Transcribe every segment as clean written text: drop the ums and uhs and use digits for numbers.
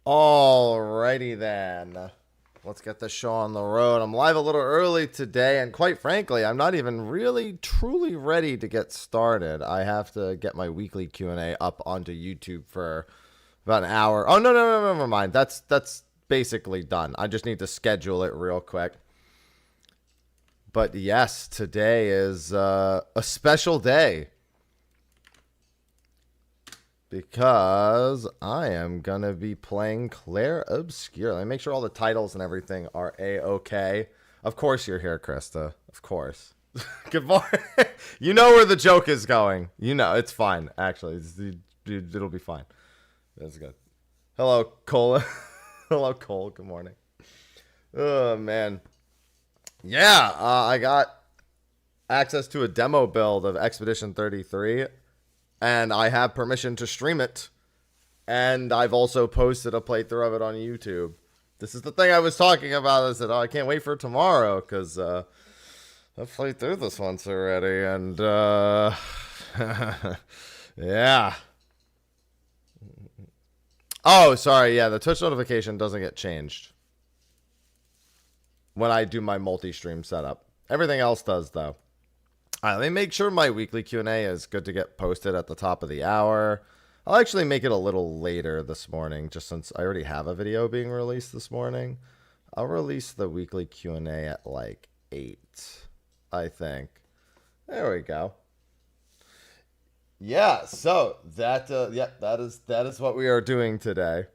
Alrighty then. Let's get the show on the road. I'm live a little early today, and quite frankly, I'm not even really truly ready to get started. I have to get my weekly Q&A up onto YouTube for about an hour. Oh, no, never mind. That's basically done. I just need to schedule it real quick. But yes, today is a special day, because I am going to be playing Clair Obscur. Let me make sure all the titles and everything are A-okay. Of course you're here, Krista. Of course. Good morning. You know where the joke is going. You know, it's fine, actually. It'll be fine. That's good. Hello, Cole. Hello, Cole. Good morning. Oh, man. Yeah, I got access to a demo build of Expedition 33. And I have permission to stream it. And I've also posted a playthrough of it on YouTube. This is the thing I was talking about. I said, oh, I can't wait for tomorrow, because I've played through this once already. And, yeah. Oh, sorry. Yeah, the Twitch notification doesn't get changed when I do my multi-stream setup. Everything else does, though. All right, let me make sure my weekly Q&A is good to get posted at the top of the hour. I'll actually make it a little later this morning, just since I already have a video being released this morning. I'll release the weekly Q&A at like 8, I think. There we go. Yeah, so that is what we are doing today.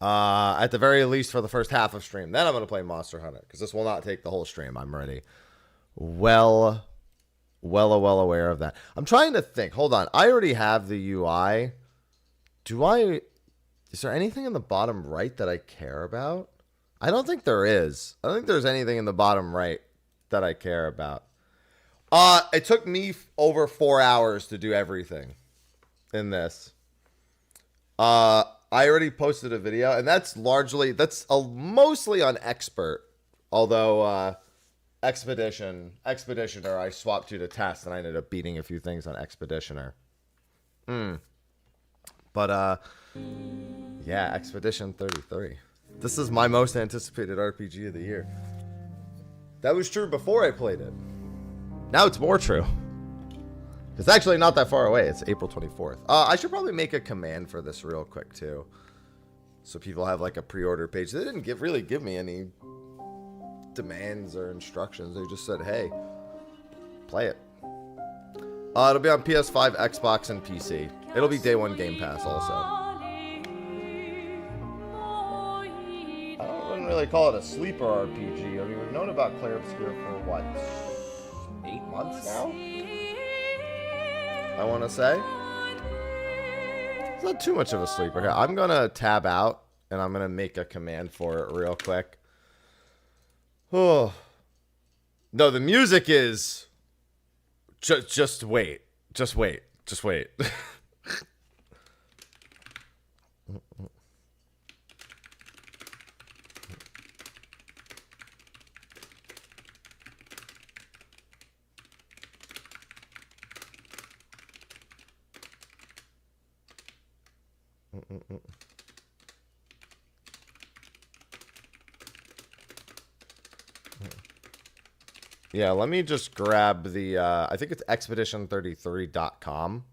At the very least for the first half of stream. Then I'm going to play Monster Hunter, because this will not take the whole stream. I'm ready. Well aware of that. I'm trying to think. Hold on. I already have the UI. Is there anything in the bottom right that I care about? I don't think there is. I don't think there's anything in the bottom right that I care about. It took me over 4 hours to do everything in this. I already posted a video, and that's mostly on Expert, although Expeditioner, I swapped to test, and I ended up beating a few things on Expeditioner. But, yeah, Expedition 33. This is my most anticipated RPG of the year. That was true before I played it. Now it's more true. It's actually not that far away. It's April 24th. I should probably make a command for this real quick, too. So people have, like, a pre-order page. They didn't really give me any demands or instructions. They just said, hey, play it. It'll be on PS5, Xbox, and PC. It'll be day one Game Pass also. I wouldn't really call it a sleeper RPG. I mean, we've known about Clair Obscur for what, 8 months now, I want to say. It's not too much of a sleeper here. I'm gonna tab out and I'm gonna make a command for it real quick. Oh. No, the music is... Just wait. Just wait. Just wait. Yeah, let me just grab the, I think it's expedition33.com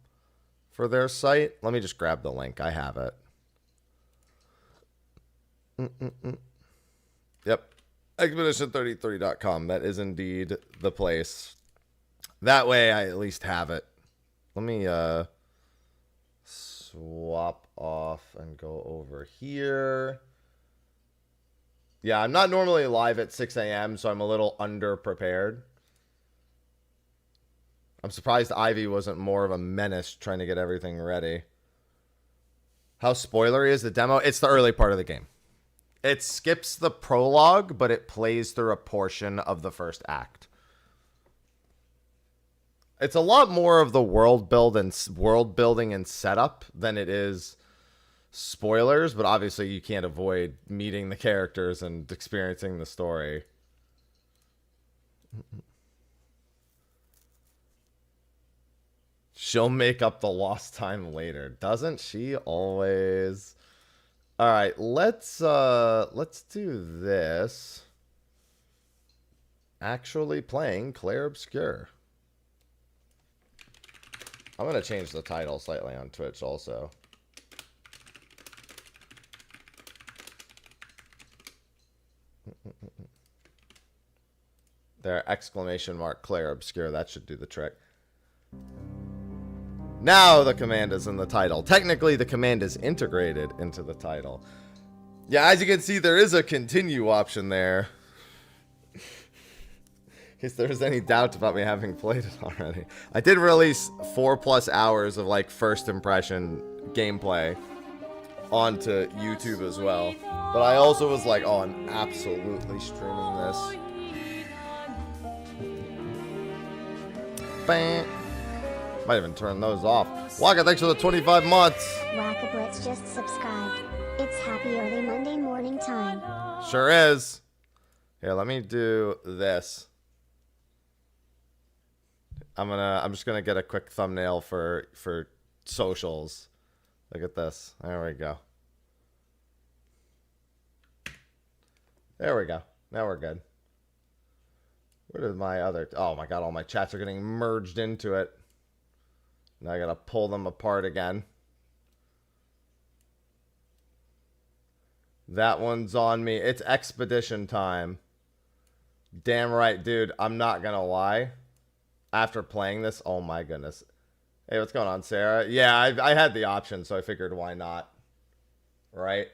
for their site. Let me just grab the link. I have it. Yep. Expedition33.com. That is indeed the place. That way I at least have it. Let me swap off and go over here. Yeah, I'm not normally live at 6 a.m., so I'm a little underprepared. I'm surprised Ivy wasn't more of a menace trying to get everything ready. How spoilery is the demo? It's the early part of the game. It skips the prologue, but it plays through a portion of the first act. It's a lot more of the world building and setup than it is spoilers, but obviously you can't avoid meeting the characters and experiencing the story. She'll make up the lost time later. Doesn't she always? All right, let's do this. Actually playing Clair Obscur. I'm gonna change the title slightly on Twitch also. There, exclamation mark Clair Obscur. That should do the trick. Now the command is in the title. Technically, the command is integrated into the title. Yeah, as you can see, there is a continue option there. In case there's any doubt about me having played it already. I did release 4+ hours of like first impression gameplay onto YouTube as well. But I also was like, oh, I'm absolutely streaming this. Bam. Might even turn those off. Waka, thanks for the 25 months. Waka Blitz just subscribed. It's happy early Monday morning time. Sure is. Here, let me do this. I'm just gonna get a quick thumbnail for socials. Look at this. There we go. There we go. Now we're good. Where did my other... Oh my god, all my chats are getting merged into it. Now I gotta pull them apart again. That one's on me. It's expedition time. Damn right, dude. I'm not gonna lie. After playing this, oh my goodness. Hey, what's going on, Sarah? Yeah, I had the option, so I figured why not. Right?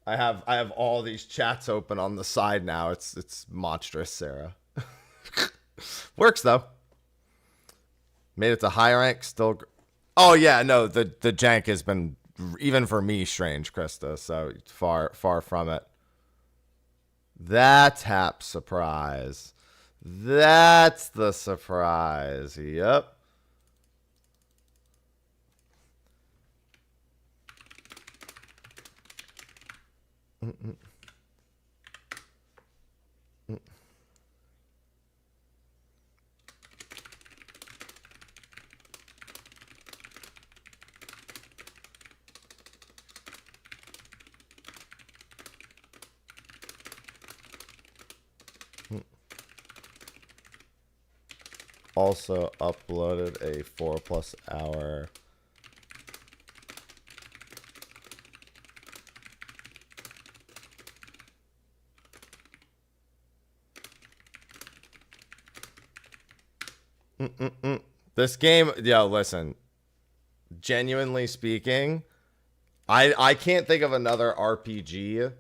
I have all these chats open on the side now. It's monstrous, Sarah. Works though. Made it to high rank. Still. Oh yeah, no. The jank has been, even for me, strange, Krista. So far from it. That's Hap surprise. That's the surprise. Yep. Also uploaded a 4+ hour This game, yo, listen. Genuinely speaking, I can't think of another RPG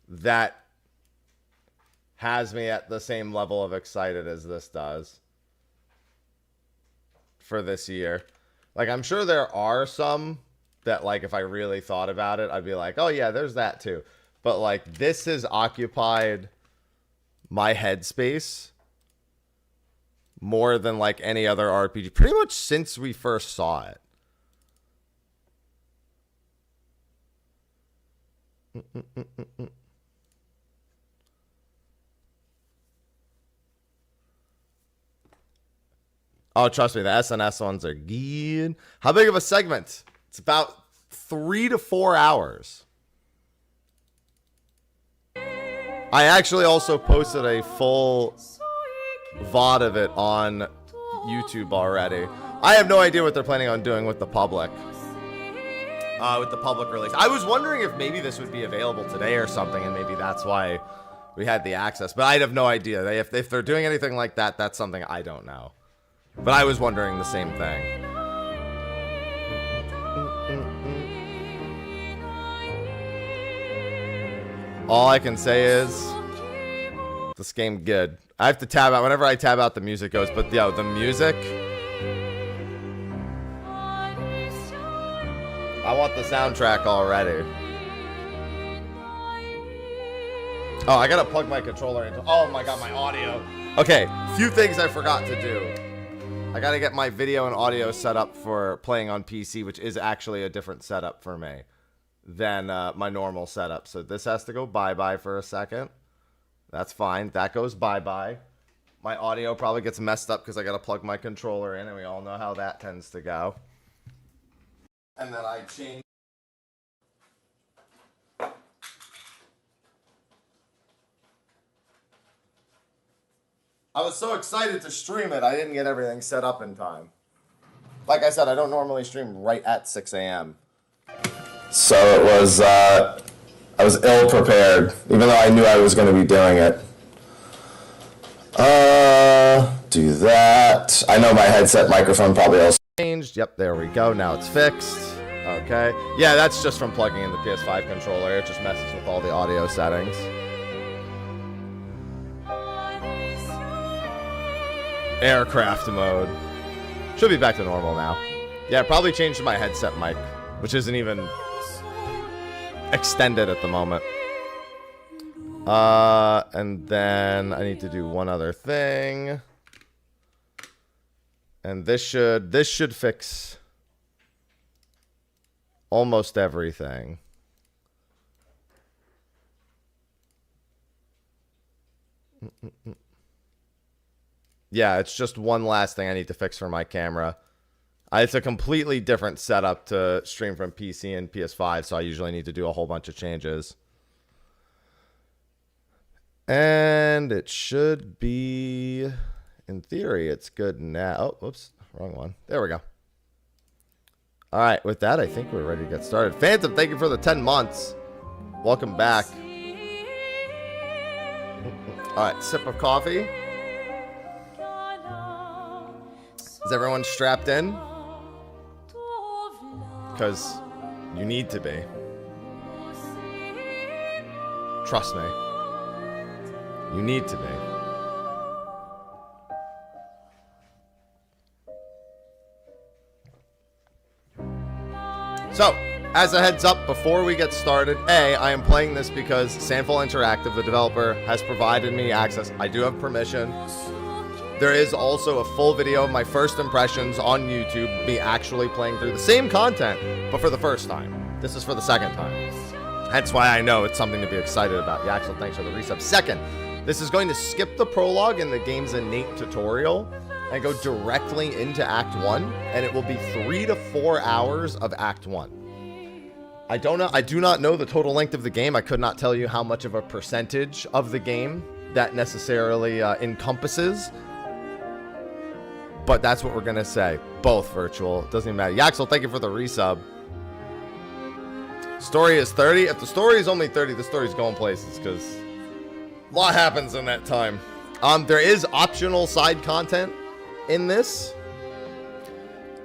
that has me at the same level of excited as this does for this year. Like, I'm sure there are some that, like, if I really thought about it, I'd be like, oh yeah, there's that too. But like, this has occupied my headspace more than like any other RPG pretty much since we first saw it. Oh, trust me, the SNS ones are good. How big of a segment? It's about 3 to 4 hours. I actually also posted a full VOD of it on YouTube already. I have no idea what they're planning on doing with the public. With the public release. I was wondering if maybe this would be available today or something, and maybe that's why we had the access. But I have no idea. If they're doing anything like that, that's something I don't know. But I was wondering the same thing. All I can say is this game good. I have to tab out whenever I tab out the music goes, but yo, the music. I want the soundtrack already. Oh, I gotta plug my controller into. Oh my god, my audio. Okay, few things I forgot to do. I gotta get my video and audio set up for playing on PC, which is actually a different setup for me than my normal setup. So this has to go bye-bye for a second. That's fine. That goes bye-bye. My audio probably gets messed up because I gotta plug my controller in, and we all know how that tends to go. And then I change I was so excited to stream it, I didn't get everything set up in time. Like I said, I don't normally stream right at 6 a.m. So it was, I was ill prepared, even though I knew I was going to be doing it. Do that. I know my headset microphone probably also changed. Yep, there we go. Now it's fixed. Okay. Yeah, that's just from plugging in the PS5 controller. It just messes with all the audio settings. Aircraft mode. Should be back to normal now. Yeah, probably changed my headset mic, which isn't even extended at the moment. And then I need to do one other thing. And this should fix almost everything. Yeah, it's just one last thing I need to fix for my camera. It's a completely different setup to stream from PC and PS5, so I usually need to do a whole bunch of changes. And it should be, in theory, it's good now. Oh, whoops, wrong one. There we go. All right, with that, I think we're ready to get started. Phantom, thank you for the 10 months. Welcome back. All right, sip of coffee. Is everyone strapped in? Because you need to be. Trust me. You need to be. So, as a heads up, before we get started, I am playing this because Sandful Interactive, the developer, has provided me access. I do have permission. There is also a full video of my first impressions on YouTube, me actually playing through the same content, but for the first time. This is for the second time. That's why I know it's something to be excited about. Yaxel, thanks for the resub. Second, this is going to skip the prologue and the game's innate tutorial and go directly into Act 1, and it will be 3 to 4 hours of Act 1. I do not know the total length of the game. I could not tell you how much of a percentage of the game that necessarily encompasses. But that's what we're going to say. Both virtual. Doesn't even matter. Yaxel, thank you for the resub. Story is 30. If the story is only 30, the story's going places because a lot happens in that time. There is optional side content in this.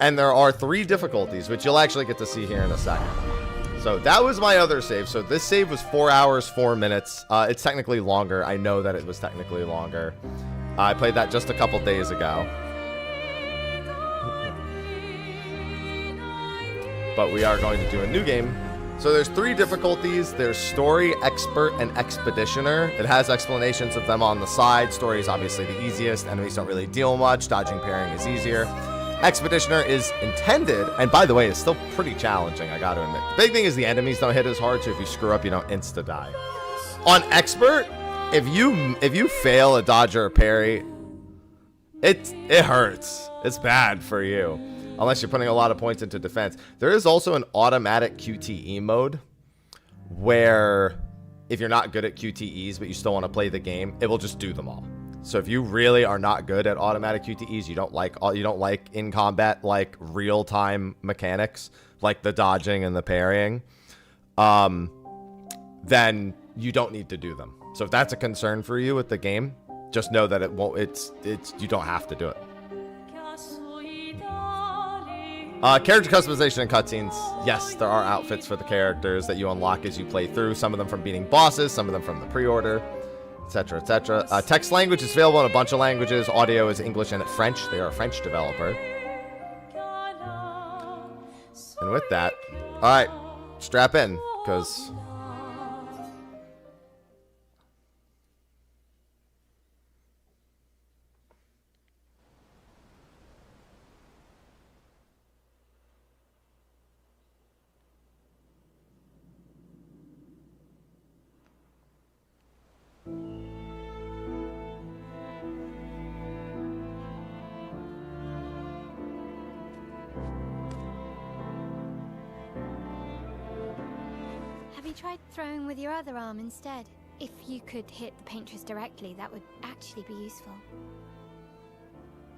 And there are 3 difficulties, which you'll actually get to see here in a second. So that was my other save. So this save was 4 hours, 4 minutes. It's technically longer. I know that it was technically longer. I played that just a couple days ago. But we are going to do a new game. So there's 3 difficulties. There's Story, Expert, and Expeditioner. It has explanations of them on the side. Story is obviously the easiest. Enemies don't really deal much. Dodging, parrying is easier. Expeditioner is intended, and by the way, it's still pretty challenging, I gotta admit. The big thing is the enemies don't hit as hard, so if you screw up, you don't insta-die. On Expert, if you fail a dodge or a parry, it hurts. It's bad for you. Unless you're putting a lot of points into defense. There is also an automatic QTE mode where if you're not good at QTEs but you still want to play the game, it will just do them all. So if you really are not good at automatic QTEs, you don't like in combat like real-time mechanics like the dodging and the parrying, then you don't need to do them. So if that's a concern for you with the game, just know that you don't have to do it. Character customization and cutscenes. Yes, there are outfits for the characters that you unlock as you play through. Some of them from beating bosses, some of them from the pre-order, etc., etc. Text language is available in a bunch of languages. Audio is English and French. They are a French developer. And with that, all right, strap in, because... Have you tried throwing with your other arm instead? If you could hit the paintress directly, that would actually be useful.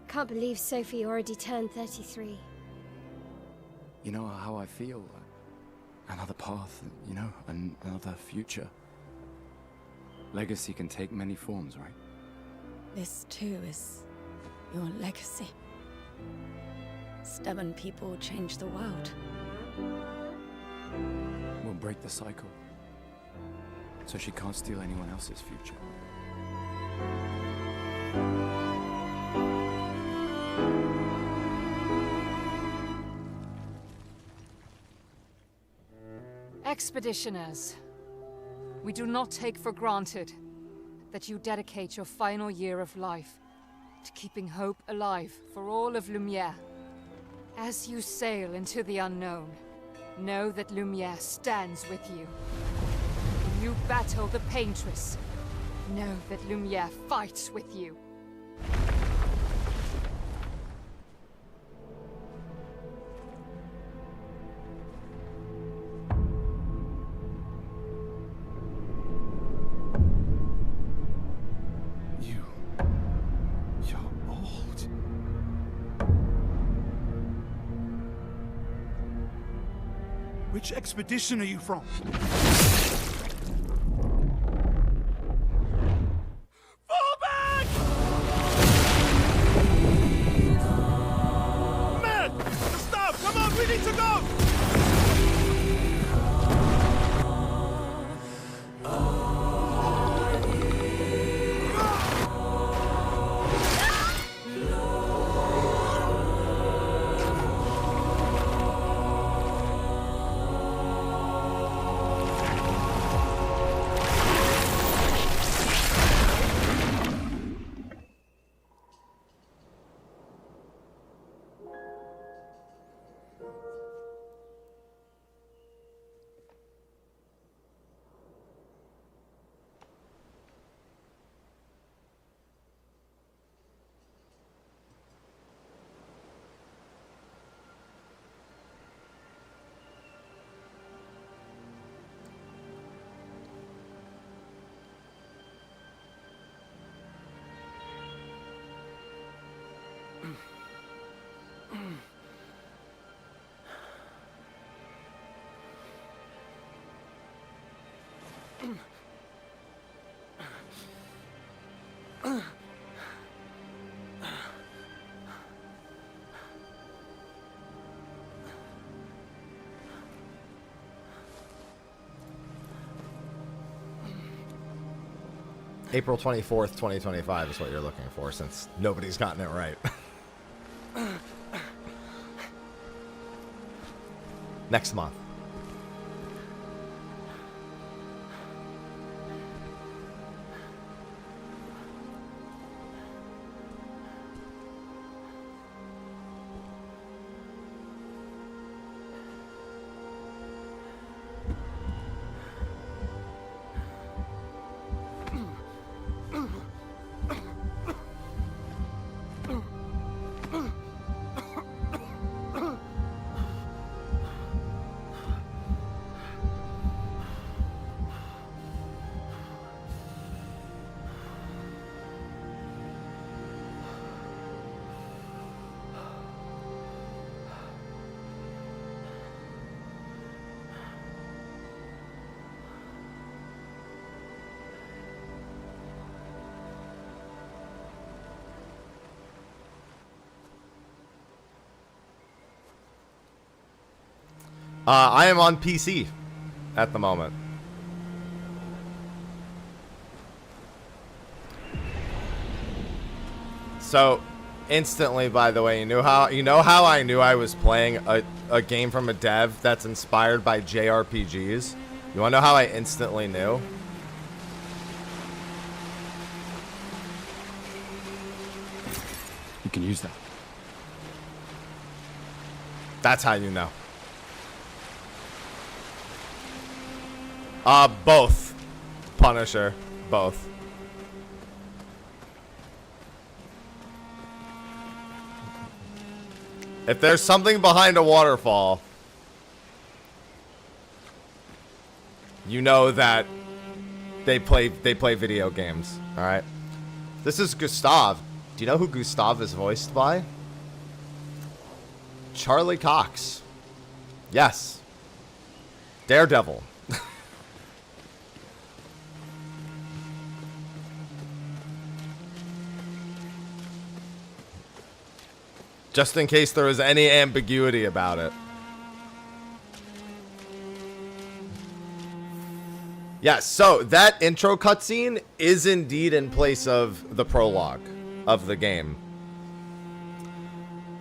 Can't believe Sophie already turned 33. You know how I feel? Another path, you know, another future. Legacy can take many forms, right? This too is your legacy. Stubborn people change the world. We'll break the cycle. So she can't steal anyone else's future. Expeditioners, we do not take for granted that you dedicate your final year of life to keeping hope alive for all of Lumiere. As you sail into the unknown, know that Lumiere stands with you. When you battle the Paintress, know that Lumiere fights with you. You're old. Which expedition are you from? Fall back! Man! Stop! Come on, we need to go! April 24th, 2025 is what you're looking for, since nobody's gotten it right. Next month. I am on PC at the moment. So, instantly, by the way, you know how I knew I was playing a game from a dev that's inspired by JRPGs? You want to know how I instantly knew? You can use that. That's how you know. Both. Punisher. Both. If there's something behind a waterfall, you know that they play video games, all right? This is Gustav. Do you know who Gustav is voiced by? Charlie Cox. Yes. Daredevil. Just in case there was any ambiguity about it. Yeah, so that intro cutscene is indeed in place of the prologue of the game.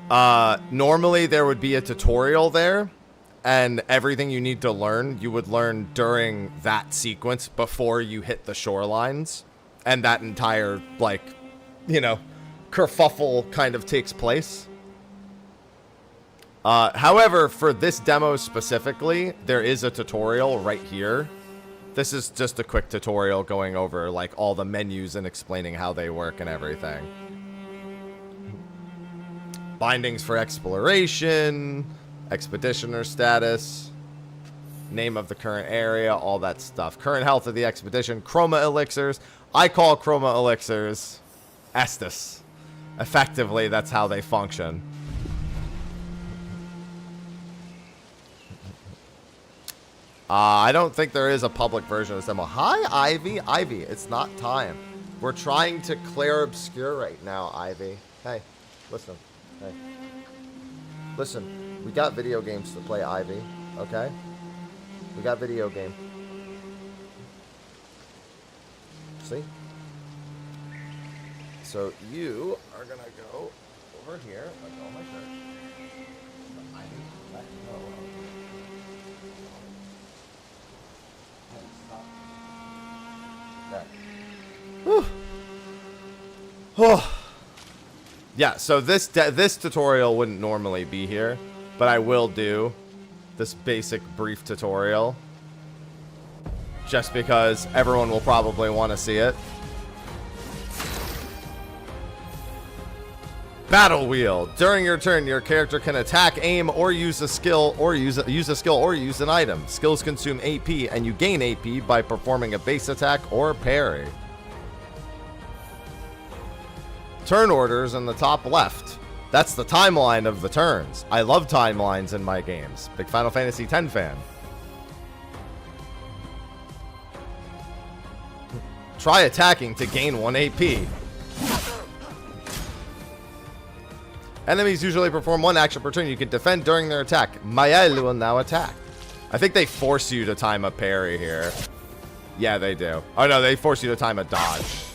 Normally there would be a tutorial there, and everything you need to learn, you would learn during that sequence before you hit the shorelines, and that entire, like, you know, kerfuffle kind of takes place. However, for this demo specifically, there is a tutorial right here. This is just a quick tutorial going over, like, all the menus and explaining how they work and everything. Bindings for exploration, expeditioner status, name of the current area, all that stuff. Current health of the expedition, chroma elixirs. I call chroma elixirs Estus. Effectively, that's how they function. I don't think there is a public version of this demo. Hi, Ivy. Ivy, it's not time. We're trying to Clair Obscur right now, Ivy. Hey, listen. Hey. Listen, we got video games to play, Ivy. Okay? We got video game. See? So you are gonna go over here. Let go of my shirt. Ivy, let go. Whew. Oh. Yeah, so this tutorial wouldn't normally be here, but I will do this basic brief tutorial just because everyone will probably want to see it. Battle wheel. During your turn, your character can attack, aim, or use a skill, or use a skill, or use an item. Skills consume AP, and you gain AP by performing a base attack or parry. Turn orders in the top left. That's the timeline of the turns. I love timelines in my games. Big Final Fantasy X fan. Try attacking to gain 1 AP. Enemies usually perform 1 action per turn. You can defend during their attack. Maelle will now attack. I think they force you to time a parry here. Yeah, they do. Oh no, they force you to time a dodge.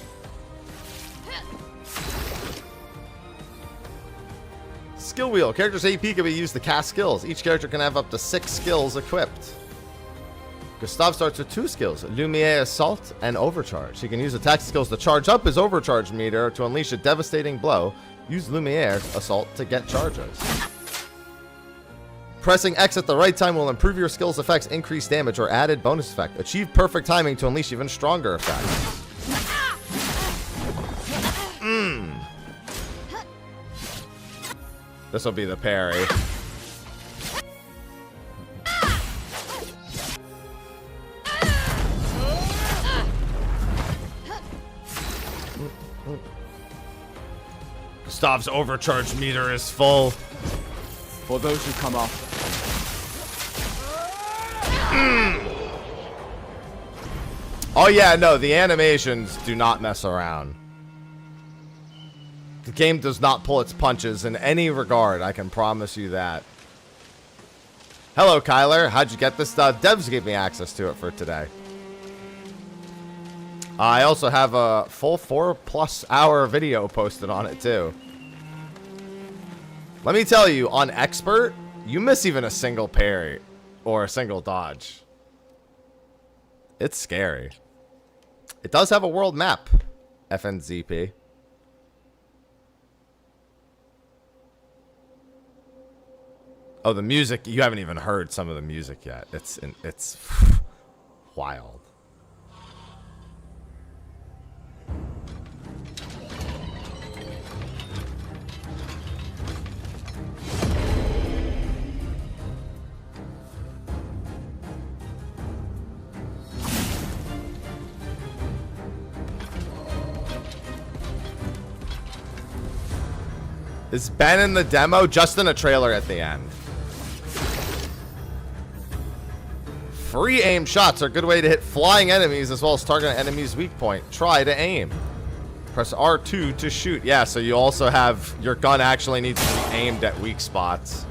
Skill wheel. Character's AP can be used to cast skills. Each character can have up to 6 skills equipped. Gustav starts with 2 skills, Lumiere Assault and Overcharge. He can use attack skills to charge up his overcharge meter to unleash a devastating blow. Use Lumiere Assault to get charges. Pressing X at the right time will improve your skill's effects, increase damage, or added bonus effect. Achieve perfect timing to unleash even stronger effects. This will be the parry. Gustav's overcharge meter is full. For those who come up. Oh yeah, no, the animations do not mess around. The game does not pull its punches in any regard, I can promise you that. Hello, Kyler. How'd you get this? Devs gave me access to it for today. I also have a full 4+ hour video posted on it, too. Let me tell you, on Expert, you miss even a single parry or a single dodge. It's scary. It does have a world map, FNZP. Oh, the music, you haven't even heard some of the music yet. It's wild. Is Ben in the demo? Just in a trailer at the end. Free aim shots are a good way to hit flying enemies as well as target an enemy's weak point. Try to aim. Press R2 to shoot. Yeah, so you also have... Your gun actually needs to be aimed at weak spots.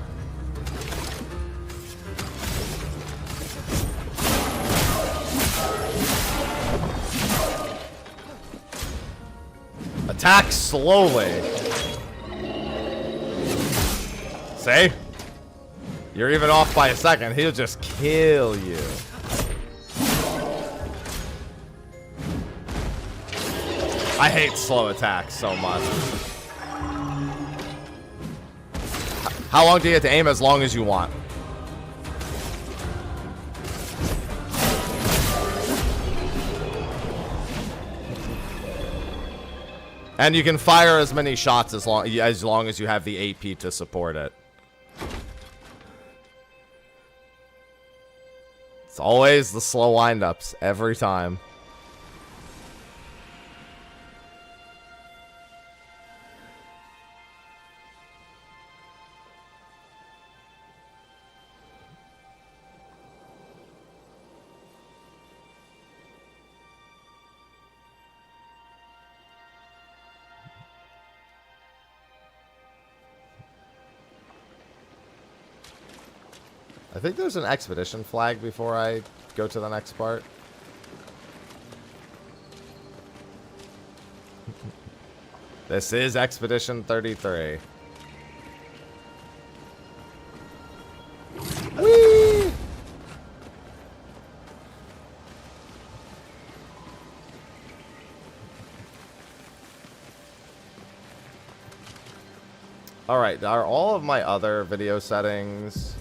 Attack slowly. See? You're even off by a second. He'll just kill you. I hate slow attacks so much. How long do you get to aim? As long as you want. And you can fire as many shots as long as you have the AP to support it. It's always the slow windups every time. I think there's an expedition flag before I go to the next part. This is Expedition 33. Whee! Alright, are all of my other video settings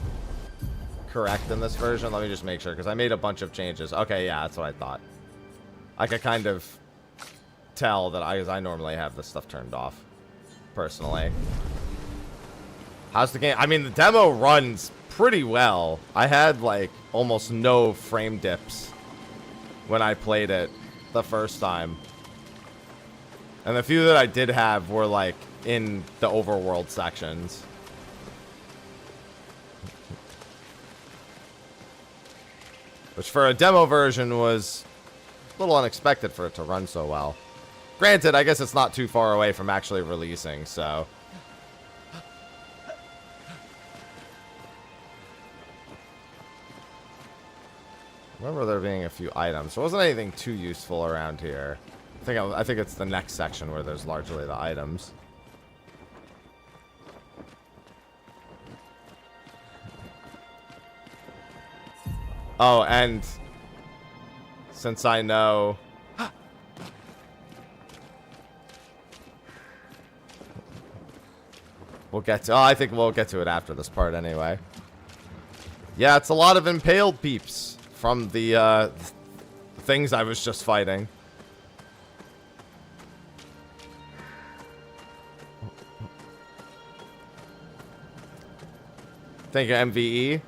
correct in this version? Let me just make sure, because I made a bunch of changes. Okay, yeah, that's what I thought. I could kind of tell that I normally have this stuff turned off, personally. How's the game? I mean, the demo runs pretty well. I had, like, almost no frame dips when I played it the first time. And the few that I did have were, like, in the overworld sections. Which for a demo version was a little unexpected for it to run so well. Granted, I guess it's not too far away from actually releasing, so... I remember there being a few items. There wasn't anything too useful around here. I think it's the next section where there's largely the items. Oh, and since I know... We'll get to... Oh, I think we'll get to it after this part anyway. Yeah, it's a lot of impaled peeps from the things I was just fighting. Thank you, MVE.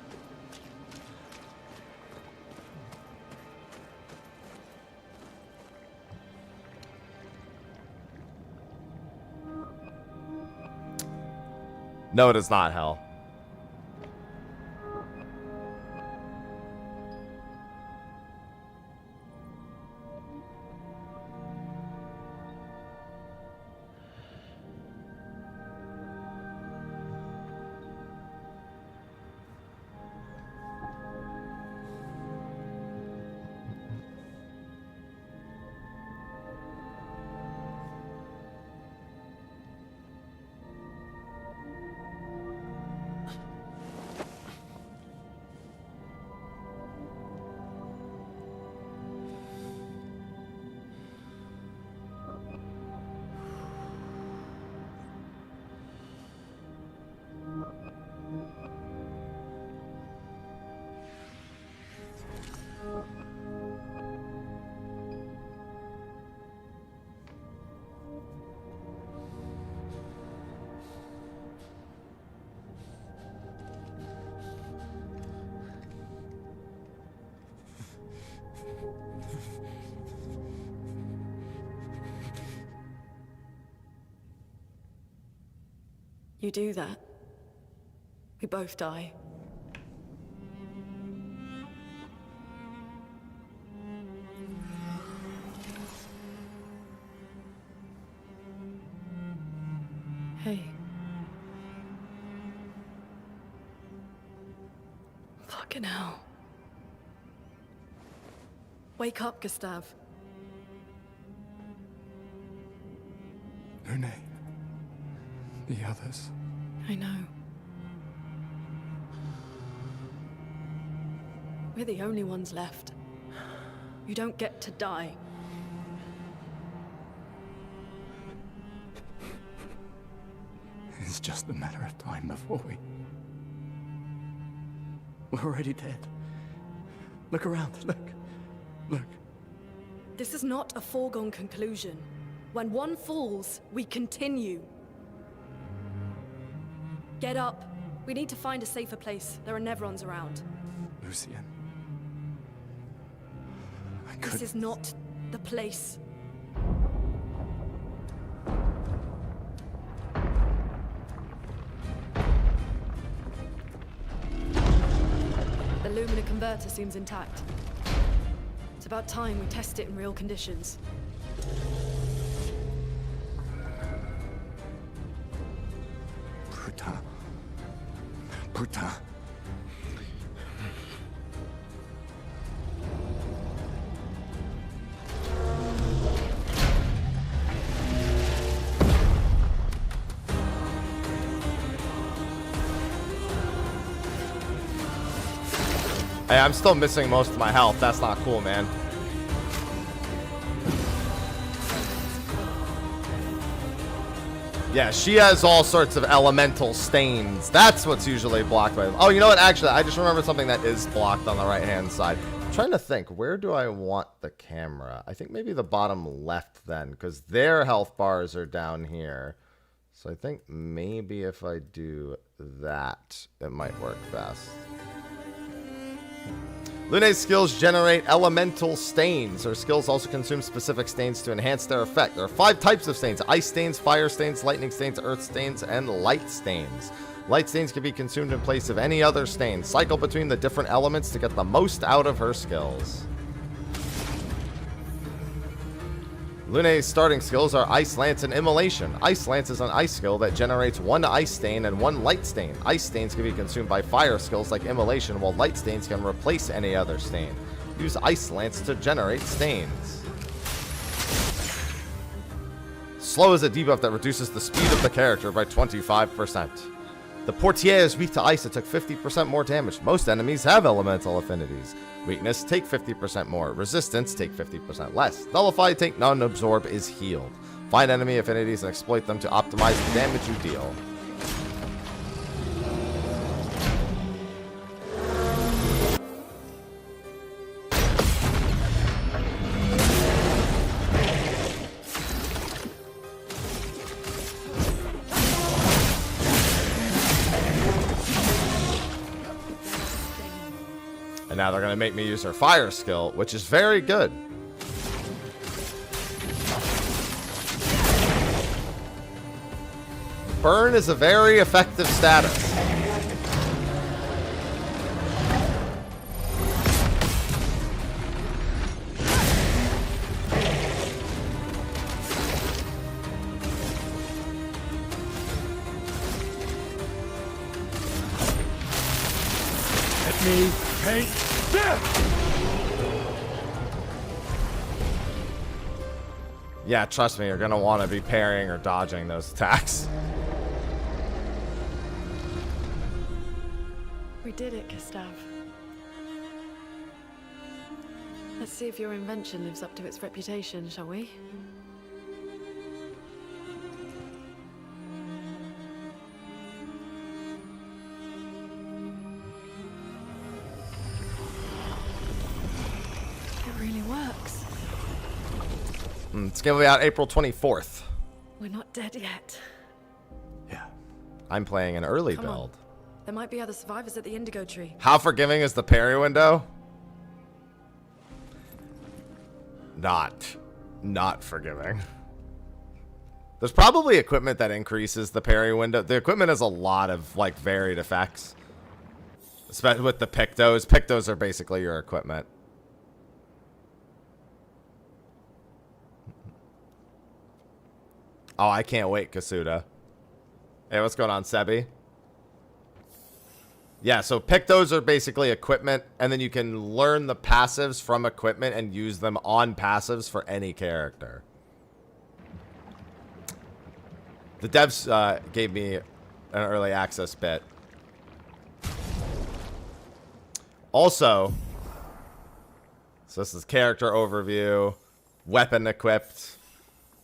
No, it is not hell. You do that, we both die. Hey. Fucking hell. Wake up, Gustav. Lune. The others. I know. We're the only ones left. You don't get to die. It's just a matter of time before we're already dead. Look around, look. This is not a foregone conclusion. When one falls, we continue. Get up. We need to find a safer place. There are Nevrons around. Lucian. This is not the place. The Lumina converter seems intact. It's about time we test it in real conditions. Puta. Hey, I'm still missing most of my health. That's not cool, man. Yeah, she has all sorts of elemental stains. That's what's usually blocked by them. Oh, you know what? Actually, I just remembered something that is blocked on the right-hand side. I'm trying to think. Where do I want the camera? I think maybe the bottom left then, because their health bars are down here. So I think maybe if I do that, it might work best. Lune's skills generate elemental stains. Her skills also consume specific stains to enhance their effect. There are 5 types of stains: ice stains, fire stains, lightning stains, earth stains, and light stains. Light stains can be consumed in place of any other stain. Cycle between the different elements to get the most out of her skills. Lune's starting skills are Ice Lance and Immolation. Ice Lance is an ice skill that generates 1 ice stain and 1 light stain. Ice stains can be consumed by fire skills like Immolation, while light stains can replace any other stain. Use Ice Lance to generate stains. Slow is a debuff that reduces the speed of the character by 25%. The Portier is weak to ice. It took 50% more damage. Most enemies have elemental affinities. Weakness, take 50% more. Resistance, take 50% less. Nullify, take none. Absorb is healed. Find enemy affinities and exploit them to optimize the damage you deal. And now they're going to make me use her fire skill, which is very good. Burn is a very effective status. Let me take this! Yeah, trust me, you're going to want to be parrying or dodging those attacks. We did it, Gustav. Let's see if your invention lives up to its reputation, shall we? It really works. It's going to be out April 24th. We're not dead yet. Yeah. I'm playing an early Come on. build. There might be other survivors at the Indigo Tree. How forgiving is the parry window? Not forgiving. There's probably equipment that increases the parry window. The equipment has a lot of, like, varied effects. Especially with the Pictos. Pictos are basically your equipment. Oh, I can't wait, Kasuda. Hey, what's going on, Sebi? Yeah, so Pictos are basically equipment, and then you can learn the passives from equipment and use them on passives for any character. The devs gave me an early access bit. Also, so this is character overview, weapon equipped,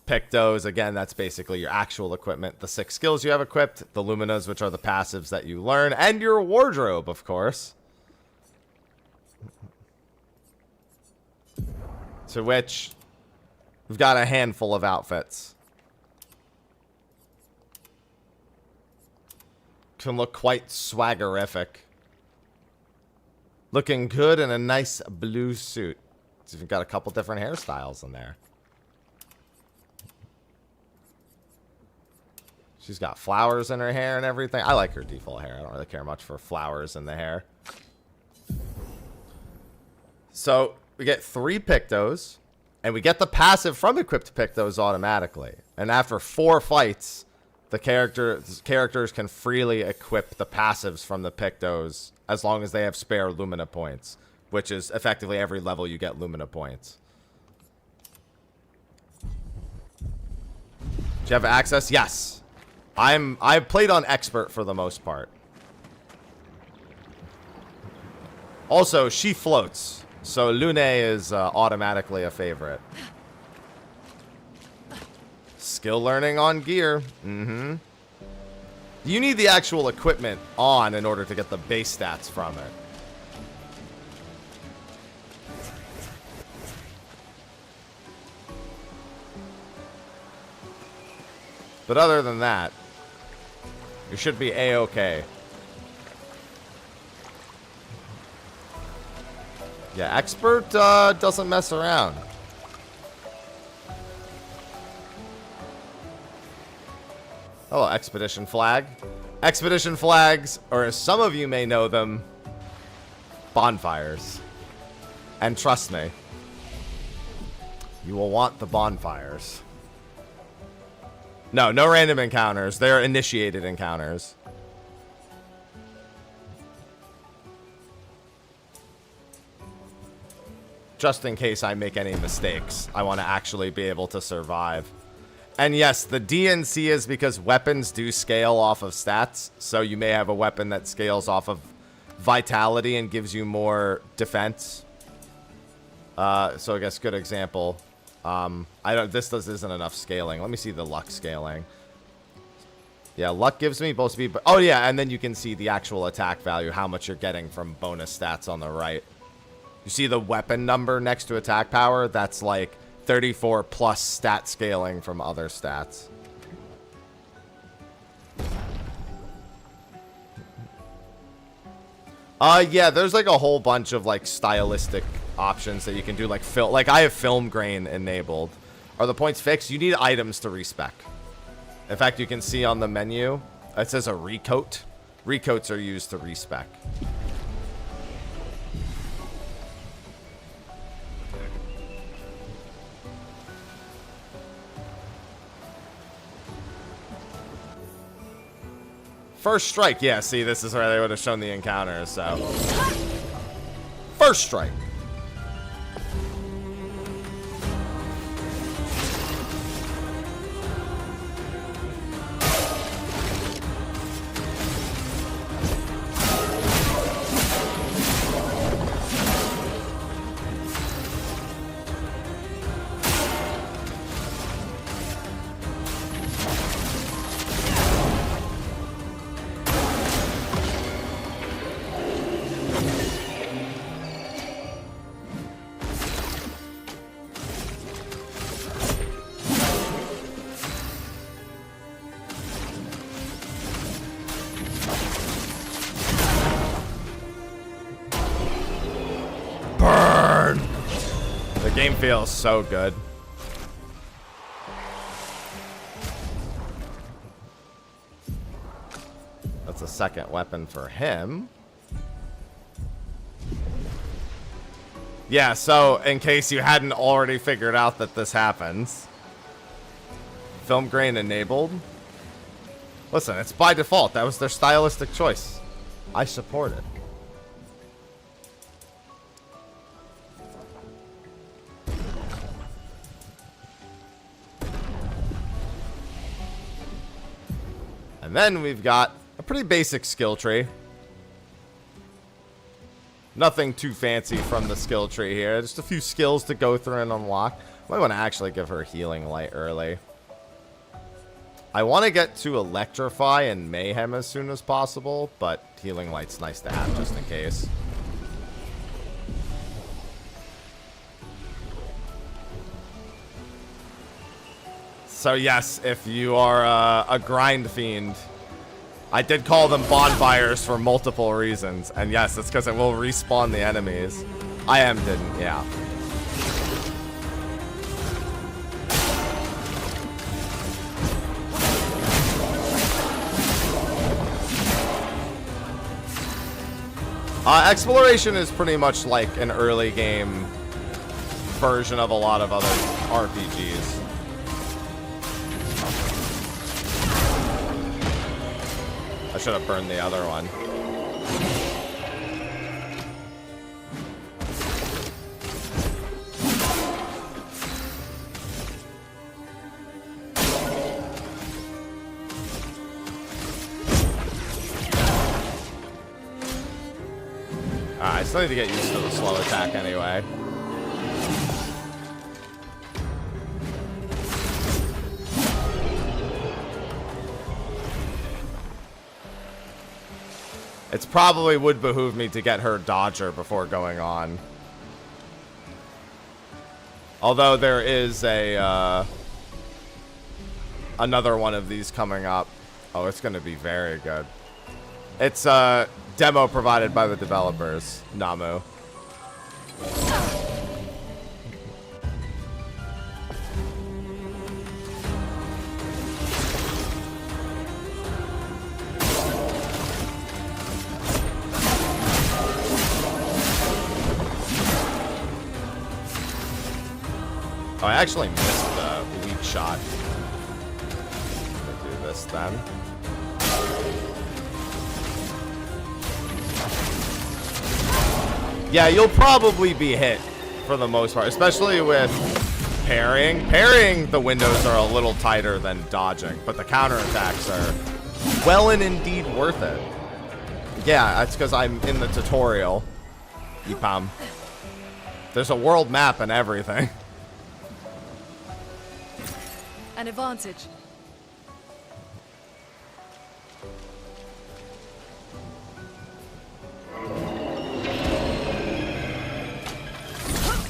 Pictos, again, that's basically your actual equipment. The 6 skills you have equipped, the Luminas, which are the passives that you learn, and your wardrobe, of course. To which, we've got a handful of outfits. Can look quite swaggerific. Looking good in a nice blue suit. So you've got a couple different hairstyles in there. She's got flowers in her hair and everything. I like her default hair. I don't really care much for flowers in the hair. So we get 3 Pictos, and we get the passive from equipped Pictos automatically. And after 4 fights, the characters can freely equip the passives from the Pictos as long as they have spare Lumina points, which is effectively every level you get Lumina points. Do you have access? Yes. I've played on expert for the most part. Also, she floats, so Lune is automatically a favorite. Skill learning on gear. Mm-hmm. You need the actual equipment on in order to get the base stats from it. But other than that, you should be A-okay. Yeah, expert doesn't mess around. Oh, expedition flag. Expedition flags, or as some of you may know them, bonfires. And trust me, you will want the bonfires. No random encounters. They're initiated encounters. Just in case I make any mistakes, I want to actually be able to survive. And yes, the DNC is because weapons do scale off of stats. So you may have a weapon that scales off of vitality and gives you more defense. So I guess good example. This isn't enough scaling. Let me see the luck scaling. Yeah, luck gives me supposed to be, oh yeah, and then you can see the actual attack value, how much you're getting from bonus stats on the right. You see the weapon number next to attack power? That's like 34 plus stat scaling from other stats. Yeah, there's like a whole bunch of like stylistic options that you can do, like I have film grain enabled. Are the points fixed? You need items to respec. In fact, you can see on the menu it says a recoat. Recoats are used to respec. First strike. Yeah, see, this is where they would have shown the encounters, so. First strike. Game feels so good. second weapon for him. Yeah, so in case you hadn't already figured out that this happens. Film grain enabled. Listen, it's by default. That was their stylistic choice. I support it. And then we've got a pretty basic skill tree. Nothing too fancy from the skill tree here. Just a few skills to go through and unlock. Might want to actually give her healing light early. I want to get to Electrify and Mayhem as soon as possible, but healing light's nice to have just in case. So yes, if you are a grind fiend, I did call them bonfires for multiple reasons. And yes, it's because it will respawn the enemies. I am didn't, yeah. Exploration is pretty much like an early game version of a lot of other RPGs. I should have burned the other one. I still need to get used to the slow attack anyway. It's probably would behoove me to get her dodger before going on. Although there is a another one of these coming up. Oh, it's going to be very good. It's a demo provided by the developers, Namu. Oh, I actually missed the weak shot. Let's do this then. Yeah, you'll probably be hit for the most part, especially with parrying. Parrying, the windows are a little tighter than dodging, but the counterattacks are well and indeed worth it. Yeah, that's because I'm in the tutorial. EPAM. There's a world map and everything. An advantage.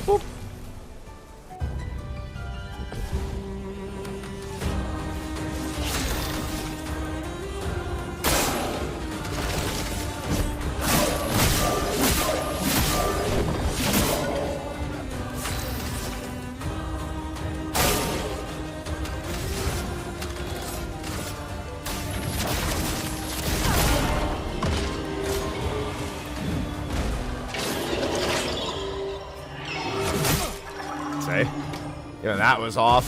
Boop. Yeah, that was off.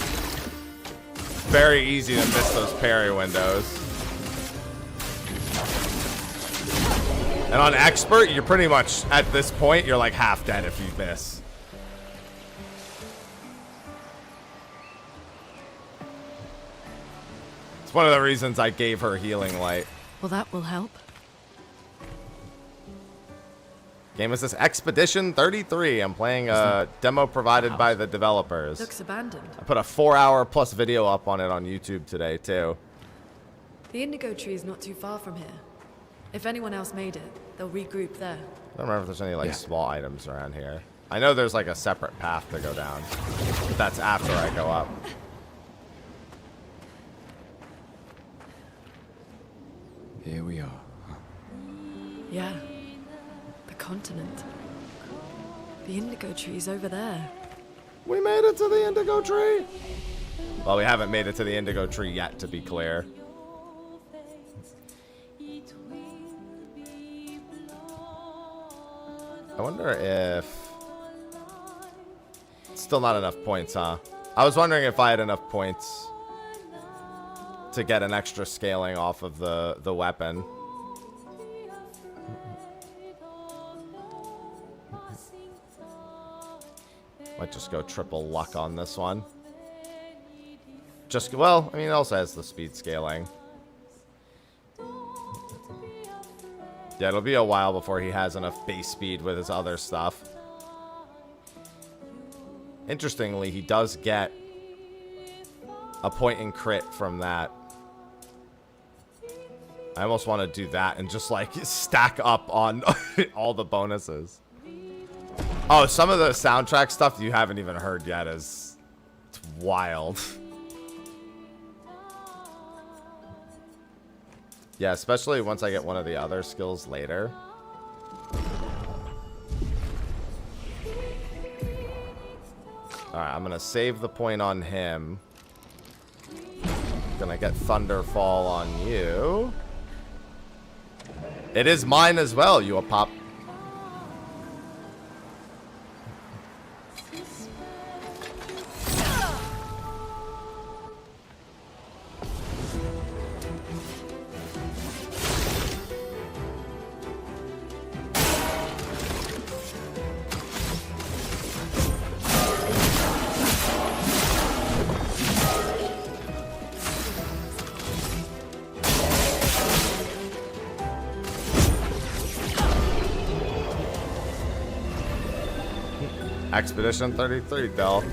Very easy to miss those parry windows. And on expert, you're pretty much, at this point, you're like half dead if you miss. It's one of the reasons I gave her healing light. Well, that will help. Game is this Expedition 33. I'm playing a demo provided by the developers. Looks abandoned. I put a 4-hour plus video up on it on YouTube today, too. The indigo tree is not too far from here. If anyone else made it, they'll regroup there. I don't remember if there's any, like, small items around here. I know there's, like, a separate path to go down. But that's after I go up. Here we are. Yeah. The continent. The indigo tree's over there. We made it to the indigo tree. Well, we haven't made it to the indigo tree yet, to be clear. I wonder if... Still not enough points, huh? I was wondering if I had enough points to get an extra scaling off of the weapon. Might just go triple luck on this one. Just, well, I mean, it also has the speed scaling. Yeah, it'll be a while before he has enough base speed with his other stuff. Interestingly, he does get a point in crit from that. I almost want to do that and just, like, stack up on all the bonuses. Oh, some of the soundtrack stuff you haven't even heard yet is wild. Yeah, especially once I get one of the other skills later. Alright, I'm gonna save the point on him. Gonna get Thunderfall on you. It is mine as well, you a pop. Expedition 33, Del.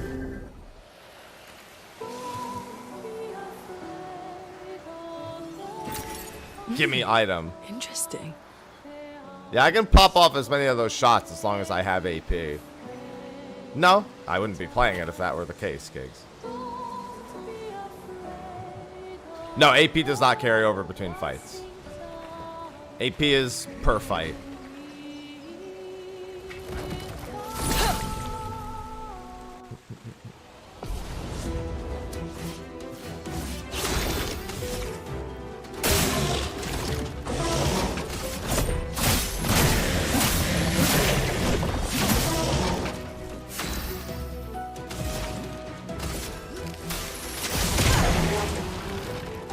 Give me item. Interesting. Yeah, I can pop off as many of those shots as long as I have AP. No, I wouldn't be playing it if that were the case, Gigs. No, AP does not carry over between fights. AP is per fight.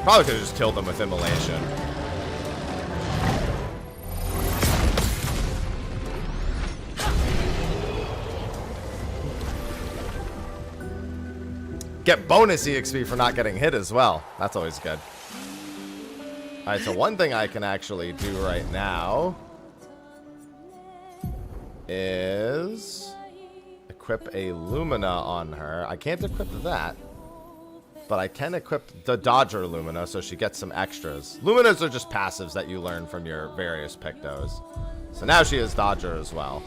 Probably could have just killed them with immolation. Get bonus EXP for not getting hit as well. That's always good. Alright, so one thing I can actually do right now is equip a Lumina on her. I can't equip that. But I can equip the Dodger Lumina so she gets some extras. Luminas are just passives that you learn from your various Pictos. So now she is Dodger as well.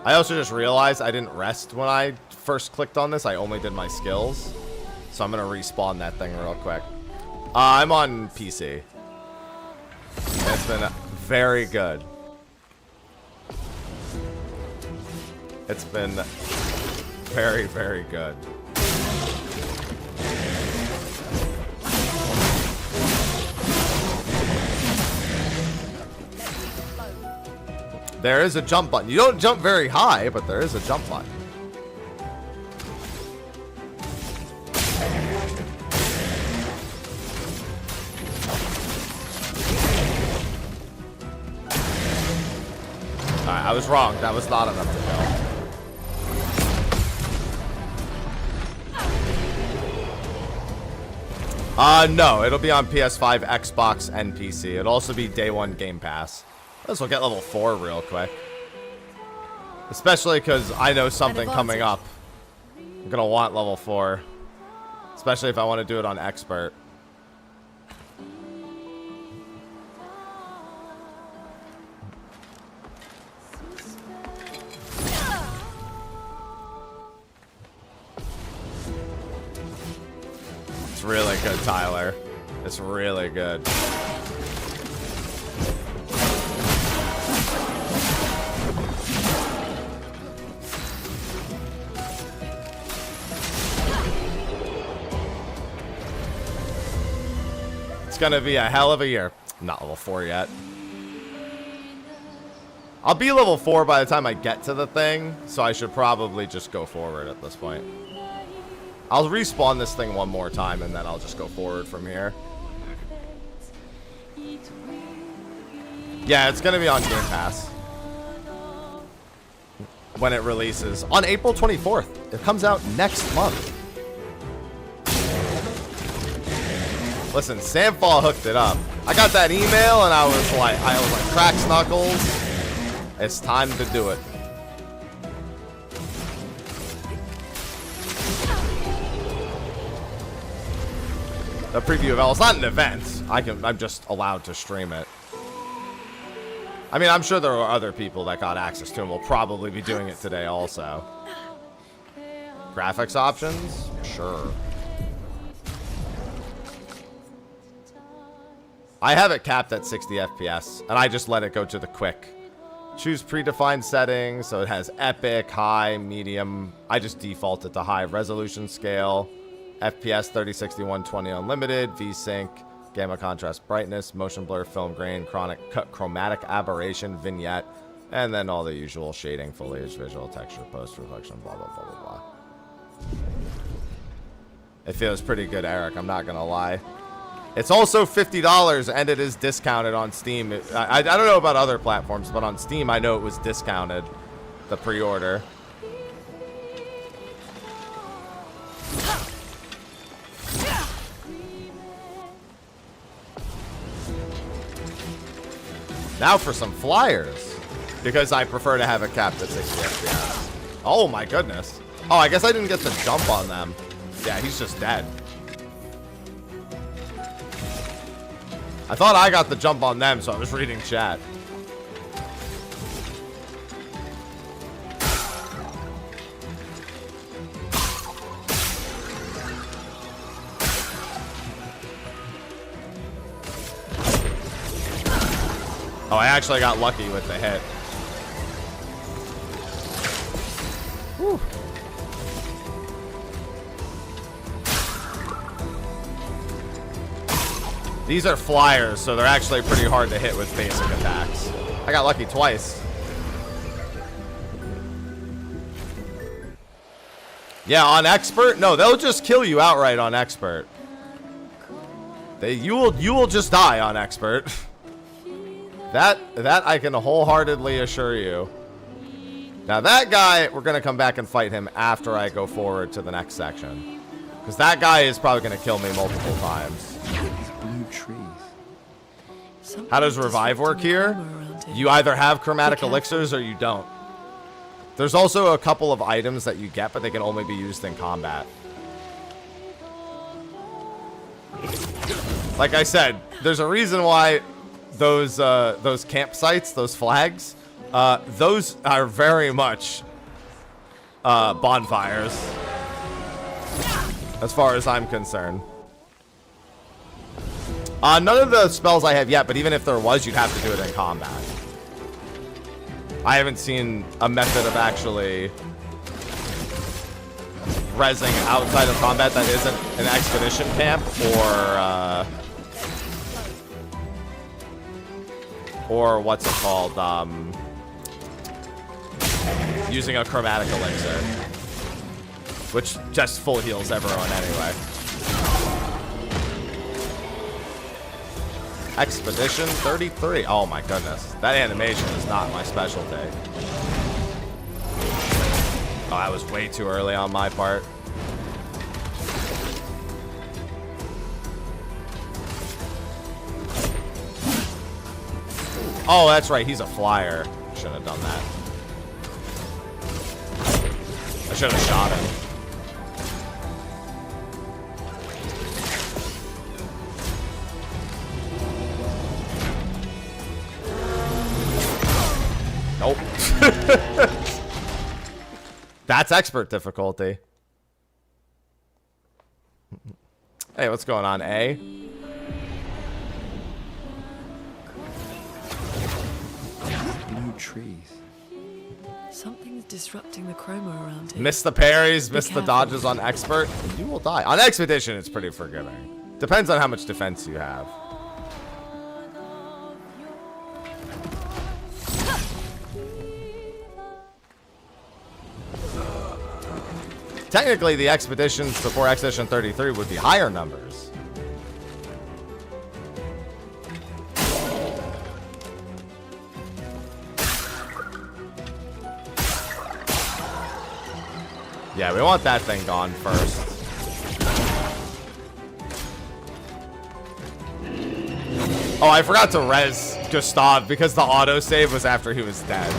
I also just realized I didn't rest when I first clicked on this. I only did my skills. So I'm going to respawn that thing real quick. I'm on PC. And it's been very good. It's been very, very good. There is a jump button. You don't jump very high, but there is a jump button. Alright, I was wrong. That was not enough to kill. No, it'll be on PS5, Xbox, and PC. It'll also be day one Game Pass. Let's get level 4 real quick. Especially because I know something coming up. I'm gonna want level 4. Especially if I want to do it on Expert. It's really good, Tyler. It's really good. It's gonna be a hell of a year. I'm not level 4 yet. I'll be level 4 by the time I get to the thing, so I should probably just go forward at this point. I'll respawn this thing one more time, and then I'll just go forward from here. Yeah, it's going to be on Game Pass when it releases. On April 24th. It comes out next month. Listen, Samfall hooked it up. I got that email, and I was like, cracks knuckles. It's time to do it. The preview of L. It's not an event. I'm just allowed to stream it. I mean, I'm sure there are other people that got access to it. Will probably be doing it today also. Graphics options? Sure. I have it capped at 60 FPS, and I just let it go to the quick. Choose predefined settings, so it has epic, high, medium. I just default it to high resolution scale. FPS 3060 120 unlimited, VSync, gamma contrast brightness, motion blur, film grain, chromatic aberration, vignette, and then all the usual shading, foliage, visual, texture, post, reflection, blah, blah, blah, blah, blah. It feels pretty good, Eric, I'm not gonna lie. It's also $50, and it is discounted on Steam. I don't know about other platforms, but on Steam, I know it was discounted, the pre-order. Now for some flyers, because I prefer to have it capped at 60 FPS. Oh my goodness. Oh, I guess I didn't get the jump on them. Yeah, he's just dead. I thought I got the jump on them, so I was reading chat. Oh, I actually got lucky with the hit. Whew. These are flyers, so they're actually pretty hard to hit with basic attacks. I got lucky twice. Yeah, on expert? No, they'll just kill you outright on expert. You will just die on expert. That I can wholeheartedly assure you. Now that guy, we're gonna come back and fight him after I go forward to the next section, because that guy is probably gonna kill me multiple times. Blue trees. How does revive work here? You either have chromatic elixirs or you don't. There's also a couple of items that you get, but they can only be used in combat. Like I said, there's a reason why those campsites, those flags, those are very much bonfires, as far as I'm concerned. None of the spells I have yet, but even if there was, you'd have to do it in combat. I haven't seen a method of actually rezzing outside of combat that isn't an expedition camp or what's it called? Using a chromatic elixir, which just full heals everyone anyway. Expedition 33. Oh my goodness. That animation is not my specialty. Oh, that was way too early on my part. Oh, that's right. He's a flyer. Shouldn't have done that. I should have shot him. Nope. That's expert difficulty. Hey, what's going on, A? Blue trees. Something's disrupting the chroma around here. Miss the parries, miss the careful. dodges on expert, you will die. On expedition, it's pretty forgiving. Depends on how much defense you have. Technically, the expeditions before Expedition 33 would be higher numbers. Yeah, we want that thing gone first. Oh, I forgot to res Gustav because the autosave was after he was dead.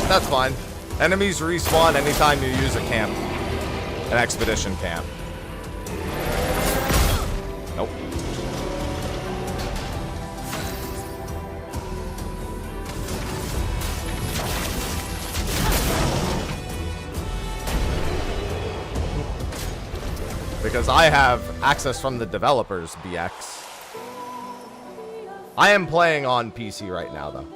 That's fine. Enemies respawn anytime you use a camp. An expedition camp. Nope. Because I have access from the developers, BX. I am playing on PC right now, though.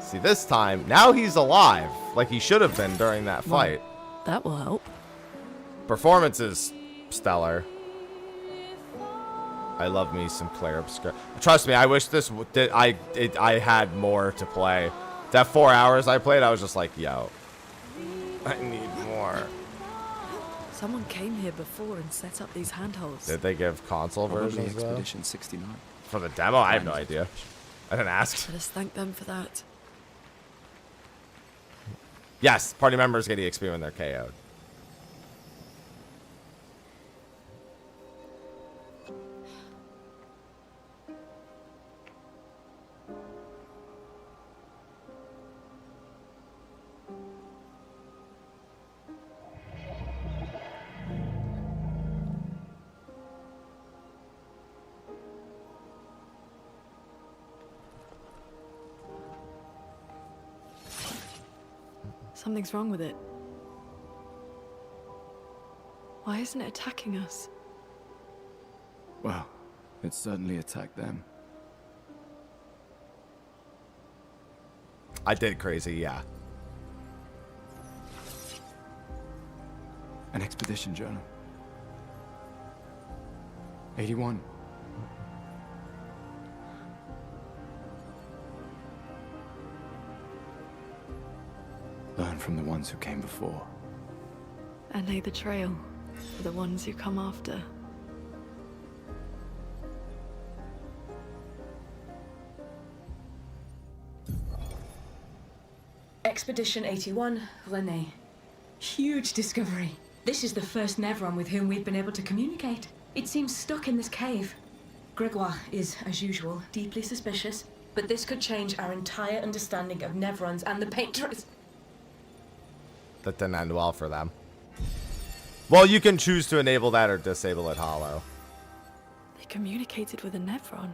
See, this time, now he's alive, like he should have been during that fight. Well, that will help. Performance is stellar. I love me some Clair Obscur. Trust me, I wish this I had more to play. That 4 hours I played, I was just like, yo, I need more. Someone came here before and set up these handholds. Did they give console Probably versions though? Expedition 69. For the demo? I have no idea. I didn't ask. Let us thank them for that. Yes, party members get EXP when they're KO'd. Something's wrong with it. Why isn't it attacking us? Well, it certainly attacked them. I did crazy, yeah. An expedition journal. 81. Learn from the ones who came before. And lay the trail for the ones who come after. Expedition 81, René. Huge discovery. This is the first Nevron with whom we've been able to communicate. It seems stuck in this cave. Gregoire is, as usual, deeply suspicious, but this could change our entire understanding of Nevrons and the Painters. That didn't end well for them. Well, you can choose to enable that or disable it, Hollow. They communicated with a Nevron.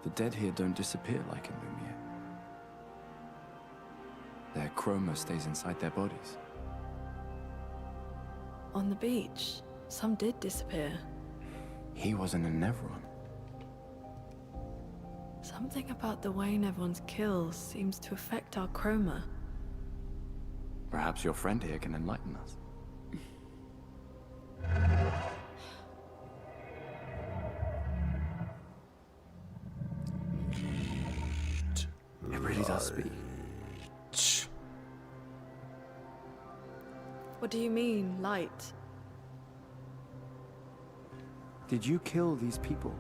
The dead here don't disappear like in Lumiere. Their chroma stays inside their bodies. On the beach, some did disappear. He wasn't a Nevron. Something about the way Nevrons kill seems to affect our chroma. Perhaps your friend here can enlighten us. It really does speak. What do you mean, light? Did you kill these people?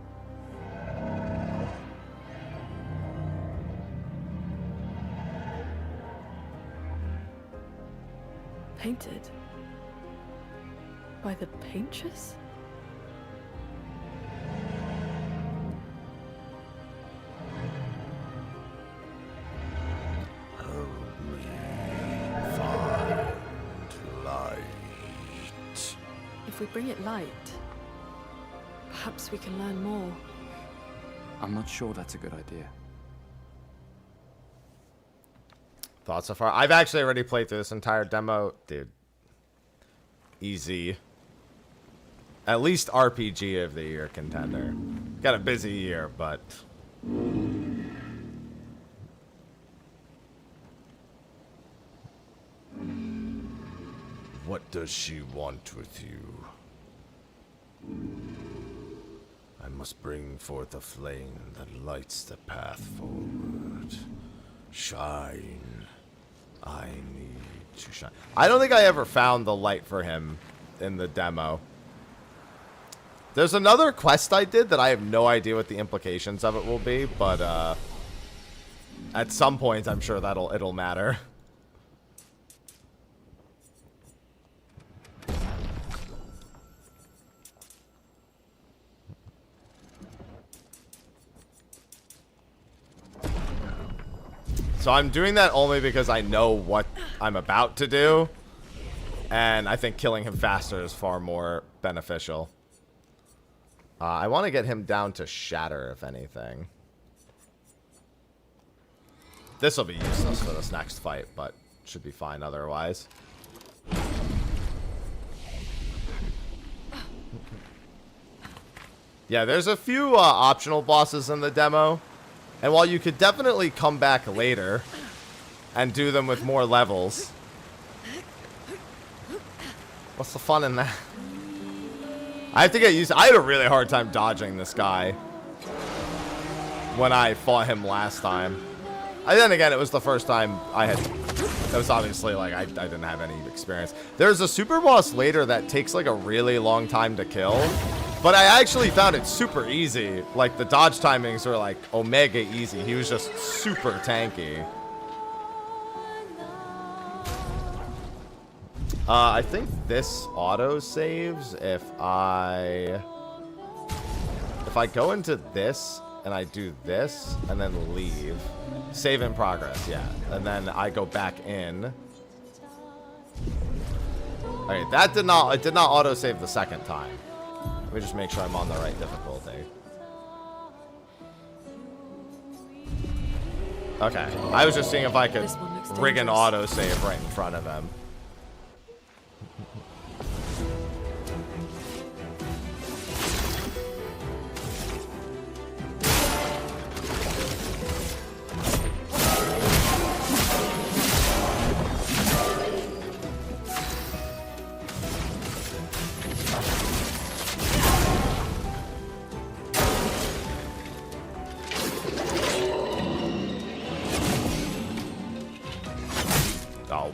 Painted? By the Painters? If we bring it light, perhaps we can learn more. I'm not sure that's a good idea. Thoughts so far? I've actually already played through this entire demo. Dude. Easy. At least RPG of the year contender. Got a busy year, but... What does she want with you? I must bring forth a flame that lights the path forward. Shine. I need to shine. I don't think I ever found the light for him in the demo. There's another quest I did that I have no idea what the implications of it will be, but at some point I'm sure it'll matter. So I'm doing that only because I know what I'm about to do. And I think killing him faster is far more beneficial. I want to get him down to shatter, if anything. This will be useless for this next fight, but should be fine otherwise. Yeah, there's a few optional bosses in the demo. And while you could definitely come back later and do them with more levels, what's the fun in that? I have to get used to, I had a really hard time dodging this guy when I fought him last time. And then again, it was the first time I had, it was obviously like I didn't have any experience. There's a super boss later that takes like a really long time to kill. But I actually found it super easy. Like, the dodge timings were, like, omega easy. He was just super tanky. I think this auto-saves if I go into this and I do this and then leave. Save in progress, yeah. And then I go back in. Okay, it did not auto-save the second time. Let me just make sure I'm on the right difficulty. Okay. I was just seeing if I could rig an autosave right in front of him.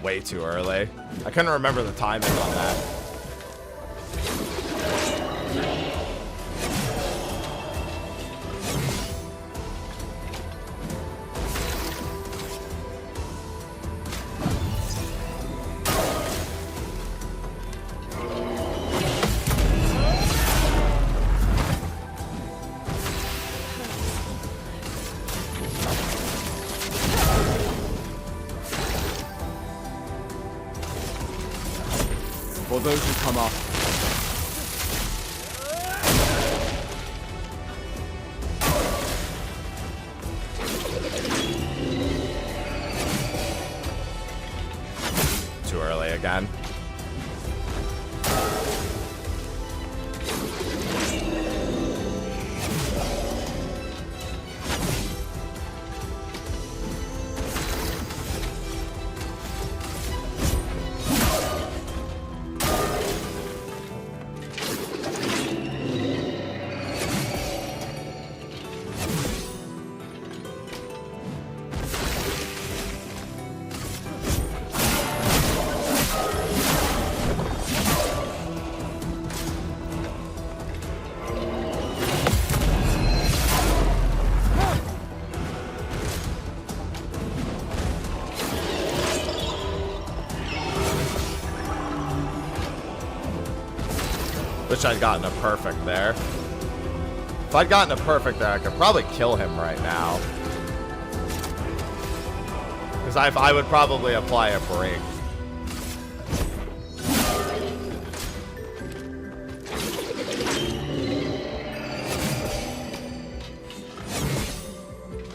Way too early. I couldn't remember the timing on that. For those who come up. Too early again. Wish I'd gotten a perfect there. If I'd gotten a perfect there, I could probably kill him right now. Because I would probably apply a break.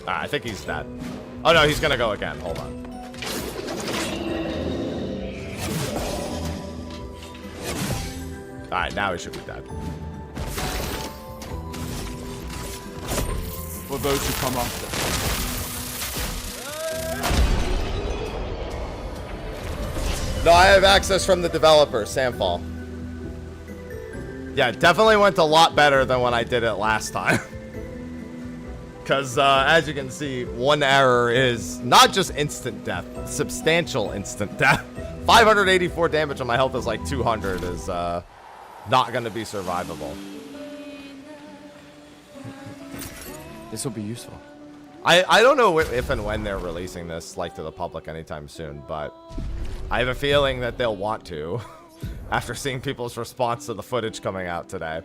I think he's dead. Oh no, he's gonna go again. Hold on. Alright, now he should be dead. For those who come after. No, I have access from the developer, Samfall. Yeah, it definitely went a lot better than when I did it last time. Because, as you can see, one error is not just instant death, substantial instant death. 584 damage on my health is like 200 is, not going to be survivable. This will be useful. I don't know if and when they're releasing this, like, to the public anytime soon, but I have a feeling that they'll want to after seeing people's response to the footage coming out today.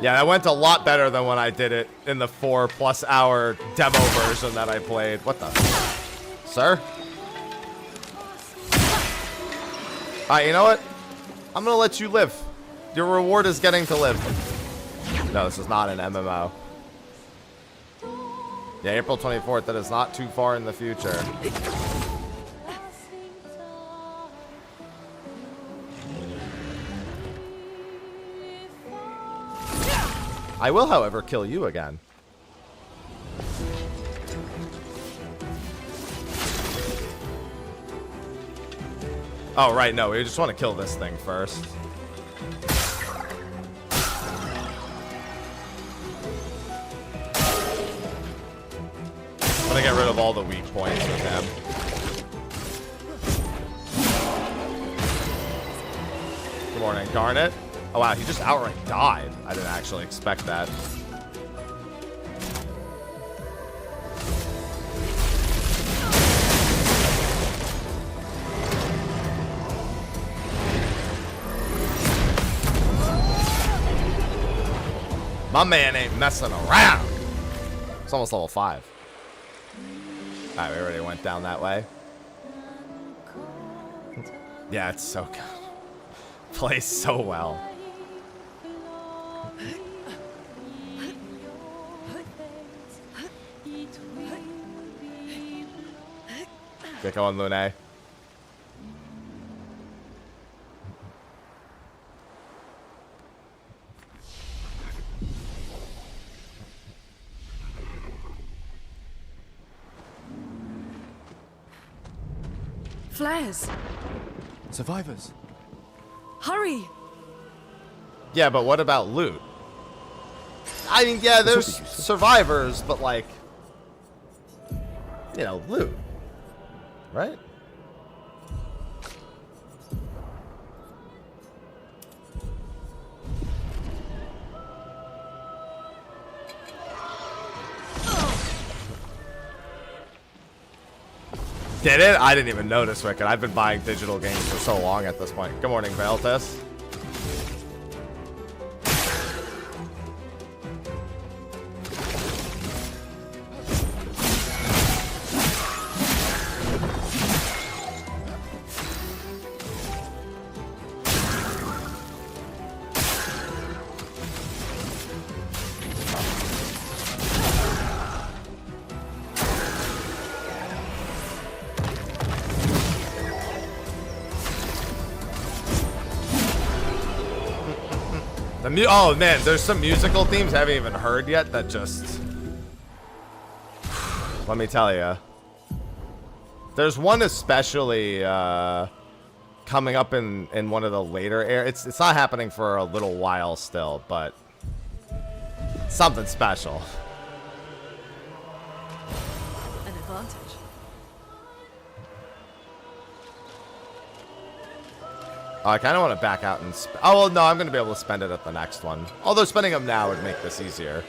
Yeah, that went a lot better than when I did it in the 4+ hour demo version that I played. What the? Sir? Alright, you know what? I'm gonna let you live. Your reward is getting to live. No, this is not an MMO. Yeah, April 24th, that is not too far in the future. I will, however, kill you again. Oh, right, no, we just want to kill this thing first. I'm gonna get rid of all the weak points with him. Good morning, Garnet. Oh wow, he just outright died. I didn't actually expect that. My man ain't messing around. It's almost level 5. Alright, we already went down that way. Yeah, it's so good. Plays so well. Get going, Lune. Flares! Survivors. Hurry! Yeah, but what about loot? I mean, yeah, there's survivors, but like, you know, loot. Right? Did it? I didn't even notice, Wicked. I've been buying digital games for so long at this point. Good morning, Valtis. Oh man, there's some musical themes I haven't even heard yet that just... Let me tell you. There's one especially coming up in one of the later areas. It's not happening for a little while still, but something special. An advantage. I kind of want to back out and... Oh, well, no, I'm going to be able to spend it at the next one. Although spending them now would make this easier.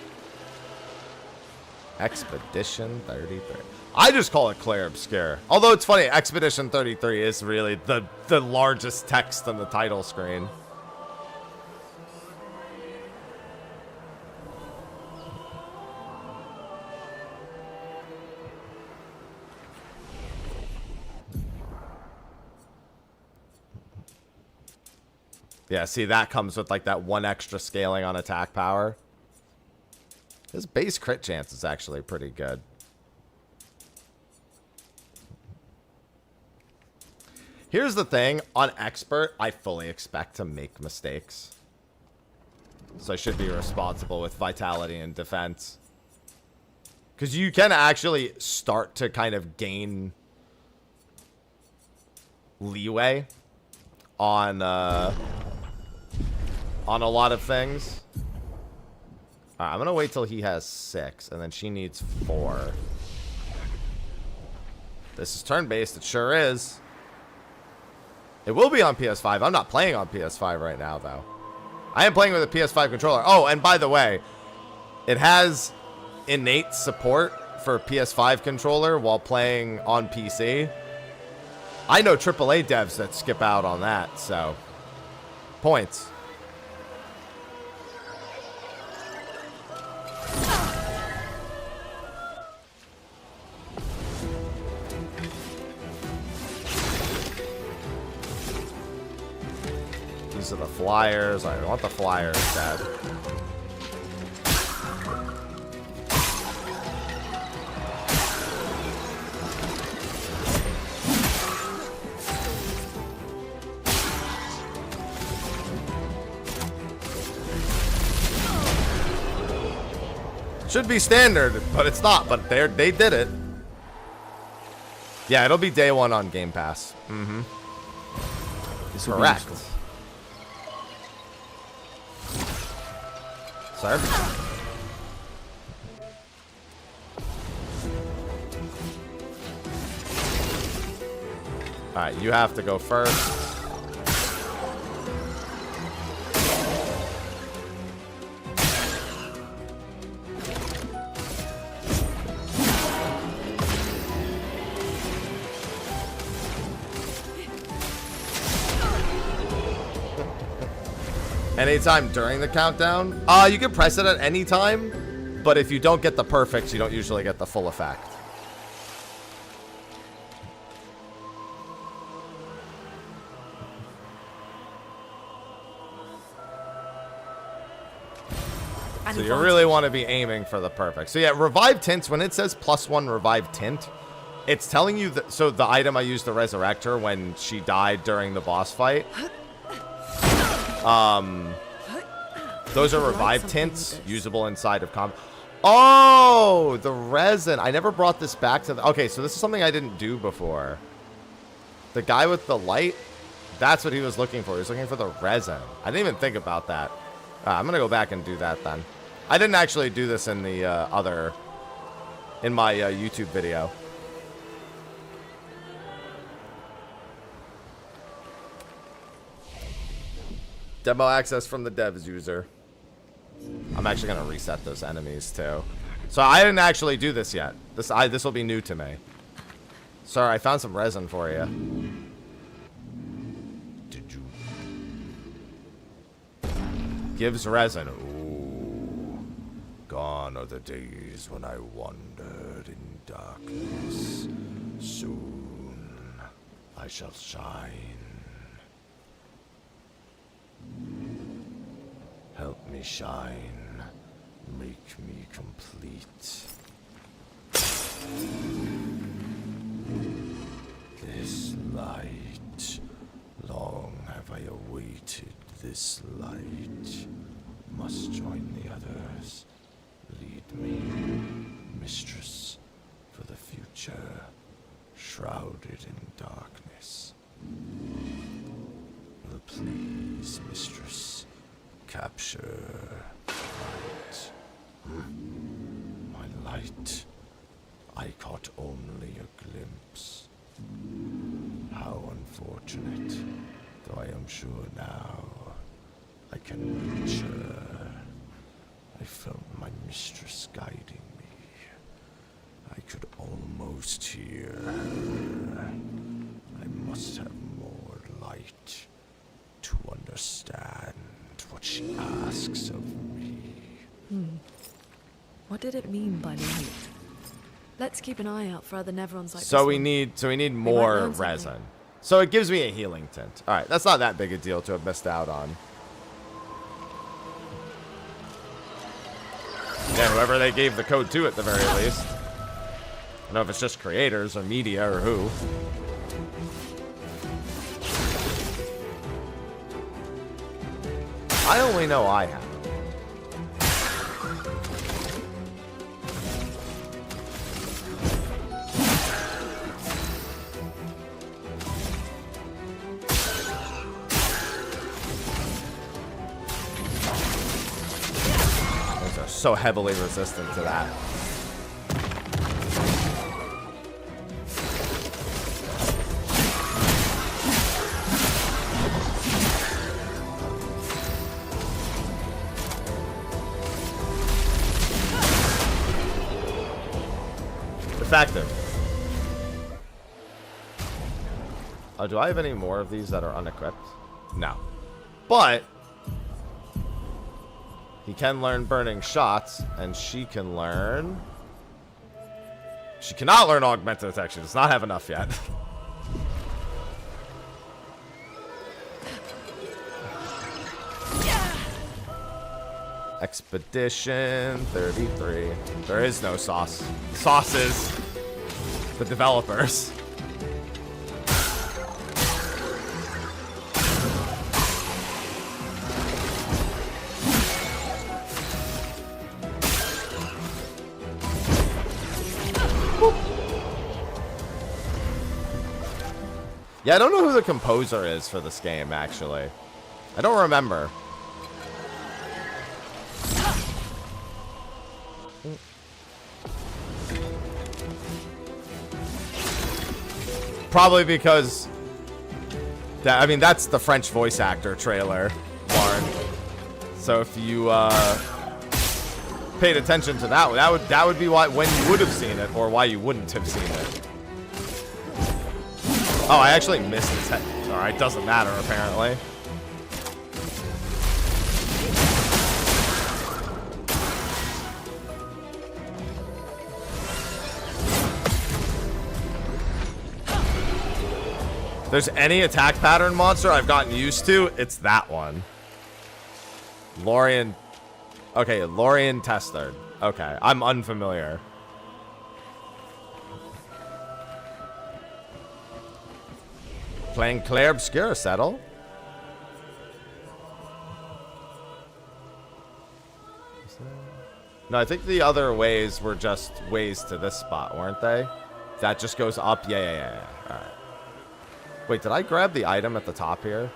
Expedition 33. I just call it Clair Obscur. Although it's funny, Expedition 33 is really the largest text on the title screen. Yeah, see, that comes with like that one extra scaling on attack power. His base crit chance is actually pretty good. Here's the thing. On expert, I fully expect to make mistakes. So I should be responsible with vitality and defense. Because you can actually start to kind of gain leeway on a lot of things. All right, I'm going to wait till he has 6, and then she needs 4. This is turn-based. It sure is. It will be on PS5. I'm not playing on PS5 right now, though. I am playing with a PS5 controller. Oh, and by the way, it has innate support for PS5 controller while playing on PC. I know AAA devs that skip out on that, so points. These are the flyers. I want the flyers, Dad. Should be standard, but it's not. But they did it. Yeah, it'll be day 1 on Game Pass. Mm-hmm. Correct. Sir? Alright, you have to go first. Anytime during the countdown? You can press it at any time, but if you don't get the perfects, you don't usually get the full effect. So you really want to be aiming for the perfect. So yeah, revive tints, when it says +1 revive tint, it's telling you that, so the item I used to resurrect her when she died during the boss fight, those are revive tints usable inside of combat. Oh, the resin. I never brought this back to the... Okay, so this is something I didn't do before. The guy with the light, that's what he was looking for. He was looking for the resin. I didn't even think about that. I'm going to go back and do that then. I didn't actually do this in the in my YouTube video. Demo access from the devs user. I'm actually going to reset those enemies too. So I didn't actually do this yet. This will be new to me. Sorry, I found some resin for you. Did you? Gives resin. Ooh. Gone are the days when I wandered in darkness. Soon I shall shine. Help me shine, make me complete. This light, long have I awaited this light. Must join the others. Lead me, mistress, for the future, shrouded in darkness. Will please, mistress, capture light. My light, I caught only a glimpse. How unfortunate, though I am sure now I can reach her. I felt my mistress guiding me. I could almost hear her. I must have more light to understand what she asks of me. What did it mean by light? Let's keep an eye out for other Nevrons like So this we one. need more learn something. resin. So it gives me a healing tint. All right, that's not that big a deal to have missed out on. Yeah, whoever they gave the code to at the very least. I don't know if it's just creators or media or who. I only know I have. Those are so heavily resistant to that. Effective. Oh, do I have any more of these that are unequipped? No. But he can learn burning shots, and she can learn... She cannot learn augmented detection. Does not have enough yet. Expedition 33. There is no sauce. Sauce is the developers. Yeah, I don't know who the composer is for this game, actually. I don't remember. Probably because that, I mean, that's the French voice actor trailer, Lauren. So if you paid attention to that would be why when you would have seen it, or why you wouldn't have seen it. Oh, I actually missed it. Alright, doesn't matter apparently. If there's any attack pattern monster I've gotten used to, it's that one. Lorien. Okay, Lorien Tester. Okay, I'm unfamiliar. Playing Clair Obscur, settle. No, I think the other ways were just ways to this spot, weren't they? That just goes up. Yeah. Alright. Wait, did I grab the item at the top here?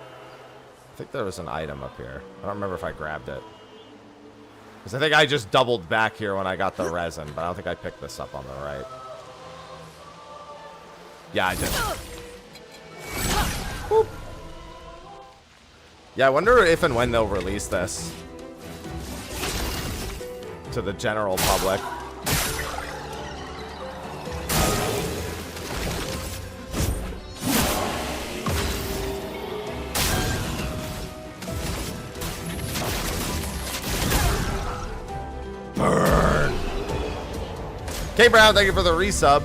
I think there was an item up here. I don't remember if I grabbed it. Because I think I just doubled back here when I got the resin, but I don't think I picked this up on the right. Yeah, I did. Boop. Yeah, I wonder if and when they'll release this to the general public. Burn. K Brown, thank you for the resub.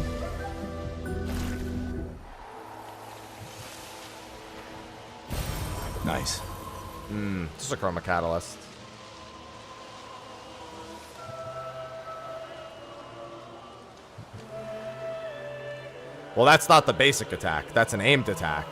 Nice. Just a chroma catalyst. Well, that's not the basic attack. That's an aimed attack.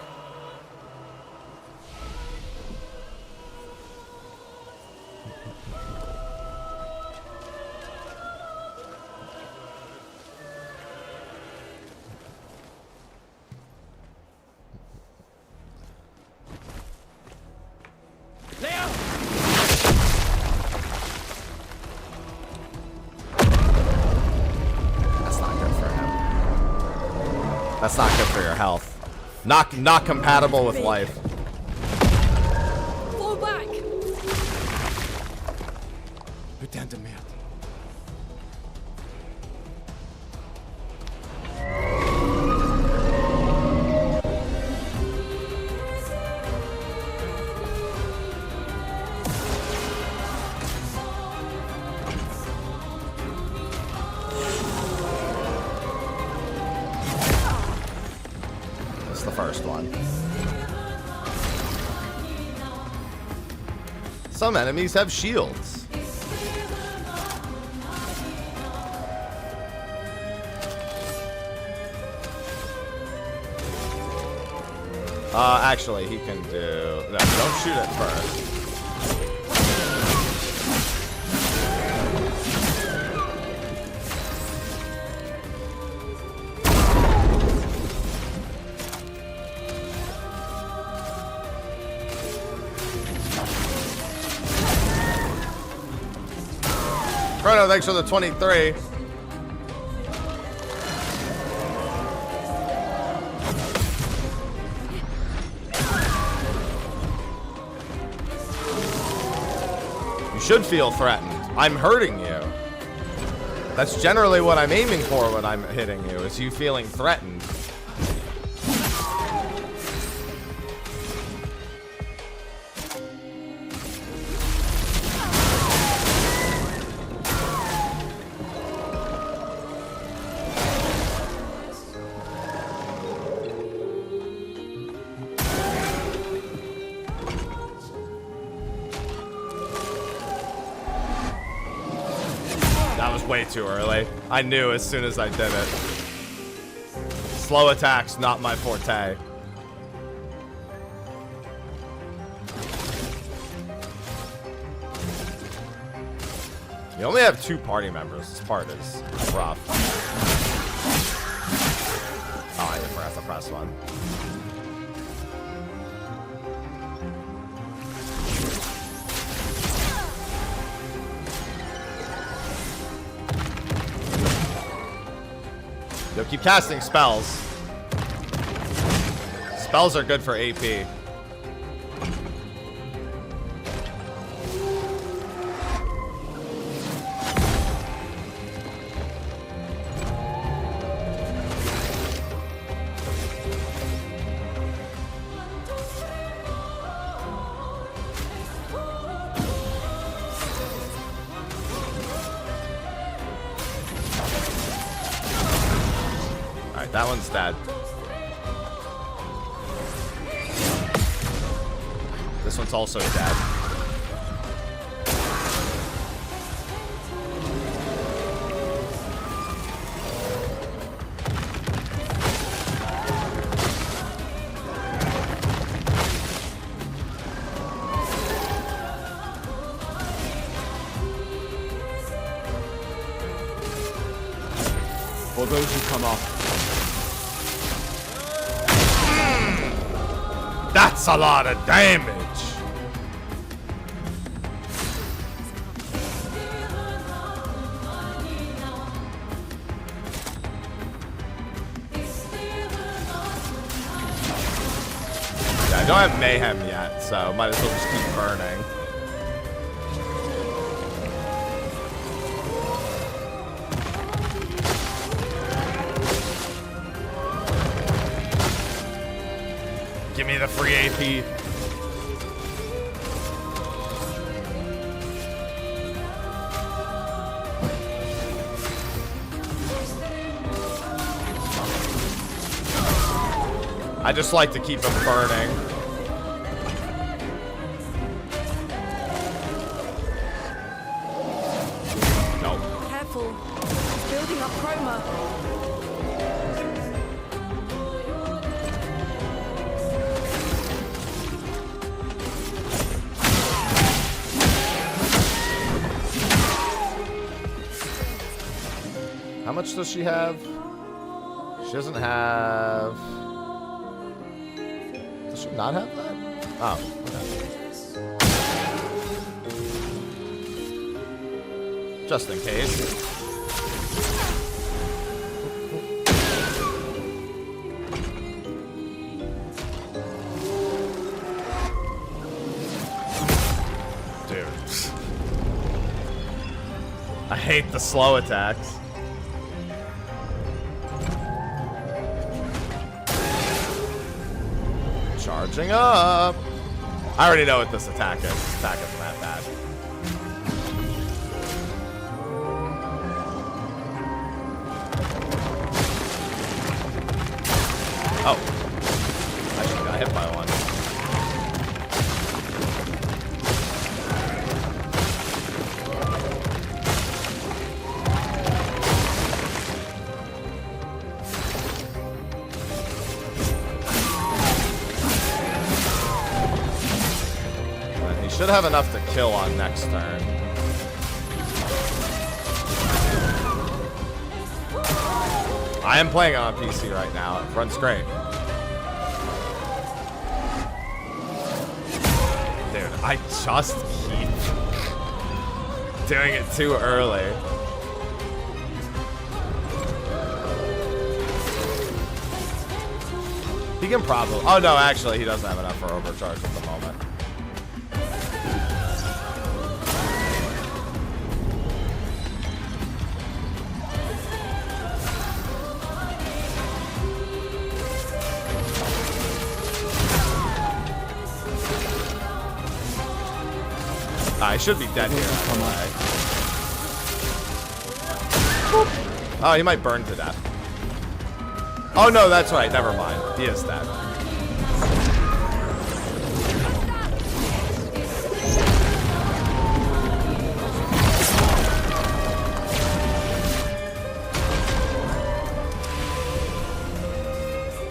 That's not good for your health. Not compatible with life. Fall back. Putain de merde. That's the first one. Some enemies have shields. Actually, he can do... No, don't shoot it first. Chrono, thanks for the 23. You should feel threatened. I'm hurting you. That's generally what I'm aiming for when I'm hitting you, is you feeling threatened. Way too early. I knew as soon as I did it. Slow attacks, not my forte. You only have 2 party members. This part is rough. Oh, I forgot to press one. Yo, keep casting spells. Spells are good for AP. That one's dead. This one's also dead. For those who come up, that's a lot of damage. Yeah, I don't have mayhem yet, so might as well just keep burning. Give me the free AP. I just like to keep them burning. Nope. Careful. Building up chroma. How much does she have? She doesn't have... Does she not have that? Oh, okay. Just in case. Dude. I hate the slow attacks. Charging up. I already know what this attack is. This attack isn't that bad. Oh. I just got hit by one. have enough to kill on next turn. I am playing it on PC right now. It runs great. Dude, I just keep doing it too early. He can probably... Oh, no, actually, he doesn't have enough for overcharge at the moment. I should be dead here. Oh, he might burn to death. Oh, no, that's right. Never mind. He is dead.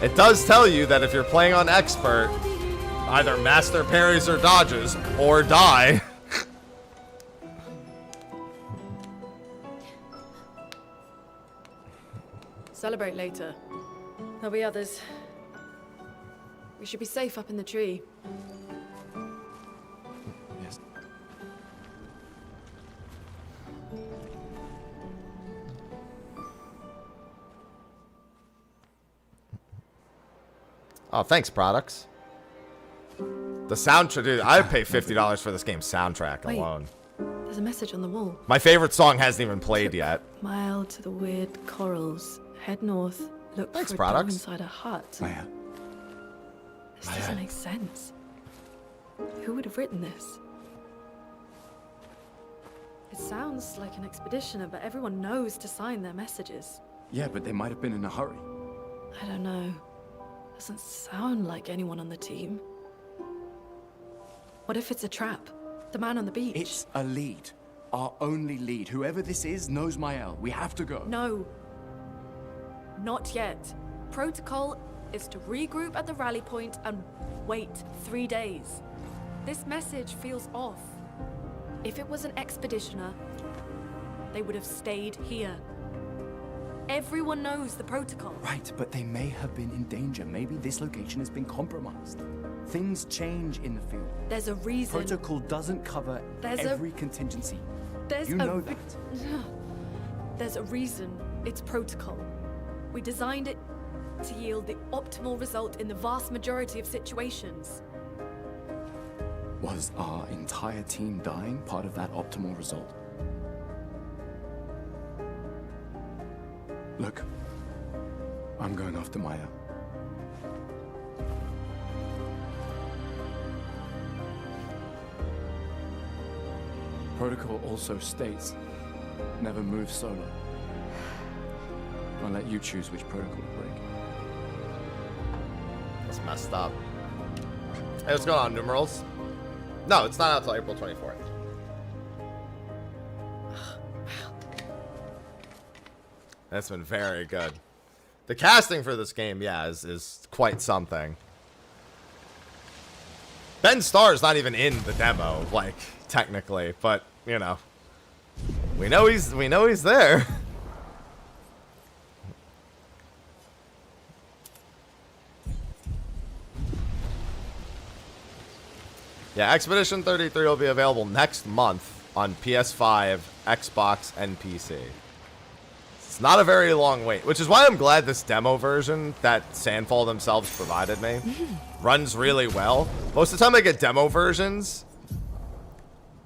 It does tell you that if you're playing on expert, either master parries or dodges, or die. Celebrate later. There'll be others. We should be safe up in the tree. Yes. Oh, thanks, products. The soundtrack, dude, I'd pay $50 for this game's soundtrack alone. There's a message on the wall. My favorite song hasn't even played yet. Maelle to the weird corals. Head north. Look Thanks, for a products. door inside a hut. Maelle. This doesn't make sense. Who would have written this? It sounds like an expeditioner, but everyone knows to sign their messages. Yeah, but they might have been in a hurry. I don't know. Doesn't sound like anyone on the team. What if it's a trap? The man on the beach? It's a lead. Our only lead. Whoever this is knows Maelle. We have to go. No. Not yet. Protocol is to regroup at the rally point and wait 3 days. This message feels off. If it was an expeditioner, they would have stayed here. Everyone knows the protocol. Right, but they may have been in danger. Maybe this location has been compromised. Things change in the field. There's a reason. Protocol doesn't cover every contingency. You know that. There's a reason it's protocol. We designed it to yield the optimal result in the vast majority of situations. Was our entire team dying part of that optimal result? Look, I'm going after Maelle. Protocol also states, never move solo. I'll let you choose which protocol to break. That's messed up. Hey, what's going on, numerals? No, it's not out till April 24th. That's been very good. The casting for this game, yeah, is quite something. Ben Starr's not even in the demo, like, technically, but, you know. We know he's there. Yeah, Expedition 33 will be available next month on PS5, Xbox, and PC. It's not a very long wait, which is why I'm glad this demo version that Sandfall themselves provided me runs really well. Most of the time I get demo versions,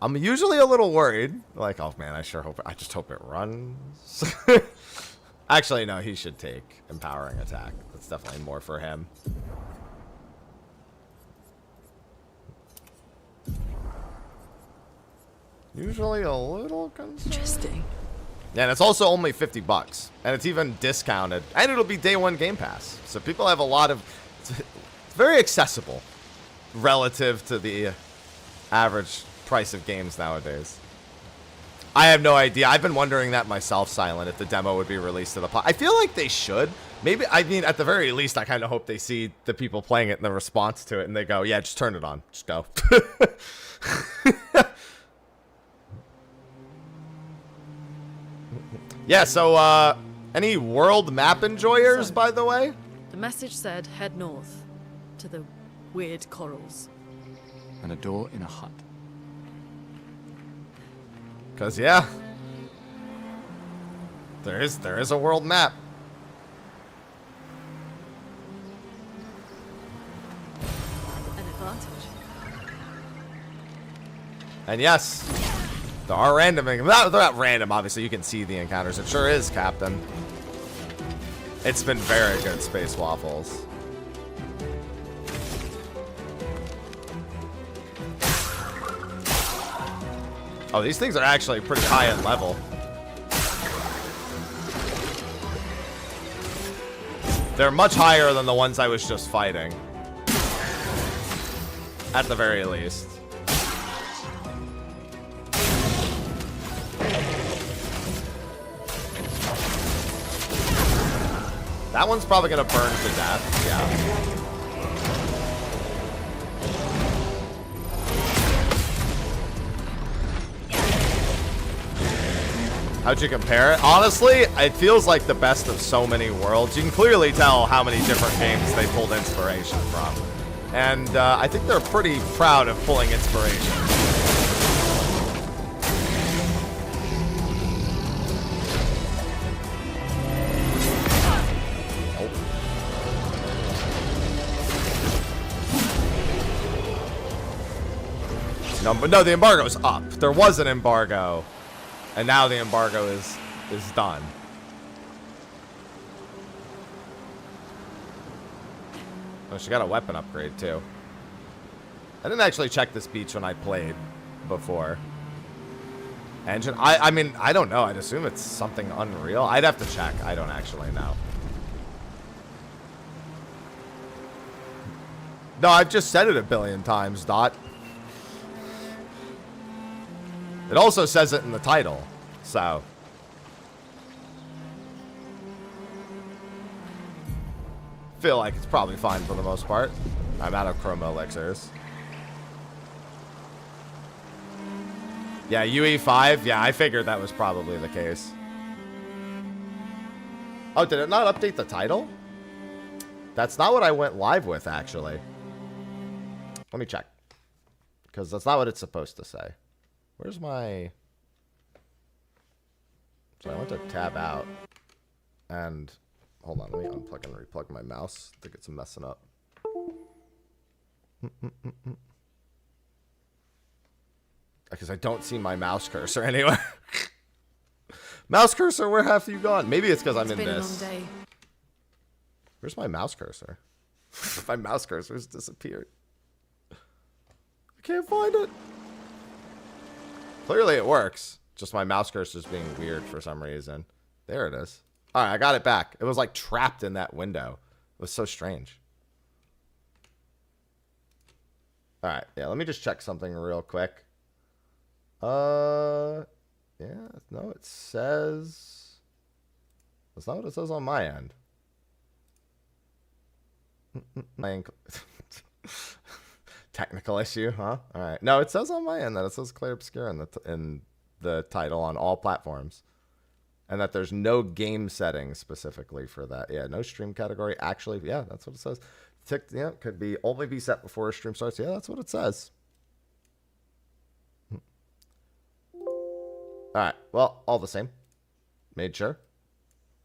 I'm usually a little worried. Like, oh man, I just hope it runs. Actually, no, he should take Empowering Attack. That's definitely more for him. Usually a little concerned. Interesting. Yeah, and it's also only $50, and it's even discounted, and it'll be day one Game Pass. So people have a lot of, it's very accessible relative to the average price of games nowadays. I have no idea. I've been wondering that myself, Silent, if the demo would be released to the I feel like they should, Maybe, I mean, at the very least, I kind of hope they see the people playing it and the response to it, and they go, yeah, just turn it on. Just go. Yeah, so, any world map enjoyers, by the way? The message said head north to the weird corals. And a door in a hut. Because, yeah. There is a world map. An advantage. And yes, there are random. They're not random, obviously. You can see the encounters. It sure is, Captain. It's been very good, Space Waffles. Oh, these things are actually pretty high in level. They're much higher than the ones I was just fighting. At the very least. That one's probably gonna burn to death, yeah. How'd you compare it? Honestly, it feels like the best of so many worlds. You can clearly tell how many different games they pulled inspiration from. And I think they're pretty proud of pulling inspiration. No, but no, the embargo's up. There was an embargo. And now the embargo is done. Oh, she got a weapon upgrade too. I didn't actually check this beach when I played before. Engine? I mean, I don't know. I'd assume it's something unreal. I'd have to check. I don't actually know. No, I've just said it a billion times, Dot. It also says it in the title, so. Feel like it's probably fine for the most part. I'm out of chroma elixirs. Yeah, UE5. Yeah, I figured that was probably the case. Oh, did it not update the title? That's not what I went live with, actually. Let me check. Because that's not what it's supposed to say. Where's my... So I went to tab out. And... Hold on, let me unplug and replug my mouse. I think it's messing up. Because I don't see my mouse cursor anywhere. Mouse cursor, where have you gone? Maybe it's because I'm in this. It's been a long day. Where's my mouse cursor? My mouse cursor's disappeared. I can't find it. Clearly it works. Just my mouse cursor's being weird for some reason. There it is. Alright, I got it back. It was like trapped in that window. It was so strange. Alright, yeah, let me just check something real quick. Yeah, no, it says... That's not what it says on my end. Technical issue, huh? Alright. No, it says on my end that it says Clair Obscur in the title on all platforms. And that there's no game settings specifically for that. Yeah, no stream category. Actually, yeah, that's what it says. Yeah, could be only be set before a stream starts. Yeah, that's what it says. Alright, well, all the same. Made sure.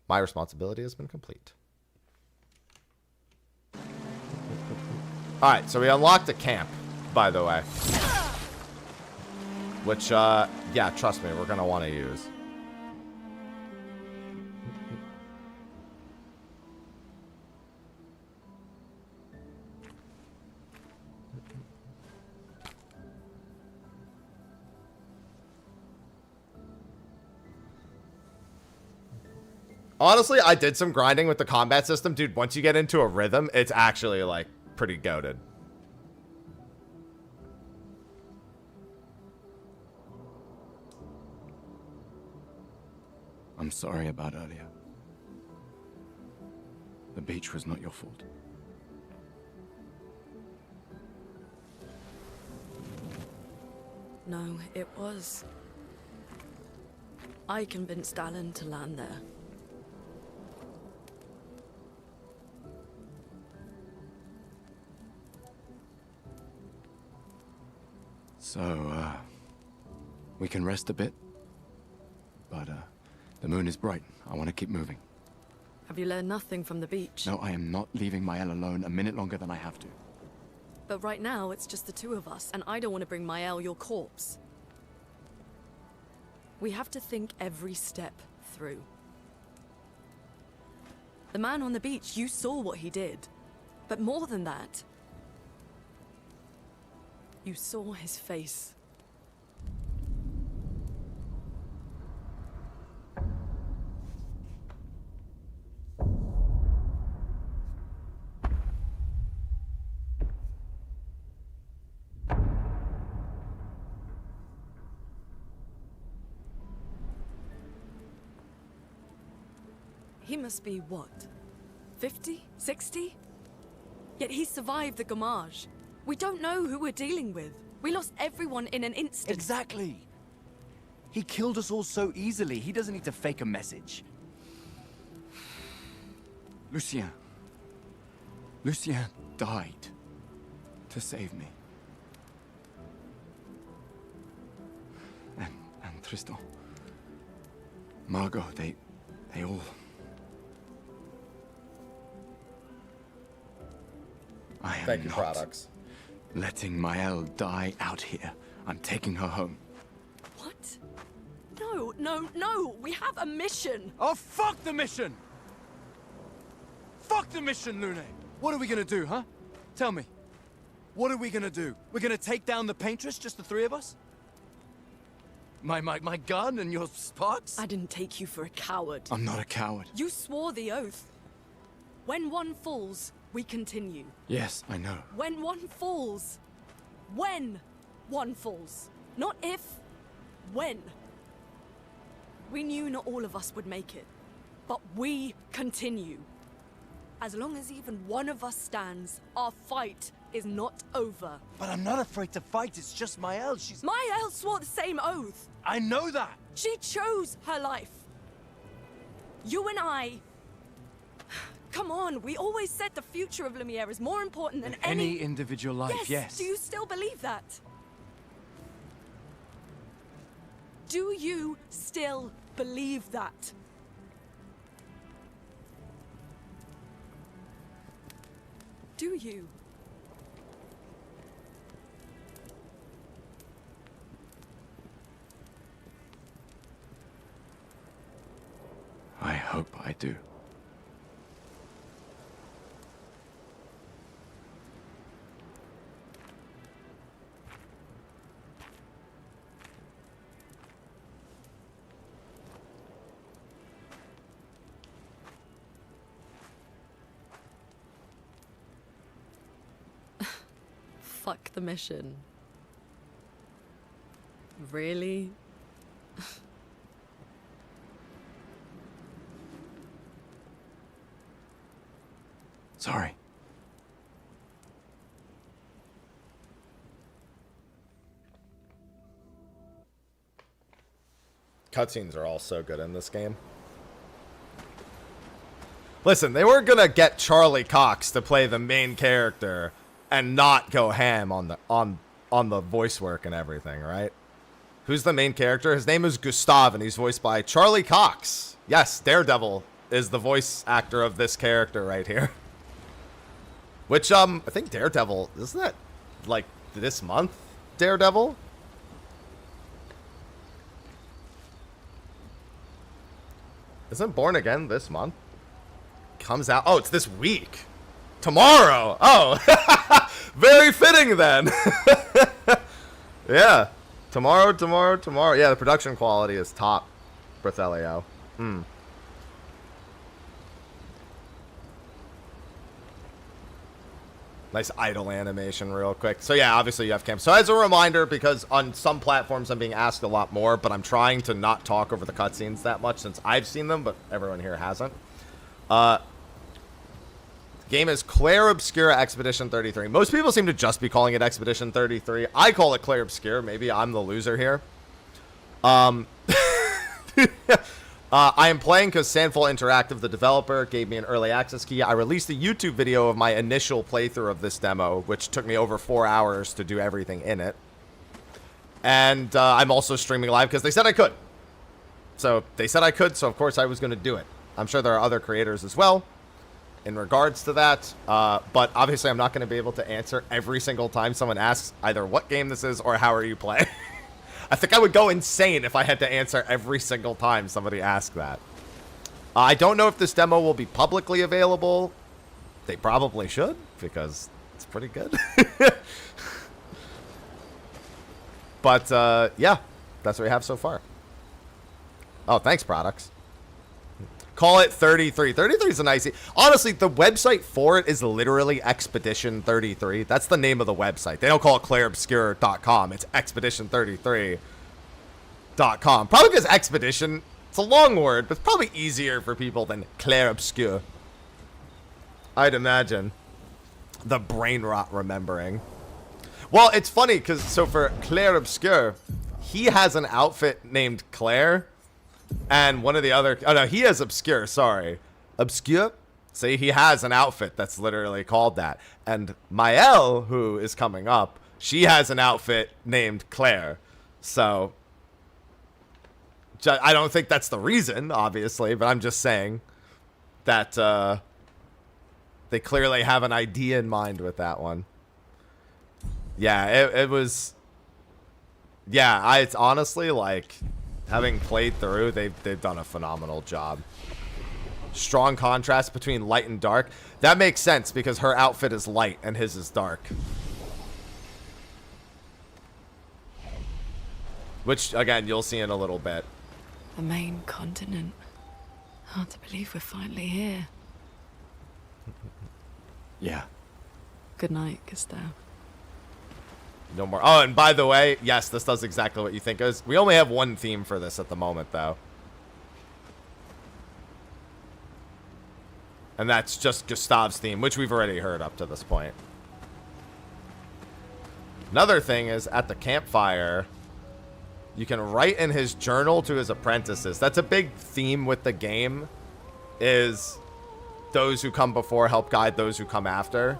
My responsibility has been complete. Alright, so we unlocked a camp, by the way. Which, yeah, trust me, we're going to want to use. Honestly, I did some grinding with the combat system. Dude, once you get into a rhythm, it's actually, like, pretty goated. I'm sorry about earlier. The beach was not your fault. No, it was. I convinced Alan to land there. So, we can rest a bit. But, the moon is bright. I want to keep moving. Have you learned nothing from the beach? No, I am not leaving Maelle alone a minute longer than I have to. But right now, it's just the two of us, and I don't want to bring Maelle your corpse. We have to think every step through. The man on the beach, you saw what he did. But more than that, you saw his face. He must be, what, 50? 60? Yet he survived the Gamage. We don't know who we're dealing with. We lost everyone in an instant. Exactly! He killed us all so easily. He doesn't need to fake a message. Lucien. Lucien died to save me. And Tristan. Margot, they all... I am Thank you, not products. letting Maelle die out here. I'm taking her home. What? No, no, no! We have a mission! Oh, fuck the mission! Fuck the mission, Lune! What are we gonna do, huh? Tell me. What are we gonna do? We're gonna take down the paintress, just the three of us? My gun and your sparks? I didn't take you for a coward. I'm not a coward. You swore the oath. When one falls, we continue. Yes, I know. When one falls. When one falls. Not if. When. We knew not all of us would make it. But we continue. As long as even one of us stands, our fight is not over. But I'm not afraid to fight. It's just Maelle. She's... Maelle swore the same oath. I know that. She chose her life. You and I... Come on, we always said the future of Lumiere is more important than any individual life, yes. Do you still believe that? Do you still believe that? Do you? I hope I do. Fuck the mission. Really? Sorry. Cutscenes are all so good in this game. Listen, they were gonna get Charlie Cox to play the main character and not go ham on the voice work and everything, right? Who's the main character? His name is Gustav, and he's voiced by Charlie Cox. Yes, Daredevil is the voice actor of this character right here. Which, I think Daredevil, isn't that, like, this month? Daredevil? Isn't Born Again this month? Comes out, oh, it's this week. Tomorrow! Oh! Very fitting, then! Yeah. Tomorrow. Yeah, the production quality is top, Berthelio. Nice idle animation real quick. So yeah, obviously you have cam. So as a reminder, because on some platforms I'm being asked a lot more, but I'm trying to not talk over the cutscenes that much since I've seen them, but everyone here hasn't. Game is Clair Obscur Expedition 33. Most people seem to just be calling it Expedition 33. I call it Clair Obscur. Maybe I'm the loser here. I am playing because Sandful Interactive, the developer, gave me an early access key. I released a YouTube video of my initial playthrough of this demo, which took me over 4 hours to do everything in it. And I'm also streaming live because they said I could. So they said I could, so of course I was going to do it. I'm sure there are other creators as well in regards to that. But obviously I'm not going to be able to answer every single time someone asks either what game this is or how are you playing. I think I would go insane if I had to answer every single time somebody asked that. I don't know if this demo will be publicly available. They probably should, because it's pretty good. But, yeah, that's what we have so far. Oh, thanks, products. Call it 33. 33 is a nice... Honestly, the website for it is literally Expedition 33. That's the name of the website. They don't call it clairobscur.com. It's expedition33.com. Probably because Expedition, it's a long word, but it's probably easier for people than Clair Obscur. I'd imagine. The brain rot remembering. Well, it's funny because, so for Clair Obscur, he has an outfit named Clair, and one of the other, oh no, he has Obscur, sorry. Obscur? See, he has an outfit that's literally called that. And Maelle, who is coming up, she has an outfit named Clair. So, I don't think that's the reason, obviously, but I'm just saying that they clearly have an idea in mind with that one. Yeah, it was... Yeah, it's honestly, like, having played through, they've done a phenomenal job. Strong contrast between light and dark. That makes sense, because her outfit is light and his is dark. Which, again, you'll see in a little bit. The main continent. Hard to believe we're finally here. Yeah. Good night, Gustav. No more. Oh, and by the way, yes, this does exactly what you think it is. We only have one theme for this at the moment, though. And that's just Gustav's theme, which we've already heard up to this point. Another thing is, at the campfire, you can write in his journal to his apprentices. That's a big theme with the game, is those who come before help guide those who come after.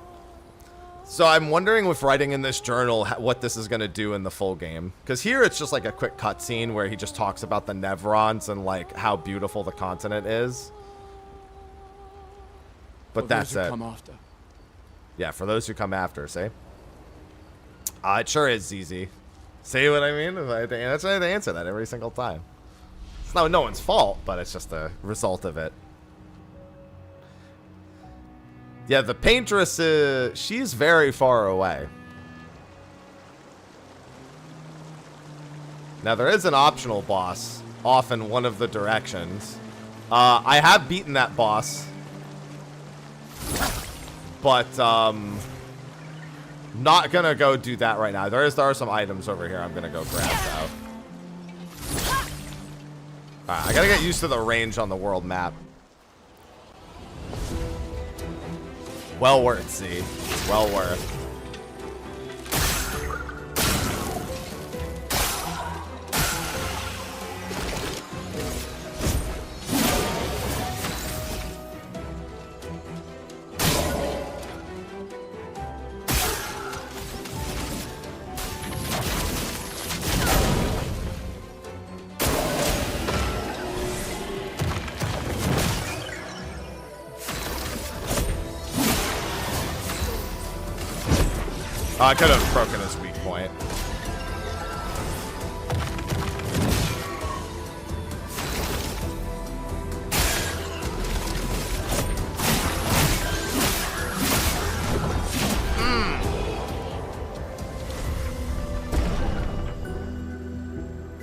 So I'm wondering with writing in this journal what this is going to do in the full game. Because here it's just like a quick cutscene where he just talks about the Nevrons and like how beautiful the continent is. But that's it. Come after. Yeah, for those who come after, see? It sure is easy. See what I mean? That's why they answer that every single time. It's not no one's fault, but it's just a result of it. Yeah, the paintress, she's very far away. Now, there is an optional boss off in one of the directions. I have beaten that boss. But, not gonna go do that right now. There are some items over here I'm gonna go grab, though. Alright, I gotta get used to the range on the world map. Well worth, see. Well worth. I could have broken his weak point.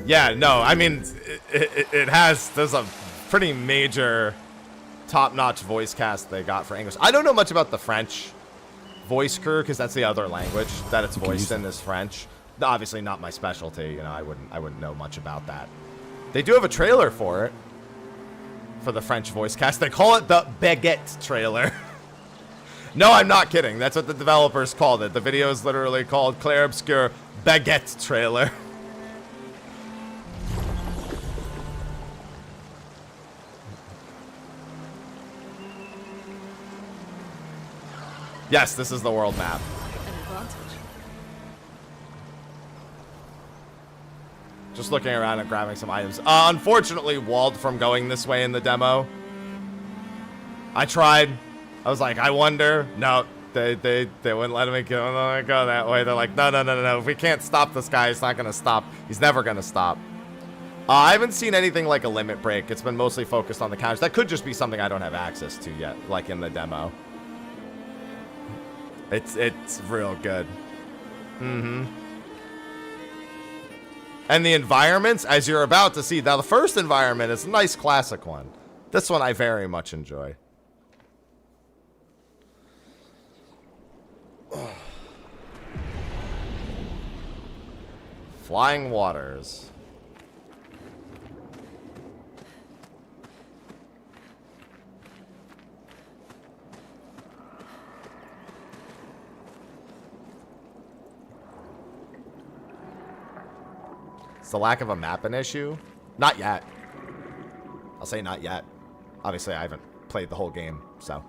Yeah, no, I mean, there's a pretty major top-notch voice cast they got for English. I don't know much about the French voice crew, because that's the other language that it's voiced in, is French. Obviously not my specialty, you know, I wouldn't know much about that. They do have a trailer for it, for the French voice cast. They call it the Baguette trailer. No, I'm not kidding. That's what the developers called it. The video is literally called Clair Obscur Baguette Trailer. Yes, this is the world map. An advantage. Just looking around and grabbing some items. Unfortunately, walled from going this way in the demo. I tried. I was like, I wonder. No, they wouldn't let me go that way. They're like, no. If we can't stop this guy, he's not gonna stop. He's never gonna stop. I haven't seen anything like a limit break. It's been mostly focused on the counters. That could just be something I don't have access to yet, like in the demo. It's real good. Mm-hmm. And the environments, as you're about to see. Now, the first environment is a nice classic one. This one I very much enjoy. Flying waters. Is the lack of a map an issue? Not yet. I'll say not yet. Obviously, I haven't played the whole game, so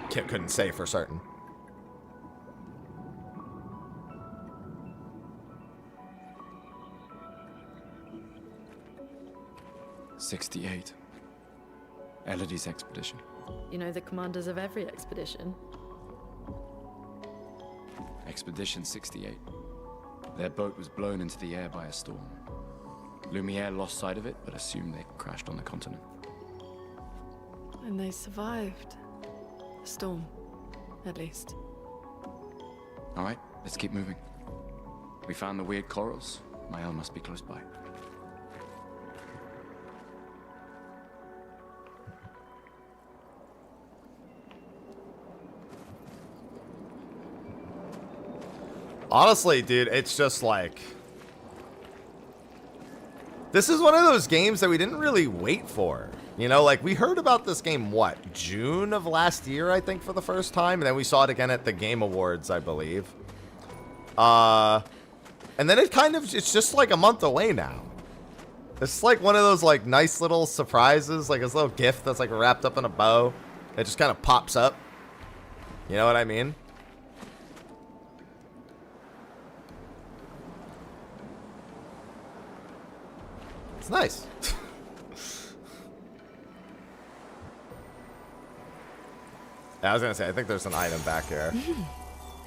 couldn't say for certain. '68. Elodie's expedition. You know the commanders of every expedition. Expedition 68. Their boat was blown into the air by a storm. Lumiere lost sight of it, but assumed they crashed on the continent. And they survived. The storm, at least. All right, let's keep moving. We found the weird corals. Maelle must be close by. Honestly, dude, it's just like... This is one of those games that we didn't really wait for. You know, like, we heard about this game, what, June of last year, I think, for the first time? And then we saw it again at the Game Awards, I believe. And then it's just like a month away now. It's like one of those, like, nice little surprises, like this little gift that's, like, wrapped up in a bow. It just kind of pops up. You know what I mean? It's nice. Yeah, I was gonna say, I think there's an item back here.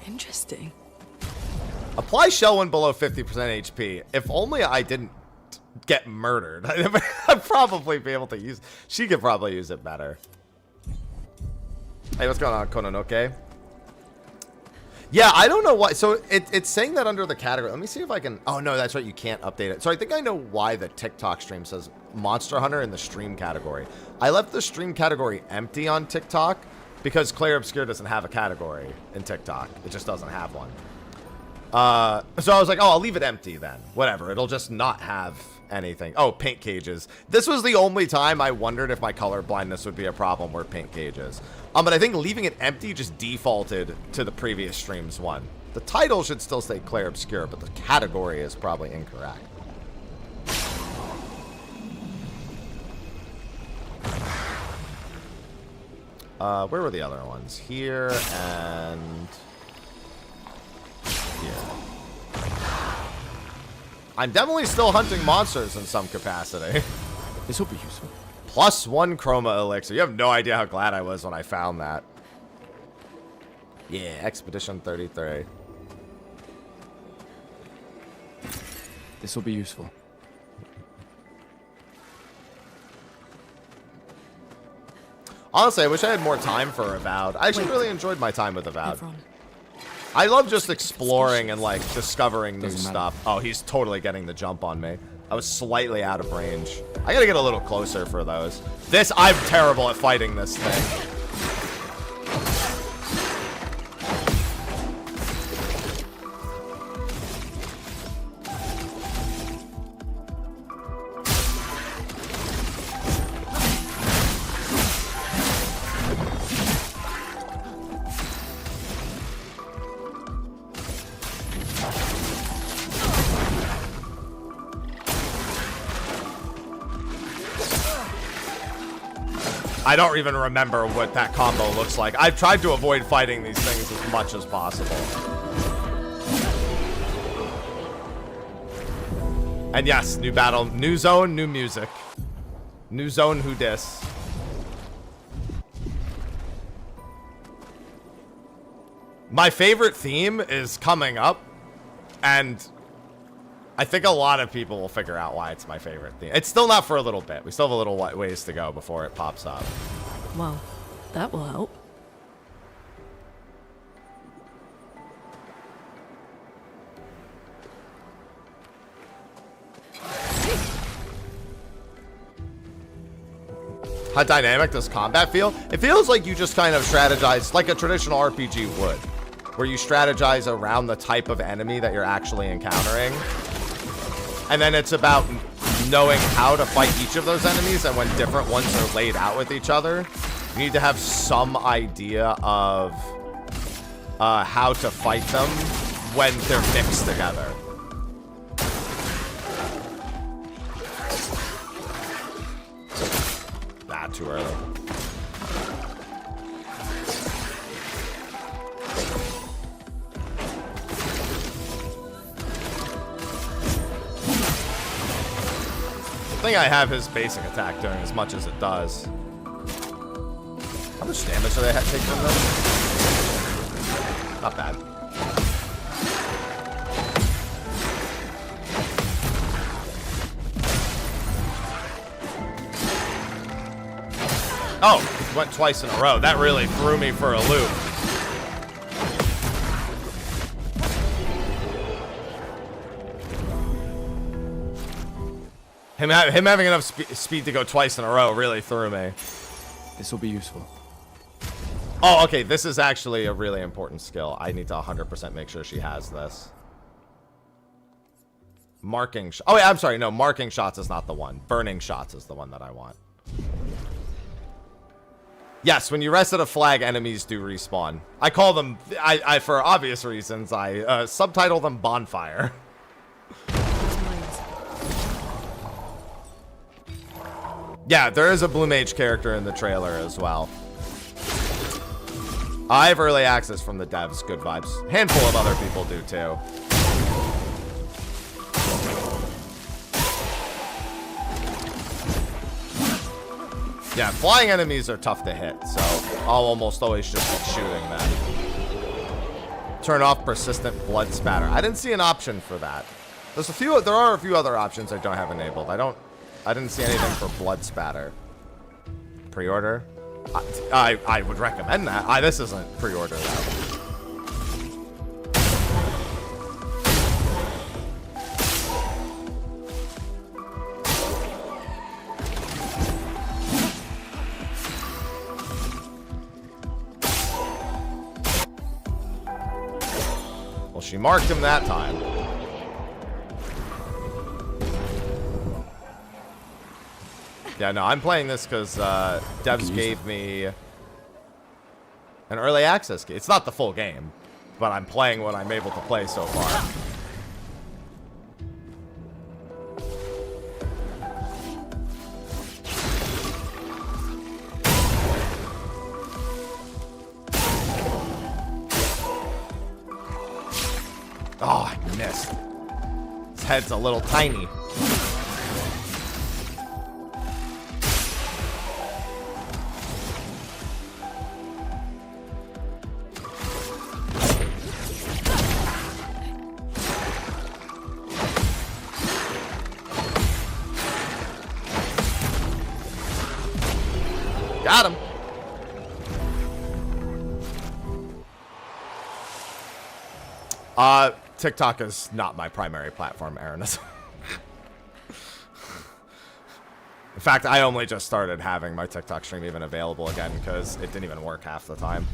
Interesting. Apply shell when below 50% HP. If only I didn't get murdered. I'd probably be able to use... She could probably use it better. Hey, what's going on, Kononoke? Yeah, I don't know why. So it's saying that under the category. Let me see if I can... Oh, no, that's right. You can't update it. So I think I know why the TikTok stream says Monster Hunter in the stream category. I left the stream category empty on TikTok because Clair Obscur doesn't have a category in TikTok. It just doesn't have one. So I was like, oh, I'll leave it empty then. Whatever. It'll just not have anything. Oh, paint cages. This was the only time I wondered if my color blindness would be a problem, were paint cages. But I think leaving it empty just defaulted to the previous stream's one. The title should still say Clair Obscur, but the category is probably incorrect. Where were the other ones? Here and here. I'm definitely still hunting monsters in some capacity. This will be useful. +1 chroma elixir. You have no idea how glad I was when I found that. Yeah, Expedition 33. This will be useful. Honestly, I wish I had more time for Avowed. I actually really enjoyed my time with Avowed. I love just exploring and, like, discovering new stuff. Oh, he's totally getting the jump on me. I was slightly out of range. I gotta get a little closer for those. I'm terrible at fighting this thing. I don't even remember what that combo looks like. I've tried to avoid fighting these things as much as possible. And yes, new battle, new zone, new music. New zone, who dis? My favorite theme is coming up, and I think a lot of people will figure out why it's my favorite theme. It's still not for a little bit. We still have a little ways to go before it pops up. Well, that will help. How dynamic does combat feel? It feels like you just kind of strategize like a traditional RPG would, where you strategize around the type of enemy that you're actually encountering. And then it's about knowing how to fight each of those enemies, and when different ones are laid out with each other, you need to have some idea of how to fight them when they're mixed together. Nah, too early. I think I have his basic attack doing as much as it does. How much damage do they take from this? Not bad. Oh, went twice in a row. That really threw me for a loop. Him having enough speed to go twice in a row really threw me. This will be useful. Oh, okay. This is actually a really important skill. I need to 100% make sure she has this. Marking. Oh, wait, I'm sorry. No, marking shots is not the one. Burning shots is the one that I want. Yes, when you rest at a flag, enemies do respawn. I call them, I for obvious reasons, I subtitle them bonfire. Yeah, there is a Blue Mage character in the trailer as well. I have early access from the devs. Good vibes. Handful of other people do too. Yeah, flying enemies are tough to hit, so I'll almost always just be shooting them. Turn off persistent blood spatter. I didn't see an option for that. There are a few other options I don't have enabled. I didn't see anything for blood spatter. Pre-order? I would recommend that. This isn't pre-order though. Well, she marked him that time. Yeah, no, I'm playing this because devs gave me an early access key. It's not the full game, but I'm playing what I'm able to play so far. Oh, I missed. His head's a little tiny. Got him. TikTok is not my primary platform, Aaron. In fact, I only just started having my TikTok stream even available again because it didn't even work half the time.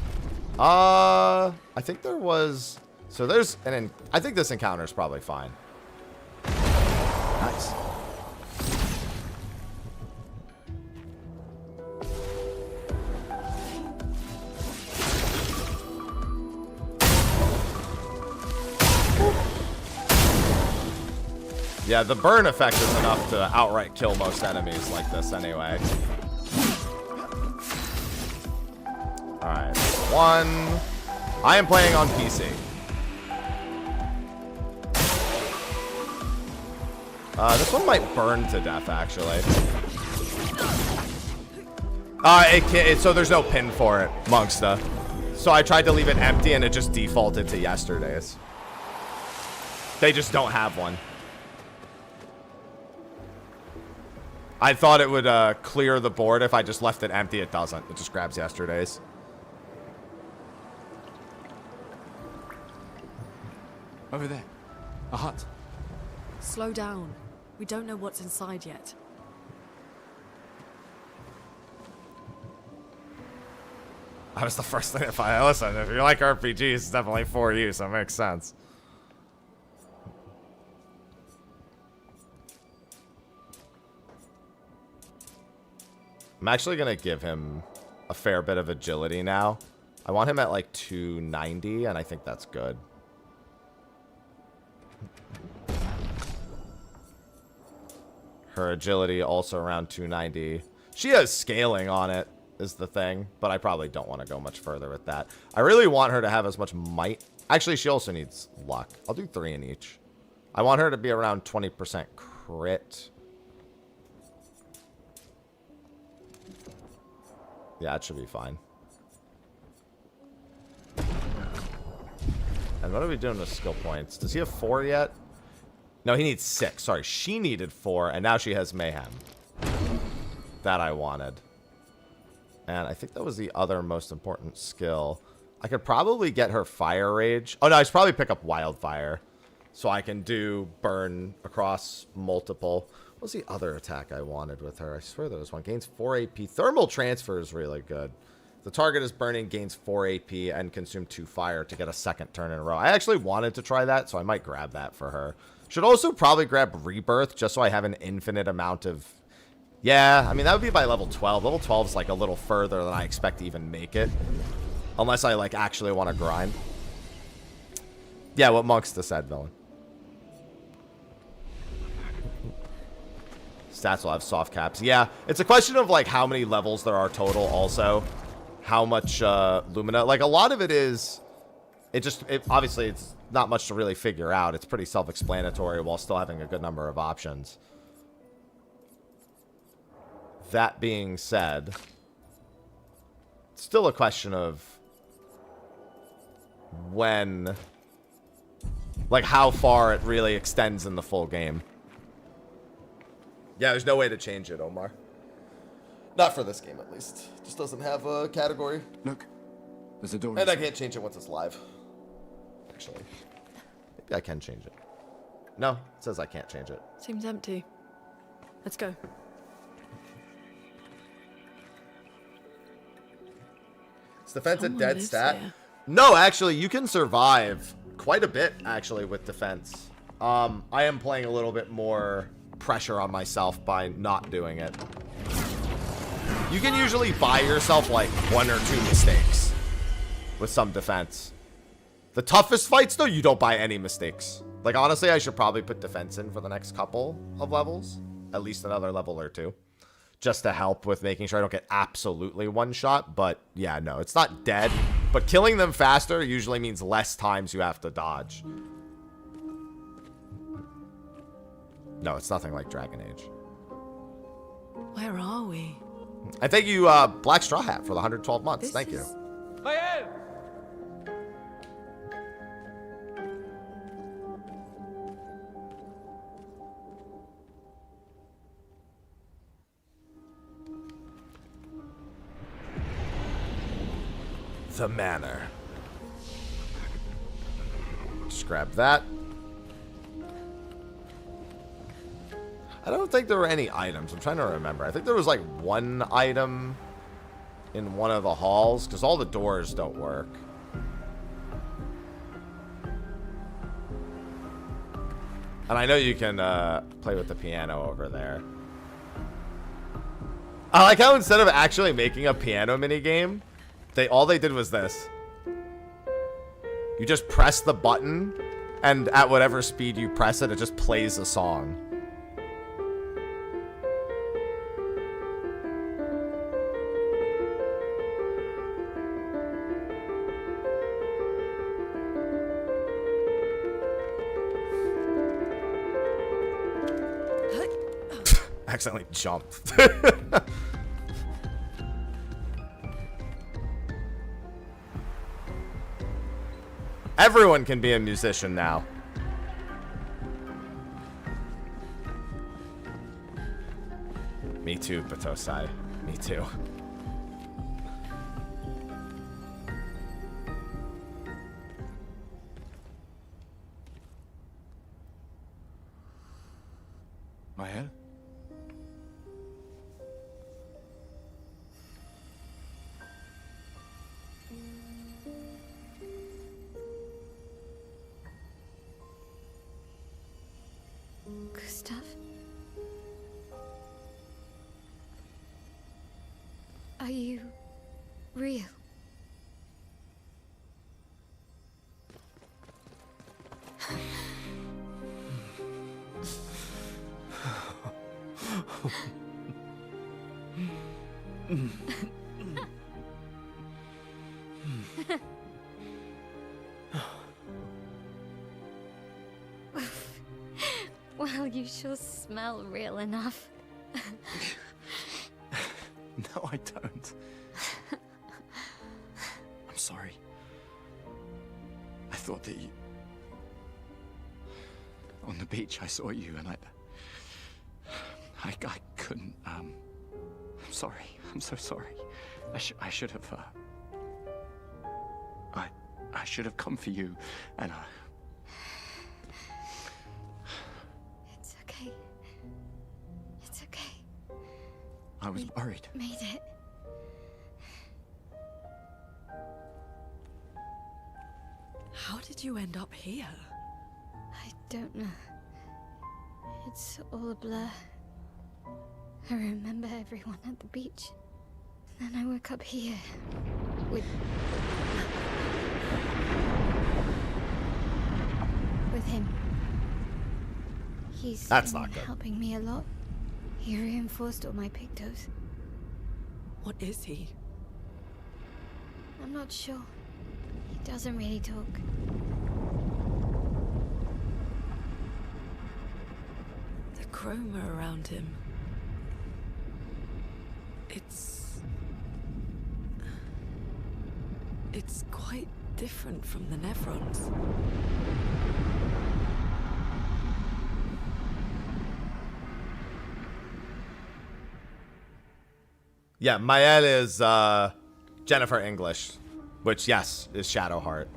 I think there was... So there's an... I think this encounter is probably fine. Nice. Yeah, the burn effect is enough to outright kill most enemies like this anyway. Alright, 1. I am playing on PC. This one might burn to death, actually. So there's no pin for it, Monksta. So I tried to leave it empty and it just defaulted to yesterday's. They just don't have one. I thought it would clear the board if I just left it empty. It doesn't. It just grabs yesterday's. Over there. A hut. Slow down. We don't know what's inside yet. That was the first thing. If I listen, if you like RPGs, it's definitely for you, so it makes sense. I'm actually gonna give him a fair bit of agility now. I want him at like 290, and I think that's good. Her agility also around 290. She has scaling on it, is the thing, but I probably don't want to go much further with that. I really want her to have as much might. Actually, she also needs luck. I'll do 3 in each. I want her to be around 20% crit. Yeah, it should be fine. And what are we doing with skill points? Does he have 4 yet? No, he needs 6. Sorry, she needed 4, and now she has Mayhem. That I wanted. And I think that was the other most important skill. I could probably get her Fire Rage. Oh, no, I should probably pick up Wildfire. So I can do burn across multiple. What was the other attack I wanted with her? I swear there was one. Gains 4 AP. Thermal Transfer is really good. The target is burning, gains 4 AP, and consume 2 fire to get a second turn in a row. I actually wanted to try that, so I might grab that for her. Should also probably grab Rebirth, just so I have an infinite amount of... Yeah, I mean, that would be by level 12. Level 12 is, like, a little further than I expect to even make it. Unless I, like, actually want to grind. Yeah, what Monksta said, villain. Stats will have soft caps. Yeah, it's a question of, like, how many levels there are total also. How much Lumina. Like, a lot of it is... Obviously, it's not much to really figure out. It's pretty self-explanatory while still having a good number of options. That being said, it's still a question of when, like, how far it really extends in the full game. Yeah, there's no way to change it, Omar. Not for this game, at least. It just doesn't have a category. Look, there's a door. And I can't change it once it's live. Actually, maybe I can change it. No, it says I can't change it. Seems empty. Let's go. Is defense a Someone dead lives stat? here. No, actually, you can survive quite a bit, actually, with defense. I am playing a little bit more pressure on myself by not doing it. You can usually buy yourself, like, 1 or 2 mistakes with some defense. The toughest fights, though, you don't buy any mistakes. Like, honestly, I should probably put defense in for the next couple of levels. At least another level or 2. Just to help with making sure I don't get absolutely one-shot. But, yeah, no, it's not dead. But killing them faster usually means less times you have to dodge. No, it's nothing like Dragon Age. Where are we? I thank you, Black Straw Hat, for the 112 months. Thank you. Maelle! The manor. Just grab that. I don't think there were any items. I'm trying to remember. I think there was like 1 item in one of the halls because all the doors don't work. And I know you can play with the piano over there. I like how instead of actually making a piano minigame, all they did was this. You just press the button, and at whatever speed you press it, it just plays a song. Accidentally jumped. Everyone can be a musician now. Me too, Batosai. Me too. Maelle? Gustav? Are you real? Well, you sure smell real enough. No, I don't. I'm sorry. I thought that you... On the beach, I saw you, and I couldn't, I'm sorry. I'm so sorry. I should have, I should have come for you, and It's okay. It's okay. I was worried. Made it. How did you end up here? I don't know. It's all a blur. I remember everyone at the beach. Then I woke up here. With him. He's That's been not good. helping me a lot. He reinforced all my pictos. What is he? I'm not sure. He doesn't really talk. The chroma around him. It's quite different from the Nevrons. Yeah, Maelle is Jennifer English, which, yes, is Shadowheart.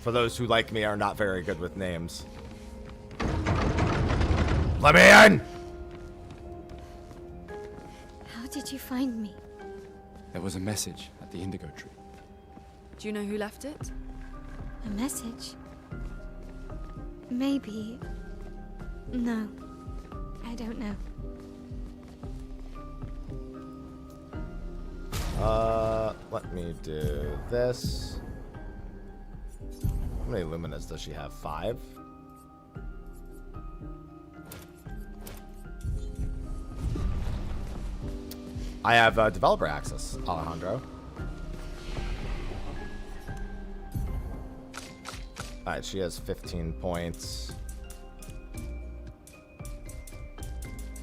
For those who, like me, are not very good with names. Let me in! How did you find me? There was a message at the indigo tree. Do you know who left it? A message? Maybe. No. I don't know. Let me do this. How many luminas does she have? 5? I have developer access, Alejandro. Alright, she has 15 points.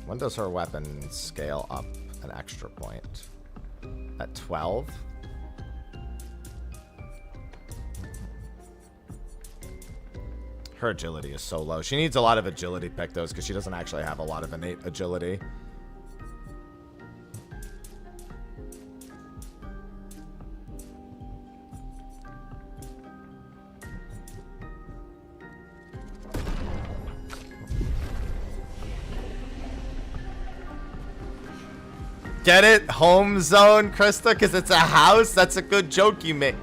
When does her weapon scale up an extra point? At 12? Her agility is so low. She needs a lot of agility pictos because she doesn't actually have a lot of innate agility. Get it? Home zone, Krista? Because it's a house? That's a good joke you make.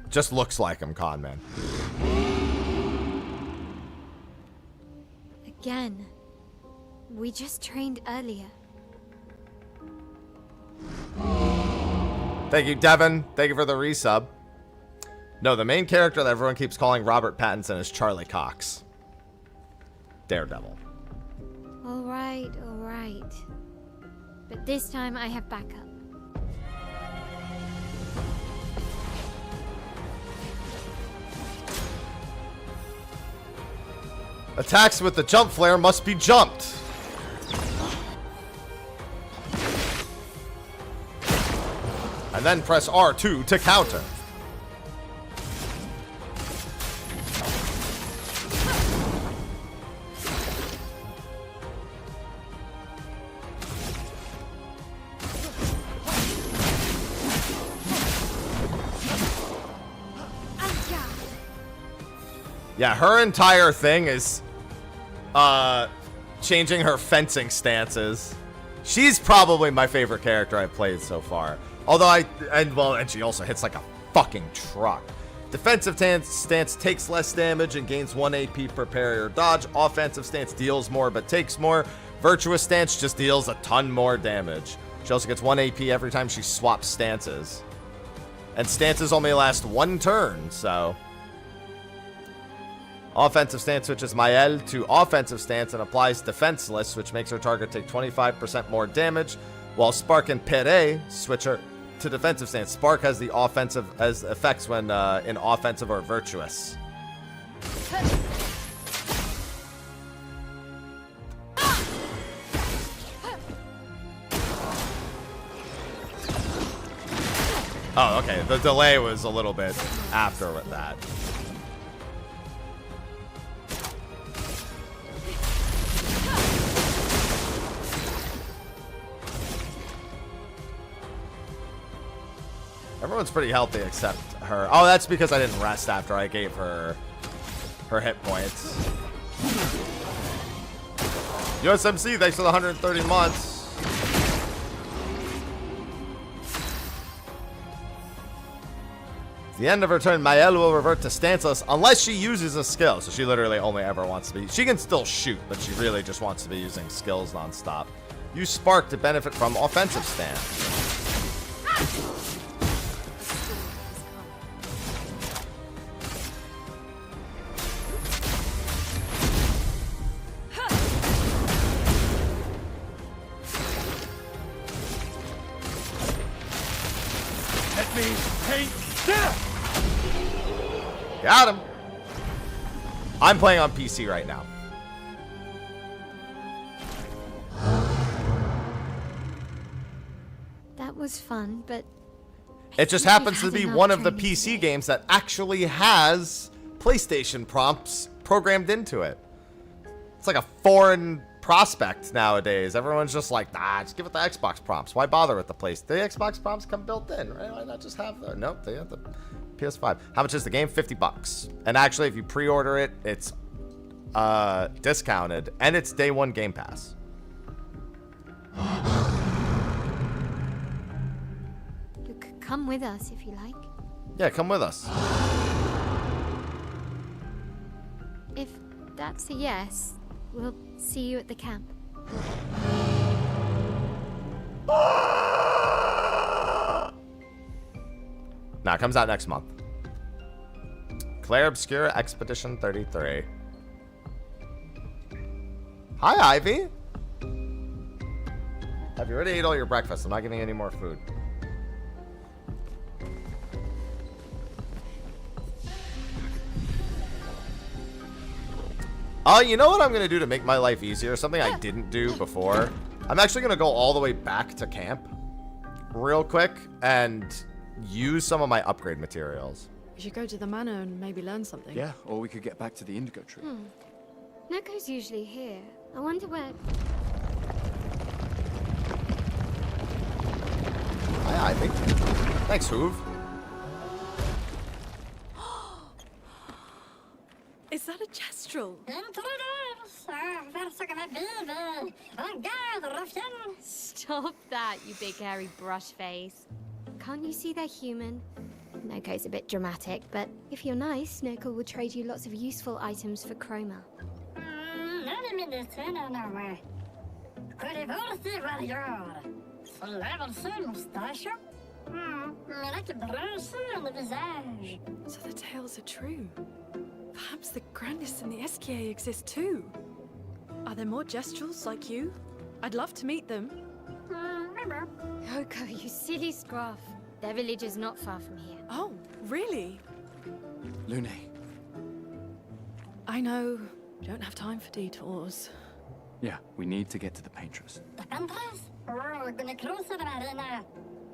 Just looks like him, Conman. Again. We just trained earlier. Thank you, Devin. Thank you for the resub. No, the main character that everyone keeps calling Robert Pattinson is Charlie Cox. Daredevil. All right. But this time I have backup. Attacks with the jump flare must be jumped. And then press R2 to counter. Yeah, her entire thing is changing her fencing stances. She's probably my favorite character I've played so far. Although and she also hits like a fucking truck. Defensive stance takes less damage and gains 1 AP per parry or dodge. Offensive stance deals more but takes more. Virtuous stance just deals a ton more damage. She also gets 1 AP every time she swaps stances. And stances only last 1 turn, so... Offensive stance switches Maelle to offensive stance and applies defenseless, which makes her target take 25% more damage, while Spark and Pere switch her to defensive stance. Spark has the offensive as effects when in offensive or virtuous. Oh, okay. The delay was a little bit after that. Everyone's pretty healthy except her. Oh, that's because I didn't rest after I gave her her hit points. USMC, thanks for the 130 months. At the end of her turn, Maelle will revert to stanceless unless she uses a skill. So she literally only ever wants to be... She can still shoot, but she really just wants to be using skills nonstop. Use Spark to benefit from offensive stance. Got him. I'm playing on PC right now. That was fun, but it just happens to be one of the PC games that actually has PlayStation prompts programmed into it. It's like a foreign prospect nowadays. Everyone's just like, nah, just give it the Xbox prompts. Why bother with the PlayStation? The Xbox prompts come built in, right? Why not just have the... Nope, they have the PS5. How much is the game? $50. And actually, if you pre-order it, it's discounted, and it's day 1 Game Pass. You could come with us if you like. Yeah, come with us. If that's a yes, we'll see you at the camp. Nah, it comes out next month. Clair Obscur Expedition 33. Hi, Ivy. Have you already ate all your breakfast? I'm not giving you any more food. You know what I'm going to do to make my life easier? Something I didn't do before. I'm actually going to go all the way back to camp real quick and use some of my upgrade materials. We should go to the manor and maybe learn something. Yeah, or we could get back to the Indigo Tree. Neko's usually here. I wonder where... Hi, Ivy. Thanks, Hoove. Is that a gestural? Stop that, you big hairy brush face. Can't you see they're human? Neko's a bit dramatic, but if you're nice, Neko will trade you lots of useful items for chroma. So the tales are true. Perhaps the grandest in the SKA exist too. Are there more gestrals like you? I'd love to meet them. Yoko, you silly scruff. Their village is not far from here. Oh, really? Lune. I know We don't have time for detours. Yeah, we need to get to the Paintress. The Paintress? Oh, gonna cruise the marina.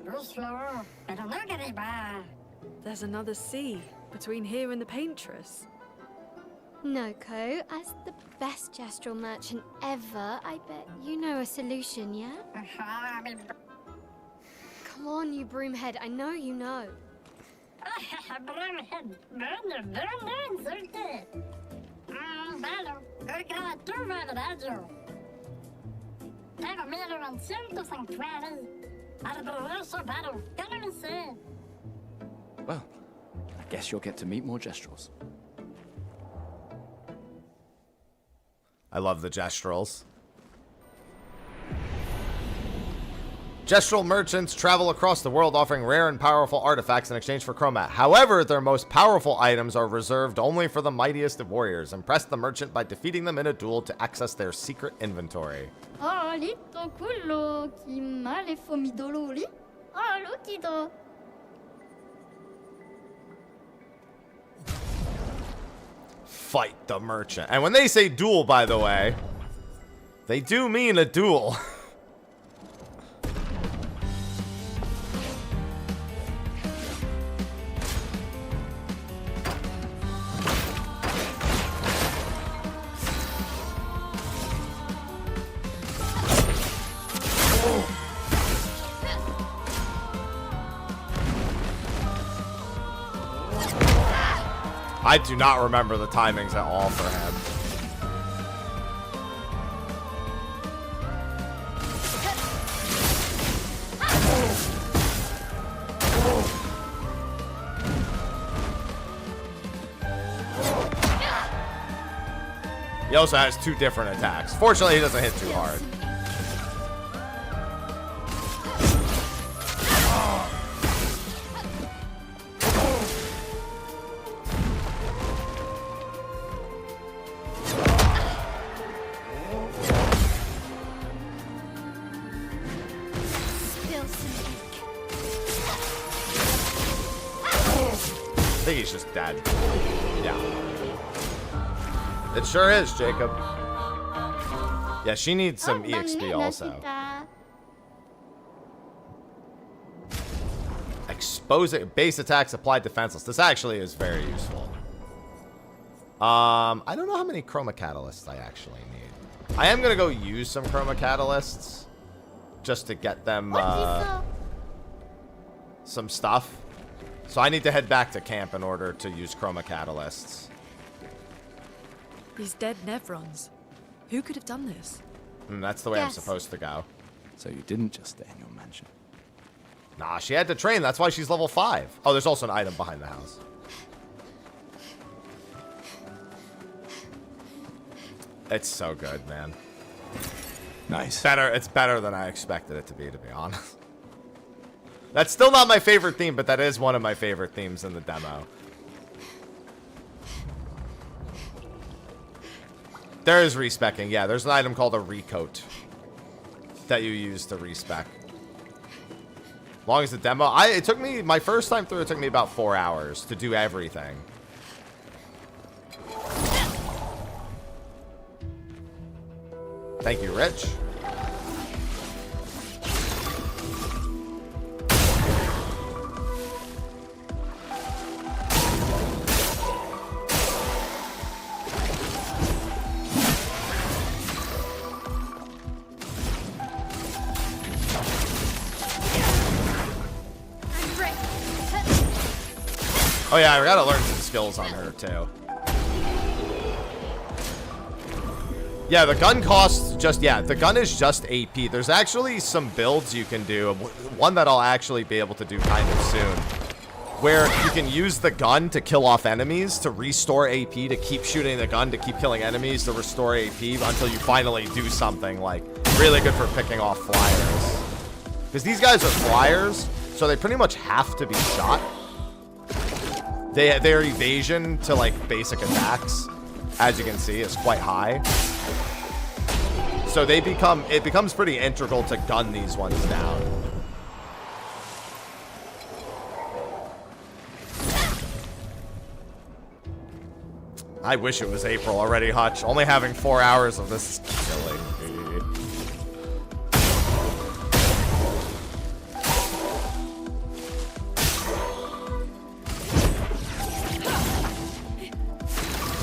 Go slow, pero no arriba. There's another sea between here and the Paintress. Noko, as the best gestural merchant ever, I bet you know a solution, yeah? Come on, you broomhead, I know you know. Broomhead, burn, insulted. Bello, go tu verdade. Tengo miedo al cierto santuario. Al doloroso battle, ¿qué me sé? Well, I guess you'll get to meet more Gestrels. I love the Gestrels. Gestral merchants travel across the world offering rare and powerful artifacts in exchange for chromat. However, their most powerful items are reserved only for the mightiest of warriors. Impress the merchant by defeating them in a duel to access their secret inventory. Oh, lito quello chi male fomidolo lì. Oh, lutido. Fight the merchant. And when they say duel, by the way, they do mean a duel. I do not remember the timings at all for him. He also has two different attacks. Fortunately, he doesn't hit too hard. I think he's just dead. Yeah. It sure is, Jacob. Yeah, she needs some EXP also. Exposing base attacks applied defenseless. This actually is very useful. I don't know how many chroma catalysts I actually need. I am gonna go use some chroma catalysts just to get them some stuff. So I need to head back to camp in order to use chroma catalysts. These dead Nevrons. Who could have done this? That's the way I'm supposed to go. So you didn't just stay in your mansion. Nah, she had to train. That's why she's level 5. Oh, there's also an item behind the house. It's so good, man. Nice. It's better than I expected it to be honest. That's still not my favorite theme, but that is one of my favorite themes in the demo. There is respecking. Yeah, there's an item called a recoat that you use to respec. Long as the demo, it took me, my first time through, it took me about 4 hours to do everything. Thank you, Rich. Oh yeah, I gotta learn some skills on her too. Yeah, the gun costs just, the gun is just AP. There's actually some builds you can do. One that I'll actually be able to do kind of soon. Where you can use the gun to kill off enemies, to restore AP, to keep shooting the gun, to keep killing enemies, to restore AP until you finally do something like really good for picking off flyers. Because these guys are flyers, so they pretty much have to be shot. Their evasion to like basic attacks, as you can see, is quite high. So it becomes pretty integral to gun these ones down. I wish it was April already, Hutch. Only having 4 hours of this is killing me.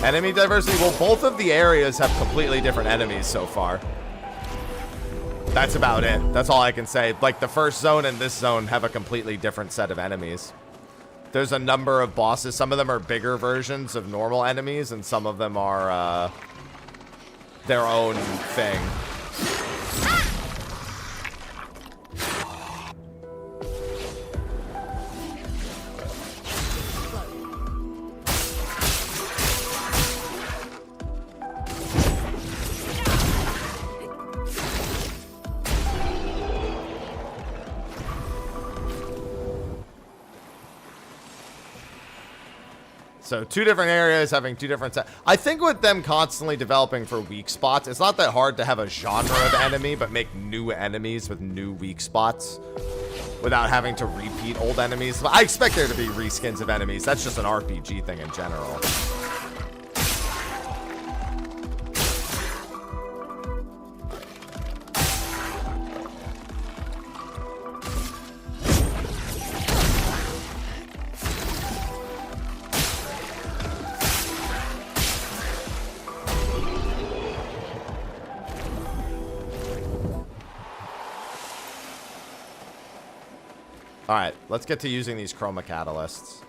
Enemy diversity. Well, both of the areas have completely different enemies so far. That's about it. That's all I can say. Like, the first zone and this zone have a completely different set of enemies. There's a number of bosses. Some of them are bigger versions of normal enemies, and some of them are their own thing. So 2 different areas having 2 different sets. I think with them constantly developing for weak spots, it's not that hard to have a genre of enemy, but make new enemies with new weak spots without having to repeat old enemies. I expect there to be reskins of enemies. That's just an RPG thing in general. Alright, let's get to using these chroma catalysts.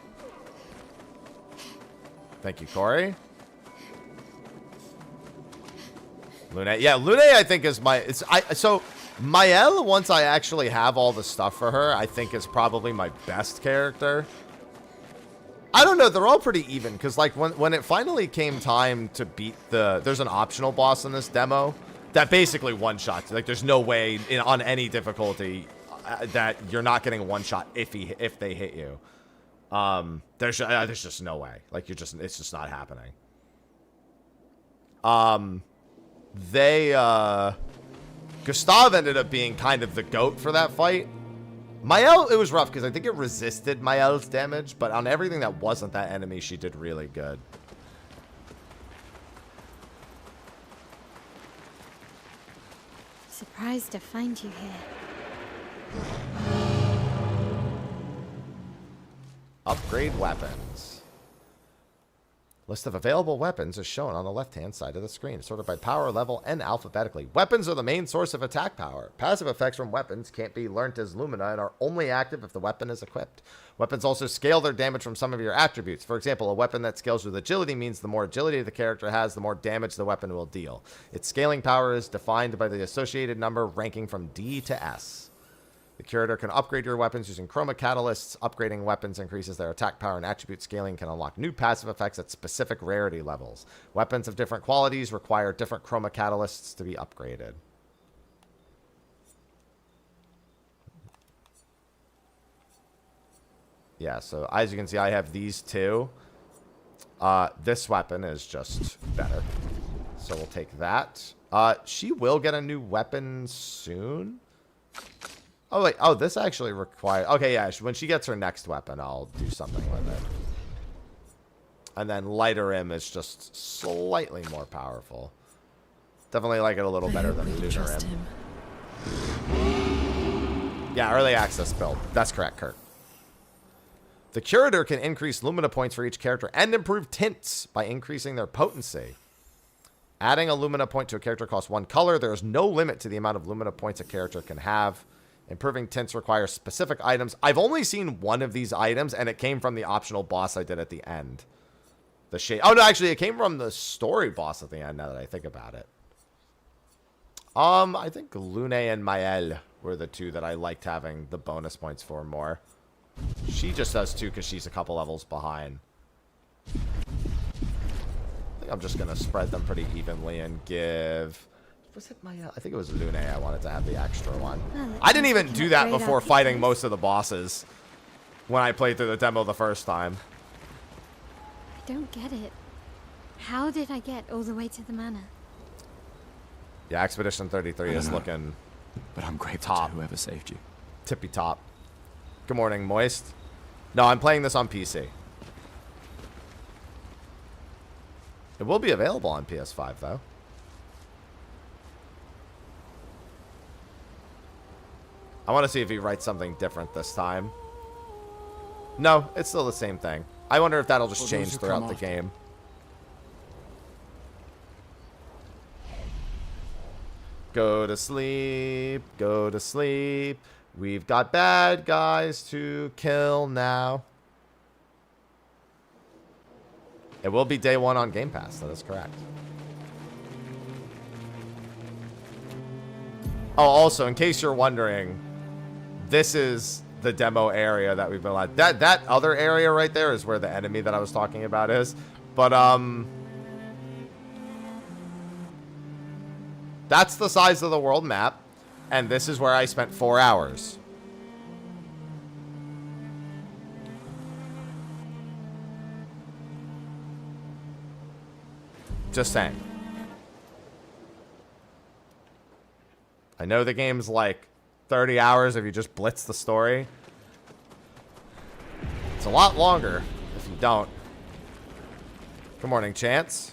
Thank you, Corey. Lune. Yeah, Lune I think is my... So, Maelle, once I actually have all the stuff for her, I think is probably my best character. I don't know, they're all pretty even, because like when it finally came time to beat the... There's an optional boss in this demo that basically one-shots. Like, there's no way on any difficulty... that you're not getting one shot if they hit you. There's just no way. Like it's just not happening. Gustav ended up being kind of the GOAT for that fight. Maelle, it was rough because I think it resisted Maelle's damage, but on everything that wasn't that enemy, she did really good. Surprised to find you here. Upgrade weapons. List of available weapons is shown on the left-hand side of the screen, sorted by power level and alphabetically. Weapons are the main source of attack power. Passive effects from weapons can't be learnt as Lumina and are only active if the weapon is equipped. Weapons also scale their damage from some of your attributes. For example, a weapon that scales with agility means the more agility the character has, the more damage the weapon will deal. Its scaling power is defined by the associated number ranking from D to S. The curator can upgrade your weapons using chroma catalysts. Upgrading weapons increases their attack power, and attribute scaling can unlock new passive effects at specific rarity levels. Weapons of different qualities require different chroma catalysts to be upgraded. Yeah, so as you can see, I have these two. This weapon is just better. So we'll take that. She will get a new weapon soon. Oh, wait. Oh, this actually requires... Okay, yeah. When she gets her next weapon, I'll do something with it. And then Lighter Im is just slightly more powerful. Definitely like it a little better than Lunar Im. Yeah, early access build. That's correct, Kurt. The Curator can increase Lumina points for each character and improve tints by increasing their potency. Adding a Lumina point to a character costs 1 color. There is no limit to the amount of Lumina points a character can have. Improving tints requires specific items. I've only seen one of these items, and it came from the optional boss I did at the end. The shade. Oh, no, actually, it came from the story boss at the end, now that I think about it. I think Lune and Maelle were the two that I liked having the bonus points for more. She just does too, because she's a couple levels behind. I think I'm just going to spread them pretty evenly and give... Was it Maelle? I think it was Lune I wanted to have the extra one. Oh, I didn't even do that before fighting most of the bosses when I played through the demo the first time. I don't get it. How did I get all the way to the manor? Yeah, Expedition 33 is looking... But I'm grateful to whoever saved you. Tippy top. Good morning, Moist. No, I'm playing this on PC. It will be available on PS5, though. I want to see if he writes something different this time. No, it's still the same thing. I wonder if that'll just change throughout the game. Go to sleep, go to sleep. We've got bad guys to kill now. It will be day 1 on Game Pass, that is correct. Oh, also, in case you're wondering, this is the demo area that we've been at. That other area right there is where the enemy that I was talking about is. But, that's the size of the world map, and this is where I spent 4 hours. Just saying. I know the game's like 30 hours if you just blitz the story. It's a lot longer if you don't. Good morning, Chance.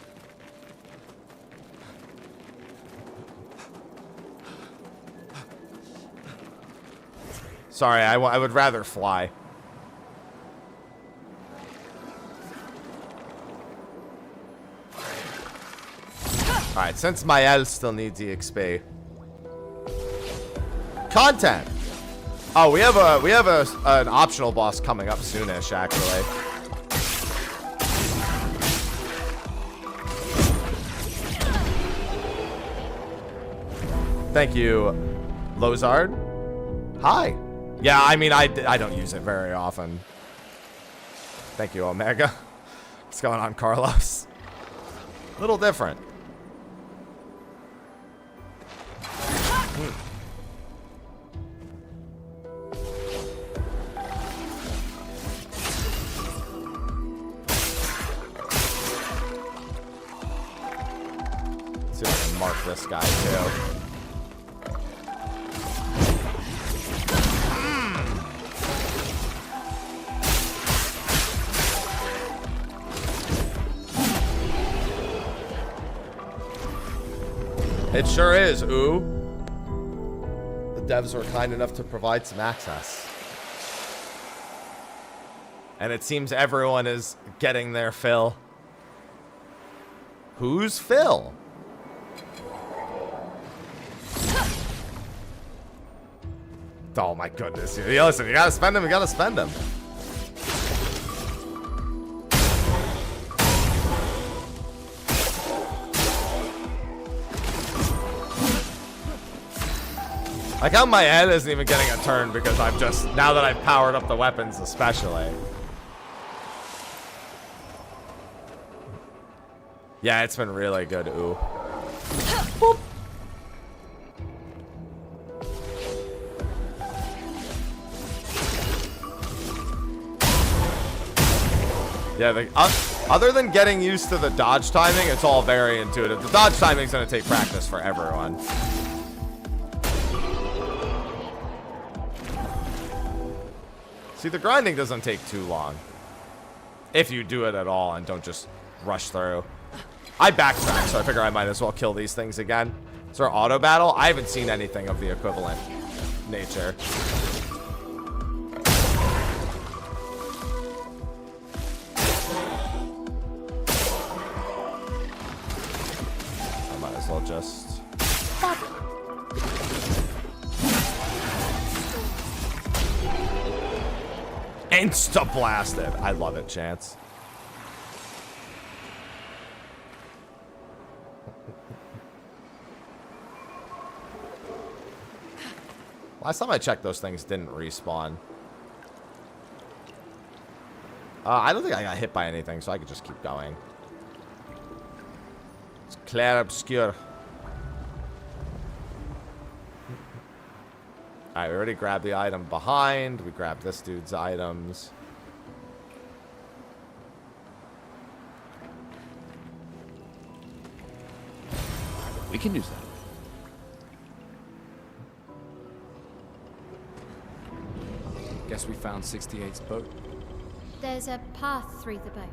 Sorry, I would rather fly. Alright, since Maelle still needs EXP. Content! Oh, we have an optional boss coming up soonish, actually. Thank you, Lozard. Hi. Yeah, I mean, I don't use it very often. Thank you, Omega. What's going on, Carlos? Little different. See if I can mark this guy, too. It sure is, ooh. The devs were kind enough to provide some access. And it seems everyone is getting their fill. Who's Phil? Oh my goodness. Yeah, listen, you gotta spend him, you gotta spend him. Like how Maelle isn't even getting a turn because I'm just, now that I've powered up the weapons especially. Yeah, it's been really good, ooh. Boop. Yeah, other than getting used to the dodge timing, it's all very intuitive. The dodge timing is going to take practice for everyone. See, the grinding doesn't take too long. If you do it at all and don't just rush through. I backtrack, so I figure I might as well kill these things again. Is there auto battle? I haven't seen anything of the equivalent nature. I might as well just... Pop. Insta-blasted. I love it, Chance. Last time I checked, those things didn't respawn. I don't think I got hit by anything, so I could just keep going. It's Clair Obscur. Alright, we already grabbed the item behind. We grabbed this dude's items. We can use that. Guess we found 68's boat. There's a path through the boat.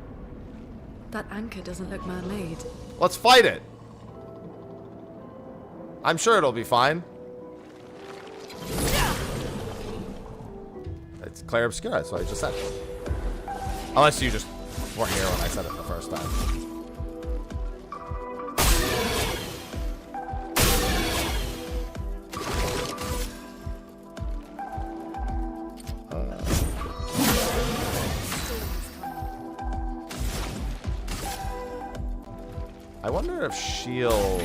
That anchor doesn't look man-made. Let's fight it. I'm sure it'll be fine. It's Clair Obscur, that's what I just said. Unless you just weren't here when I said it the first time. I wonder if she'll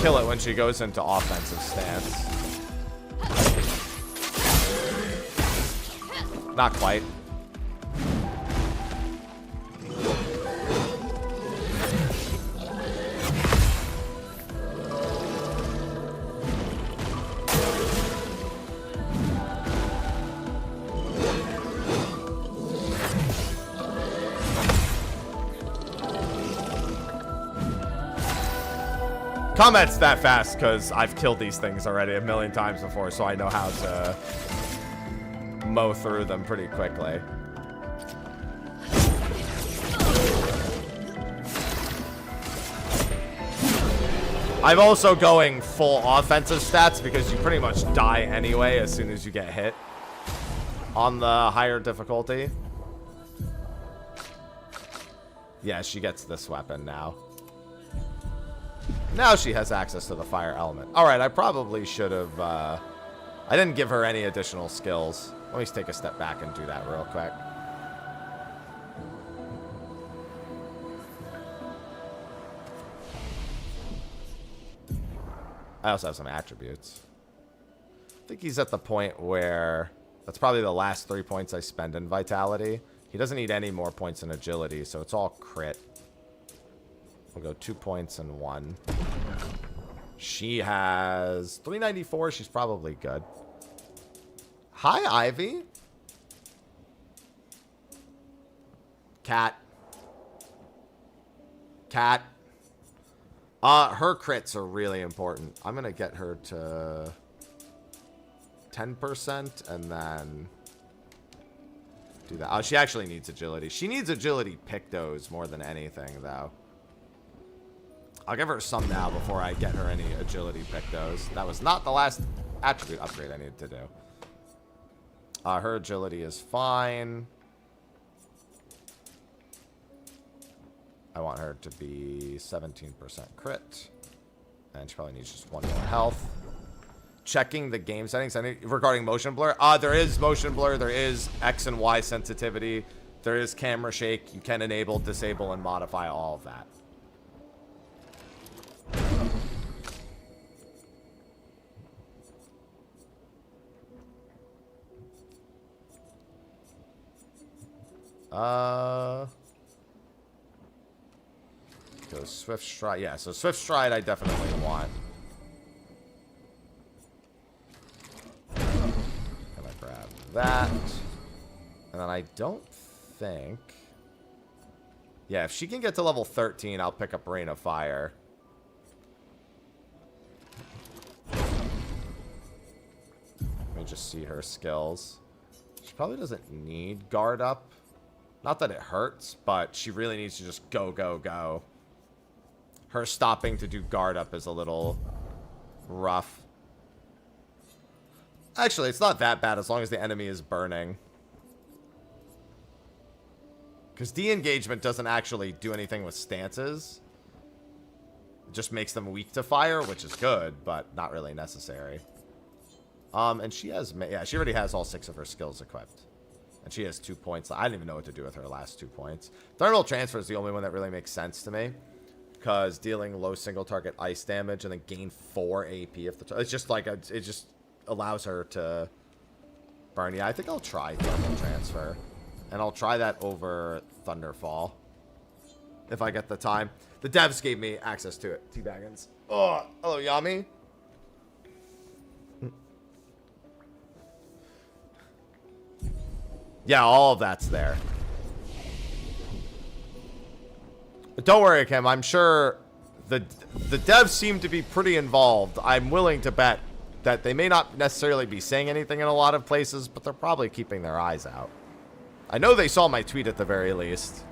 kill it when she goes into offensive stance. Not quite. Combat's that fast because I've killed these things already a million times before, so I know how to mow through them pretty quickly. I'm also going full offensive stats because you pretty much die anyway as soon as you get hit on the higher difficulty. Yeah, she gets this weapon now. Now she has access to the fire element. Alright, I probably should have... I didn't give her any additional skills. Let me take a step back and do that real quick. I also have some attributes. I think he's at the point where... That's probably the last 3 points I spend in Vitality. He doesn't need any more points in Agility, so it's all crit. We'll go 2 points and 1. She has 394. She's probably good. Hi, Ivy. Cat. Cat. Her crits are really important. I'm going to get her to 10% and then do that. Oh, she actually needs agility. She needs agility pictos more than anything, though. I'll give her some now before I get her any agility pictos. That was not the last attribute upgrade I needed to do. Her agility is fine. I want her to be 17% crit. And she probably needs just 1 more health. Checking the game settings regarding motion blur. There is motion blur. There is X and Y sensitivity. There is camera shake. You can enable, disable, and modify all of that. Go Swift Stride. Yeah, so Swift Stride I definitely want. Gonna grab that. And then I don't think... Yeah, if she can get to level 13, I'll pick up Rain of Fire. Let me just see her skills. She probably doesn't need guard up. Not that it hurts, but she really needs to just go, go, go. Her stopping to do guard up is a little rough. Actually, it's not that bad as long as the enemy is burning. Because de-engagement doesn't actually do anything with stances. It just makes them weak to fire, which is good, but not really necessary. And she has... Yeah, she already has all 6 of her skills equipped. And she has 2 points. I didn't even know what to do with her last 2 points. Thermal Transfer is the only one that really makes sense to me. Because dealing low single target ice damage and then gain 4 AP if the... It's just like... it just allows her to burn. Yeah, I think I'll try Thermal Transfer. And I'll try that over Thunderfall. If I get the time. The devs gave me access to it. Teabaggins. Oh, hello, Yami. Yeah, all of that's there. But don't worry, Kim. I'm sure the devs seem to be pretty involved. I'm willing to bet that they may not necessarily be saying anything in a lot of places, but they're probably keeping their eyes out. I know they saw my tweet at the very least.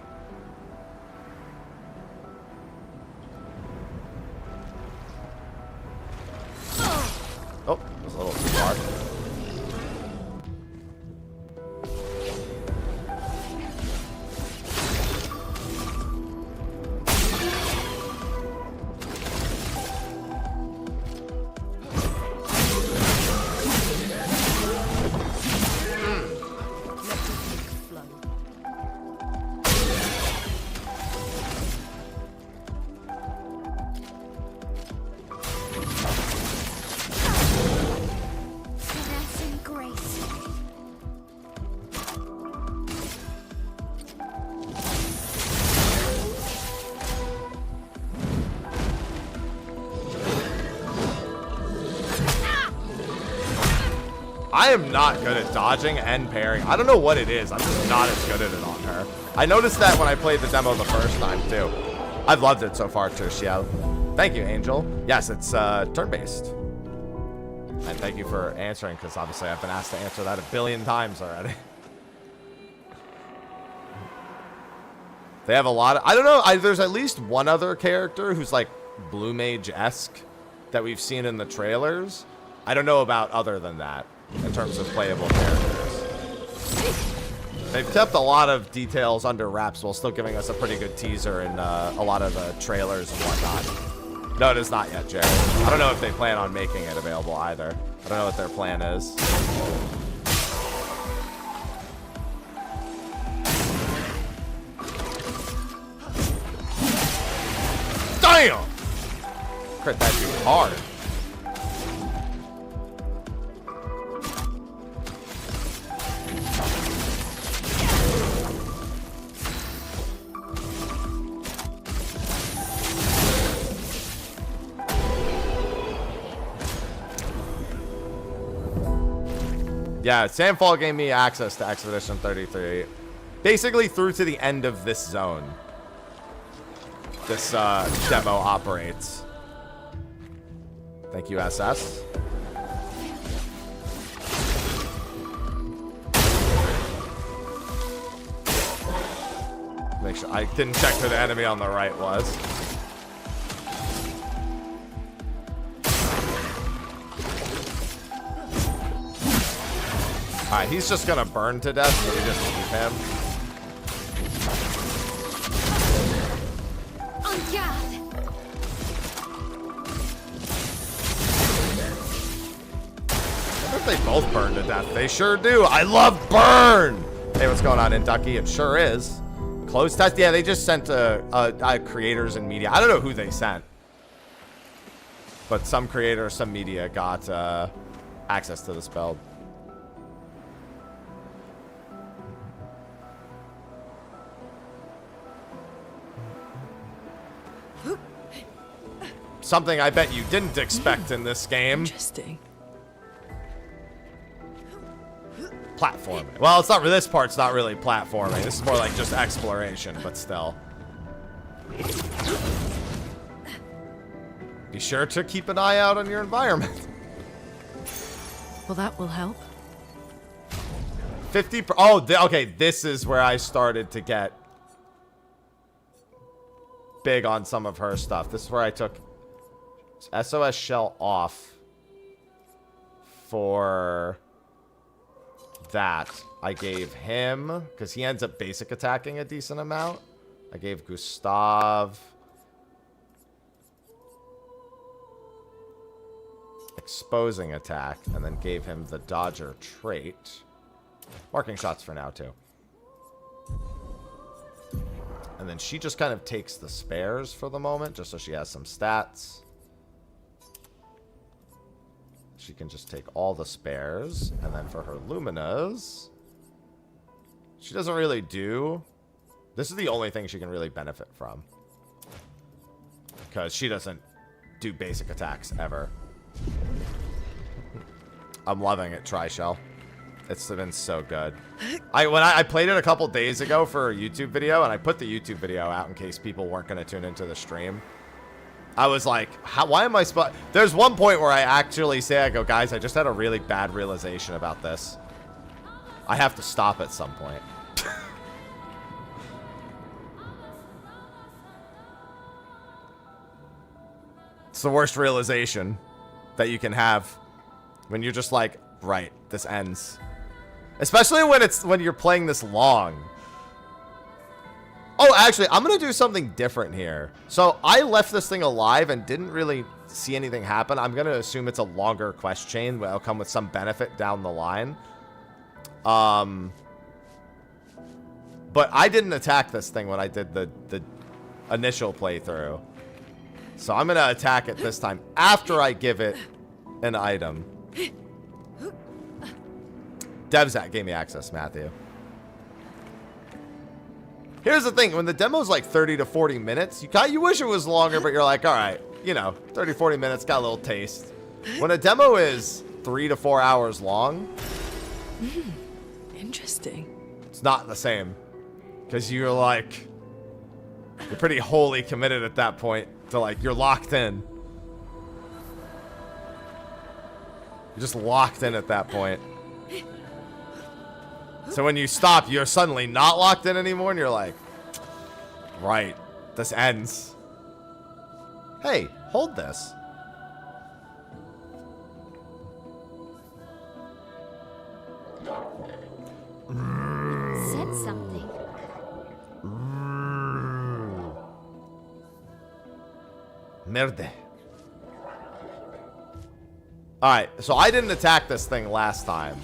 I am not good at dodging and parrying. I don't know what it is. I'm just not as good at it on her. I noticed that when I played the demo the first time, too. I've loved it so far, Tertiel. Thank you, Angel. Yes, it's turn-based. And thank you for answering, because obviously I've been asked to answer that a billion times already. They have a lot of... I don't know. There's at least one other character who's like Blue Mage-esque that we've seen in the trailers. I don't know about other than that in terms of playable characters. They've kept a lot of details under wraps while still giving us a pretty good teaser in a lot of the trailers and whatnot. No, it is not yet, Jared. I don't know if they plan on making it available either. I don't know what their plan is. Damn! Crit that dude hard. Yeah, Sandfall gave me access to Expedition 33. Basically through to the end of this zone. This demo operates. Thank you, SS. Make sure I didn't check who the enemy on the right was. Alright, he's just gonna burn to death, so we just leave him. On guard. I wonder if they both burn to death. They sure do. I love burn! Hey, what's going on, Inducky? It sure is. Closed test? Yeah, they just sent creators and media. I don't know who they sent. But some creators, some media got access to this build. Something I bet you didn't expect in this game. Interesting. Platforming. Well, it's not. This part's not really platforming. This is more like just exploration, but still. Be sure to keep an eye out on your environment. Well, that will help. 50. Oh, okay. This is where I started to get big on some of her stuff. This is where I took SOS shell off for that. I gave him, because he ends up basic attacking a decent amount. I gave Gustav exposing attack, and then gave him the dodger trait. Marking shots for now, too. And then she just kind of takes the spares for the moment, just so she has some stats. She can just take all the spares. And then for her Luminas, she doesn't really do... This is the only thing she can really benefit from. Because she doesn't do basic attacks ever. I'm loving it, Tri-Shell. It's been so good. When I played it a couple days ago for a YouTube video, and I put the YouTube video out in case people weren't going to tune into the stream. I was like, why am I There's one point where I actually say, I go, guys, I just had a really bad realization about this. I have to stop at some point. It's the worst realization that you can have when you're just like, right, this ends. Especially when you're playing this long. Oh, actually, I'm going to do something different here. So I left this thing alive and didn't really see anything happen. I'm going to assume it's a longer quest chain that'll come with some benefit down the line. But I didn't attack this thing when I did the initial playthrough. So I'm going to attack it this time after I give it an item. DevZat gave me access, Matthew. Here's the thing, when the demo's like 30 to 40 minutes, you wish it was longer, but you're like, all right, you know, 30, 40 minutes, got a little taste. When a demo is 3 to 4 hours long. Interesting. It's not the same. Because you're like... You're pretty wholly committed at that point. To like, you're locked in. You're just locked in at that point. So when you stop, you're suddenly not locked in anymore, and you're like, right, this ends. Hey, hold this. Said something. Merde. Alright, so I didn't attack this thing last time.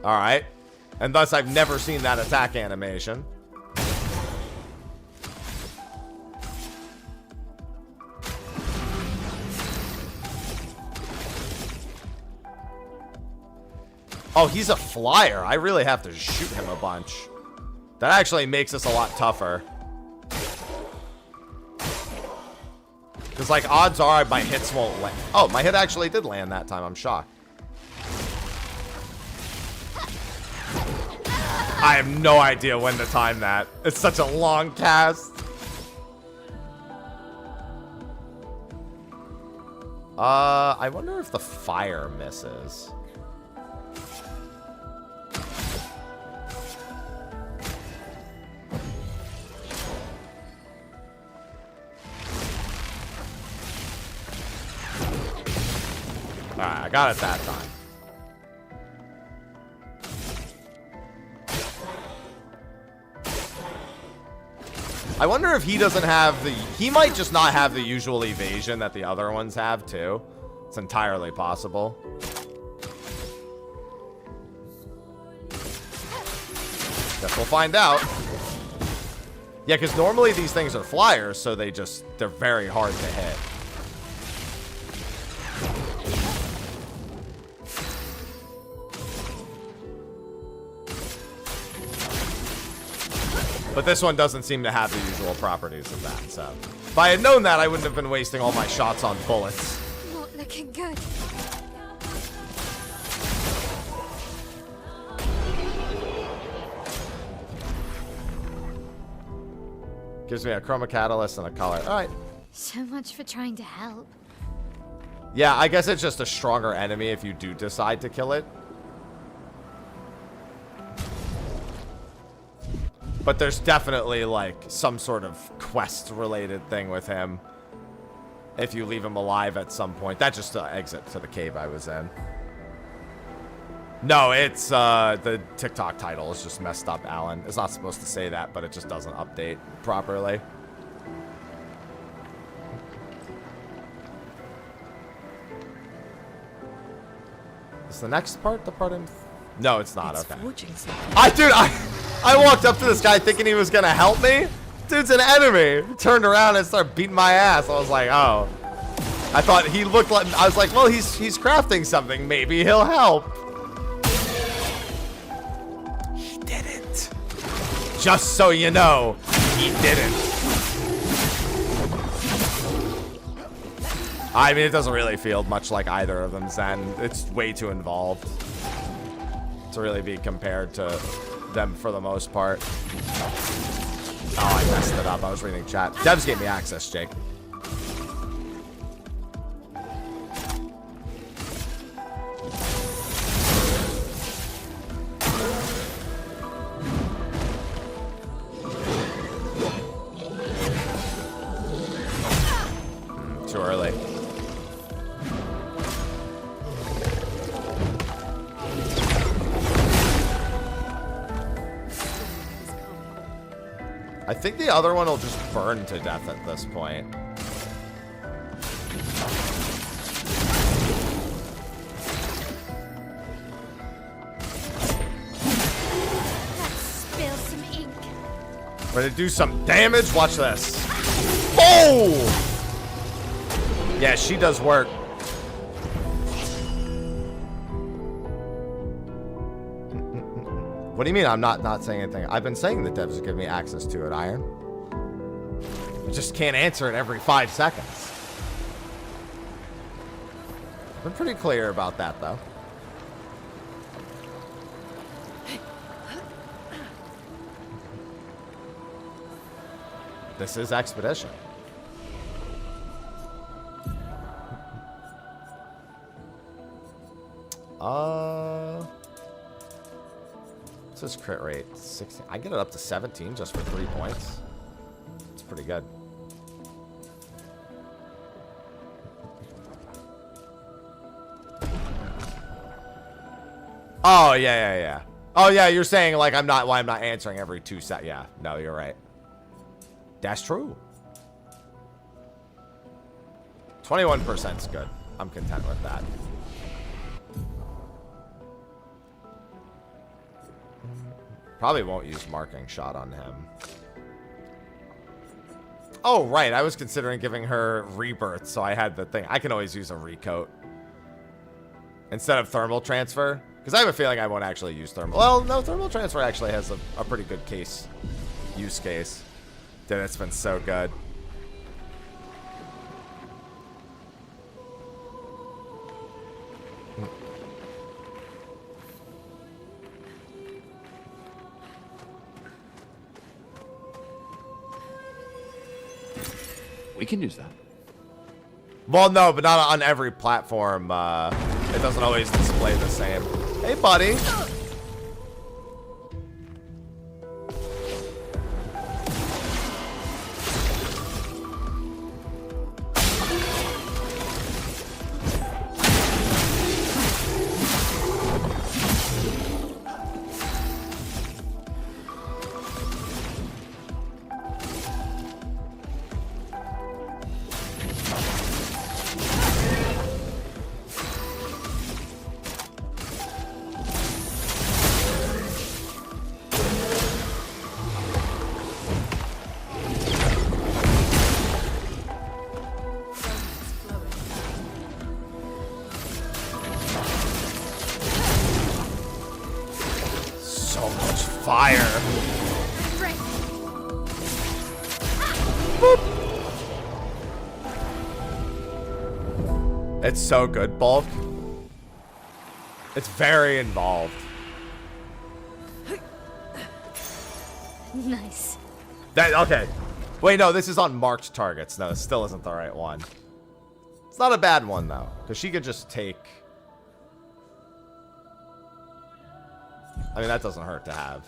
Alright. And thus I've never seen that attack animation. Oh, he's a flyer. I really have to shoot him a bunch. That actually makes us a lot tougher. Because, like, odds are my hits won't land. Oh, my hit actually did land that time. I'm shocked. I have no idea when to time that. It's such a long cast. I wonder if the fire misses. Alright, I got it that time. I wonder if he doesn't have the... He might just not have the usual evasion that the other ones have, too. It's entirely possible. Guess we'll find out. Yeah, because normally these things are flyers, so they're very hard to hit. But this one doesn't seem to have the usual properties of that, so... If I had known that, I wouldn't have been wasting all my shots on bullets. Not looking good. Gives me a chroma catalyst and a color. Alright. So much for trying to help. Yeah, I guess it's just a stronger enemy if you do decide to kill it. But there's definitely, like, some sort of quest-related thing with him. If you leave him alive at some point. That's just the exit to the cave I was in. No, it's, the TikTok title is just messed up, Alan. It's not supposed to say that, but it just doesn't update properly. Is the next part the part I'm... No, it's not. Okay. I walked up to this guy thinking he was gonna help me. Dude's an enemy. He turned around and started beating my ass. I was like, oh. I thought he looked like... I was like, well, he's crafting something. Maybe he'll help. He didn't. Just so you know, he didn't. I mean, it doesn't really feel much like either of them, Zen. It's way too involved to really be compared to them for the most part. Oh, I messed it up. I was reading chat. Devs gave me access, Jake. Too early. I think the other one will just burn to death at this point. Let's spill some ink. Ready to do some damage? Watch this. Oh! Yeah, she does work. What do you mean I'm not saying anything? I've been saying the devs give me access to it, Iron. I just can't answer it every 5 seconds. Been pretty clear about that, though. This is Expedition. What's this crit rate? 16. I get it up to 17 just for 3 points. It's pretty good. Oh, yeah. Oh, yeah, you're saying, like, I'm not answering every 2 seconds. Yeah, no, you're right. That's true. 21% is good. I'm content with that. Probably won't use marking shot on him. Oh, right. I was considering giving her rebirth, so I had the thing. I can always use a recoat instead of thermal transfer. Because I have a feeling I won't actually use thermal. Well, no, thermal transfer actually has a pretty good use case. Dude, it's been so good. We can use that. Well, no, but not on every platform. It doesn't always display the same. Hey, buddy. It's so good, Bulk. It's very involved. Nice. Okay. Wait, no, this is on marked targets. No, this still isn't the right one. It's not a bad one, though, because she could just take... I mean, that doesn't hurt to have.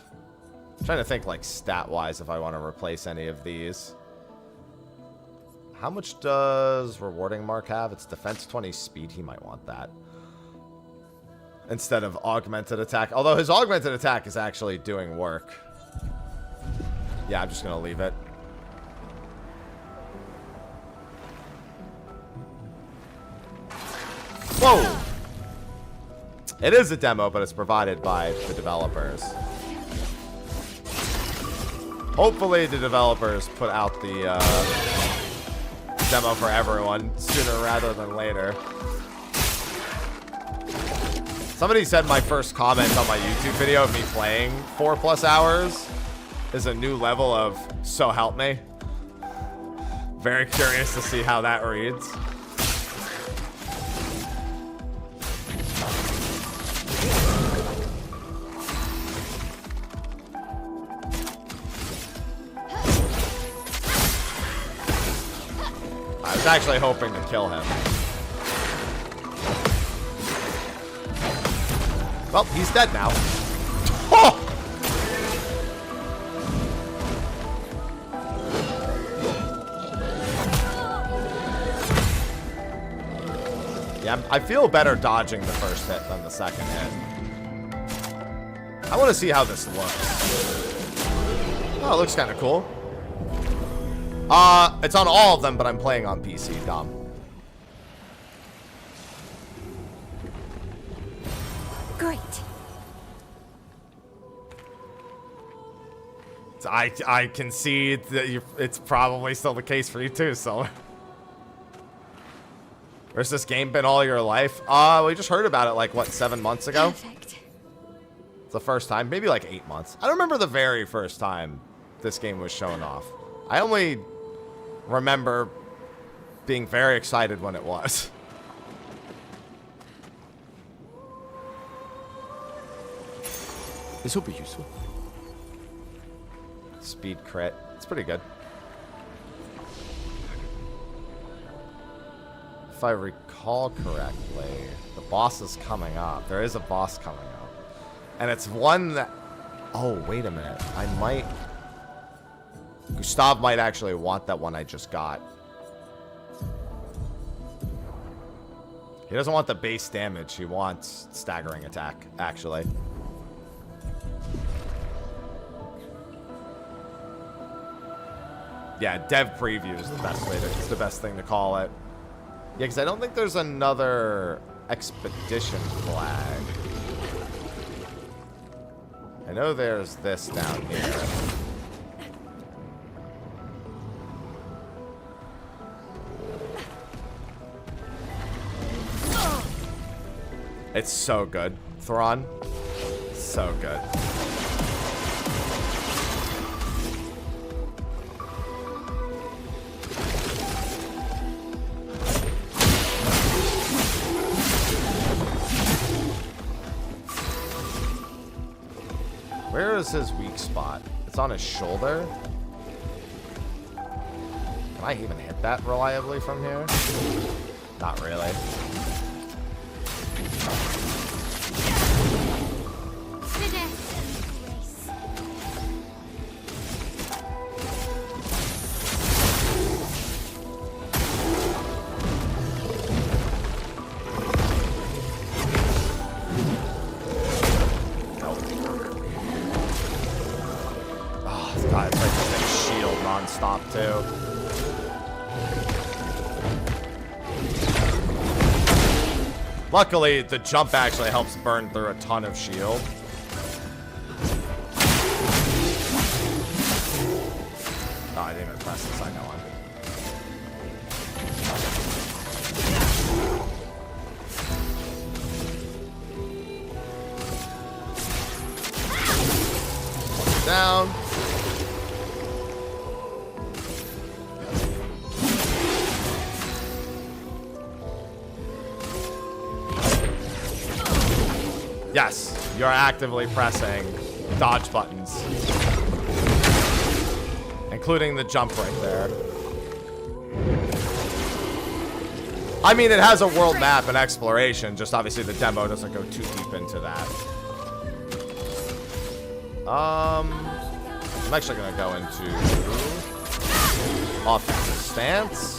I'm trying to think, like, stat-wise, if I want to replace any of these. How much does Rewarding Mark have? It's defense 20 speed. He might want that. Instead of augmented attack. Although his augmented attack is actually doing work. Yeah, I'm just going to leave it. Whoa! It is a demo, but it's provided by the developers. Hopefully the developers put out the demo for everyone sooner rather than later. Somebody said my first comment on my YouTube video of me playing 4+ hours is a new level of so help me. Very curious to see how that reads. I was actually hoping to kill him. Well, he's dead now. Oh! Yeah, I feel better dodging the first hit than the second hit. I want to see how this looks. Oh, it looks kind of cool. It's on all of them, but I'm playing on PC, Dom. Great. I concede that it's probably still the case for you too, so. Where's this game been all your life? We just heard about it like, what, 7 months ago? Perfect. It's the first time, maybe like 8 months. I don't remember the very first time this game was shown off. I only remember being very excited when it was. This will be useful. Speed crit. It's pretty good. If I recall correctly, the boss is coming up. There is a boss coming up. And it's one that... Oh, wait a minute. I might... Gustav might actually want that one I just got. He doesn't want the base damage. He wants staggering attack, actually. Yeah, dev preview is the best way to, is the best thing to call it. Yeah, because I don't think there's another expedition flag. I know there's this down here. It's so good, Thrawn. So good. Where is his weak spot? It's on his shoulder. Can I even hit that reliably from here? Not really. Stop too. Luckily, the jump actually helps burn through a ton of shield. Oh, I didn't even press the second one. Down. Yes, you're actively pressing dodge buttons. Including the jump right there. I mean, it has a world map and exploration, just obviously the demo doesn't go too deep into that. I'm actually gonna go into offensive stance.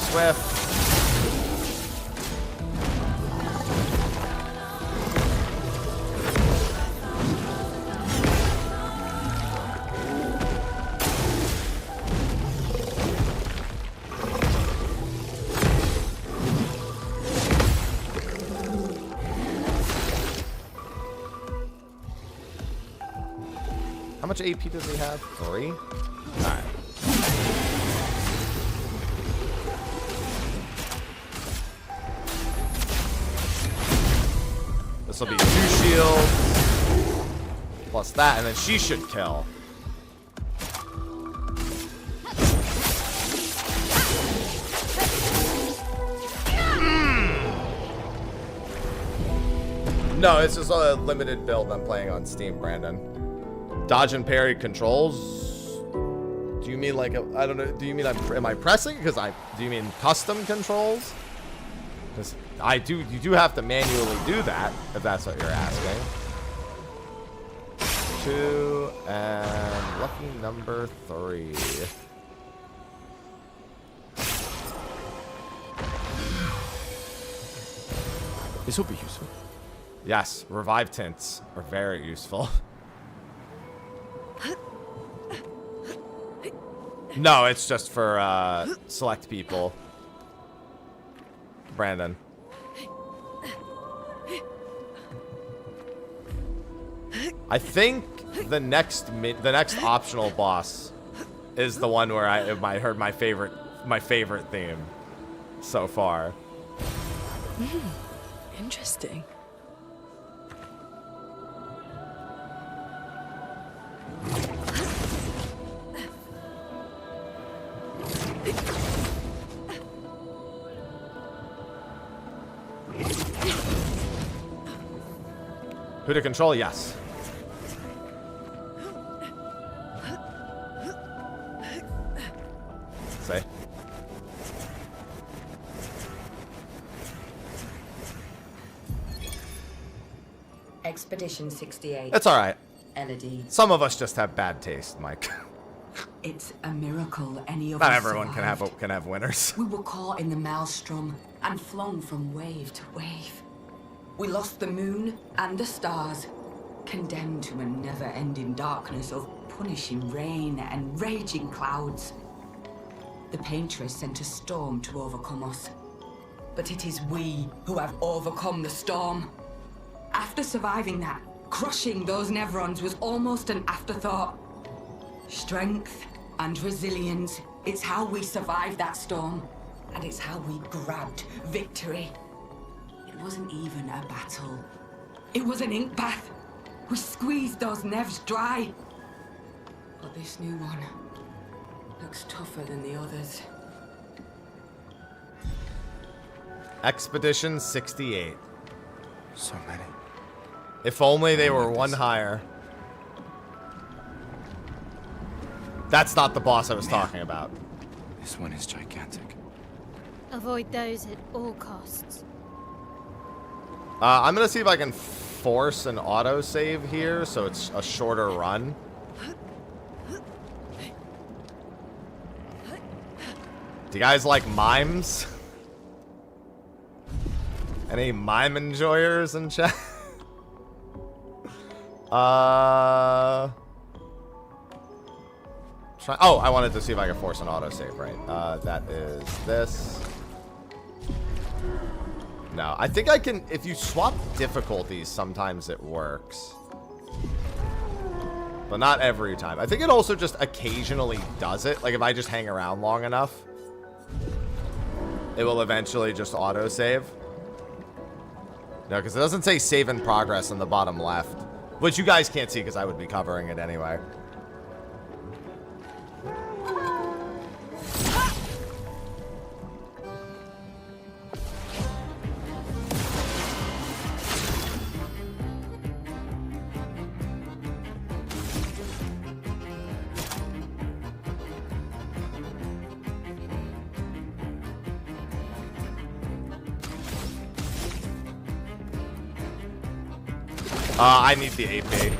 Swift. How much AP does he have? 3? Alright. This will be 2 shields. Plus that, and then she should kill. No, it's just a limited build I'm playing on Steam, Brandon. Dodge and parry controls. Do you mean like I don't know? Do you mean am I pressing? Because do you mean custom controls? Because you do have to manually do that if that's what you're asking. 2 and lucky number 3. This will be useful. Yes, revive tints are very useful. No, it's just for select people. Brandon. I think the next optional boss is the one where I heard my favorite theme so far. Interesting. Who to control? Yes. Say. Expedition 68. It's all right. Elodie. Some of us just have bad taste, Mike. It's a miracle any of Not us everyone survived. can have winners. We were caught in the maelstrom and flung from wave to wave. We lost the moon and the stars, condemned to a never-ending darkness of punishing rain and raging clouds. The Paintress sent a storm to overcome us. But it is we who have overcome the storm. After surviving that, crushing those Nevrons was almost an afterthought. Strength and resilience, it's how we survived that storm. And it's how we grabbed victory. It wasn't even a battle. It was an ink bath. We squeezed those Nevs dry. But this new one looks tougher than the others. Expedition 68. So many. If only they were one higher. That's not the boss I was talking about. This one is gigantic. Avoid those at all costs. I'm gonna see if I can force an autosave here so it's a shorter run. Do you guys like mimes? Any mime enjoyers in chat? Oh, I wanted to see if I could force an autosave, right? That is this. No, I think I can. If you swap difficulties, sometimes it works. But not every time. I think it also just occasionally does it. Like if I just hang around long enough, it will eventually just autosave. No, because it doesn't say save in progress in the bottom left. Which you guys can't see because I would be covering it anyway. I need the AP.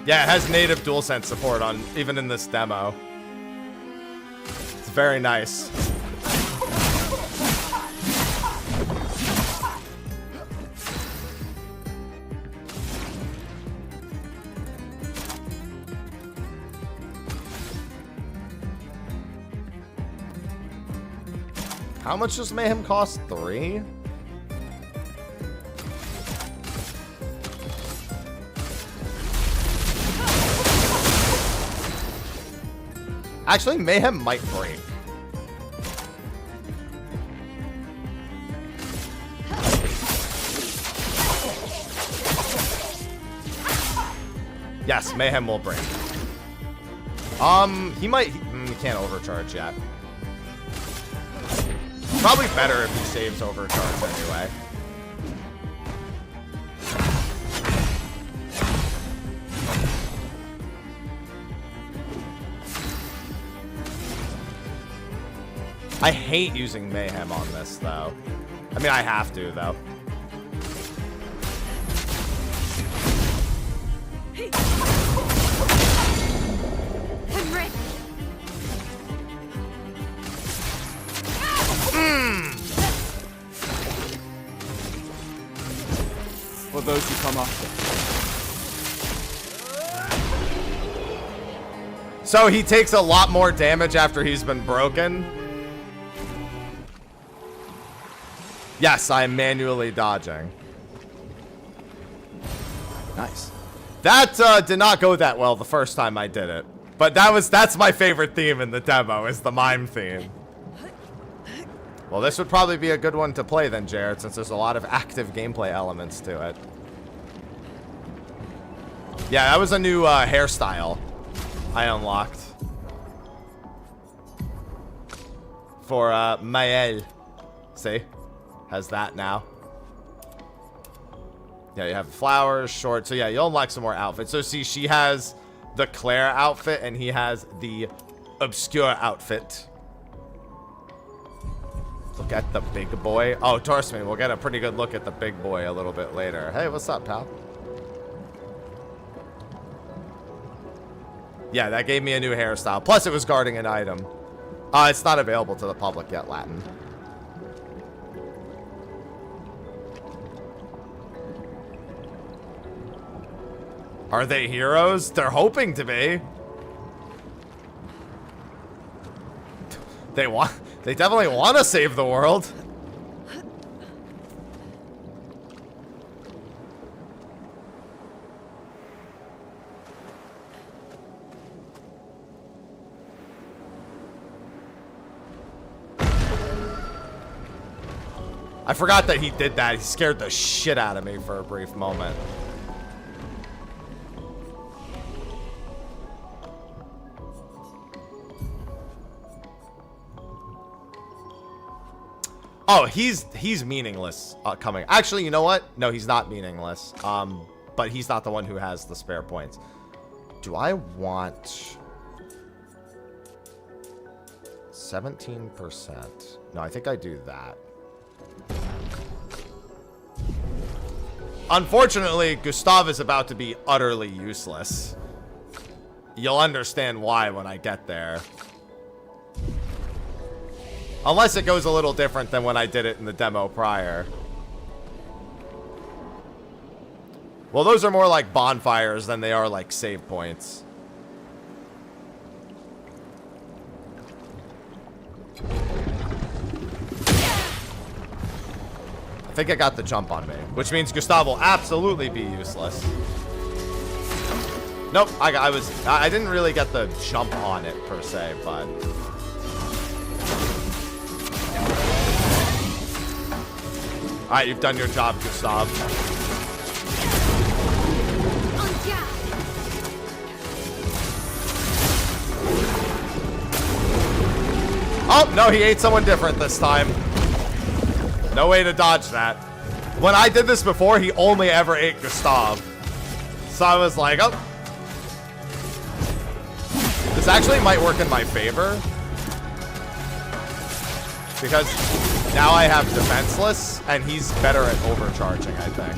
Yeah, it has native DualSense support on even in this demo. It's very nice. How much does Mayhem cost? 3? Actually, Mayhem might break. Yes, Mayhem will break. He might... He can't overcharge yet. Probably better if he saves overcharge anyway. I hate using Mayhem on this, though. I mean, I have to, though. Henrik! For those who come after. So he takes a lot more damage after he's been broken. Yes, I am manually dodging. Nice. That did not go that well the first time I did it. But that's my favorite theme in the demo, is the mime theme. Well, this would probably be a good one to play then, Jared, since there's a lot of active gameplay elements to it. Yeah, that was a new hairstyle I unlocked. For Maelle. See? Has that now. Yeah, you have flowers, short. So yeah, you'll unlock some more outfits. So see, she has the Clair outfit and he has the Obscur outfit. Look at the big boy. Oh, trust me, we'll get a pretty good look at the big boy a little bit later. Hey, what's up, pal? Yeah, that gave me a new hairstyle. Plus, it was guarding an item. It's not available to the public yet, Latin. Are they heroes? They're hoping to be. They definitely want to save the world. I forgot that he did that. He scared the shit out of me for a brief moment. Oh, he's meaningless coming. Actually, you know what? No, he's not meaningless. But he's not the one who has the spare points. Do I want 17%? No, I think I do that. Unfortunately, Gustav is about to be utterly useless. You'll understand why when I get there. Unless it goes a little different than when I did it in the demo prior. Well, those are more like bonfires than they are like save points. I think I got the jump on me, which means Gustav will absolutely be useless. Nope, I didn't really get the jump on it per se, but... Alright, you've done your job, Gustav. Oh, no, he ate someone different this time. No way to dodge that. When I did this before, he only ever ate Gustav. So I was like, oh. This actually might work in my favor. Because now I have defenseless, and he's better at overcharging, I think.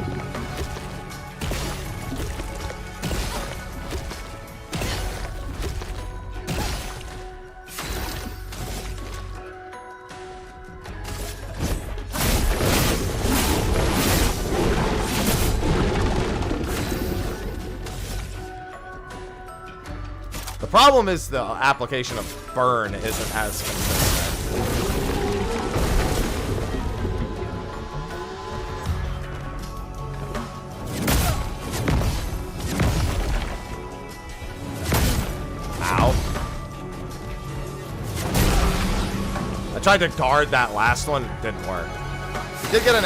The problem is the application of burn isn't as consistent. I tried to guard that last one, it didn't work. We did get an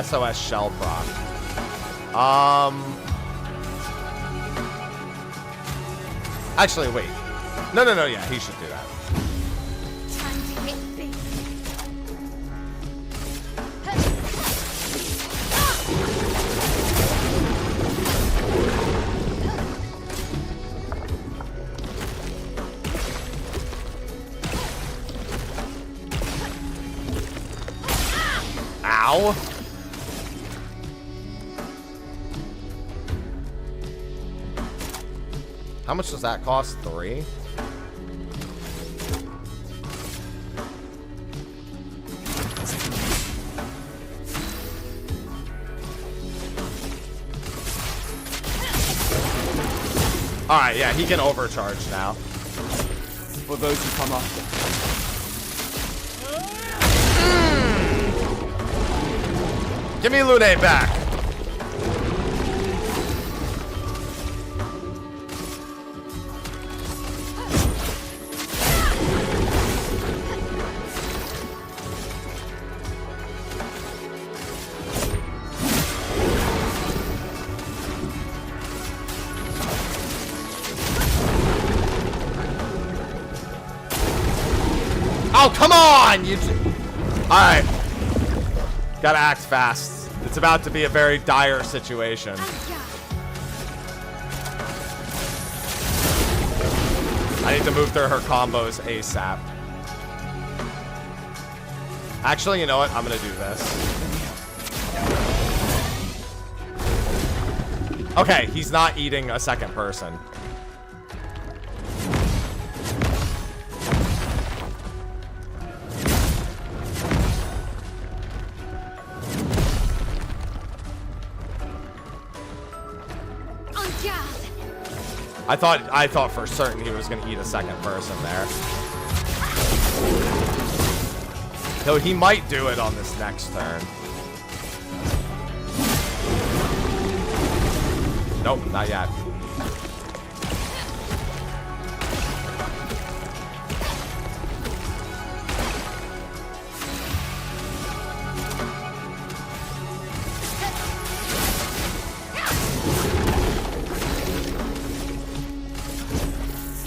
SOS shell proc. Actually, wait. No, yeah, he should do that. Time to hit big. Ow. How much does that cost? 3? Alright, yeah, he can overcharge now. For those who come after. Give me Lune back. Oh, come on! Alright. Gotta act fast. It's about to be a very dire situation. I need to move through her combos ASAP. Actually, you know what? I'm gonna do this. Okay, he's not eating a second person. I thought for certain he was gonna eat a second person there. Though he might do it on this next turn. Nope, not yet.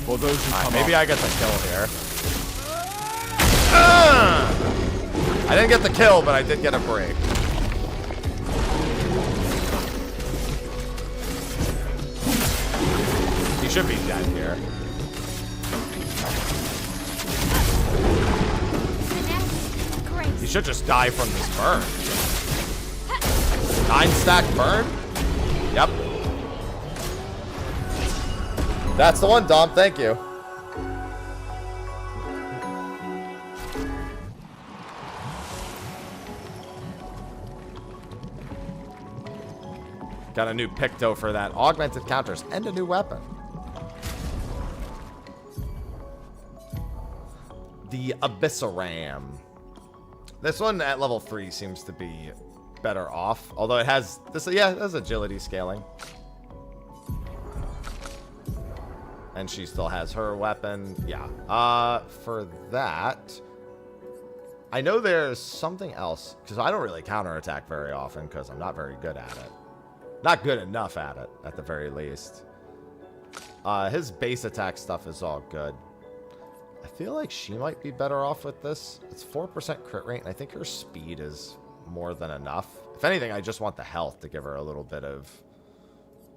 For those who come maybe up. I get the kill here. I didn't get the kill, but I did get a break. He should be dead here. He should just die from this burn. 9-stack burn? Yep. That's the one, Dom. Thank you. Got a new Picto for that. Augmented counters and a new weapon. The Abyssaram. This one at level 3 seems to be better off. Although it has this, yeah, it has agility scaling. And she still has her weapon. Yeah. For that, I know there's something else. Because I don't really counterattack very often. Because I'm not very good at it. Not good enough at it, at the very least. His base attack stuff is all good. I feel like she might be better off with this. It's 4% crit rate. And I think her speed is more than enough. If anything, I just want the health to give her a little bit of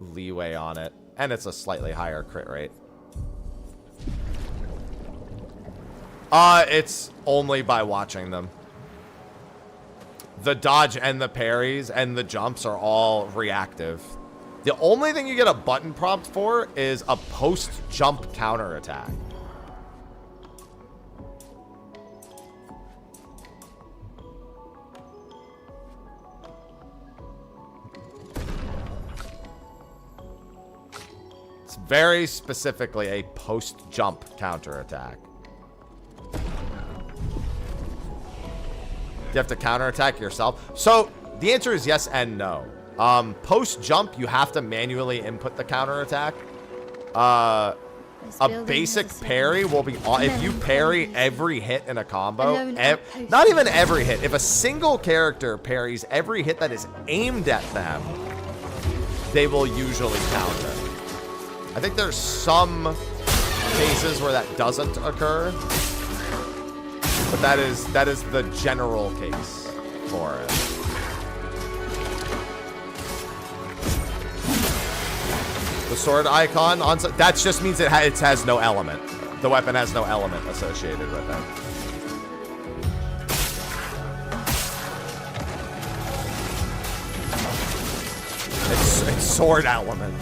leeway on it. And it's a slightly higher crit rate. It's only by watching them. The dodge and the parries and the jumps are all reactive. The only thing you get a button prompt for is a post-jump counterattack. It's very specifically a post-jump counterattack. Do you have to counterattack yourself? So the answer is yes and no. Post jump, you have to manually input the counterattack. A basic parry will be if you parry every hit in a combo. Not even every hit. If a single character parries every hit that is aimed at them, they will usually counter. I think there's some cases where that doesn't occur. But that is the general case for it. The sword icon on that just means it has no element. The weapon has no element associated with it. It's sword element.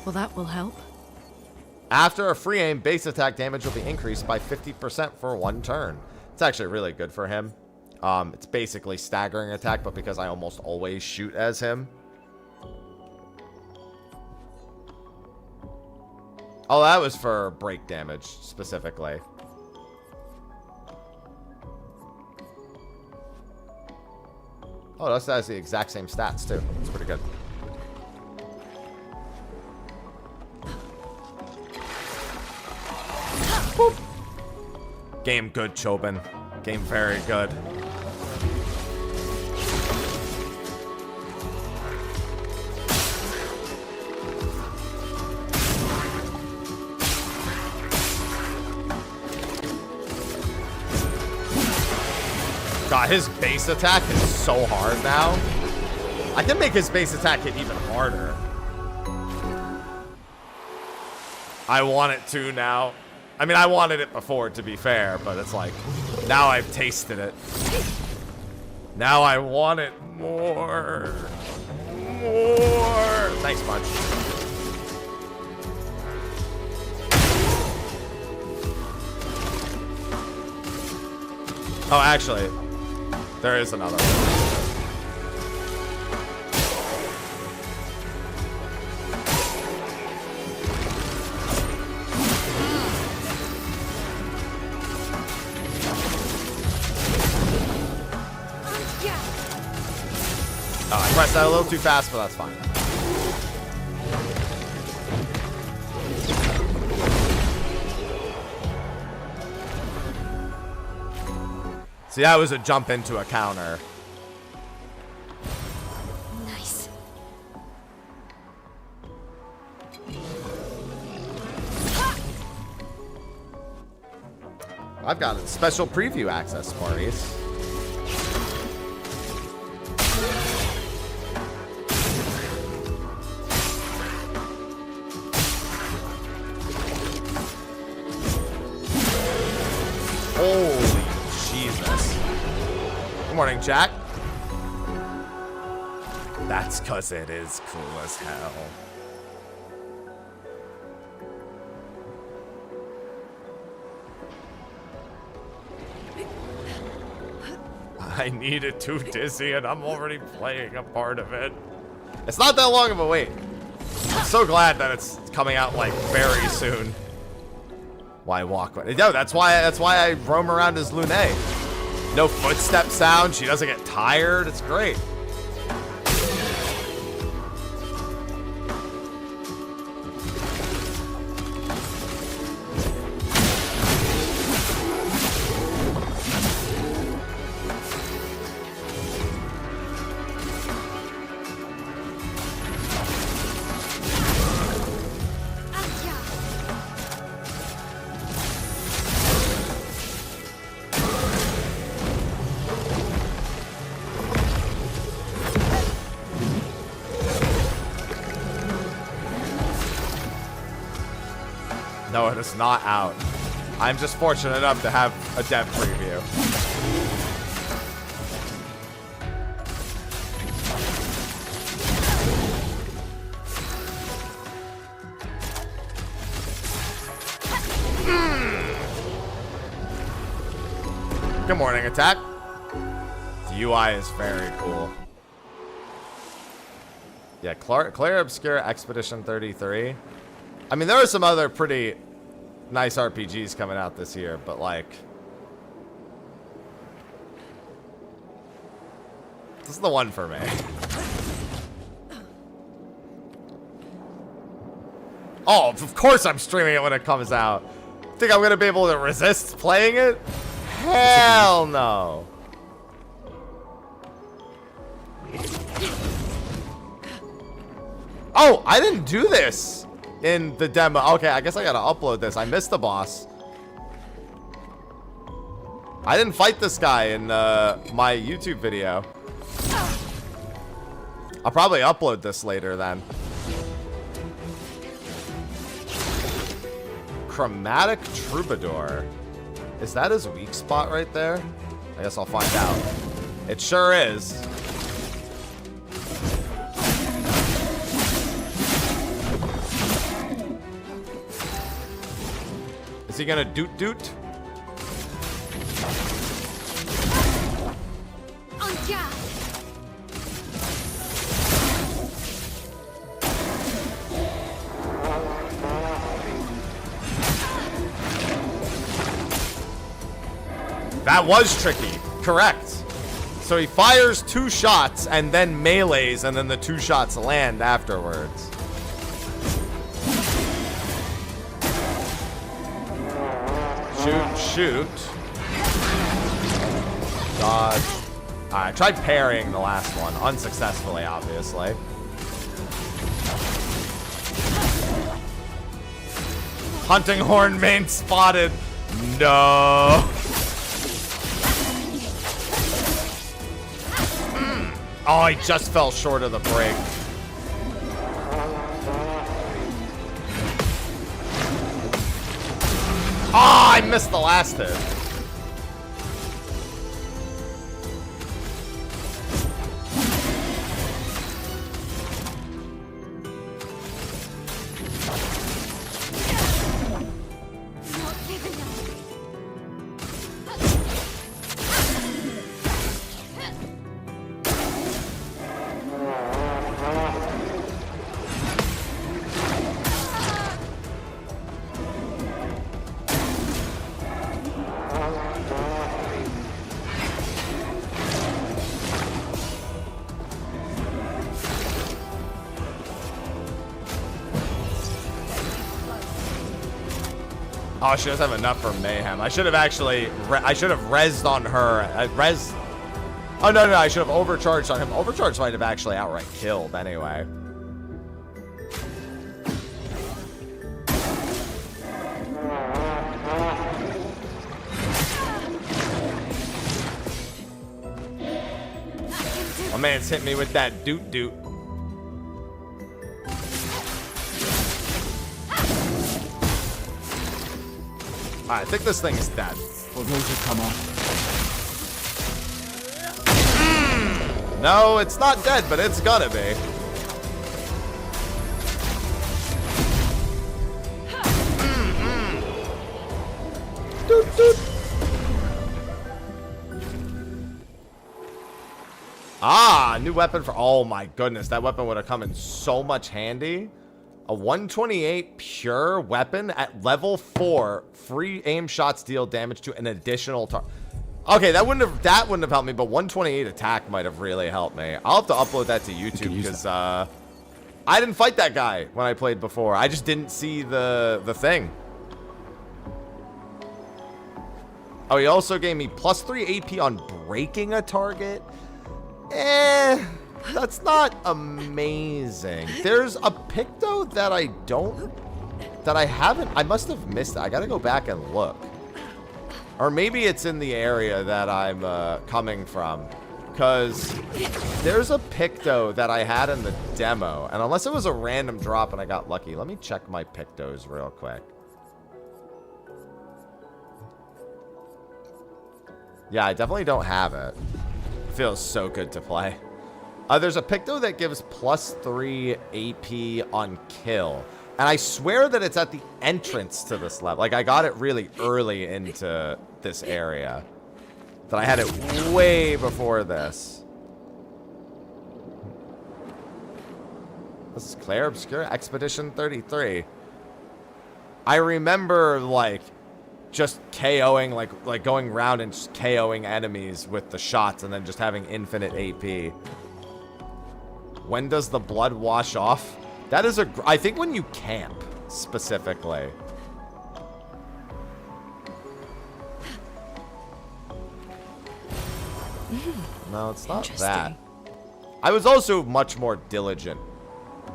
Well, that will help. After a free aim, base attack damage will be increased by 50% for 1 turn. It's actually really good for him. It's basically staggering attack, but because I almost always shoot as him. Oh, that was for break damage, specifically. Oh, that's the exact same stats, too. It's pretty good. Boop. Game good, Chobin. Game very good. God, his base attack is so hard now. I can make his base attack hit even harder. I want it to now. I mean, I wanted it before, to be fair, but it's like, now I've tasted it. Now I want it more. More. Thanks, Bunch. Oh, actually, there is another one. I pressed that a little too fast, but that's fine. See, that was a jump into a counter. Nice. I've got special preview access, Maurice. Holy Jesus. Good morning, Jack. That's because it is cool as hell. I need it too dizzy and I'm already playing a part of it. It's not that long of a wait. I'm so glad that it's coming out like very soon. Why walk? No, that's why I roam around as Lune. No footstep sound. She doesn't get tired. It's great. No, it is not out. I'm just fortunate enough to have a dev preview. Good morning, attack. The UI is very cool. Yeah, Clair, Obscur, Expedition 33. I mean, there are some other pretty nice RPGs coming out this year, but like, this is the one for me. Oh, of course I'm streaming it when it comes out. Think I'm gonna be able to resist playing it? Hell no. Oh, I didn't do this in the demo. Okay, I guess I gotta upload this. I missed the boss. I didn't fight this guy in my YouTube video. I'll probably upload this later then. Chromatic Troubadour. Is that his weak spot right there? I guess I'll find out. It sure is. Is he gonna doot doot? On guard. That was tricky. Correct. So he fires 2 shots and then melees, and then the 2 shots land afterwards. Shoot, shoot. Dodge. I tried parrying the last one, unsuccessfully, obviously. Hunting horn main spotted. No. Oh, I just fell short of the break. Oh, I missed the last hit. Oh, she doesn't have enough for Mayhem. I should have actually, I should have rezzed on her. Oh, no, I should have overcharged on him. Overcharge might have actually outright killed anyway. My man's hit me with that doot doot. I think this thing is dead. What will you come on? No, it's not dead, but it's gonna be. Doot, doot. Ah, new weapon for... Oh my goodness, that weapon would have come in so much handy. A 128 pure weapon at level 4. Free aim shots deal damage to an additional target. Okay, that wouldn't have helped me, but 128 attack might have really helped me. I'll have to upload that to YouTube because I didn't fight that guy when I played before. I just didn't see the thing. Oh, he also gave me +3 AP on breaking a target. That's not amazing. There's a Picto that I haven't, I must have missed it. I gotta go back and look. Or maybe it's in the area that I'm coming from. Because there's a Picto that I had in the demo. And unless it was a random drop and I got lucky, let me check my Pictos real quick. Yeah, I definitely don't have it. Feels so good to play. There's a Picto that gives +3 AP on kill. And I swear that it's at the entrance to this level. Like, I got it really early into this area. That I had it way before this. This is Clair, Obscur, Expedition 33. I remember, like, just KOing, like going around and just KOing enemies with the shots and then just having infinite AP. When does the blood wash off? That is I think when you camp, specifically. No, it's not that. I was also much more diligent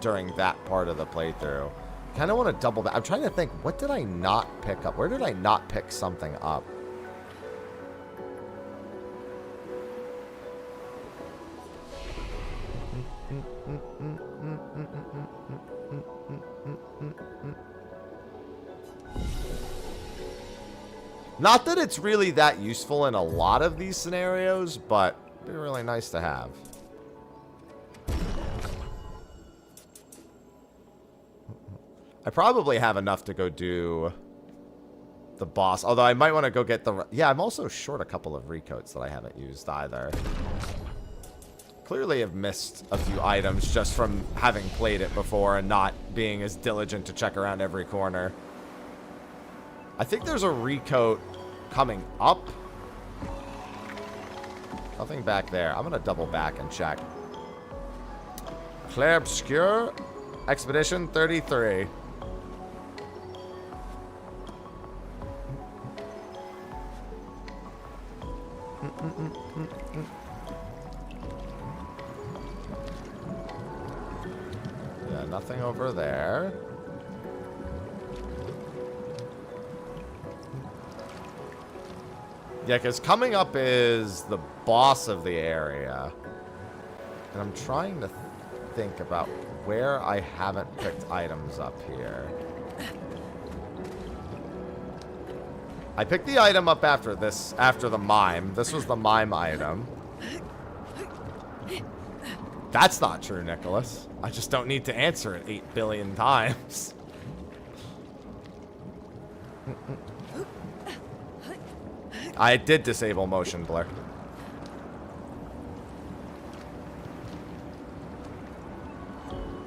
during that part of the playthrough. Kind of want to double back. I'm trying to think, what did I not pick up? Where did I not pick something up? Not that it's really that useful in a lot of these scenarios, but it'd be really nice to have. I probably have enough to go do the boss. Although I might want to go get the... Yeah, I'm also short a couple of recoats that I haven't used either. Clearly have missed a few items just from having played it before and not being as diligent to check around every corner. I think there's a recoat coming up. Nothing back there. I'm going to double back and check. Clair Obscur, Expedition 33. Yeah, nothing over there. Yeah, because coming up is the boss of the area. And I'm trying to think about where I haven't picked items up here. I picked the item up after this, after the mime. This was the mime item. That's not true, Nicholas. I just don't need to answer it 8 billion times. I did disable motion blur.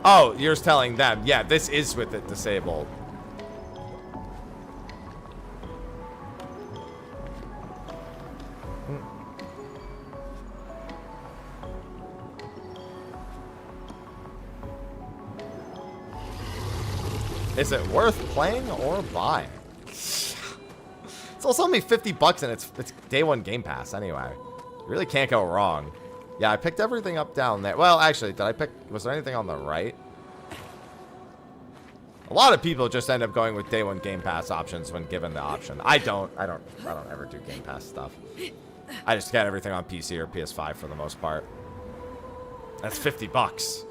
Oh, you're telling them. Yeah, this is with it disabled. Is it worth playing or buying? It's also only $50 and it's day one Game Pass anyway. You really can't go wrong. Yeah, I picked everything up down there. Well, actually, was there anything on the right? A lot of people just end up going with day one Game Pass options when given the option. I don't ever do Game Pass stuff. I just get everything on PC or PS5 for the most part. That's $50.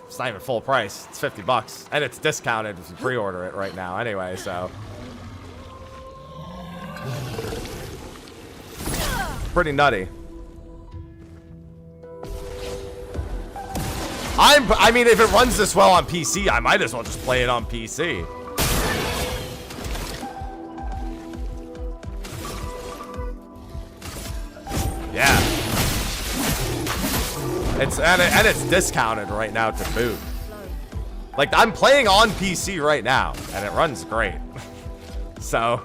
It's not even full price. It's $50. And it's discounted if you pre-order it right now anyway, so. Pretty nutty. I mean, if it runs this well on PC, I might as well just play it on PC. Yeah. It's discounted right now to boot. Like, I'm playing on PC right now, and it runs great. So.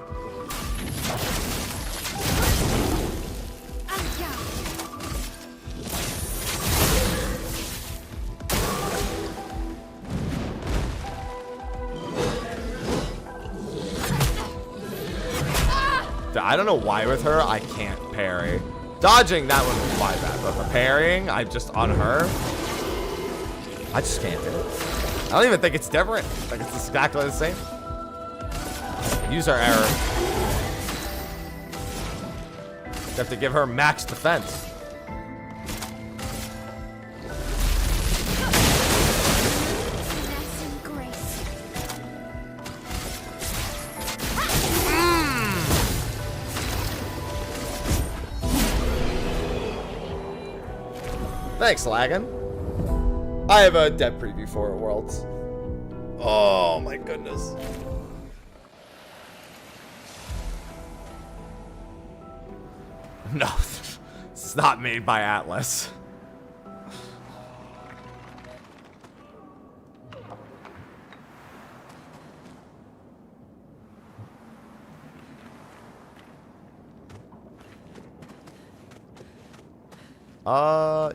I don't know why with her I can't parry. Dodging, that one was my bad, but the parrying, I just on her, I just can't do it. I don't even think it's different. Like, it's exactly the same. User error. You have to give her max defense. Thanks, Laggin. I have a dev preview for Worlds. Oh my goodness. No, it's not made by Atlas.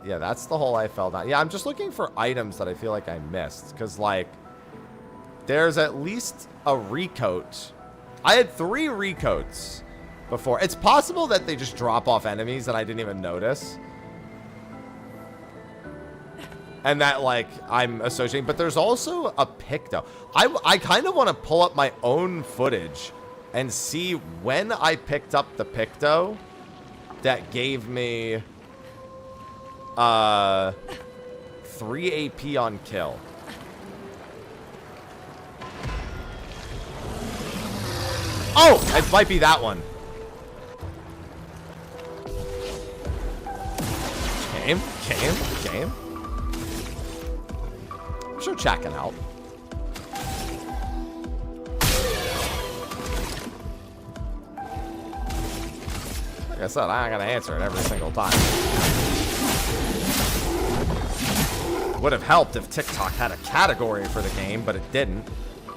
Yeah, that's the hole I fell down. Yeah, I'm just looking for items that I feel like I missed. Because, like, there's at least a recoat. I had 3 recoats before. It's possible that they just drop off enemies and I didn't even notice. And that, like, I'm associating. But there's also a picto. I kind of want to pull up my own footage and see when I picked up the picto that gave me 3 AP on kill. Oh, it might be that one. Game. I'm sure chat can help. Like I said, I ain't gonna answer it every single time. Would have helped if TikTok had a category for the game, but it didn't.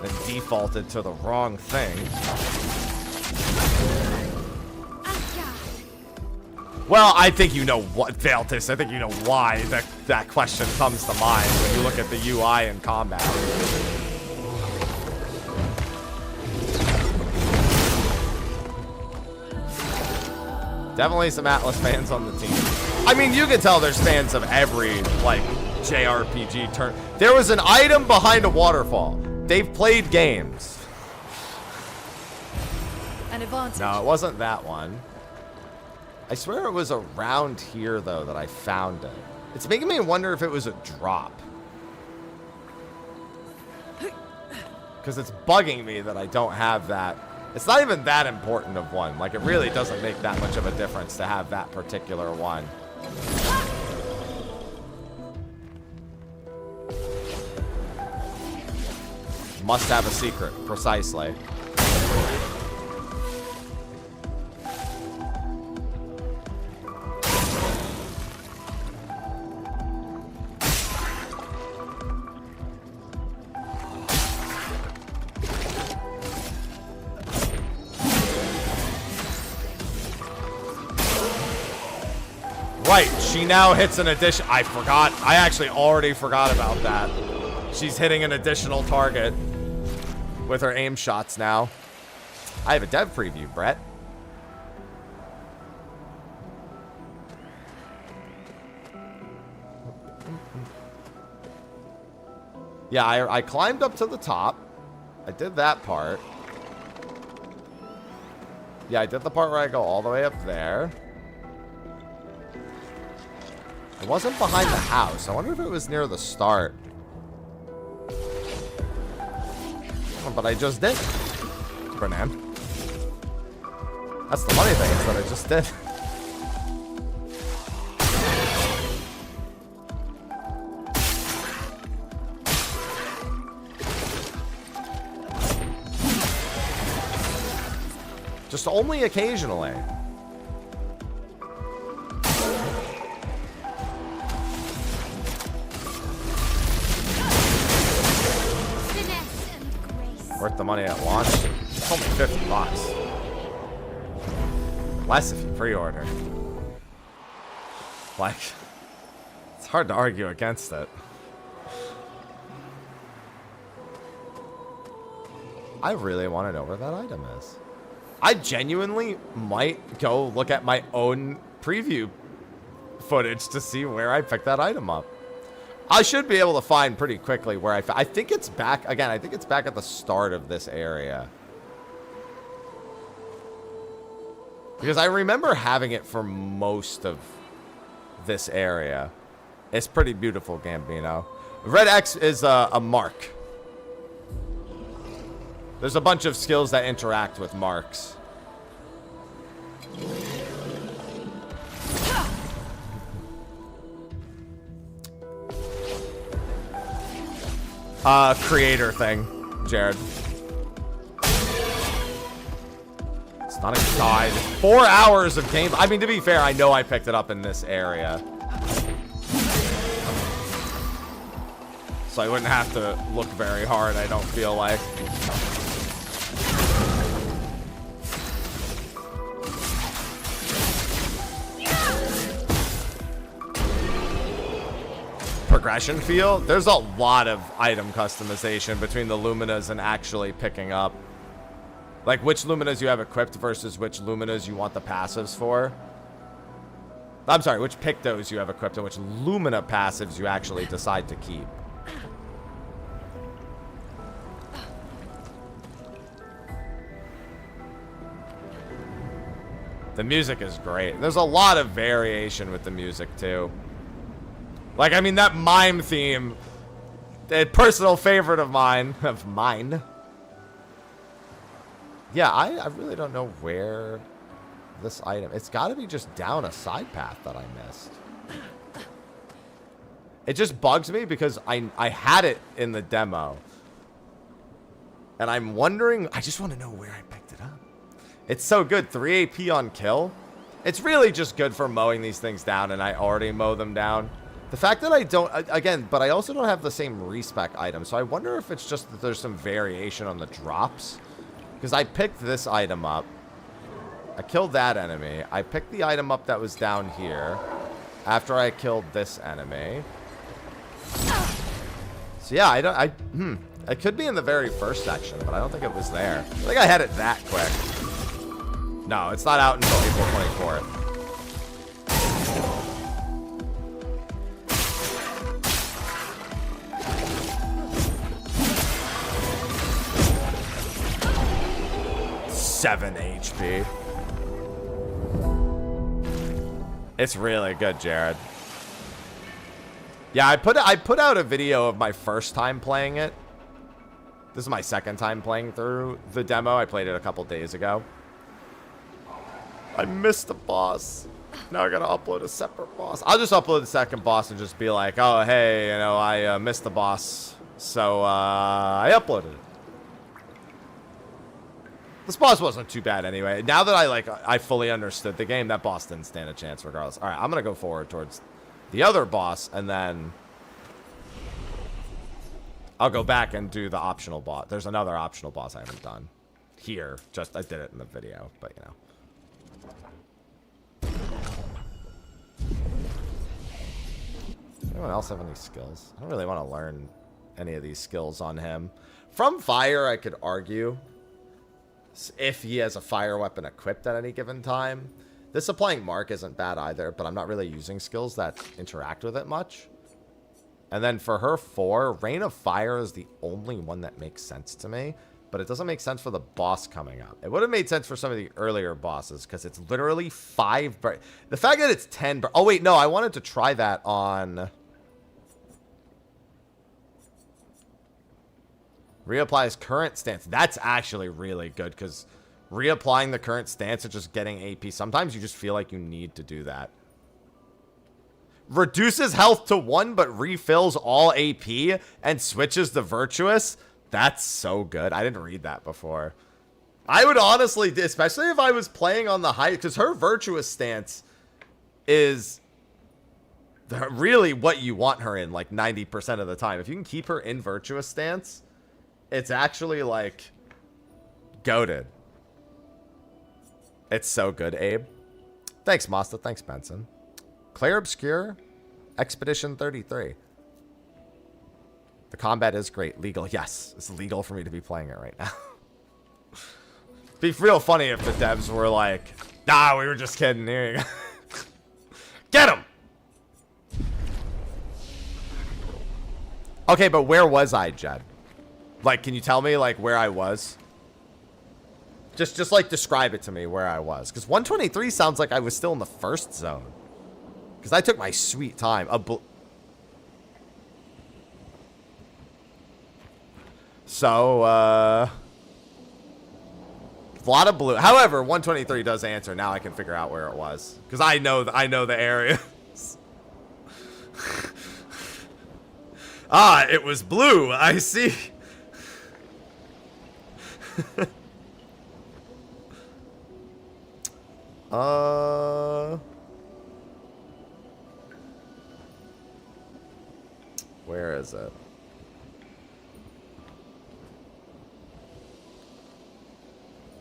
It defaulted to the wrong thing. Well, I think you know what, Valtis. I think you know why that question comes to mind when you look at the UI in combat. Definitely some Atlas fans on the team. I mean, you can tell there's fans of every, like, JRPG turn. There was an item behind a waterfall. They've played games. An advantage. No, it wasn't that one. I swear it was around here, though, that I found it. It's making me wonder if it was a drop. Because it's bugging me that I don't have that. It's not even that important of one. Like, it really doesn't make that much of a difference to have that particular one. Must have a secret, precisely. Right, she now hits an addition. I forgot. I actually already forgot about that. She's hitting an additional target with her aim shots now. I have a dev preview, Brett. Yeah, I climbed up to the top. I did that part. Yeah, I did the part where I go all the way up there. It wasn't behind the house. I wonder if it was near the start. Oh, but I just did. Brennan. That's the funny thing, is that I just did. Just only occasionally. Worth the money at launch. It's only $50. Less if you pre-order. Like, it's hard to argue against it. I really want to know where that item is. I genuinely might go look at my own preview footage to see where I picked that item up. I should be able to find pretty quickly where I think it's back, again, I think it's back at the start of this area. Because I remember having it for most of this area. It's pretty beautiful, Gambino. Red X is a mark. There's a bunch of skills that interact with marks. Creator thing, Jared. It's not a guide. 4 hours of game. I mean, to be fair, I know I picked it up in this area. So I wouldn't have to look very hard, I don't feel like. Progression feel. There's a lot of item customization between the Luminas and actually picking up. Like which Luminas you have equipped versus which Luminas you want the passives for. I'm sorry, which Pictos you have equipped and which Lumina passives you actually decide to keep. The music is great. There's a lot of variation with the music too. Like, I mean, that mime theme, a personal favorite of mine. Yeah, I really don't know where this item... It's got to be just down a side path that I missed. It just bugs me because I had it in the demo. And I'm wondering... I just want to know where I picked it up. It's so good. 3 AP on kill. It's really just good for mowing these things down, and I already mow them down. The fact that I don't, again, but I also don't have the same respec item, so I wonder if it's just that there's some variation on the drops. Because I picked this item up. I killed that enemy. I picked the item up that was down here after I killed this enemy. So yeah, it could be in the very first section, but I don't think it was there. I think I had it that quick. No, it's not out until April 24th. Seven HP. It's really good, Jared. Yeah, I put out a video of my first time playing it. This is my second time playing through the demo. I played it a couple days ago. I missed the boss. Now I gotta upload a separate boss. I'll just upload the second boss and just be like, oh, hey, you know, I missed the boss. So, I uploaded it. This boss wasn't too bad anyway. Now that I fully understood the game, that boss didn't stand a chance regardless. All right, I'm going to go forward towards the other boss, and then I'll go back and do the optional boss. There's another optional boss I haven't done here. Just, I did it in the video, but you know. Anyone else have any skills? I don't really want to learn any of these skills on him. From fire, I could argue if he has a fire weapon equipped at any given time. This applying mark isn't bad either, but I'm not really using skills that interact with it much. And then for her 4, Rain of Fire is the only one that makes sense to me, but it doesn't make sense for the boss coming up. It would have made sense for some of the earlier bosses because it's literally 5. The fact that it's 10. Oh, wait, no, I wanted to try that on. Reapplies current stance. That's actually really good because reapplying the current stance and just getting AP, sometimes you just feel like you need to do that. Reduces health to 1 but refills all AP and switches to virtuous. That's so good. I didn't read that before. I would honestly, especially if I was playing on the high, because her virtuous stance is really what you want her in like 90% of the time. If you can keep her in virtuous stance, it's actually, like, goated. It's so good, Abe. Thanks, Masta. Thanks, Benson. Clair Obscur, Expedition 33. The combat is great. Legal. Yes, it's legal for me to be playing it right now. Be real funny if the devs were like, nah, we were just kidding. Here you go. Get him! Okay, but where was I, Jed? Like, can you tell me, like, where I was? Just like, describe it to me where I was. Because 123 sounds like I was still in the first zone. Because I took my sweet time. So, a lot of blue. However, 123 does answer. Now I can figure out where it was. Because I know the area. Ah, it was blue. I see. Where is it?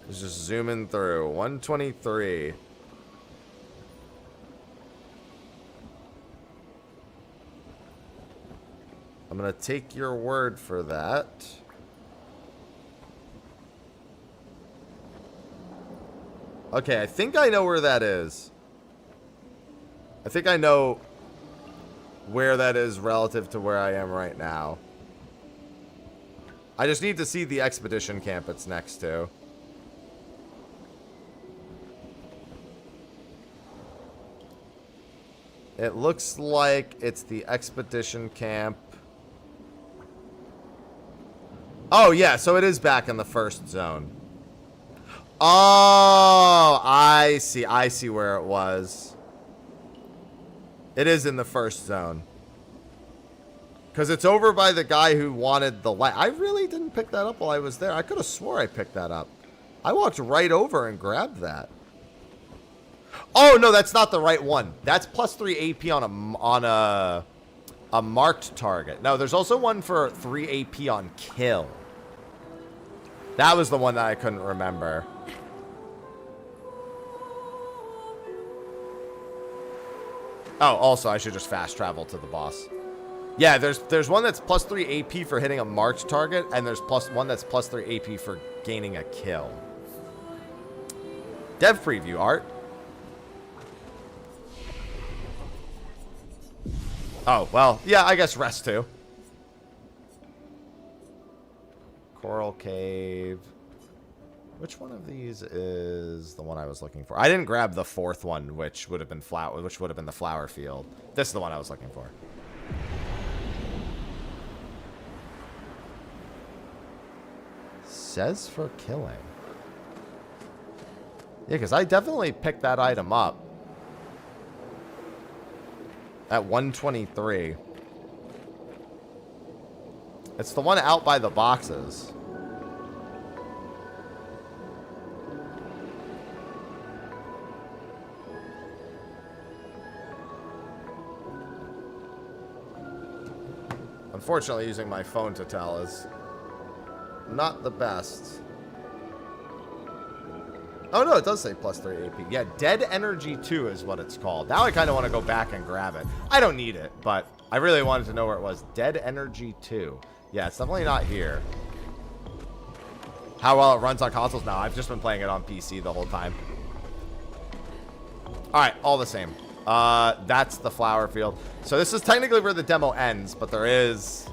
It's just zooming through. 123. I'm gonna take your word for that. Okay, I think I know where that is. I think I know where that is relative to where I am right now. I just need to see the expedition camp it's next to. It looks like it's the expedition camp. Oh, yeah, so it is back in the first zone. Oh, I see. I see where it was. It is in the first zone. Because it's over by the guy who wanted the light. I really didn't pick that up while I was there. I could have swore I picked that up. I walked right over and grabbed that. Oh, no, that's not the right one. That's plus 3 AP on a marked target. No, there's also one for 3 AP on kill. That was the one that I couldn't remember. Oh, also, I should just fast travel to the boss. Yeah, there's one that's plus 3 AP for hitting a marked target, and there's one that's plus 3 AP for gaining a kill. Dev preview, Art. Oh, well, yeah, I guess rest too. Coral Cave. Which one of these is the one I was looking for? I didn't grab the 4th one, which would have been the flower field. This is the one I was looking for. Says for killing. Yeah, because I definitely picked that item up at 123. It's the one out by the boxes. Unfortunately, using my phone to tell is not the best. Oh, no, it does say plus 3 AP. Yeah, Dead Energy 2 is what it's called. Now I kind of want to go back and grab it. I don't need it, but I really wanted to know where it was. Dead Energy 2. Yeah, it's definitely not here. How well it runs on consoles now. I've just been playing it on PC the whole time. All right, all the same. That's the flower field. So this is technically where the demo ends, but there is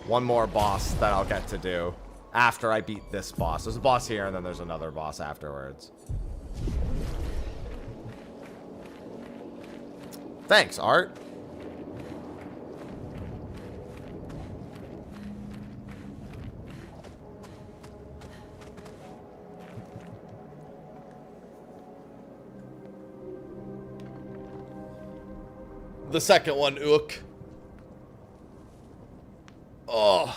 one more boss that I'll get to do after I beat this boss. There's a boss here, and then there's another boss afterwards. Thanks, Art. The second one, ook. Oh.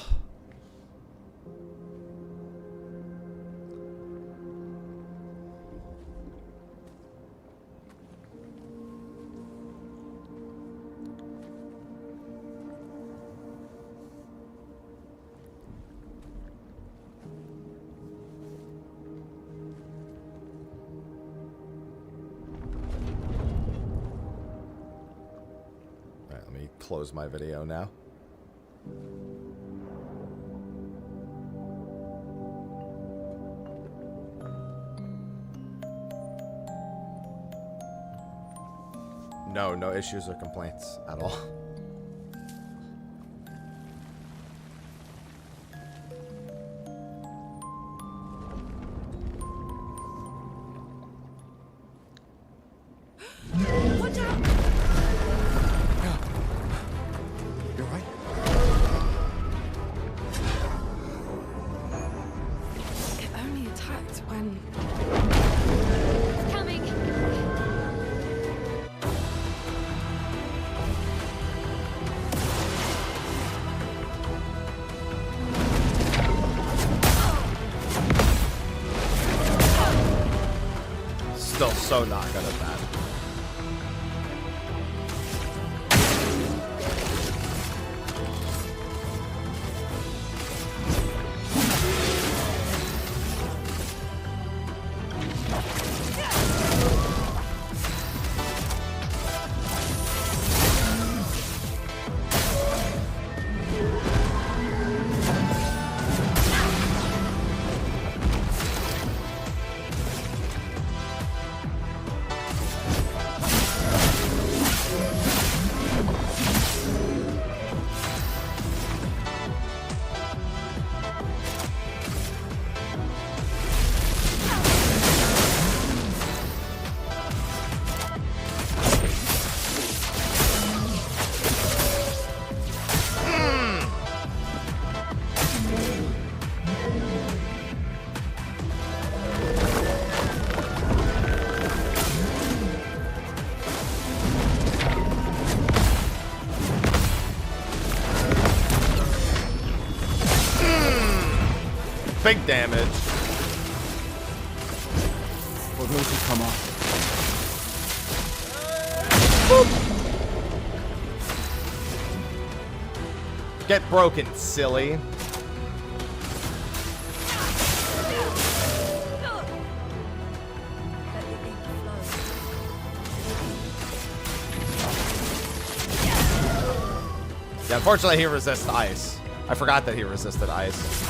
Close my video now. No issues or complaints at all. Watch out! You're right. It only attacked when... It's coming. Still so not good at that. Big damage. For those who come up, Get broken, silly. Yeah, unfortunately he resists ice. I forgot that he resisted ice.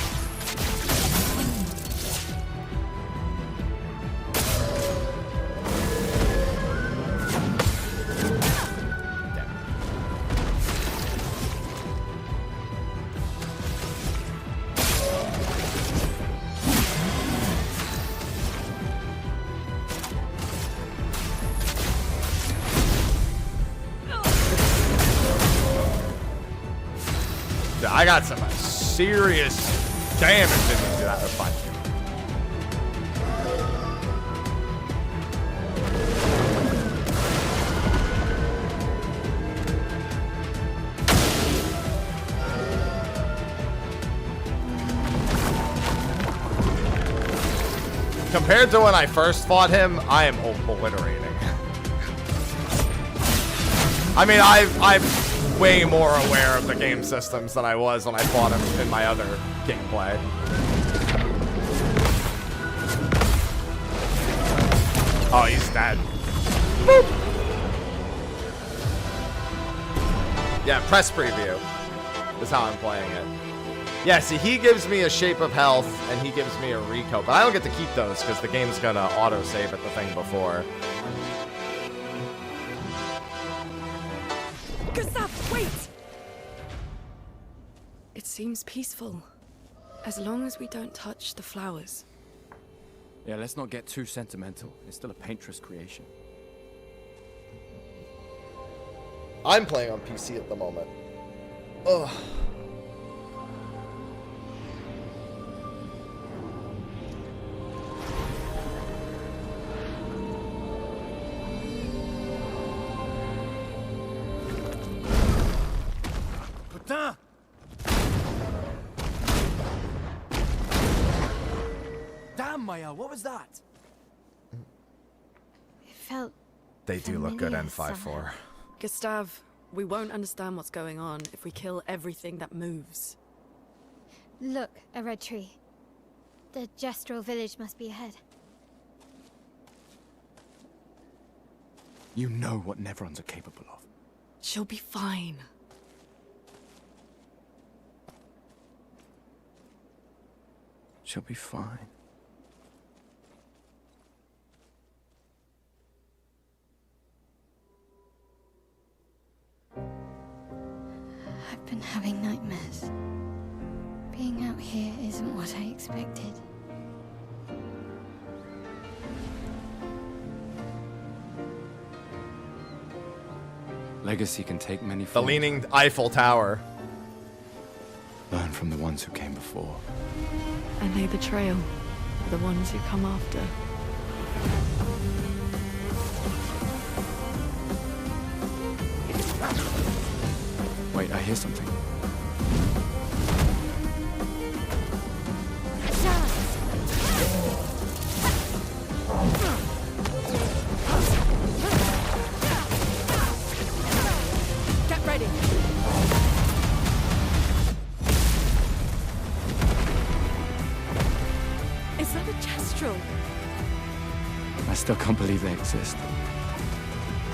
I got some serious damage into that. That's fine. Compared to when I first fought him, I am obliterating. I mean, I'm way more aware of the game systems than I was when I fought him in my other gameplay. Oh, he's dead. Boop. Yeah, press preview is how I'm playing it. Yeah, see, he gives me a shape of health, and he gives me a reco, but I don't get to keep those because the game's gonna auto-save at the thing before. Gustav, wait! It seems peaceful, as long as we don't touch the flowers. Yeah, let's not get too sentimental. It's still a paintress creation. I'm playing on PC at the moment. Ugh. Putain! Damn, Maelle, what was that? It felt They do look good familiar N5-4. somehow. Gustav, we won't understand what's going on if we kill everything that moves. Look, a red tree. The Gestural village must be ahead. You know what Neverons are capable of. She'll be fine. She'll be fine. I've been having nightmares. Being out here isn't what I expected. Legacy can take many The forms. Leaning Eiffel Tower. Learn from the ones who came before. And they betrayal, the ones who come after. Wait, I hear something. Get ready. Is that a Gestural? I still can't believe they exist.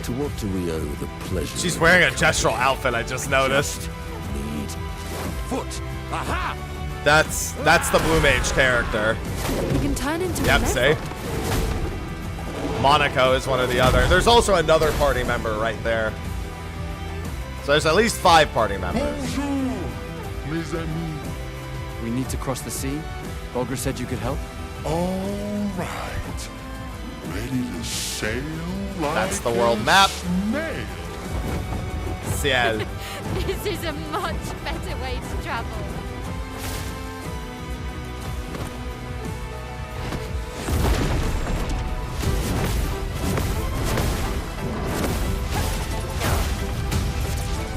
To what do we owe the pleasure? She's wearing a Gestural outfit, I just noticed. Need foot. Aha! That's the Blue Mage character. You can turn into Yep, a see? Monaco is one of the other. There's also another party member right there. So there's at least 5 party members. Bonjour, mes amis. We need to cross the sea? Bulger said you could help? All right. Ready to sail like That's the world map. snail. Ciel. This is a much better way to travel.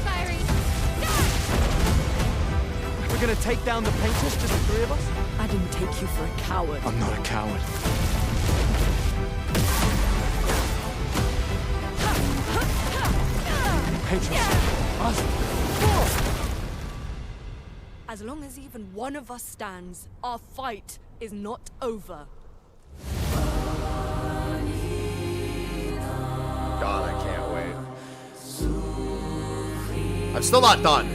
Firing. We're gonna take down the paintress, just the 3 of us? I didn't take you for a coward. I'm not a coward. Patrons. Us. As long as even one of us stands, our fight is not over. God, I can't wait. I'm still not done,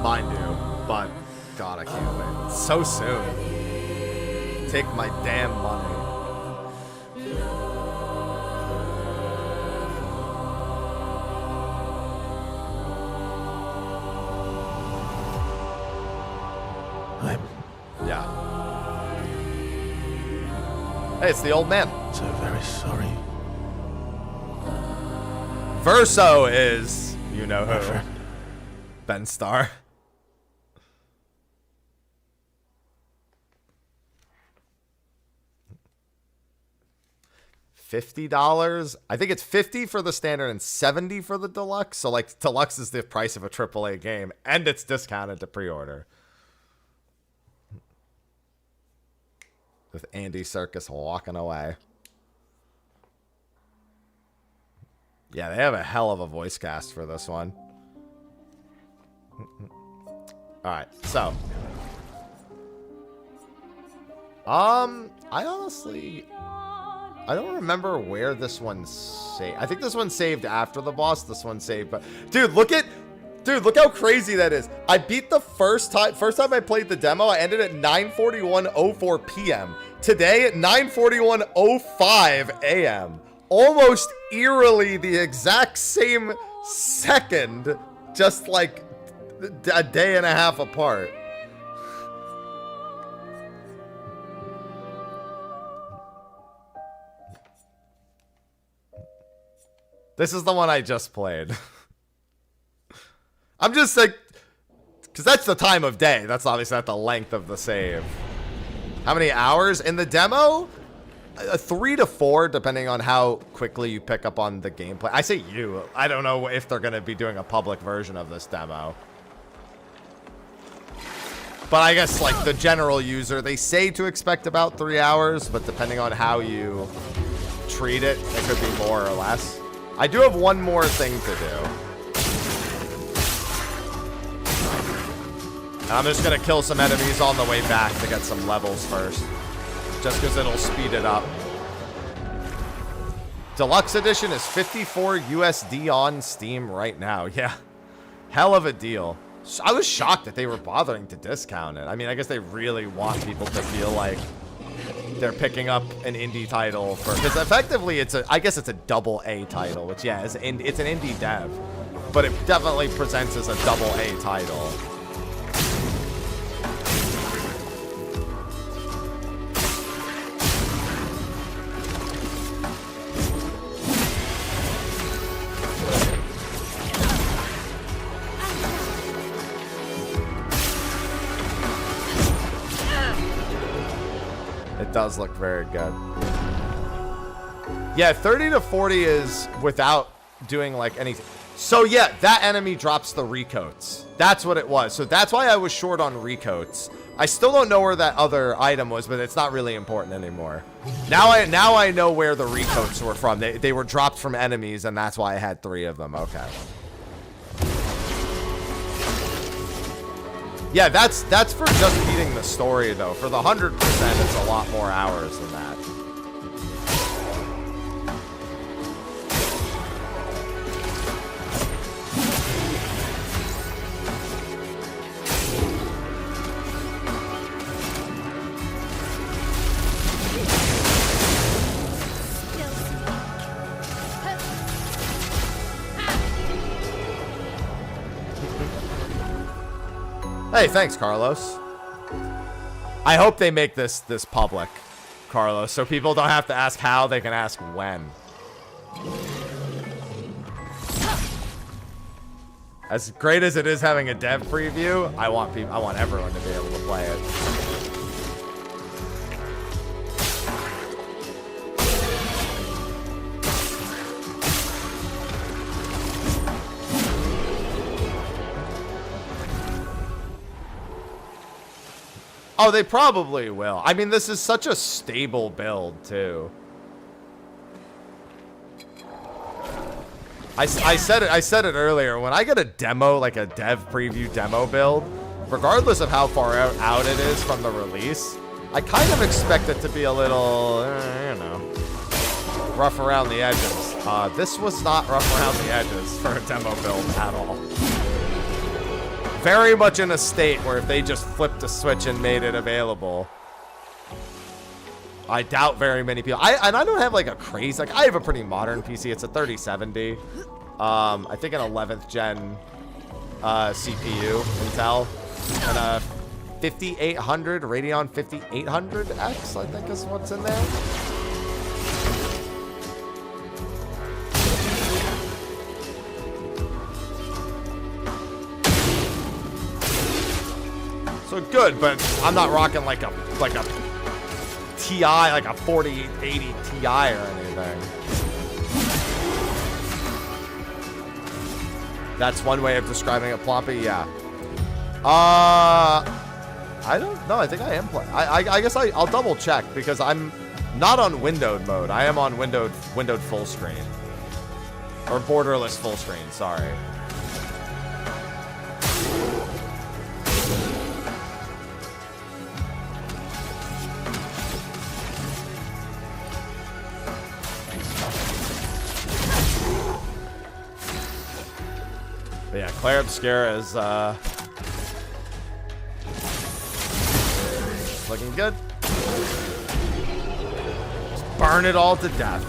mind you, but God, I can't wait. It's so soon. Take my damn money. Yeah. Hey, it's the old man. So very sorry. Verso is, you know who. Ben Starr. $50. I think it's $50 for the standard and $70 for the deluxe. So like deluxe is the price of a AAA game, and it's discounted to pre-order. With Andy Serkis walking away. Yeah, they have a hell of a voice cast for this one. Alright, so. I honestly... I don't remember where this one's saved. I think this one's saved after the boss. This one's saved, but... Dude, look how crazy that is. I beat the first time I played the demo, I ended at 9:41:04 p.m. Today at 9:41:05 a.m. Almost eerily the exact same second, just like a day and a half apart. This is the one I just played. I'm just like, because that's the time of day. That's obviously not the length of the save. How many hours in the demo? 3 to 4, depending on how quickly you pick up on the gameplay. I say you. I don't know if they're going to be doing a public version of this demo. But I guess, like, the general user, they say to expect about 3 hours, but depending on how you treat it, it could be more or less. I do have one more thing to do. I'm just going to kill some enemies on the way back to get some levels first. Just because it'll speed it up. Deluxe edition is $54 USD on Steam right now. Yeah. Hell of a deal. I was shocked that they were bothering to discount it. I mean, I guess they really want people to feel like they're picking up an indie title for, because effectively I guess it's a double A title, which yeah, it's an indie dev, but it definitely presents as a double A title. It does look very good. Yeah, 30 to 40 is without doing like anything. So yeah, that enemy drops the recoats. That's what it was. So that's why I was short on recoats. I still don't know where that other item was, but it's not really important anymore. Now I know where the recoats were from. They were dropped from enemies, and that's why I had 3 of them. Okay. Yeah, that's for just beating the story, though. For the 100%, it's a lot more hours than that. Hey, thanks, Carlos. I hope they make this public, Carlos, so people don't have to ask how, they can ask when. As great as it is having a dev preview, I want everyone to be able to play it. Oh, they probably will. I mean, this is such a stable build, too. I said it earlier. When I get a demo, like a dev preview demo build, regardless of how far out it is from the release, I kind of expect it to be a little, you know, rough around the edges. This was not rough around the edges for a demo build at all. Very much in a state where if they just flipped a switch and made it available, I doubt very many people. I don't have like a crazy, like I have a pretty modern PC. It's a 3070. I think an 11th gen CPU Intel and a 5800 Radeon 5800X. I think is what's in there. So good, but I'm not rocking like a TI, like a 4080 Ti or anything. That's one way of describing it, Ploppy. Yeah. I don't know. I think I am playing. I guess I'll double check because I'm not on windowed mode. I am on windowed full screen or borderless full screen. Sorry. But yeah, Clair Obscur is looking good. Just burn it all to death.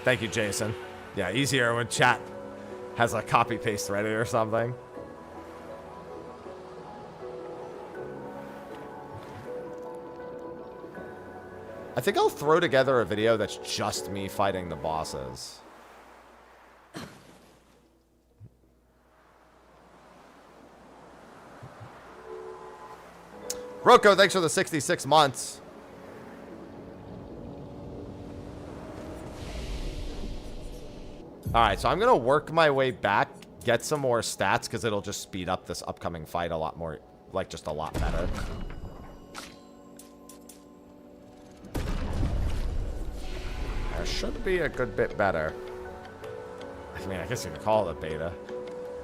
Thank you, Jason. Yeah, easier when chat has a copy paste ready or something. I think I'll throw together a video that's just me fighting the bosses. Roko, thanks for the 66 months. Alright, so I'm going to work my way back, get some more stats, because it'll just speed up this upcoming fight a lot more, like just a lot better. That should be a good bit better. I mean, I guess you can call it a beta.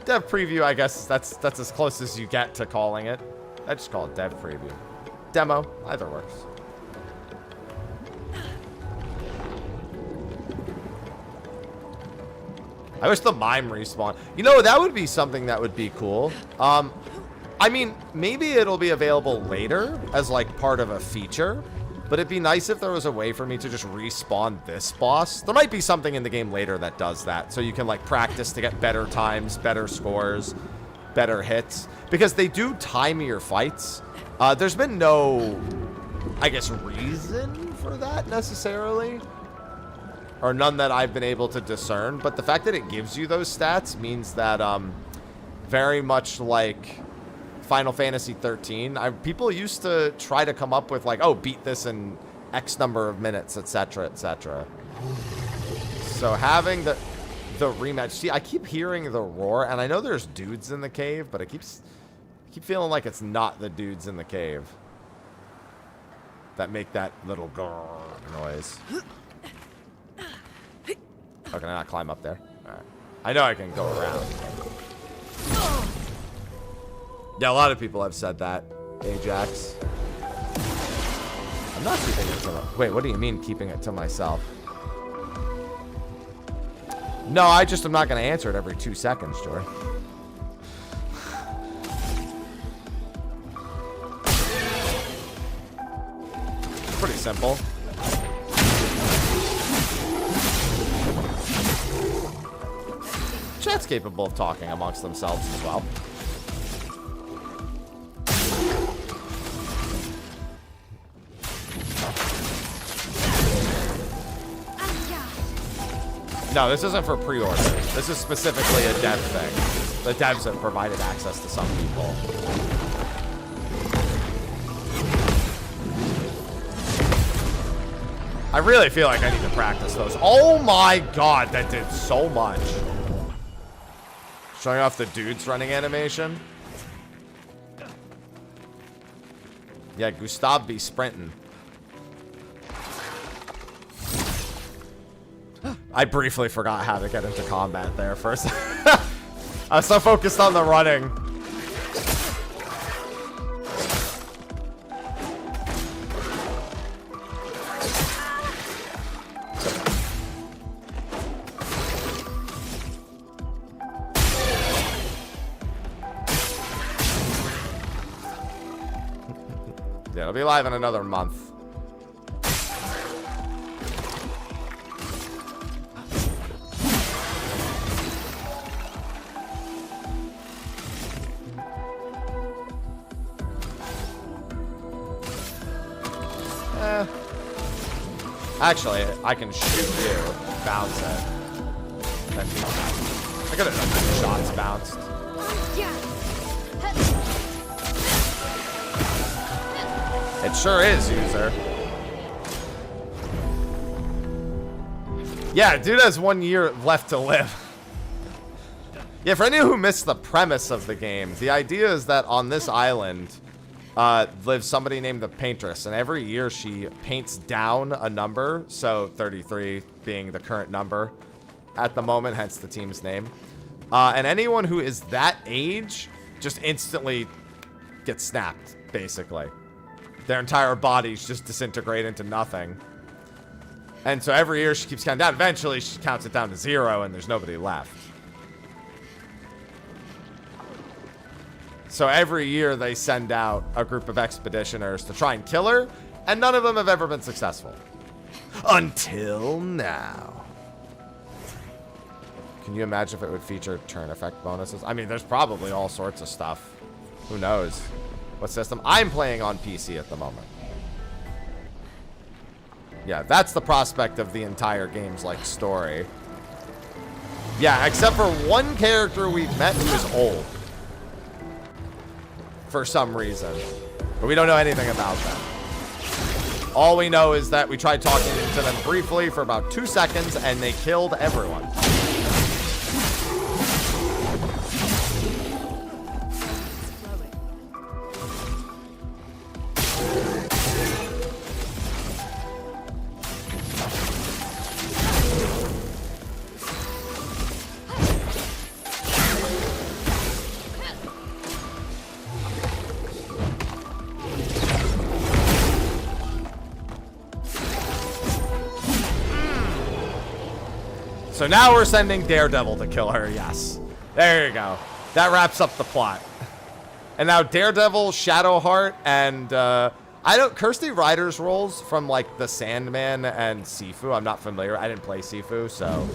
Dev preview, I guess that's as close as you get to calling it. I just call it dev preview. Demo, either works. I wish the mime respawn. You know, that would be something that would be cool. I mean, maybe it'll be available later as like part of a feature, but it'd be nice if there was a way for me to just respawn this boss. There might be something in the game later that does that, so you can like practice to get better times, better scores, better hits, because they do time your fights. There's been no, I guess, reason for that necessarily, or none that I've been able to discern, but the fact that it gives you those stats means that very much like Final Fantasy 13, people used to try to come up with like, oh, beat this in X number of minutes, etc., etc. So having the rematch. See, I keep hearing the roar, and I know there's dudes in the cave, but I keep feeling like it's not the dudes in the cave that make that little grrr noise. Oh, can I not climb up there? Alright. I know I can go around. Yeah, a lot of people have said that, Ajax. I'm not keeping it to myself. Wait, what do you mean keeping it to myself? No, I just am not going to answer it every 2 seconds, Jory. Pretty simple. Chat's capable of talking amongst themselves as well. No, this isn't for pre-order. This is specifically a dev thing. The devs have provided access to some people. I really feel like I need to practice those. Oh my god, that did so much. Showing off the dudes running animation. Yeah, Gustav be sprinting. I briefly forgot how to get into combat there first. I was so focused on the running. Yeah, it'll be live in another month. Actually, I can shoot you, bounce it. Then I could have done that. Shots bounced. It sure is, user. Yeah, dude has 1 year left to live. Yeah, for anyone who missed the premise of the game, the idea is that on this island lives somebody named the Paintress, and every year she paints down a number, so 33 being the current number at the moment, hence the team's name. And anyone who is that age just instantly gets snapped, basically. Their entire bodies just disintegrate into nothing. And so every year she keeps counting down. Eventually she counts it down to 0 and there's nobody left. So every year they send out a group of expeditioners to try and kill her, and none of them have ever been successful. Until now. Can you imagine if it would feature turn effect bonuses? I mean, there's probably all sorts of stuff. Who knows? What system? I'm playing on PC at the moment. Yeah, that's the prospect of the entire game's like story. Yeah, except for one character we've met who is old. For some reason. But we don't know anything about them. All we know is that we tried talking to them briefly for about 2 seconds and they killed everyone. So now we're sending Daredevil to kill her, yes. There you go. That wraps up the plot. And now Daredevil, Shadowheart, and Kirsty Ryder's roles from like The Sandman and Sifu. I'm not familiar. I didn't play Sifu, so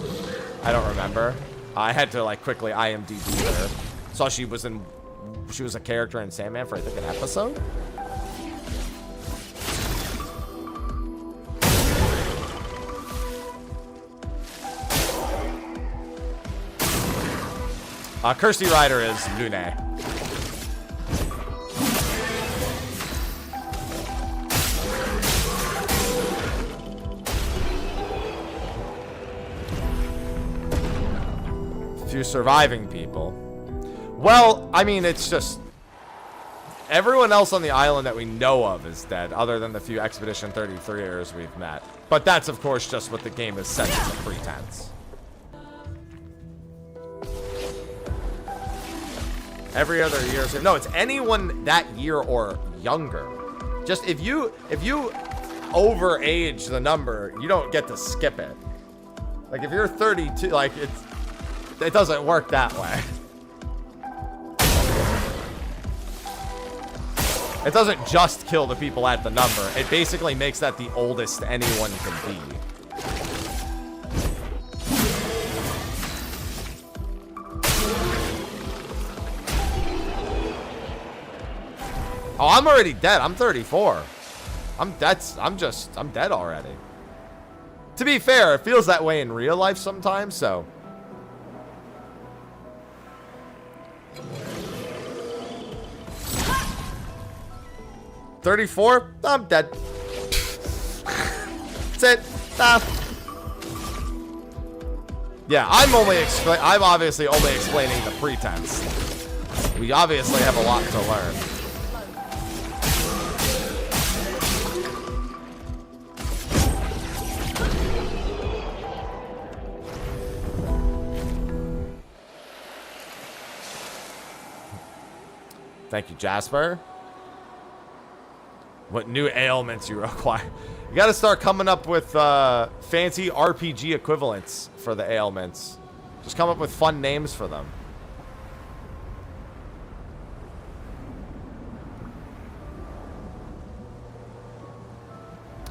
I don't remember. I had to like quickly IMDb her. Saw she was a character in Sandman for I think an episode. Kirsty Ryder is Lune. Few surviving people. Well, I mean, it's just everyone else on the island that we know of is dead, other than the few Expedition 33ers we've met. But that's, of course, just what the game is set as a pretense. Every other year. No, it's anyone that year or younger. Just if you overage the number, you don't get to skip it. Like if you're 32, like it doesn't work that way. It doesn't just kill the people at the number. It basically makes that the oldest anyone can be. Oh, I'm already dead. I'm 34. I'm dead already. To be fair, it feels that way in real life sometimes, so. $34? I'm dead. That's it. Yeah, I'm obviously only explaining the pretense. We obviously have a lot to learn. Thank you, Jasper. What new ailments you require? You got to start coming up with fancy RPG equivalents for the ailments. Just come up with fun names for them.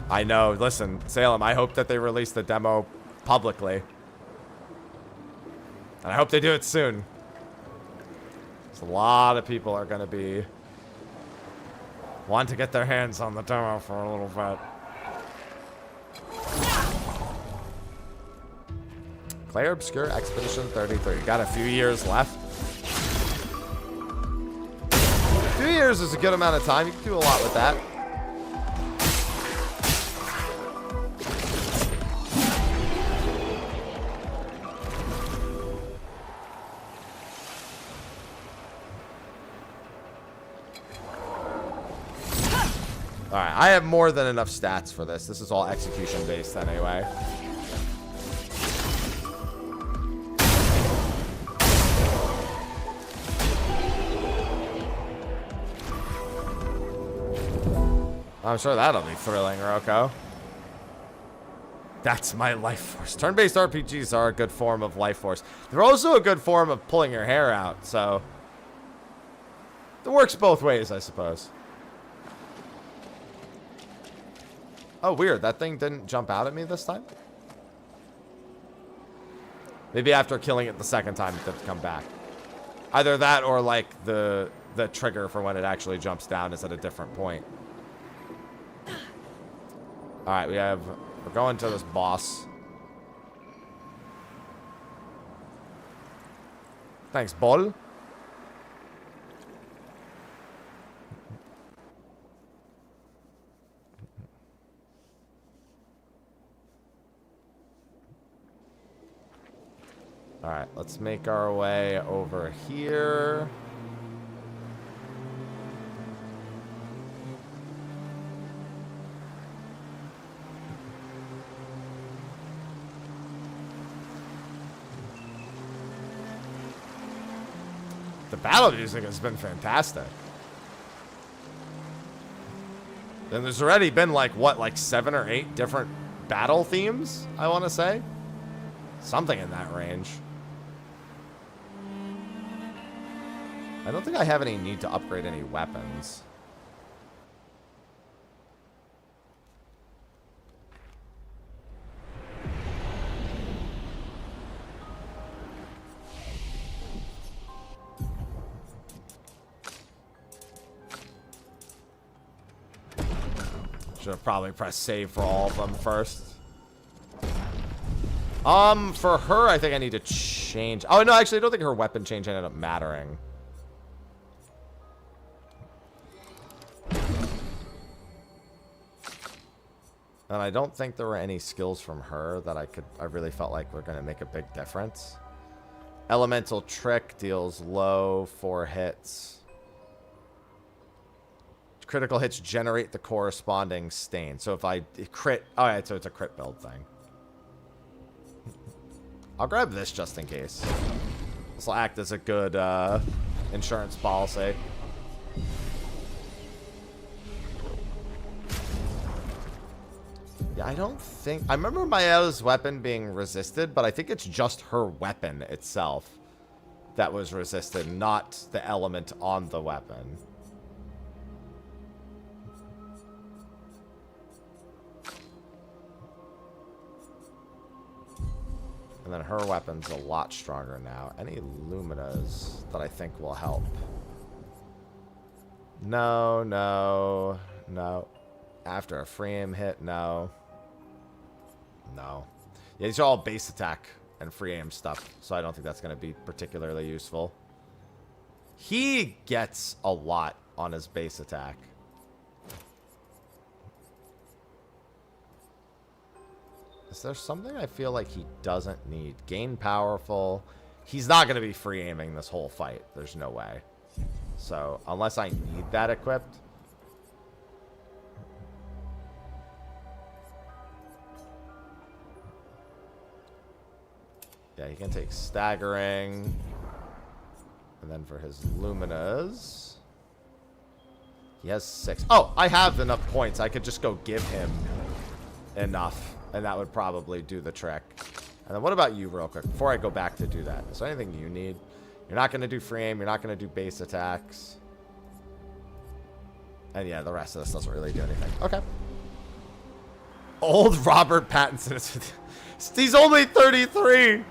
I know. Listen, Salem, I hope that they release the demo publicly. And I hope they do it soon. A lot of people are going to be wanting to get their hands on the demo for a little bit. Clair Obscur Expedition 33. Got a few years left. A few years is a good amount of time. You can do a lot with that. Alright, I have more than enough stats for this. This is all execution based anyway. I'm sure that'll be thrilling, Roko. That's my life force. Turn-based RPGs are a good form of life force. They're also a good form of pulling your hair out, so... it works both ways, I suppose. Oh, weird. That thing didn't jump out at me this time? Maybe after killing it the second time, it did come back. Either that or, like, the trigger for when it actually jumps down is at a different point. Alright, we're going to this boss. Thanks, Bol. Alright, let's make our way over here. The battle music has been fantastic. And there's already been like, what, like 7 or 8 different battle themes, I want to say? Something in that range. I don't think I have any need to upgrade any weapons. Should have probably pressed save for all of them first. For her, I think I need to change. Oh, no, actually, I don't think her weapon change ended up mattering. And I don't think there were any skills from her that I really felt like were going to make a big difference. Elemental Trick deals low 4 hits. Critical hits generate the corresponding stain. So if I crit... alright, so it's a crit build thing. I'll grab this just in case. This will act as a good insurance policy. Yeah, I don't think... I remember Maelle's weapon being resisted, but I think it's just her weapon itself that was resisted, not the element on the weapon. And then her weapon's a lot stronger now. Any Luminas that I think will help? No, no, no. After a frame hit, no. No. Yeah, these are all base attack and free aim stuff, so I don't think that's going to be particularly useful. He gets a lot on his base attack. Is there something I feel like he doesn't need? Gain powerful. He's not going to be free aiming this whole fight. There's no way. So, unless I need that equipped. Yeah, he can take staggering. And then for his Luminas. He has 6. Oh, I have enough points. I could just go give him enough, and that would probably do the trick. And then what about you real quick, before I go back to do that? Is there anything you need? You're not going to do free aim. You're not going to do base attacks. And yeah, the rest of this doesn't really do anything. Okay. Old Robert Pattinson. He's only 33. I'm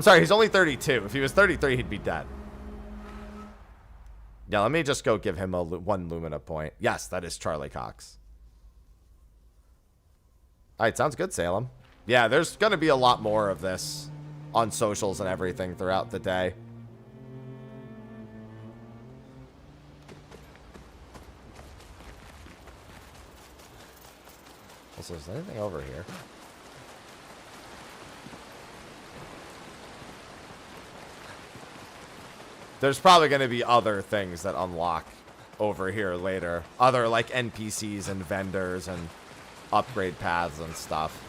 sorry, he's only 32. If he was 33, he'd be dead. Yeah, let me just go give him one Lumina point. Yes, that is Charlie Cox. All right, sounds good, Salem. Yeah, there's going to be a lot more of this on socials and everything throughout the day. Also, is there anything over here? There's probably going to be other things that unlock over here later. Other, like, NPCs and vendors and upgrade paths and stuff.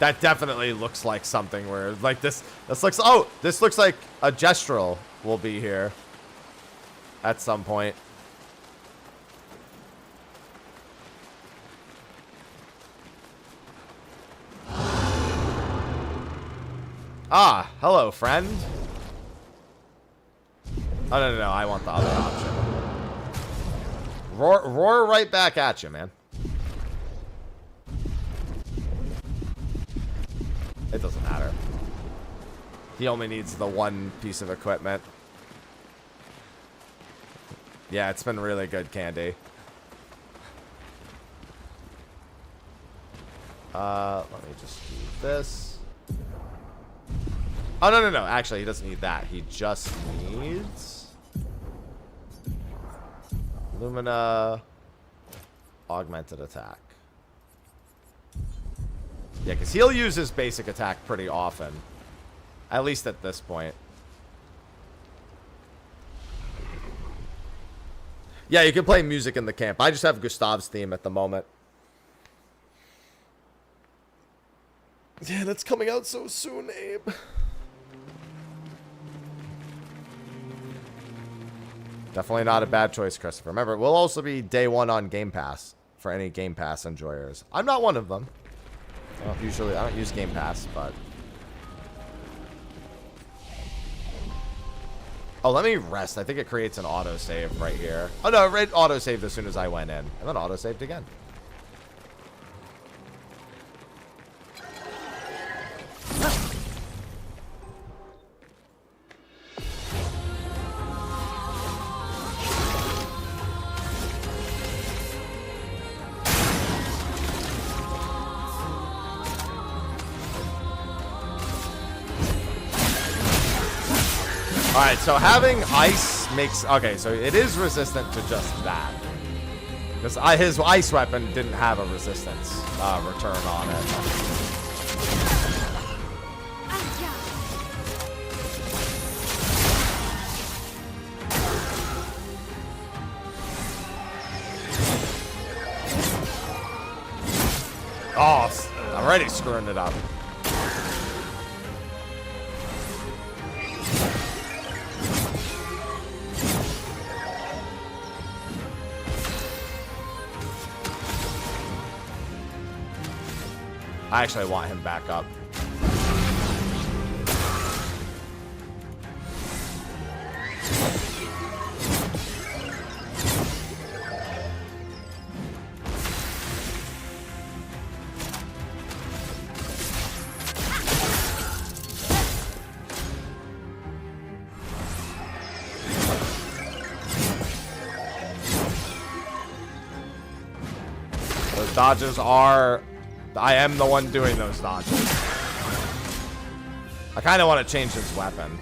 That definitely looks like something where, like, this looks... Oh, this looks like a Gestural will be here at some point. Ah, hello, friend. Oh, no, I want the other option. Roar right back at you, man. It doesn't matter. He only needs the one piece of equipment. Yeah, it's been really good, Candy. Let me just do this. Oh, no. Actually, he doesn't need that. He just needs Lumina augmented attack. Yeah, because he'll use his basic attack pretty often. At least at this point. Yeah, you can play music in the camp. I just have Gustav's theme at the moment. Yeah, that's coming out so soon, Abe. Definitely not a bad choice, Christopher. Remember, it will also be day 1 on Game Pass for any Game Pass enjoyers. I'm not one of them. Well, usually, I don't use Game Pass, but... Oh, let me rest. I think it creates an autosave right here. Oh, no, it autosaved as soon as I went in. And then autosaved again. Alright, so having ice makes... Okay, so it is resistant to just that. Because his ice weapon didn't have a resistance return on it. Oh, I'm already screwing it up. I actually want him back up. Those dodges are... I am the one doing those dodges. I kind of want to change his weapon.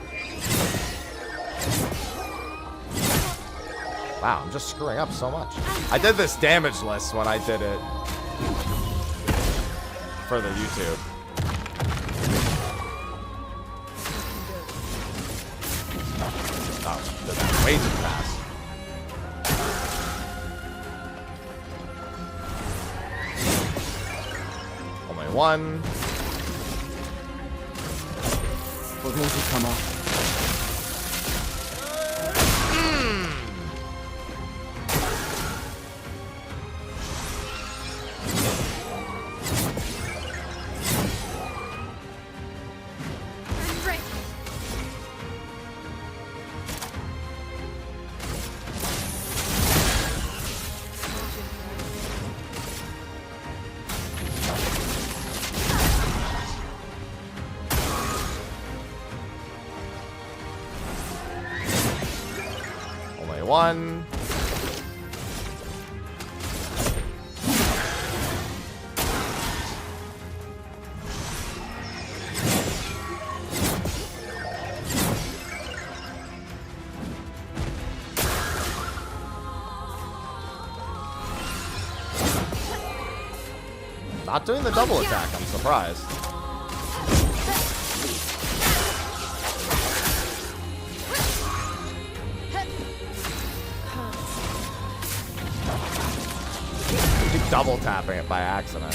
Wow, I'm just screwing up so much. I did this damage list when I did it for the YouTube. Oh, did that way too fast. One. For those who come up. 1. Not doing the double attack, I'm surprised. Double tapping it by accident.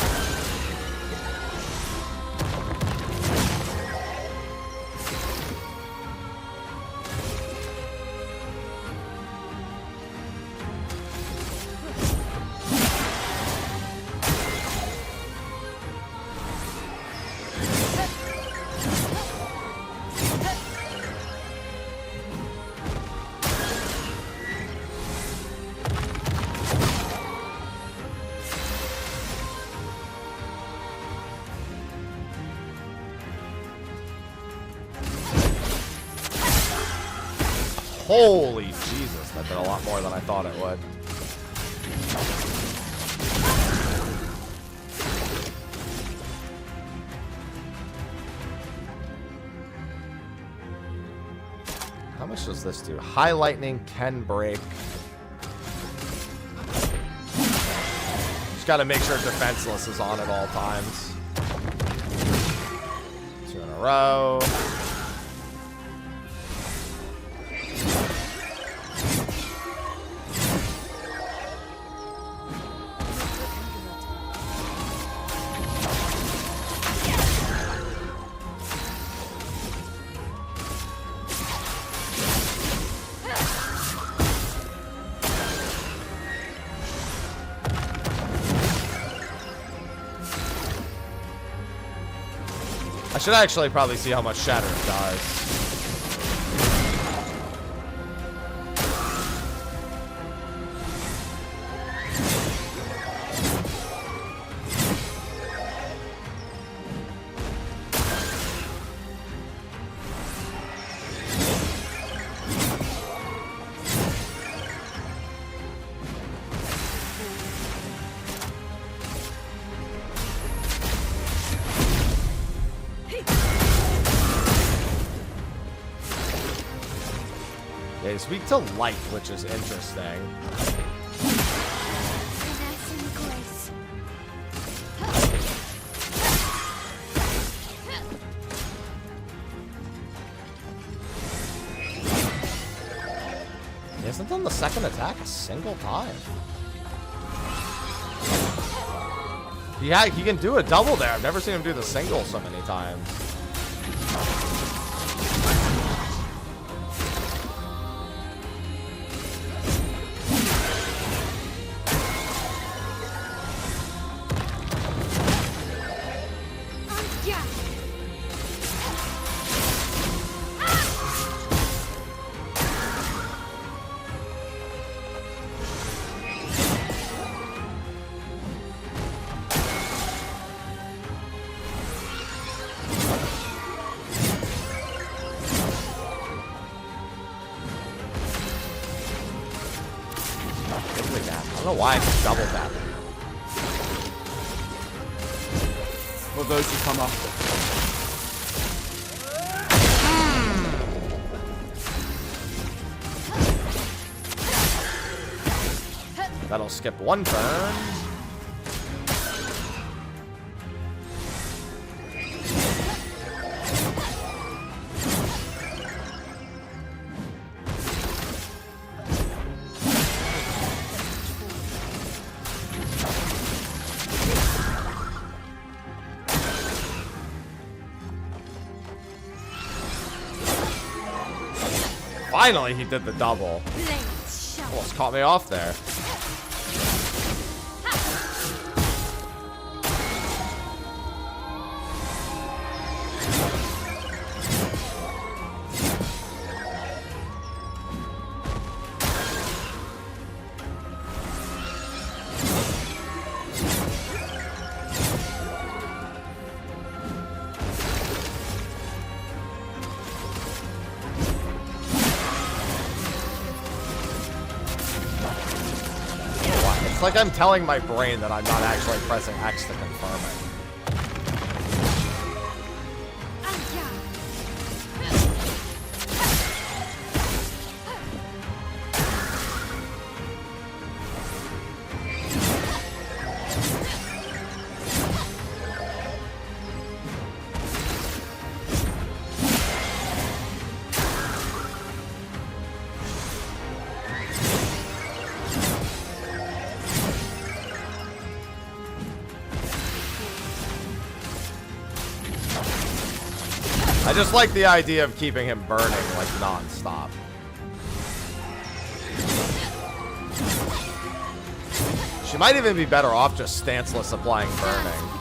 Holy Jesus, that did a lot more than I thought it would. How much does this do? High lightning can break. Just gotta make sure defenseless is on at all times. 2 in a row. I should actually probably see how much shatter it does. Yeah, he's weak to light, which is interesting. He hasn't done the second attack a single time. He can do a double there. I've never seen him do the single so many times. I don't know why I can double tap. For those who come after. That'll skip one turn. Finally, he did the double. Almost caught me off there. like I'm telling my brain that I'm not actually pressing X to confirm it. I just like the idea of keeping him burning like non-stop. She might even be better off just stanceless applying burning.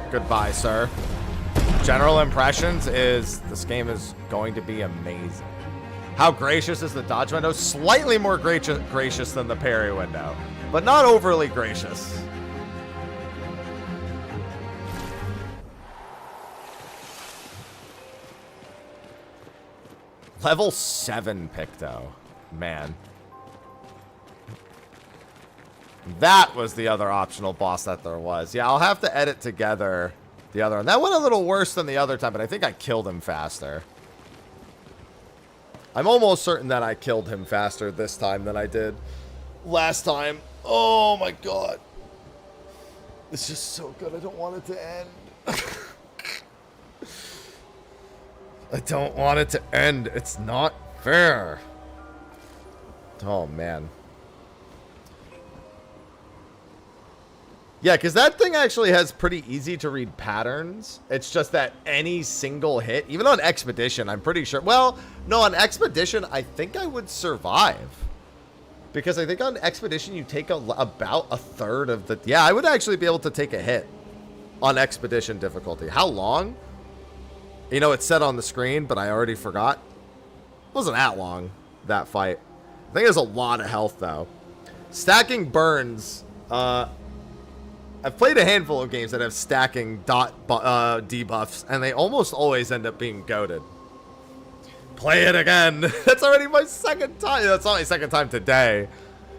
Goodbye, sir. General impressions is this game is going to be amazing. How gracious is the dodge window? Slightly more gracious than the parry window, but not overly gracious. Level 7 Picto. Man. That was the other optional boss that there was. Yeah, I'll have to edit together the other one. That went a little worse than the other time, but I think I killed him faster. I'm almost certain that I killed him faster this time than I did last time. Oh my god. It's just so good. I don't want it to end. I don't want it to end. It's not fair. Oh, man. Yeah, because that thing actually has pretty easy to read patterns. It's just that any single hit, even on Expedition, I'm pretty sure. Well, no, on Expedition, I think I would survive. Because I think on Expedition, you take about a third of the... Yeah, I would actually be able to take a hit on Expedition difficulty. How long? You know, it's set on the screen, but I already forgot. It wasn't that long, that fight. I think there's a lot of health, though. Stacking burns... I've played a handful of games that have stacking debuffs, and they almost always end up being goated. Play it again. That's already my second time. That's not my second time today.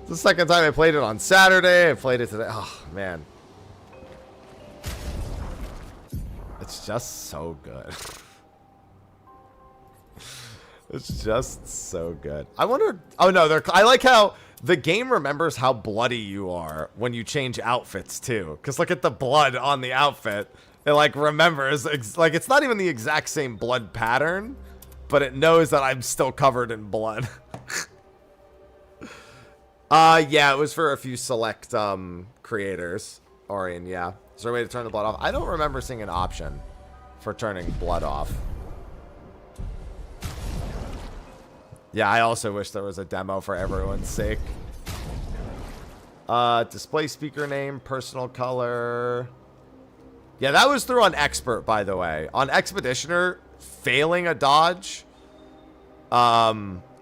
It's the second time I played it on Saturday. I played it today. Oh, man. It's just so good. It's just so good. I wonder... Oh, no. I like how... The game remembers how bloody you are when you change outfits, too. Because look at the blood on the outfit. It, like, remembers. Like, it's not even the exact same blood pattern, but it knows that I'm still covered in blood. Yeah, it was for a few select creators. Orion, yeah. Is there a way to turn the blood off? I don't remember seeing an option for turning blood off. Yeah, I also wish there was a demo for everyone's sake. Display speaker name, personal color. Yeah, that was through on Expert, by the way. On Expeditioner, failing a dodge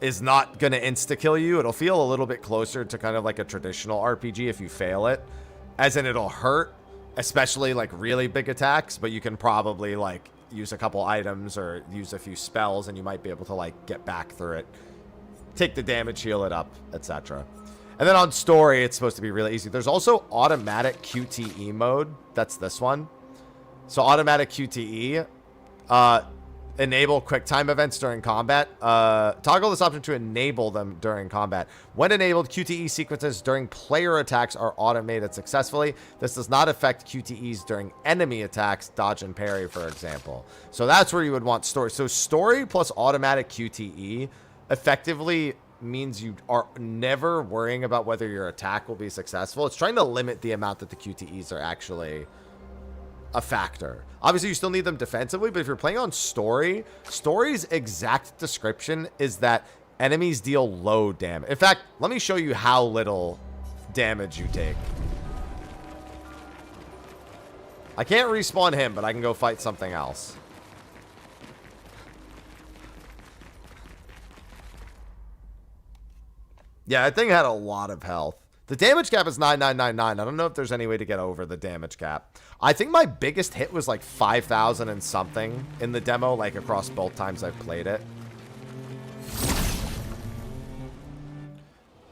is not going to insta-kill you. It'll feel a little bit closer to kind of like a traditional RPG if you fail it. As in, it'll hurt, especially like really big attacks, but you can probably like use a couple items or use a few spells and you might be able to like get back through it, take the damage, heal it up, etc. And then on story, it's supposed to be really easy. There's also automatic QTE mode. That's this one. So automatic QTE. Enable quick time events during combat. Toggle this option to enable them during combat. When enabled, QTE sequences during player attacks are automated successfully. This does not affect QTEs during enemy attacks, dodge and parry, for example. So that's where you would want story. So story plus automatic QTE effectively means you are never worrying about whether your attack will be successful. It's trying to limit the amount that the QTEs are actually a factor. Obviously, you still need them defensively, but if you're playing on story, story's exact description is that enemies deal low damage. In fact, let me show you how little damage you take. I can't respawn him, but I can go fight something else. Yeah, that thing had a lot of health. The damage cap is 9999. I don't know if there's any way to get over the damage cap. I think my biggest hit was like 5,000 and something in the demo, like across both times I've played it.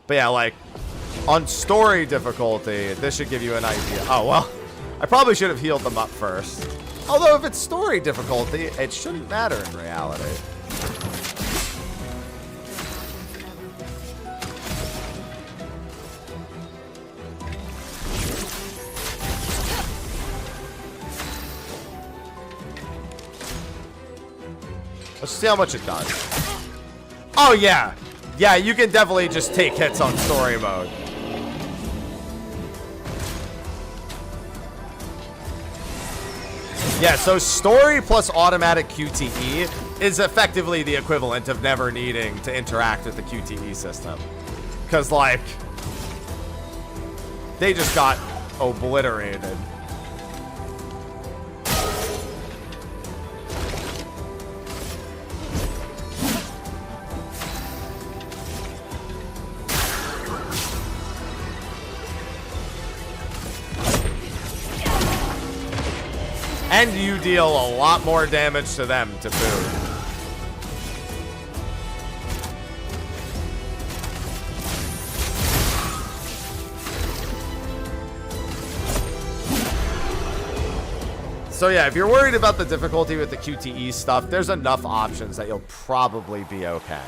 But yeah, like on story difficulty, this should give you an idea. Oh, well, I probably should have healed them up first. Although if it's story difficulty, it shouldn't matter in reality. Let's see how much it does. Oh, yeah. Yeah, you can definitely just take hits on story mode. Yeah, so story plus automatic QTE is effectively the equivalent of never needing to interact with the QTE system. Because, like, they just got obliterated. And you deal a lot more damage to them to boot. So yeah, if you're worried about the difficulty with the QTE stuff, there's enough options that you'll probably be okay.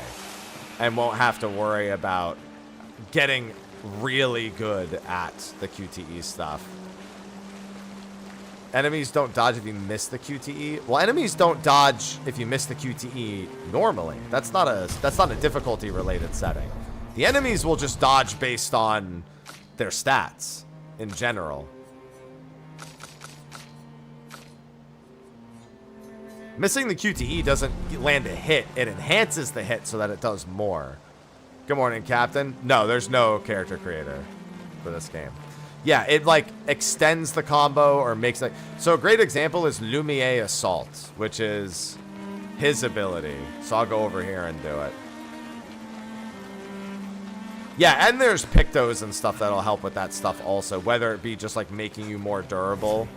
And won't have to worry about getting really good at the QTE stuff. Enemies don't dodge if you miss the QTE. Well, enemies don't dodge if you miss the QTE normally. That's not a difficulty related setting. The enemies will just dodge based on their stats in general. Missing the QTE doesn't land a hit. It enhances the hit so that it does more. Good morning, Captain. No, there's no character creator for this game. Yeah, it like extends the combo or makes it. So a great example is Lumiere Assault, which is his ability. So I'll go over here and do it. Yeah, and there's Pictos and stuff that'll help with that stuff also, whether it be just like making you more durable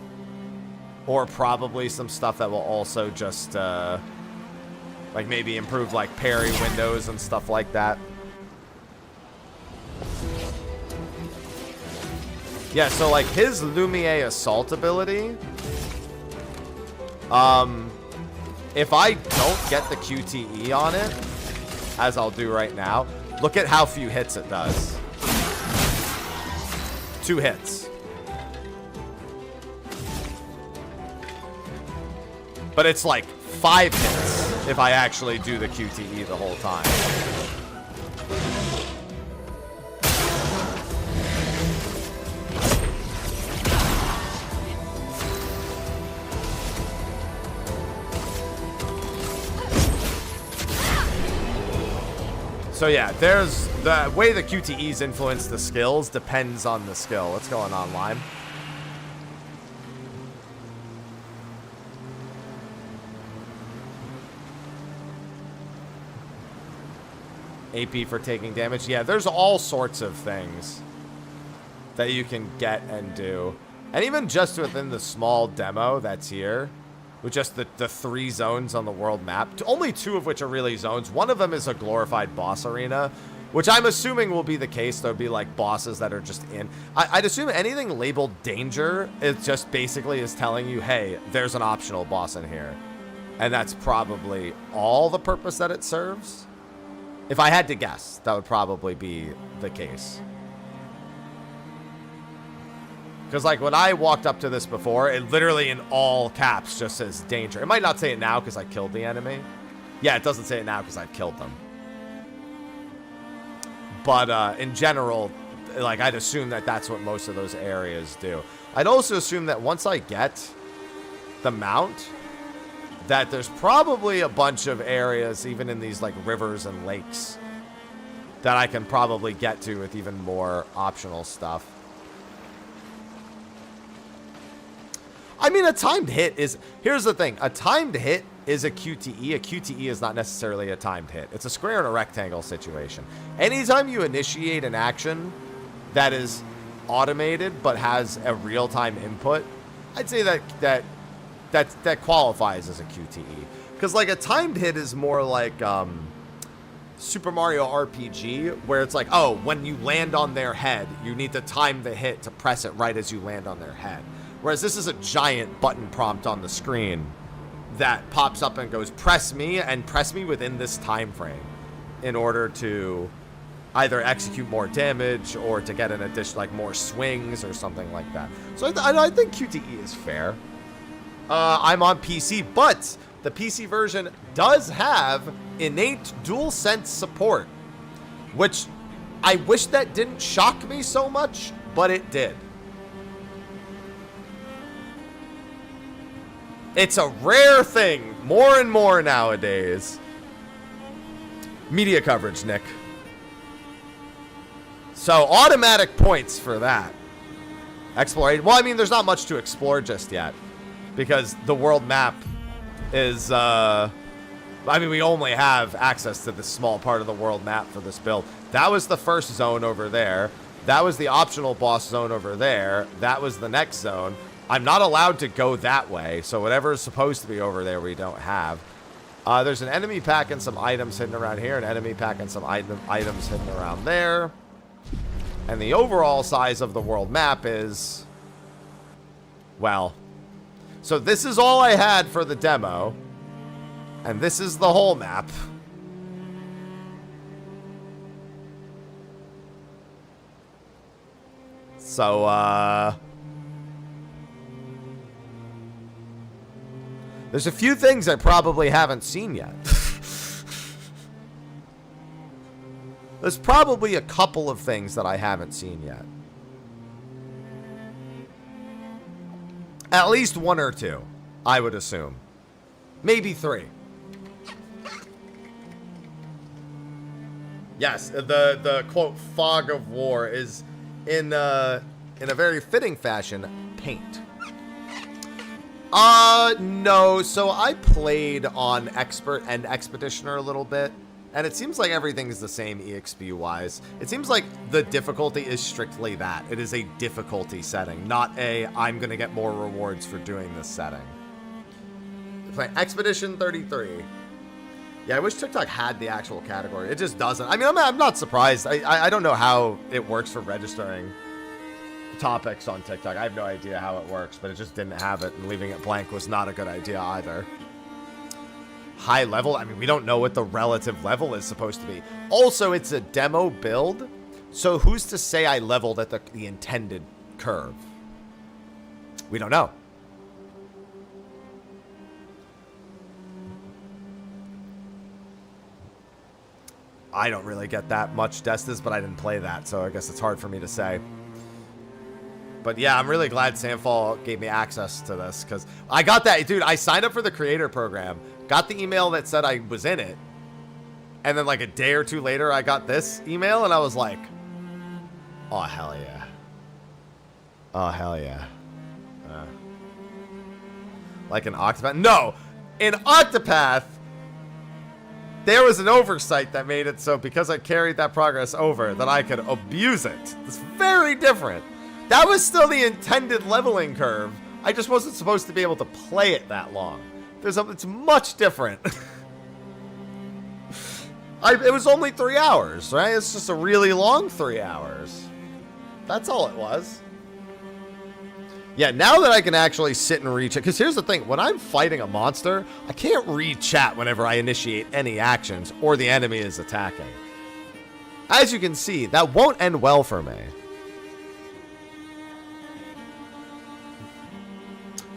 or probably some stuff that will also just like maybe improve like parry windows and stuff like that. Yeah, so like his Lumiere Assault ability, if I don't get the QTE on it, as I'll do right now, look at how few hits it does. 2 hits. But it's like 5 hits if I actually do the QTE the whole time. So yeah, there's the way the QTEs influence the skills depends on the skill. What's going on, Lime? AP for taking damage. Yeah, there's all sorts of things that you can get and do. And even just within the small demo that's here, with just the 3 zones on the world map, only 2 of which are really zones. One of them is a glorified boss arena, Which I'm assuming will be the case. There'll be like bosses that are just in. I'd assume anything labeled danger, it just basically is telling you, hey, there's an optional boss in here. And that's probably all the purpose that it serves. If I had to guess, that would probably be the case. Because like when I walked up to this before, it literally in all caps just says danger. It might not say it now because I killed the enemy. Yeah, it doesn't say it now because I've killed them. But in general, like I'd assume that that's what most of those areas do. I'd also assume that once I get the mount, that there's probably a bunch of areas, even in these like rivers and lakes, that I can probably get to with even more optional stuff. I mean, a timed hit is... Here's the thing. A timed hit is a QTE. A QTE is not necessarily a timed hit. It's a square and a rectangle situation. Anytime you initiate an action that is automated but has a real-time input, I'd say that qualifies as a QTE. Because, like, a timed hit is more like Super Mario RPG, where it's like, oh, when you land on their head, you need to time the hit to press it right as you land on their head. Whereas this is a giant button prompt on the screen that pops up and goes, press me, and press me within this time frame in order to either execute more damage or to get an addition, like more swings or something like that. So I think QTE is fair. I'm on PC, but the PC version does have innate DualSense support, which I wish that didn't shock me so much, but it did. It's a rare thing, more and more nowadays. Media coverage, Nick. So, automatic points for that. Exploration. Well, I mean, there's not much to explore just yet. Because the world map is, I mean, we only have access to this small part of the world map for this build. That was the first zone over there. That was the optional boss zone over there. That was the next zone. I'm not allowed to go that way, so whatever is supposed to be over there, we don't have. There's an enemy pack and some items hidden around here, an enemy pack and some items hidden around there. And the overall size of the world map is, well, so this is all I had for the demo, and this is the whole map. So, there's a few things I probably haven't seen yet. There's probably a couple of things that I haven't seen yet. At least one or two, I would assume. Maybe three. Yes, the quote, fog of war is in a very fitting fashion, paint. No, so I played on Expert and Expeditioner a little bit, and it seems like everything's the same EXP-wise. It seems like the difficulty is strictly that. It is a difficulty setting, not a, I'm gonna get more rewards for doing this setting. Playing Expedition 33. Yeah, I wish TikTok had the actual category. It just doesn't. I mean, I'm not surprised. I don't know how it works for registering topics on TikTok. I have no idea how it works, but it just didn't have it, and leaving it blank was not a good idea either. High level, I mean, we don't know what the relative level is supposed to be. Also, it's a demo build, so who's to say I leveled at the intended curve? We don't know. I don't really get that much Destas, but I didn't play that, so I guess it's hard for me to say. But yeah, I'm really glad Sandfall gave me access to this, because I got that. Dude, I signed up for the creator program, got the email that said I was in it, and then like a day or two later, I got this email, and I was like, oh, hell yeah. Oh, hell yeah. Like an Octopath? No! In Octopath, there was an oversight that made it so because I carried that progress over that I could abuse it. It's very different. That was still the intended leveling curve. I just wasn't supposed to be able to play it that long. It's much different. It was only 3 hours, right? It's just a really long 3 hours. That's all it was. Yeah, now that I can actually sit and read chat, because here's the thing, when I'm fighting a monster, I can't read chat whenever I initiate any actions or the enemy is attacking. As you can see, that won't end well for me.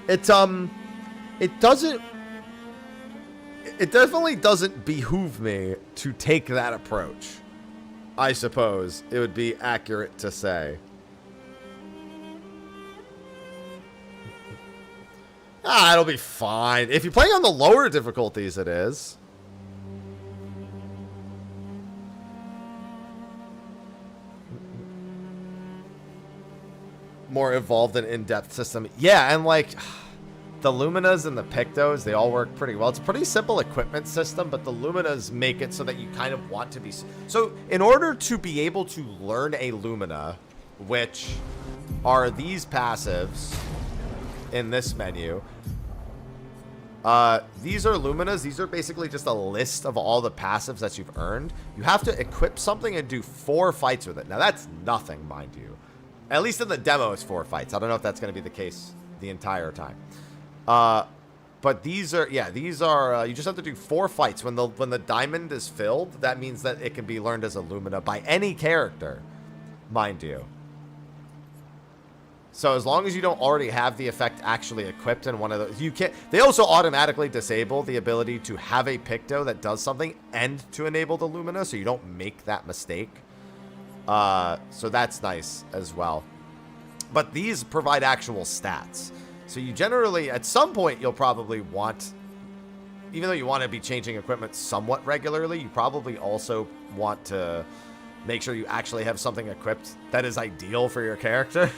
It definitely doesn't behoove me to take that approach. I suppose it would be accurate to say. It'll be fine. If you're playing on the lower difficulties, it is. More evolved and in-depth system. Yeah, and like the Luminas and the Pictos, they all work pretty well. It's a pretty simple equipment system, but the Luminas make it so that you kind of want to be... So in order to be able to learn a Lumina, which are these passives in this menu... these are Luminas. These are basically just a list of all the passives that you've earned. You have to equip something and do 4 fights with it. Now, that's nothing, mind you. At least in the demo, it's 4 fights. I don't know if that's going to be the case the entire time. But these are, yeah, these are, you just have to do 4 fights. When the diamond is filled, that means that it can be learned as a Lumina by any character, mind you. So as long as you don't already have the effect actually equipped in one of those, you can't. They also automatically disable the ability to have a Picto that does something and to enable the Lumina, so you don't make that mistake. So that's nice as well. But these provide actual stats. So you generally, at some point, you'll probably want, even though you want to be changing equipment somewhat regularly, you probably also want to make sure you actually have something equipped that is ideal for your character.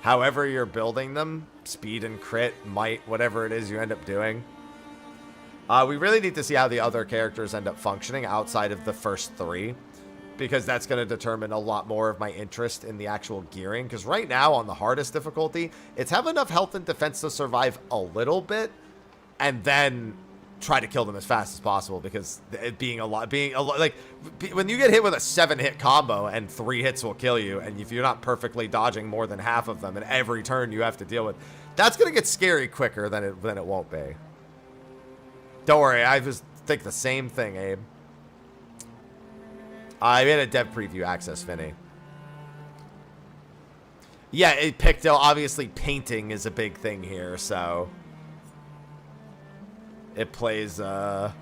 However you're building them, speed and crit, might, whatever it is you end up doing. We really need to see how the other characters end up functioning outside of the first 3, because that's going to determine a lot more of my interest in the actual gearing. Because right now, on the hardest difficulty, it's have enough health and defense to survive a little bit, and then try to kill them as fast as possible, because it being a lot, like, when you get hit with a 7-hit combo and 3 hits will kill you, and if you're not perfectly dodging more than half of them in every turn you have to deal with, that's going to get scary quicker than it won't be. Don't worry, I just think the same thing, Abe. I made a dev preview access, Vinny. Yeah, it picked out, obviously painting is a big thing here, so it plays a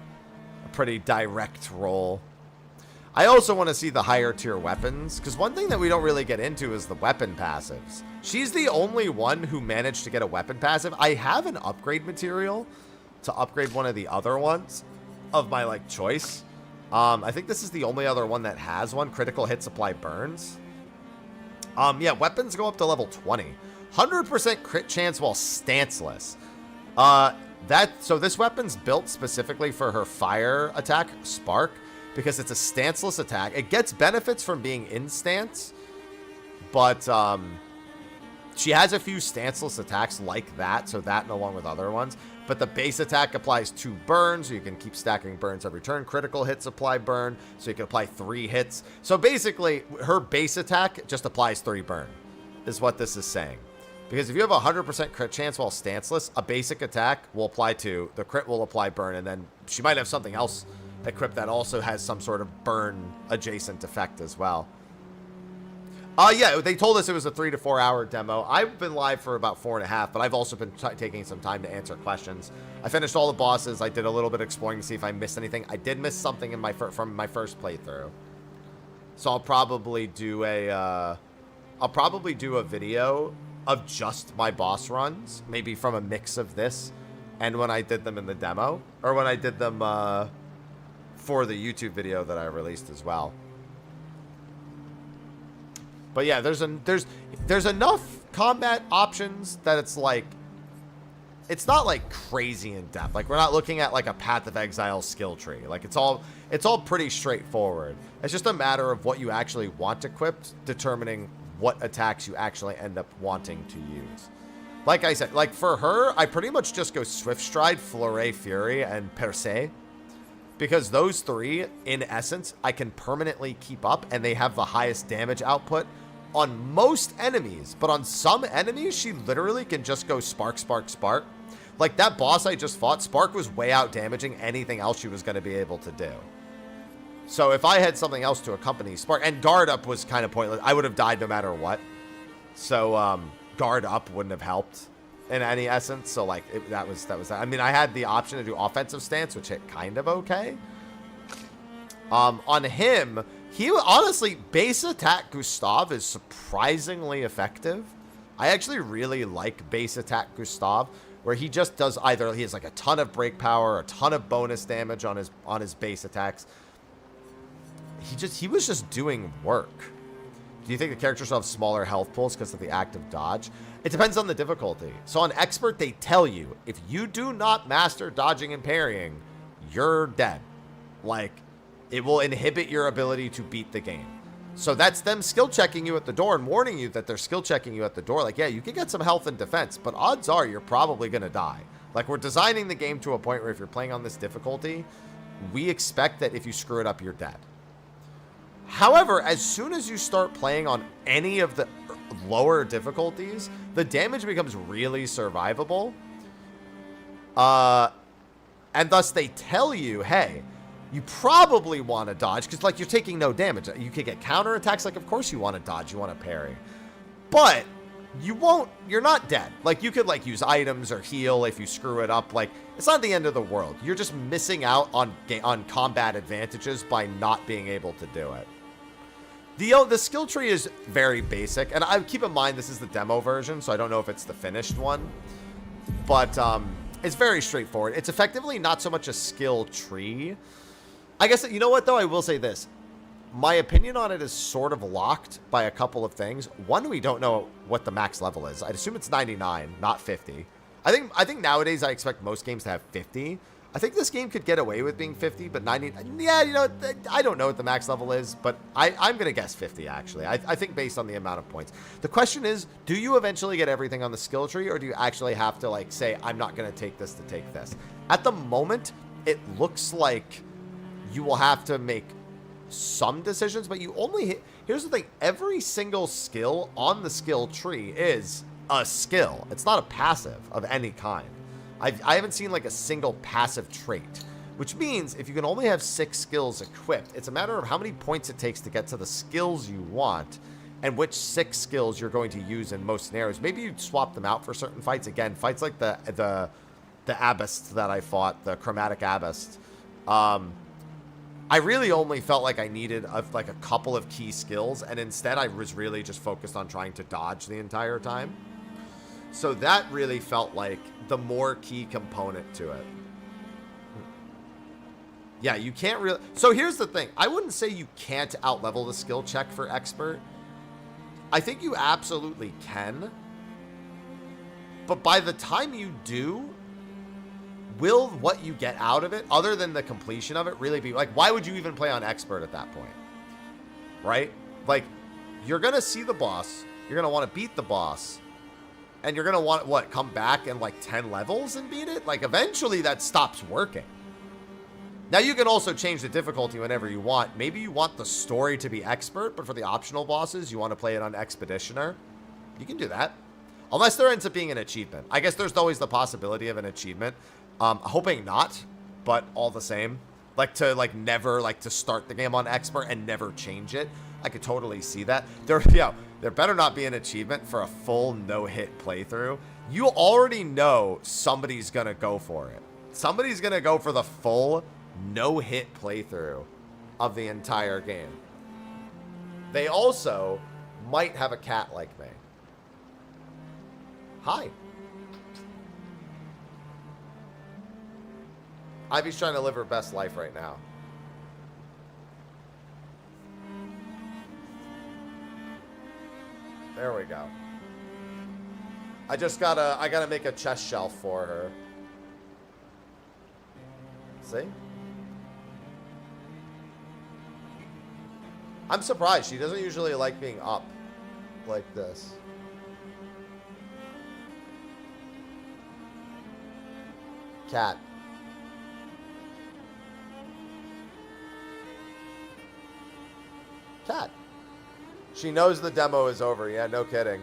pretty direct role. I also want to see the higher tier weapons, because one thing that we don't really get into is the weapon passives. She's the only one who managed to get a weapon passive. I have an upgrade material to upgrade one of the other ones of my, like, choice. I think this is the only other one that has one. Critical hit supply burns. Yeah, weapons go up to level 20. 100% crit chance while stanceless. So this weapon's built specifically for her fire attack, Spark, because it's a stanceless attack. It gets benefits from being in stance, but she has a few stanceless attacks like that, so that and along with other ones. But the base attack applies 2 burns, so you can keep stacking burns every turn. Critical hits apply burn, so you can apply 3 hits. So basically, her base attack just applies 3 burn, is what this is saying. Because if you have a 100% crit chance while stanceless, a basic attack will apply 2, the crit will apply burn, and then she might have something else equipped that also has some sort of burn adjacent effect as well. Yeah, they told us it was a 3 to 4 hour demo. I've been live for about 4.5, but I've also been taking some time to answer questions. I finished all the bosses. I did a little bit of exploring to see if I missed anything. I did miss something in from my first playthrough, so I'll probably do a video of just my boss runs, maybe from a mix of this and when I did them in the demo, or when I did them for the YouTube video that I released as well. But yeah, there's enough combat options that it's like, it's not like crazy in depth. Like, we're not looking at like a Path of Exile skill tree. Like, it's all pretty straightforward. It's just a matter of what you actually want equipped, determining what attacks you actually end up wanting to use. Like I said, like for her, I pretty much just go Swift Stride, Flurry, Fury, and Percé. Because those 3, in essence, I can permanently keep up, and they have the highest damage output on most enemies. But on some enemies, she literally can just go spark, spark, spark. Like that boss I just fought, Spark was way out damaging anything else she was going to be able to do. So if I had something else to accompany Spark, and guard up was kind of pointless. I would have died no matter what. So guard up wouldn't have helped in any essence. So like that was that. I mean, I had the option to do offensive stance, which hit kind of okay. On him, he honestly, base attack Gustav is surprisingly effective. I actually really like base attack Gustav, where he just does either he has like a ton of break power, a ton of bonus damage on his base attacks. He was just doing work. Do you think the characters will have smaller health pools because of the active dodge? It depends on the difficulty. So on expert, they tell you if you do not master dodging and parrying, you're dead. Like, it will inhibit your ability to beat the game. So that's them skill checking you at the door and warning you that they're skill checking you at the door. Like, yeah, you can get some health and defense, but odds are you're probably going to die. Like, we're designing the game to a point where if you're playing on this difficulty, we expect that if you screw it up, you're dead. However, as soon as you start playing on any of the lower difficulties, the damage becomes really survivable. And thus they tell you, hey, you probably want to dodge because, like, you're taking no damage. You could get counterattacks. Like, of course you want to dodge. You want to parry. But you won't. You're not dead. Like, you could, like, use items or heal if you screw it up. Like, it's not the end of the world. You're just missing out on combat advantages by not being able to do it. The skill tree is very basic. And I keep in mind this is the demo version, so I don't know if it's the finished one. But it's very straightforward. It's effectively not so much a skill tree. I guess, you know what, though? I will say this. My opinion on it is sort of locked by a couple of things. One, we don't know what the max level is. I'd assume it's 99, not 50. I think nowadays I expect most games to have 50. I think this game could get away with being 50, but 90... Yeah, you know, I don't know what the max level is, but I'm going to guess 50, actually. I think based on the amount of points. The question is, do you eventually get everything on the skill tree, or do you actually have to, like, say, I'm not going to take this to take this? At the moment, it looks like you will have to make some decisions, but you only hit... Here's the thing. Every single skill on the skill tree is a skill. It's not a passive of any kind. I haven't seen, like, a single passive trait, which means if you can only have 6 skills equipped, it's a matter of how many points it takes to get to the skills you want and which 6 skills you're going to use in most scenarios. Maybe you swap them out for certain fights. Again, fights like the Abbast that I fought, the Chromatic Abbast. I really only felt like I needed a couple of key skills, and instead I was really just focused on trying to dodge the entire time. So that really felt like the more key component to it. Yeah, you can't really... So here's the thing. I wouldn't say you can't outlevel the skill check for expert. I think you absolutely can. But by the time you do, will what you get out of it, other than the completion of it, really be... Like, why would you even play on expert at that point? Right? Like, you're going to see the boss. You're going to want to beat the boss. And you're going to want, what, come back in, like, 10 levels and beat it? Like, eventually that stops working. Now, you can also change the difficulty whenever you want. Maybe you want the story to be expert, but for the optional bosses, you want to play it on expeditioner. You can do that. Unless there ends up being an achievement. I guess there's always the possibility of an achievement. Hoping not, but all the same. Like, to, like, never, like, to start the game on expert and never change it. I could totally see that. There better not be an achievement for a full no-hit playthrough. You already know somebody's gonna go for it. Somebody's gonna go for the full no-hit playthrough of the entire game. They also might have a cat like me. Hi. Ivy's trying to live her best life right now. There we go. I gotta make a chest shelf for her. See? I'm surprised. She doesn't usually like being up like this. Cat. Cat. She knows the demo is over. Yeah, no kidding.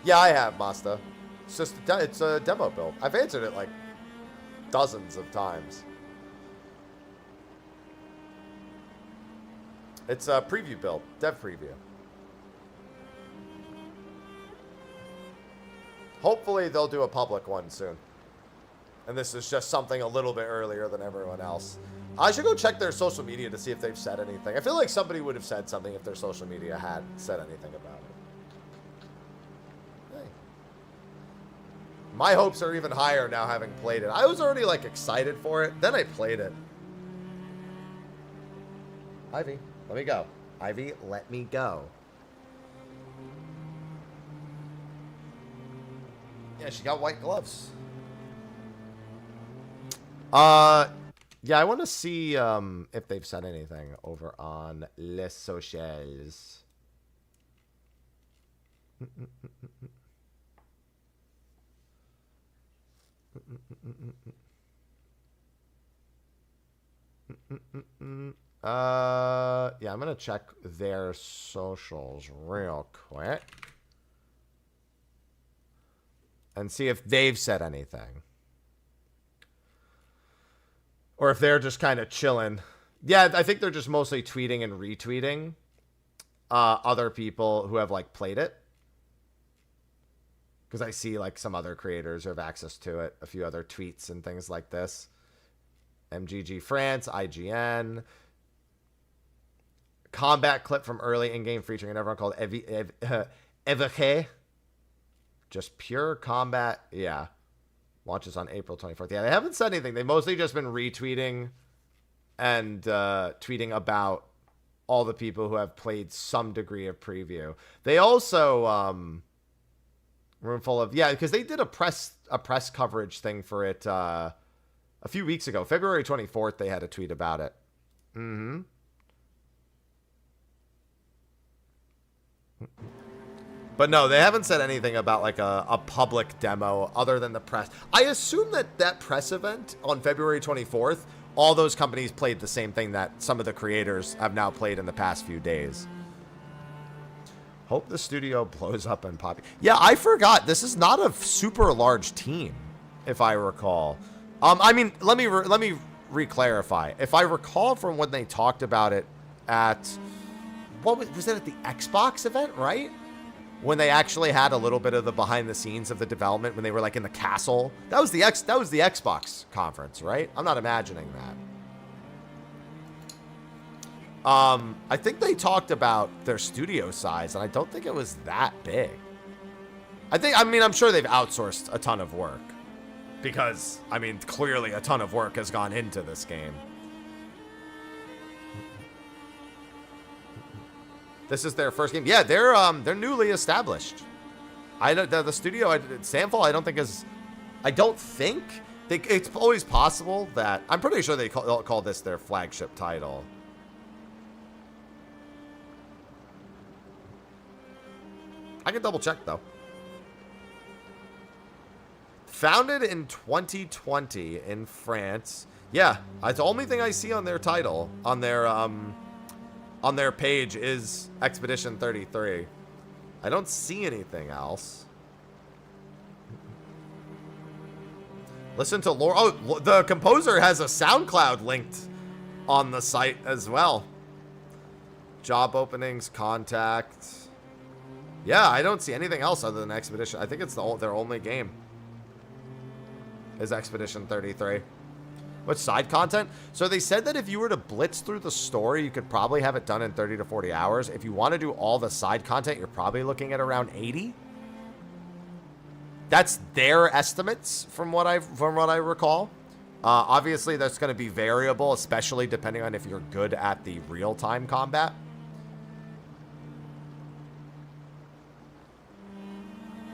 Yeah, I have, Masta. It's just it's a demo build. I've answered it like dozens of times. It's a preview build, dev preview. Hopefully they'll do a public one soon. And this is just something a little bit earlier than everyone else. I should go check their social media to see if they've said anything. I feel like somebody would have said something if their social media had said anything about it. Hey. My hopes are even higher now having played it. I was already like excited for it. Then I played it. Ivy, let me go. Ivy, let me go. Yeah, she got white gloves. Yeah, I want to see if they've said anything over on Les Socials. Yeah, I'm gonna check their socials real quick and see if they've said anything. Or if they're just kind of chilling. Yeah, I think they're just mostly tweeting and retweeting other people who have, like, played it. Because I see, like, some other creators who have access to it. A few other tweets and things like this. MGG France, IGN. Combat clip from early in-game featuring everyone called Evoque. Just pure combat. Yeah. Launches on April 24th. Yeah, they haven't said anything. They've mostly just been retweeting and tweeting about all the people who have played some degree of preview. They also, room full of, yeah, because they did a press coverage thing for it a few weeks ago. February 24th, they had a tweet about it. Mm-hmm. But no, they haven't said anything about like a public demo other than the press. I assume that press event on February 24th, all those companies played the same thing that some of the creators have now played in the past few days. Hope the studio blows up and pop. Yeah, I forgot. This is not a super large team, if I recall. I mean, let me re-clarify. If I recall from when they talked about it at, what was it at the Xbox event, right? When they actually had a little bit of the behind the scenes of the development when they were like in the castle. That was the Xbox conference, right? I'm not imagining that. I think they talked about their studio size, and I don't think it was that big. I mean, I'm sure they've outsourced a ton of work. Because, I mean, clearly a ton of work has gone into this game. This is their first game. Yeah, they're newly established. The studio, Samfall, I don't think it's always possible that, I'm pretty sure they call this their flagship title. I can double check though. Founded in 2020 in France. Yeah, that's the only thing I see on their title, on their page is Expedition 33. I don't see anything else. Listen to lore. Oh, the composer has a SoundCloud linked on the site as well. Job openings, contact. Yeah, I don't see anything else other than Expedition. I think it's their only game is Expedition 33. What side content? So they said that if you were to blitz through the story, you could probably have it done in 30 to 40 hours. If you want to do all the side content, you're probably looking at around 80. That's their estimates from what I recall. Obviously, that's going to be variable, especially depending on if you're good at the real-time combat.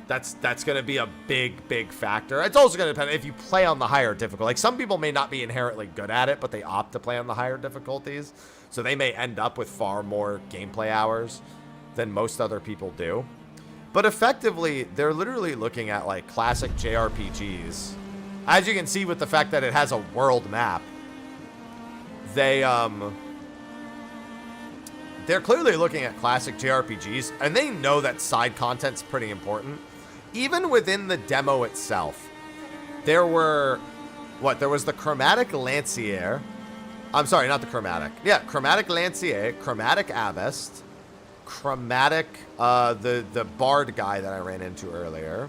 That's going to be a big factor. It's also going to depend if you play on the higher difficulty. Like, some people may not be inherently good at it, but they opt to play on the higher difficulties. So they may end up with far more gameplay hours than most other people do. But effectively, they're literally looking at, like, classic JRPGs. As you can see with the fact that it has a world map, they they're clearly looking at classic JRPGs, and they know that side content's pretty important. Even within the demo itself, there were, there was the Chromatic Lancier. I'm sorry, not the Chromatic. Yeah, Chromatic Lancier, Chromatic Avest, Chromatic, the Bard guy that I ran into earlier.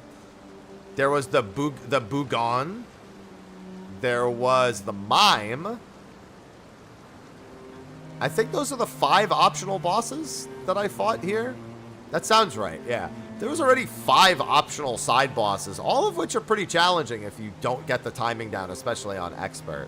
There was the Bougon. There was the Mime. I think those are the 5 optional bosses that I fought here. That sounds right, yeah. There was already 5 optional side bosses, all of which are pretty challenging if you don't get the timing down, especially on Expert.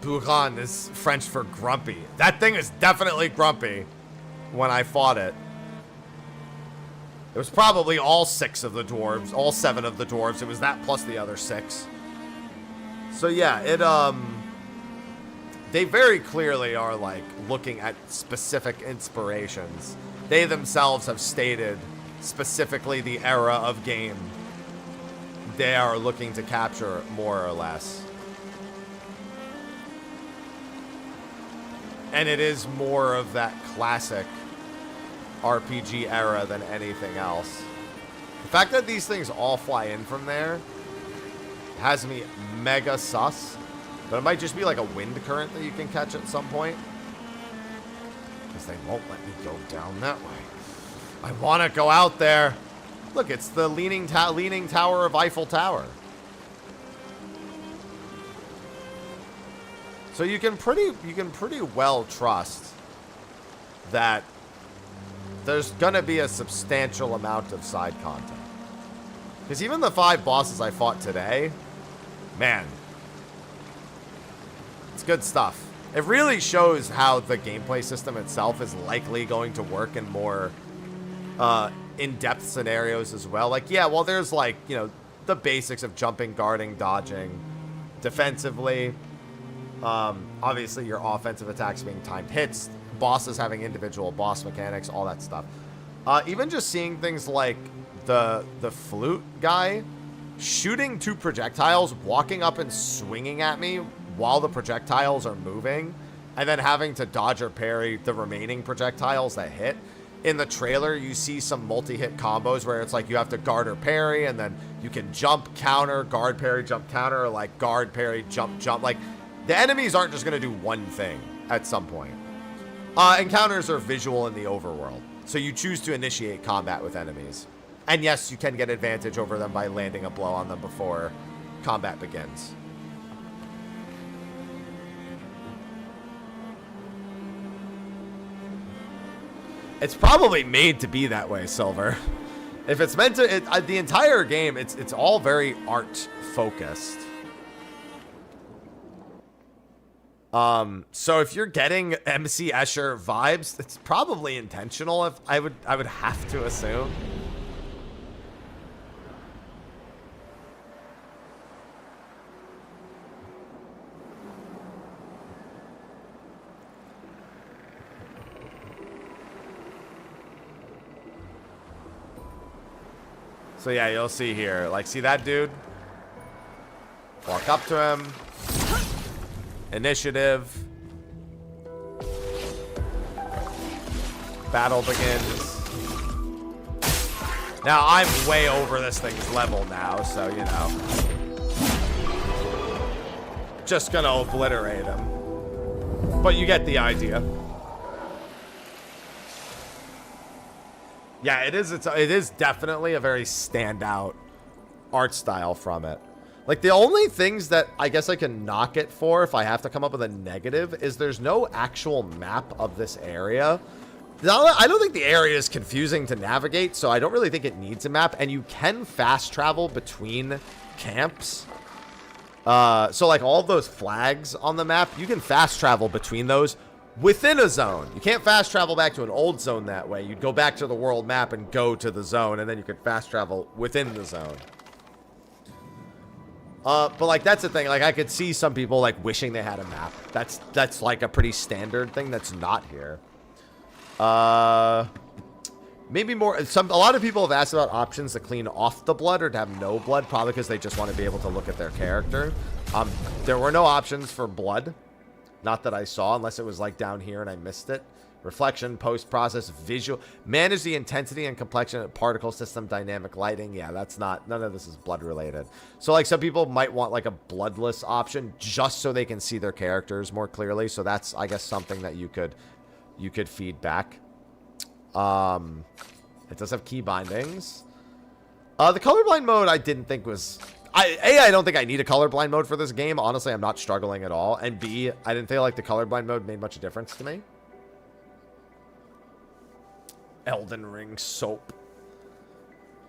Bougon is French for grumpy. That thing is definitely grumpy when I fought it. It was probably all 6 of the dwarves, all 7 of the dwarves. It was that plus the other 6. So yeah, they very clearly are like looking at specific inspirations. They themselves have stated specifically the era of game they are looking to capture more or less. And it is more of that classic RPG era than anything else. The fact that these things all fly in from there has me mega sus. But it might just be like a wind current that you can catch at some point. Because they won't let me go down that way. I want to go out there. Look, it's the leaning tower of Eiffel Tower. So you can pretty well trust that there's gonna be a substantial amount of side content. Because even the 5 bosses I fought today, man, it's good stuff. It really shows how the gameplay system itself is likely going to work in more in-depth scenarios as well. Like, yeah, well, there's like, you know, the basics of jumping, guarding, dodging, defensively. Obviously, your offensive attacks being timed hits, bosses having individual boss mechanics, all that stuff. Even just seeing things like the flute guy shooting 2 projectiles, walking up and swinging at me while the projectiles are moving, and then having to dodge or parry the remaining projectiles that hit. In the trailer, you see some multi-hit combos where it's like you have to guard or parry, and then you can jump, counter, guard, parry, jump, counter, or like guard, parry, jump, jump. Like, the enemies aren't just going to do one thing at some point. Encounters are visual in the overworld, so you choose to initiate combat with enemies. And yes, you can get advantage over them by landing a blow on them before combat begins. It's probably made to be that way, Silver. If it's meant to, the entire game, it's all very art focused. So if you're getting MC Escher vibes, it's probably intentional. If I would have to assume. So yeah, you'll see here, like, see that dude? Walk up to him. Initiative. Battle begins. Now, I'm way over this thing's level now, so, you know. Just gonna obliterate him. But you get the idea. Yeah, it is definitely a very standout art style from it. Like, the only things that I guess I can knock it for, if I have to come up with a negative, is there's no actual map of this area. I don't think the area is confusing to navigate, so I don't really think it needs a map. And you can fast travel between camps. So, like, all of those flags on the map, you can fast travel between those within a zone. You can't fast travel back to an old zone that way. You'd go back to the world map and go to the zone, and then you could fast travel within the zone. But like, that's the thing. Like, I could see some people like wishing they had a map. That's like a pretty standard thing that's not here. Maybe more. A lot of people have asked about options to clean off the blood or to have no blood, probably because they just want to be able to look at their character. There were no options for blood. Not that I saw, unless it was like down here and I missed it. Reflection, post-process, visual. Manage the intensity and complexion of particle system, dynamic lighting. Yeah, that's not, none of this is blood related. So like some people might want like a bloodless option just so they can see their characters more clearly. So that's, I guess, something that you could feed back. It does have key bindings. The colorblind mode I didn't think was... I don't think I need a colorblind mode for this game. Honestly, I'm not struggling at all. And B, I didn't feel like the colorblind mode made much difference to me. Elden Ring soap.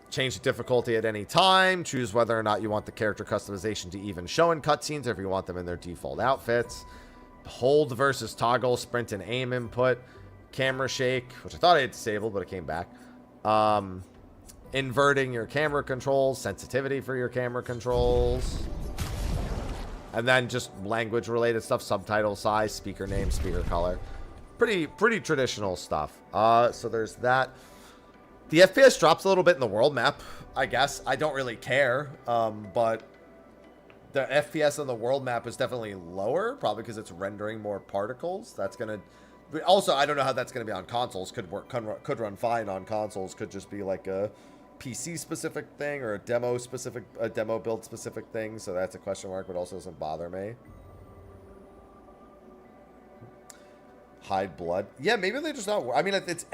Change the difficulty at any time. Choose whether or not you want the character customization to even show in cutscenes or if you want them in their default outfits. Hold versus toggle, sprint and aim input. Camera shake, which I thought I had disabled, but it came back. Inverting your camera controls, sensitivity for your camera controls, and then just language related stuff, subtitle size, speaker name, speaker color. Pretty traditional stuff. So there's that. The FPS drops a little bit in the world map, I guess. I don't really care, but the FPS on the world map is definitely lower, probably because it's rendering more particles. That's gonna... Also, I don't know how that's going to be on consoles. Could run fine on consoles. Could just be like a PC specific thing or a demo build specific thing. So that's a question mark, but also doesn't bother me. Hide blood. Yeah, maybe they're just not. I mean, it's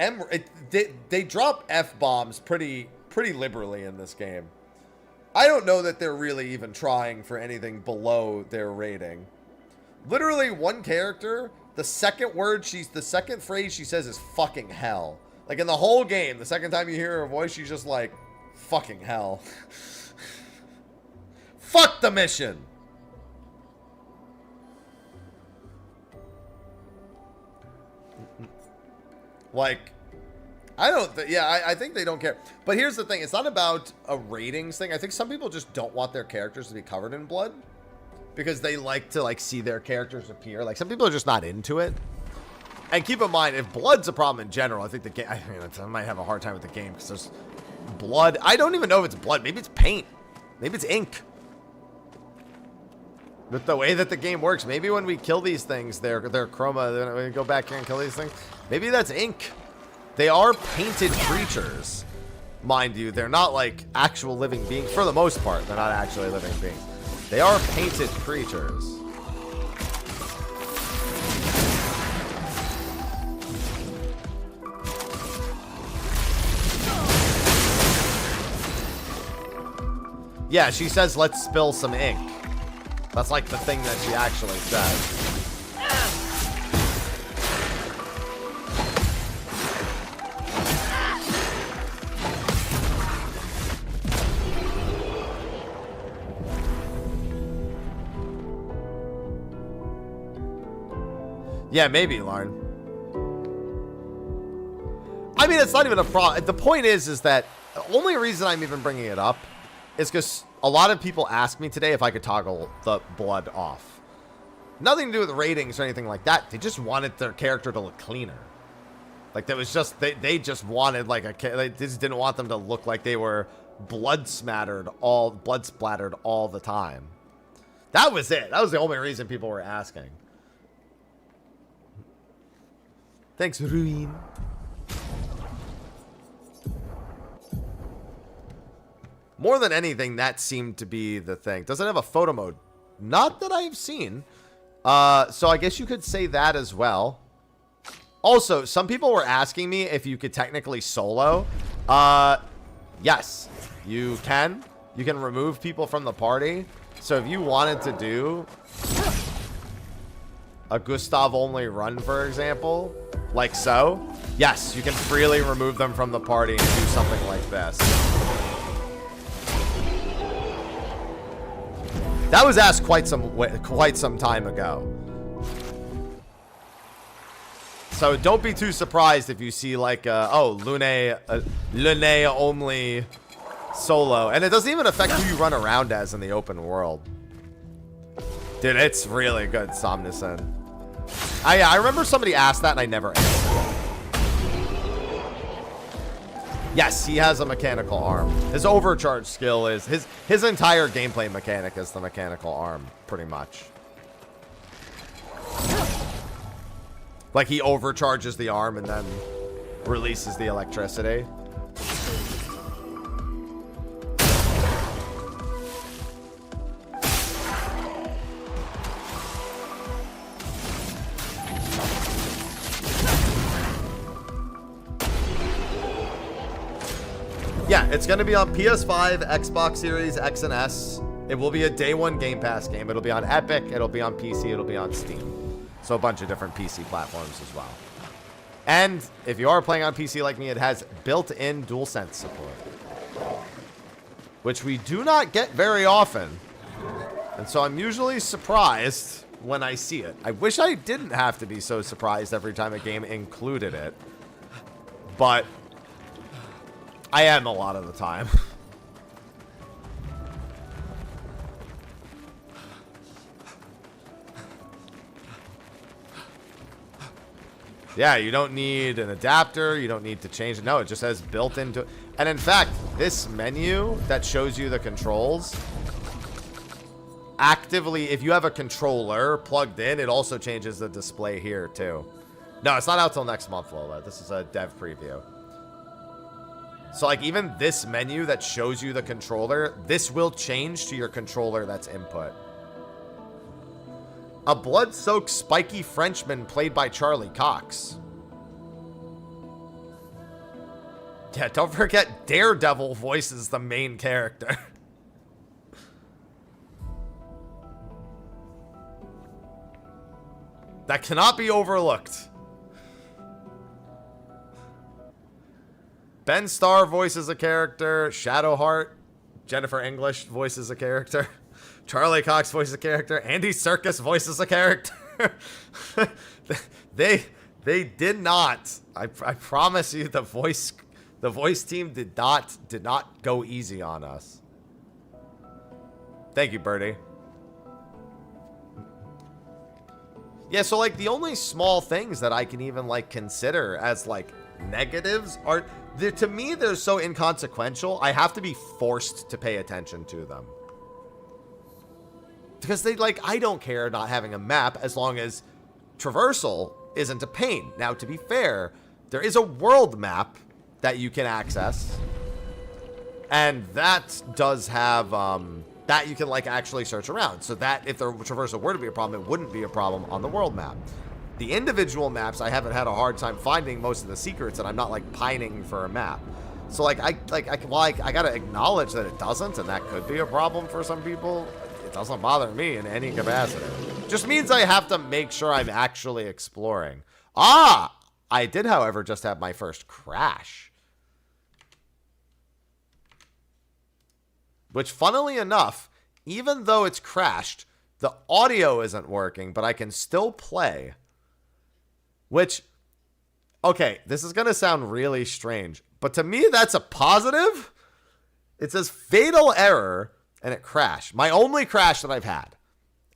they drop F-bombs pretty liberally in this game. I don't know that they're really even trying for anything below their rating. Literally, one character. The second phrase she says is fucking hell. Like in the whole game, the second time you hear her voice, she's just like, fucking hell. Fuck the mission. Like, I think they don't care. But here's the thing. It's not about a ratings thing. I think some people just don't want their characters to be covered in blood. Because they like to see their characters appear. Like some people are just not into it. And keep in mind, if blood's a problem in general, I think the game. I might have a hard time with the game because there's blood. I don't even know if it's blood. Maybe it's paint. Maybe it's ink. With the way that the game works, maybe when we kill these things, they're chroma. Then we go back here and kill these things. Maybe that's ink. They are painted creatures, mind you. They're not like actual living beings for the most part. They're not actually living beings. They are painted creatures. Yeah, she says, let's spill some ink. That's like the thing that she actually says. Yeah, maybe, Lauren. I mean, it's not even a problem. The point is that the only reason I'm even bringing it up is because a lot of people asked me today if I could toggle the blood off. Nothing to do with ratings or anything like that. They just wanted their character to look cleaner. Like, that was just, they just wanted, like, they just didn't want them to look like they were blood splattered all the time. That was it. That was the only reason people were asking. Thanks, Ruin. More than anything, that seemed to be the thing. Does it have a photo mode? Not that I've seen. So I guess you could say that as well. Also, some people were asking me if you could technically solo. Yes, you can. You can remove people from the party. So if you wanted to do a Gustav only run, for example, like so, yes, you can freely remove them from the party and do something like this. That was asked quite some time ago. So don't be too surprised if you see like Lune only solo, and it doesn't even affect who you run around as in the open world. Dude, it's really good, Somnison. I remember somebody asked that and I never answered. Yes, he has a mechanical arm. His overcharge skill is his entire gameplay mechanic is the mechanical arm, pretty much. Like he overcharges the arm and then releases the electricity. Yeah, it's going to be on PS5, Xbox Series X and S. It will be a day one Game Pass game. It'll be on Epic, it'll be on PC, it'll be on Steam. So a bunch of different PC platforms as well. And if you are playing on PC like me, it has built-in DualSense support, which we do not get very often. And so I'm usually surprised when I see it. I wish I didn't have to be so surprised every time a game included it, but I am a lot of the time. Yeah, you don't need an adapter. You don't need to change it. No, it just has built into it. And in fact, this menu that shows you the controls, actively, if you have a controller plugged in, it also changes the display here too. No, it's not out till next month, Lola. This is a dev preview. So like even this menu that shows you the controller, this will change to your controller that's input. A blood-soaked spiky Frenchman played by Charlie Cox. Yeah, don't forget Daredevil voices the main character. That cannot be overlooked. Ben Starr voices a character. Shadowheart. Jennifer English voices a character. Charlie Cox voices a character. Andy Serkis voices a character. They did not. I promise you, the voice team did not go easy on us. Thank you, Birdie. Yeah, so like the only small things that I can even like consider as like negatives are, to me, they're so inconsequential, I have to be forced to pay attention to them. Because they, like, I don't care not having a map as long as traversal isn't a pain. Now, to be fair, there is a world map that you can access. And that does have, that you can, like, actually search around. So that, if the traversal were to be a problem, it wouldn't be a problem on the world map. The individual maps, I haven't had a hard time finding most of the secrets, and I'm not, like, pining for a map. So, like, I gotta acknowledge that it doesn't, and that could be a problem for some people. It doesn't bother me in any capacity. Just means I have to make sure I'm actually exploring. Ah! I did, however, just have my first crash. Which, funnily enough, even though it's crashed, the audio isn't working, but I can still play. Which, okay, this is going to sound really strange, but to me, that's a positive. It says fatal error, and it crashed. My only crash that I've had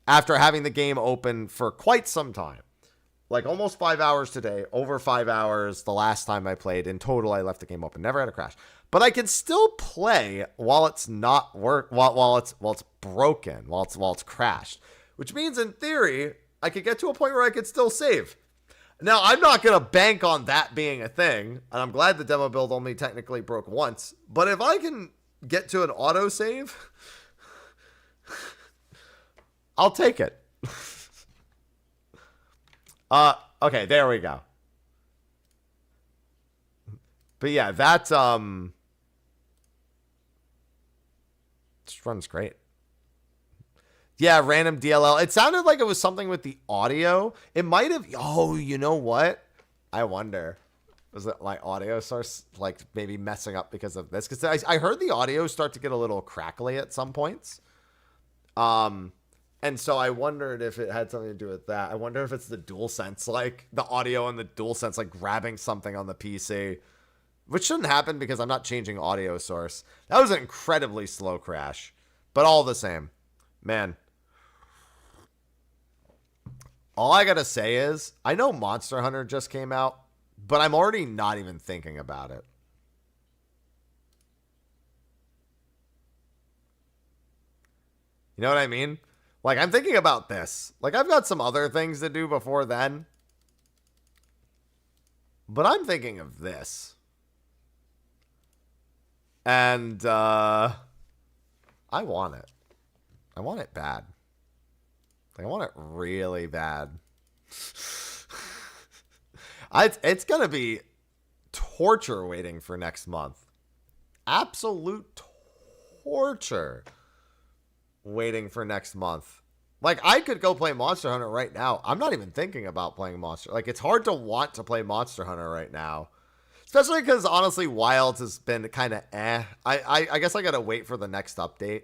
after having the game open for quite some time. Like almost 5 hours today, over 5 hours the last time I played. In total, I left the game open. Never had a crash. But I can still play while it's not while it's broken, while it's crashed. Which means in theory, I could get to a point where I could still save. Now, I'm not going to bank on that being a thing, and I'm glad the demo build only technically broke once, but if I can get to an autosave, I'll take it. Okay, there we go. But yeah, that, just runs great. Yeah, random DLL. It sounded like it was something with the audio. It might have... Oh, you know what? I wonder. Was it my audio source like maybe messing up because of this? Because I heard the audio start to get a little crackly at some points. And so I wondered if it had something to do with that. I wonder if it's the DualSense, like the audio and the DualSense, like grabbing something on the PC. Which shouldn't happen because I'm not changing audio source. That was an incredibly slow crash. But all the same. Man. All I gotta say is, I know Monster Hunter just came out, but I'm already not even thinking about it. You know what I mean? Like, I'm thinking about this. Like, I've got some other things to do before then. But I'm thinking of this. And, I want it. I want it bad. Like, I want it really bad. It's going to be torture waiting for next month. Absolute torture waiting for next month. Like, I could go play Monster Hunter right now. I'm not even thinking about playing Monster. Like, it's hard to want to play Monster Hunter right now. Especially because, honestly, Wilds has been kind of eh. I guess I got to wait for the next update.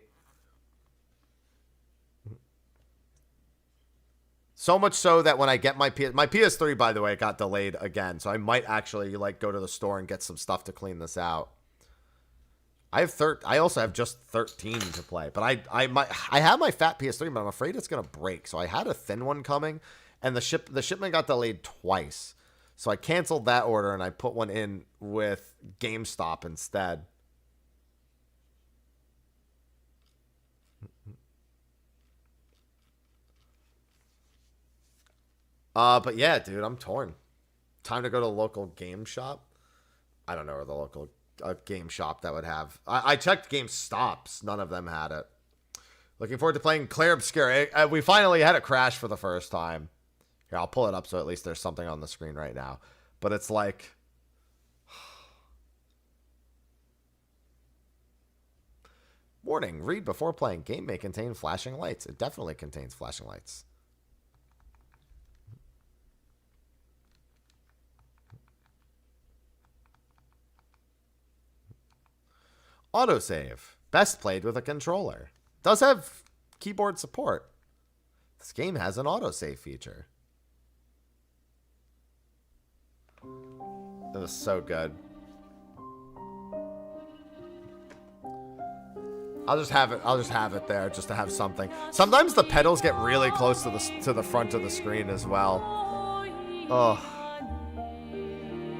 So much so that when I get my PS3, by the way, got delayed again. So I might actually, like, go to the store and get some stuff to clean this out. I also have just 13 to play, but I have my fat PS3, but I'm afraid it's gonna break. So I had a thin one coming, and the shipment got delayed twice. So I canceled that order and I put one in with GameStop instead. But yeah, dude, I'm torn. Time to go to a local game shop. I don't know where the local game shop that would have. I checked GameStops. None of them had it. Looking forward to playing Clair Obscur. We finally had a crash for the first time. Here, I'll pull it up so at least there's something on the screen right now. But it's like... Warning, read before playing. Game may contain flashing lights. It definitely contains flashing lights. Autosave. Best played with a controller. Does have keyboard support. This game has an autosave feature. It was so good. I'll just have it there just to have something. Sometimes the pedals get really close to the front of the screen as well. Oh.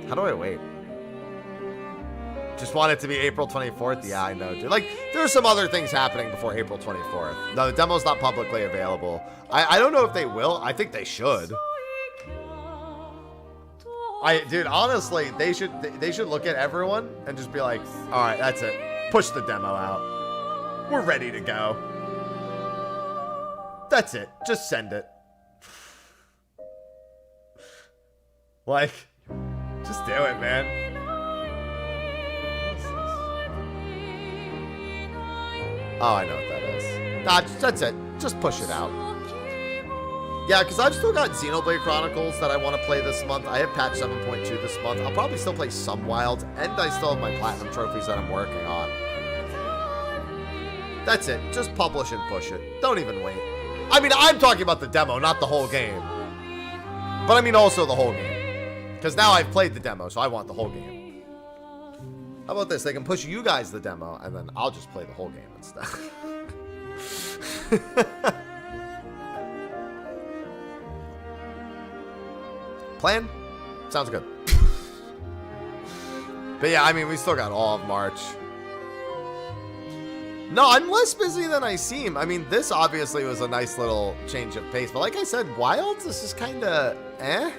How do I wait? Just want it to be April 24th? Yeah, I know, dude. Like, there's some other things happening before April 24th. No, the demo's not publicly available. I don't know if they will. I think they should. Dude, honestly, they should look at everyone and just be like, all right, that's it. Push the demo out. We're ready to go. That's it. Just send it. Like, just do it, man. Oh, I know what that is. Nah, that's it. Just push it out. Yeah, because I've still got Xenoblade Chronicles that I want to play this month. I have patch 7.2 this month. I'll probably still play some Wilds, and I still have my Platinum trophies that I'm working on. That's it. Just publish and push it. Don't even wait. I mean, I'm talking about the demo, not the whole game. But I mean also the whole game. Because now I've played the demo, so I want the whole game. How about this? They can push you guys the demo, and then I'll just play the whole game instead. Plan? Sounds good. But yeah, I mean, we still got all of March. No, I'm less busy than I seem. I mean, this obviously was a nice little change of pace. But like I said, Wilds, this is kind of eh.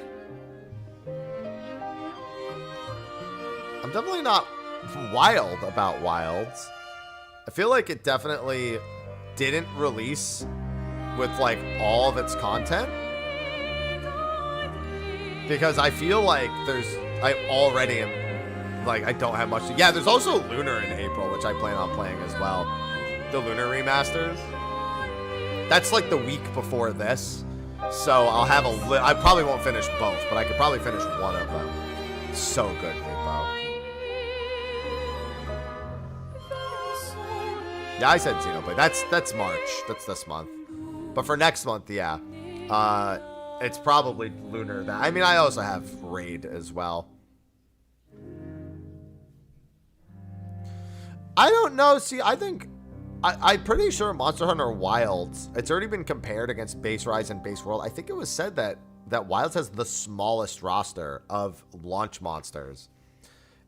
I'm definitely not wild about Wilds. I feel like it definitely didn't release with like all of its content, because I feel like I already am like I don't have much to, yeah, there's also Lunar in April, which I plan on playing as well. The Lunar remasters, that's like the week before this, so I'll have I probably won't finish both, but I could probably finish one of them. So good, Repo. Yeah, I said Xenoblade. That's March. That's this month. But for next month, yeah. It's probably Lunar. I mean, I also have Raid as well. I don't know. See, I think... I'm pretty sure Monster Hunter Wilds, it's already been compared against Base Rise and Base World. I think it was said that Wilds has the smallest roster of launch monsters.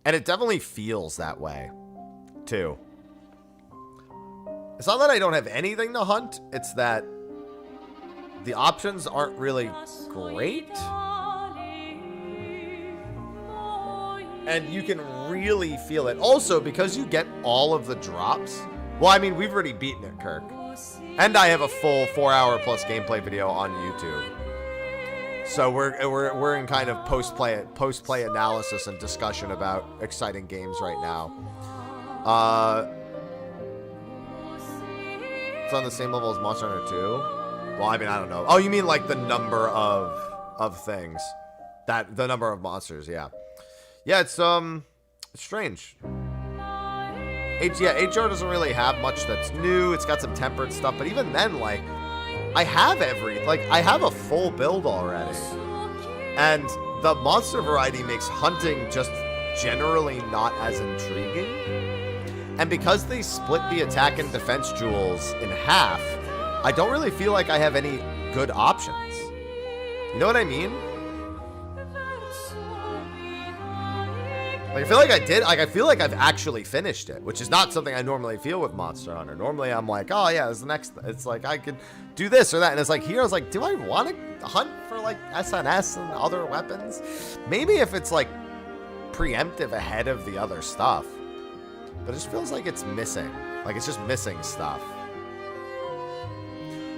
And it definitely feels that way, too. It's not that I don't have anything to hunt. It's that the options aren't really great. And you can really feel it. Also, because you get all of the drops. Well, I mean, we've already beaten it, Kirk. And I have a full 4-hour plus gameplay video on YouTube. So we're in kind of post-play analysis and discussion about exciting games right now. It's on the same level as Monster Hunter 2. Well, I mean, I don't know. Oh, you mean like the number of things, the number of monsters? Yeah, yeah. It's strange. HR doesn't really have much that's new. It's got some tempered stuff, but even then, like, I have I have a full build already. And the monster variety makes hunting just generally not as intriguing. And because they split the attack and defense jewels in half, I don't really feel like I have any good options. You know what I mean? Like, I feel like I did. Like, I feel like I've actually finished it, which is not something I normally feel with Monster Hunter. Normally, I'm like, oh yeah, this is the next. It's like I could do this or that, and it's like here, I was like, do I want to hunt for like SNS and other weapons? Maybe if it's like preemptive ahead of the other stuff, but it just feels like it's missing. Like it's just missing stuff.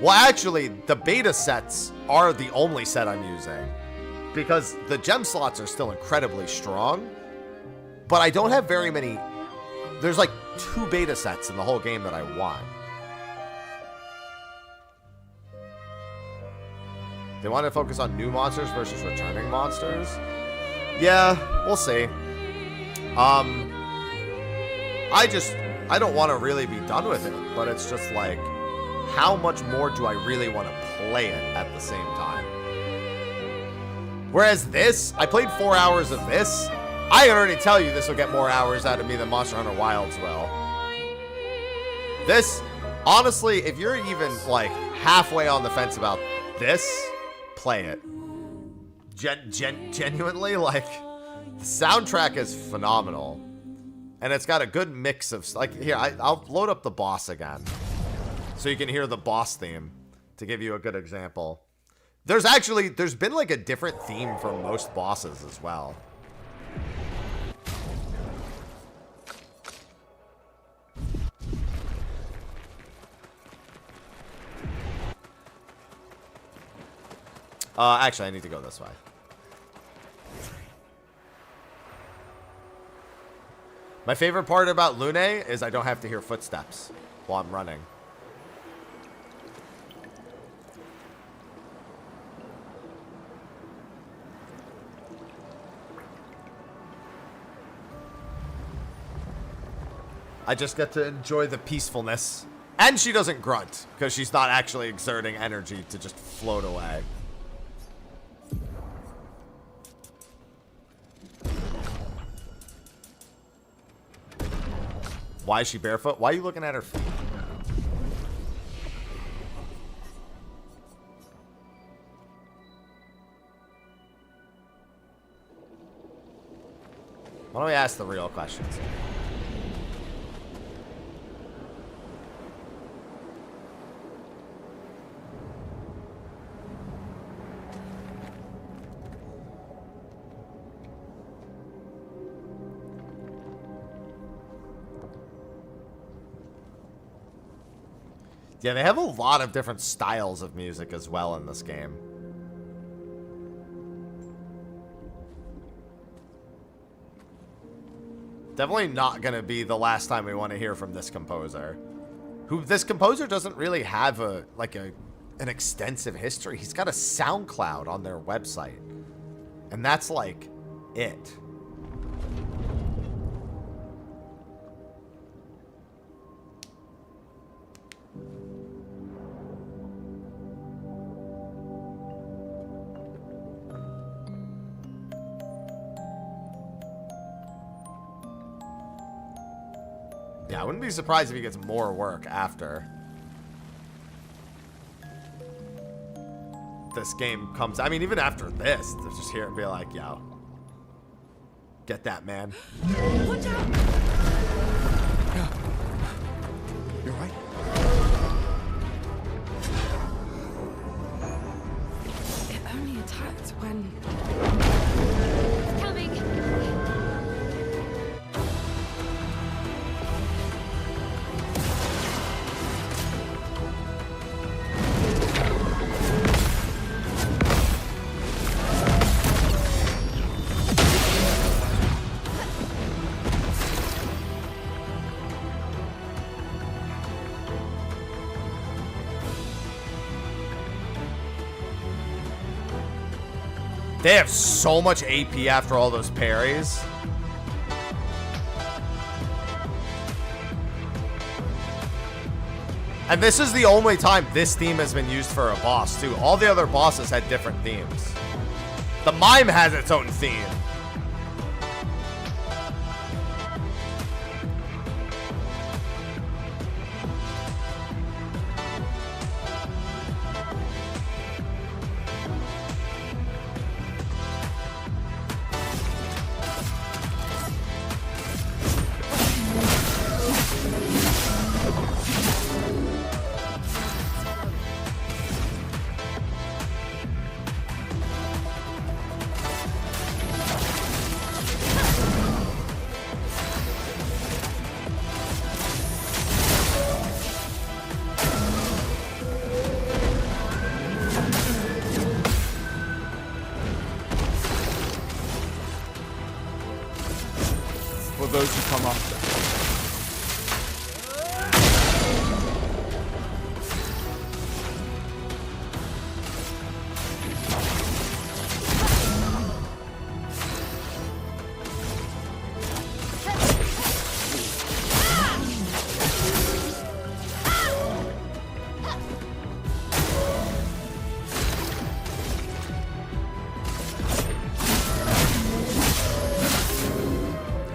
Well, actually, the beta sets are the only set I'm using because the gem slots are still incredibly strong. But I don't have very many. There's like 2 beta sets in the whole game that I want. They want to focus on new monsters versus returning monsters. Yeah, we'll see. I don't want to really be done with it, but it's just like, how much more do I really want to play it at the same time? Whereas this, I played 4 hours of this. I can already tell you this will get more hours out of me than Monster Hunter Wilds will. This, honestly, if you're even like halfway on the fence about this, play it. Genuinely, like, the soundtrack is phenomenal. And it's got a good mix of, like, here, I'll load up the boss again. So you can hear the boss theme, to give you a good example. There's been like a different theme for most bosses as well. Actually, I need to go this way. My favorite part about Lune is I don't have to hear footsteps while I'm running. I just get to enjoy the peacefulness. And she doesn't grunt, because she's not actually exerting energy to just float away. Why is she barefoot? Why are you looking at her feet? Why don't we ask the real questions? Yeah, they have a lot of different styles of music as well in this game. Definitely not going to be the last time we want to hear from this composer. This composer doesn't really have an extensive history. He's got a SoundCloud on their website. And that's like it. Yeah, I wouldn't be surprised if he gets more work after this game comes. I mean, even after this, to just hear it and be like, yo, get that, man. Watch out! You're right. They have so much AP after all those parries. And this is the only time this theme has been used for a boss, too. All the other bosses had different themes. The mime has its own theme. For those who come after.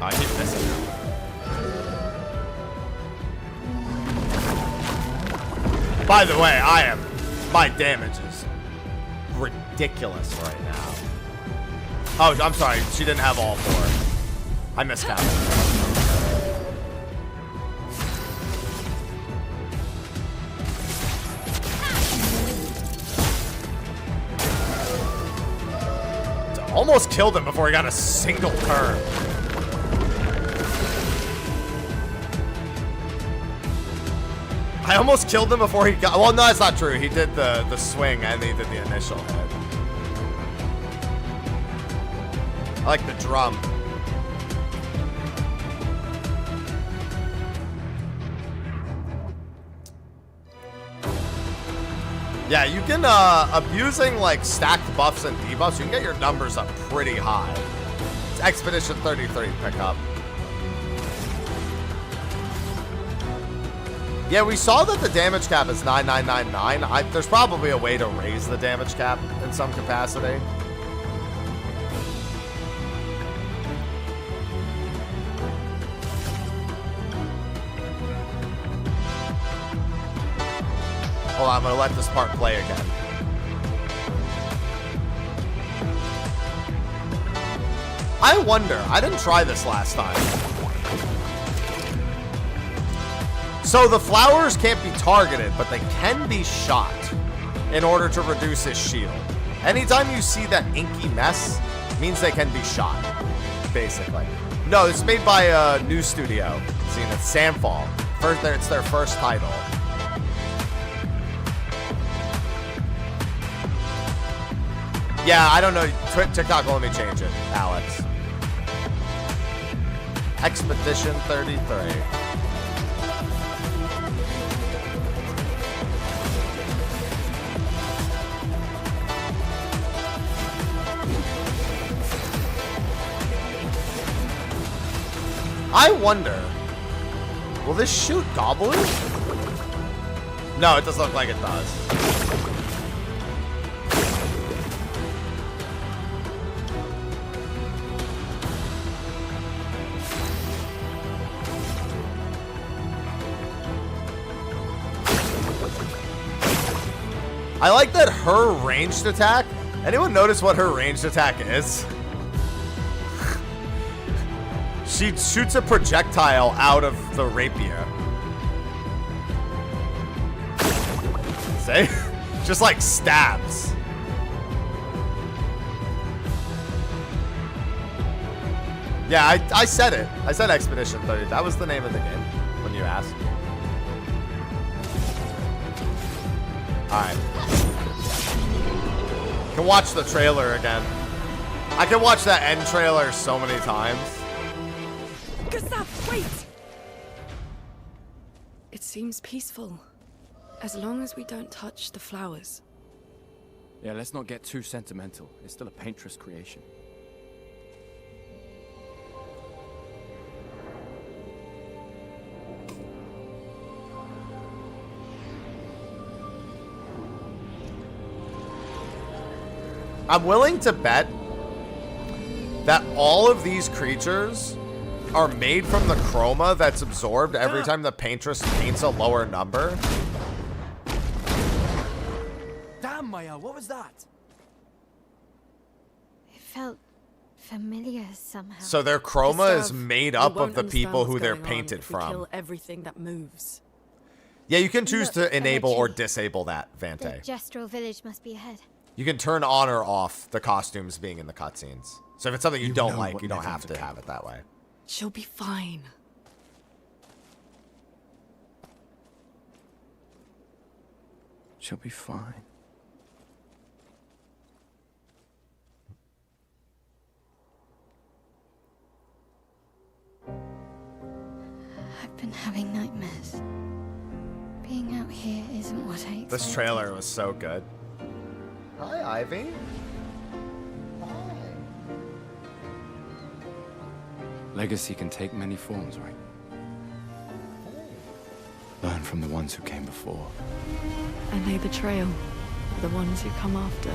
I keep missing now. By the way, my damage is ridiculous right now. Oh, I'm sorry. She didn't have all four. I miscounted. Almost killed him before he got a single turn. I almost killed him before he got... Well, no, that's not true. He did the swing and he did the initial hit. I like the drum. Yeah, you can, abusing, like, stacked buffs and debuffs, you can get your numbers up pretty high. It's Expedition 33 pickup. Yeah, we saw that the damage cap is 9999. There's probably a way to raise the damage cap in some capacity. Hold on, I'm gonna let this part play again. I wonder, I didn't try this last time. So the flowers can't be targeted, but they can be shot in order to reduce his shield. Anytime you see that inky mess, means they can be shot, basically. No, it's made by a new studio. See, it's Sandfall. It's their first title. Yeah, I don't know. TikTok will let me change it, Alex. Expedition 33. I wonder, will this shoot goblins? No, it doesn't look like it does. I like that her ranged attack. Anyone notice what her ranged attack is? She shoots a projectile out of the rapier. See? Just like stabs. Yeah, I said it. I said Expedition 30. That was the name of the game when you asked. Alright. Can watch the trailer again. I can watch that end trailer so many times. Gustav, wait! It seems peaceful. As long as we don't touch the flowers. Yeah, let's not get too sentimental. It's still a paintress creation. I'm willing to bet that all of these creatures are made from the chroma that's absorbed every time the paintress paints a lower number. Damn, Maelle, what was that? It felt familiar somehow. So their chroma is Gustav, made we up won't of the understand people what's who they're going on painted if we from. kill everything that moves. Yeah, you can choose Look, to enable or energy. disable that, The Vante. gestural village must be ahead. You can turn on or off the costumes being in the cutscenes. So if it's something you don't know like, what you don't Nevin's have to about. have it that way. She'll be fine. She'll be fine. I've been having nightmares. Being out here isn't what I expected. This trailer was so good. Hi, Ivy. Legacy can take many forms, right? Learn from the ones who came before. And lay the trail for the ones who come after.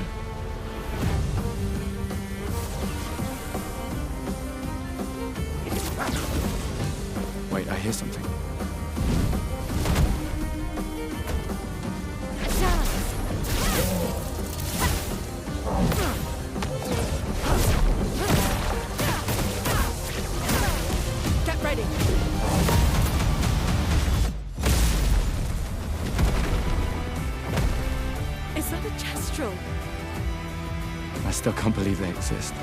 Wait, I hear something. Get ready. Is that a gestural? I still can't believe they exist.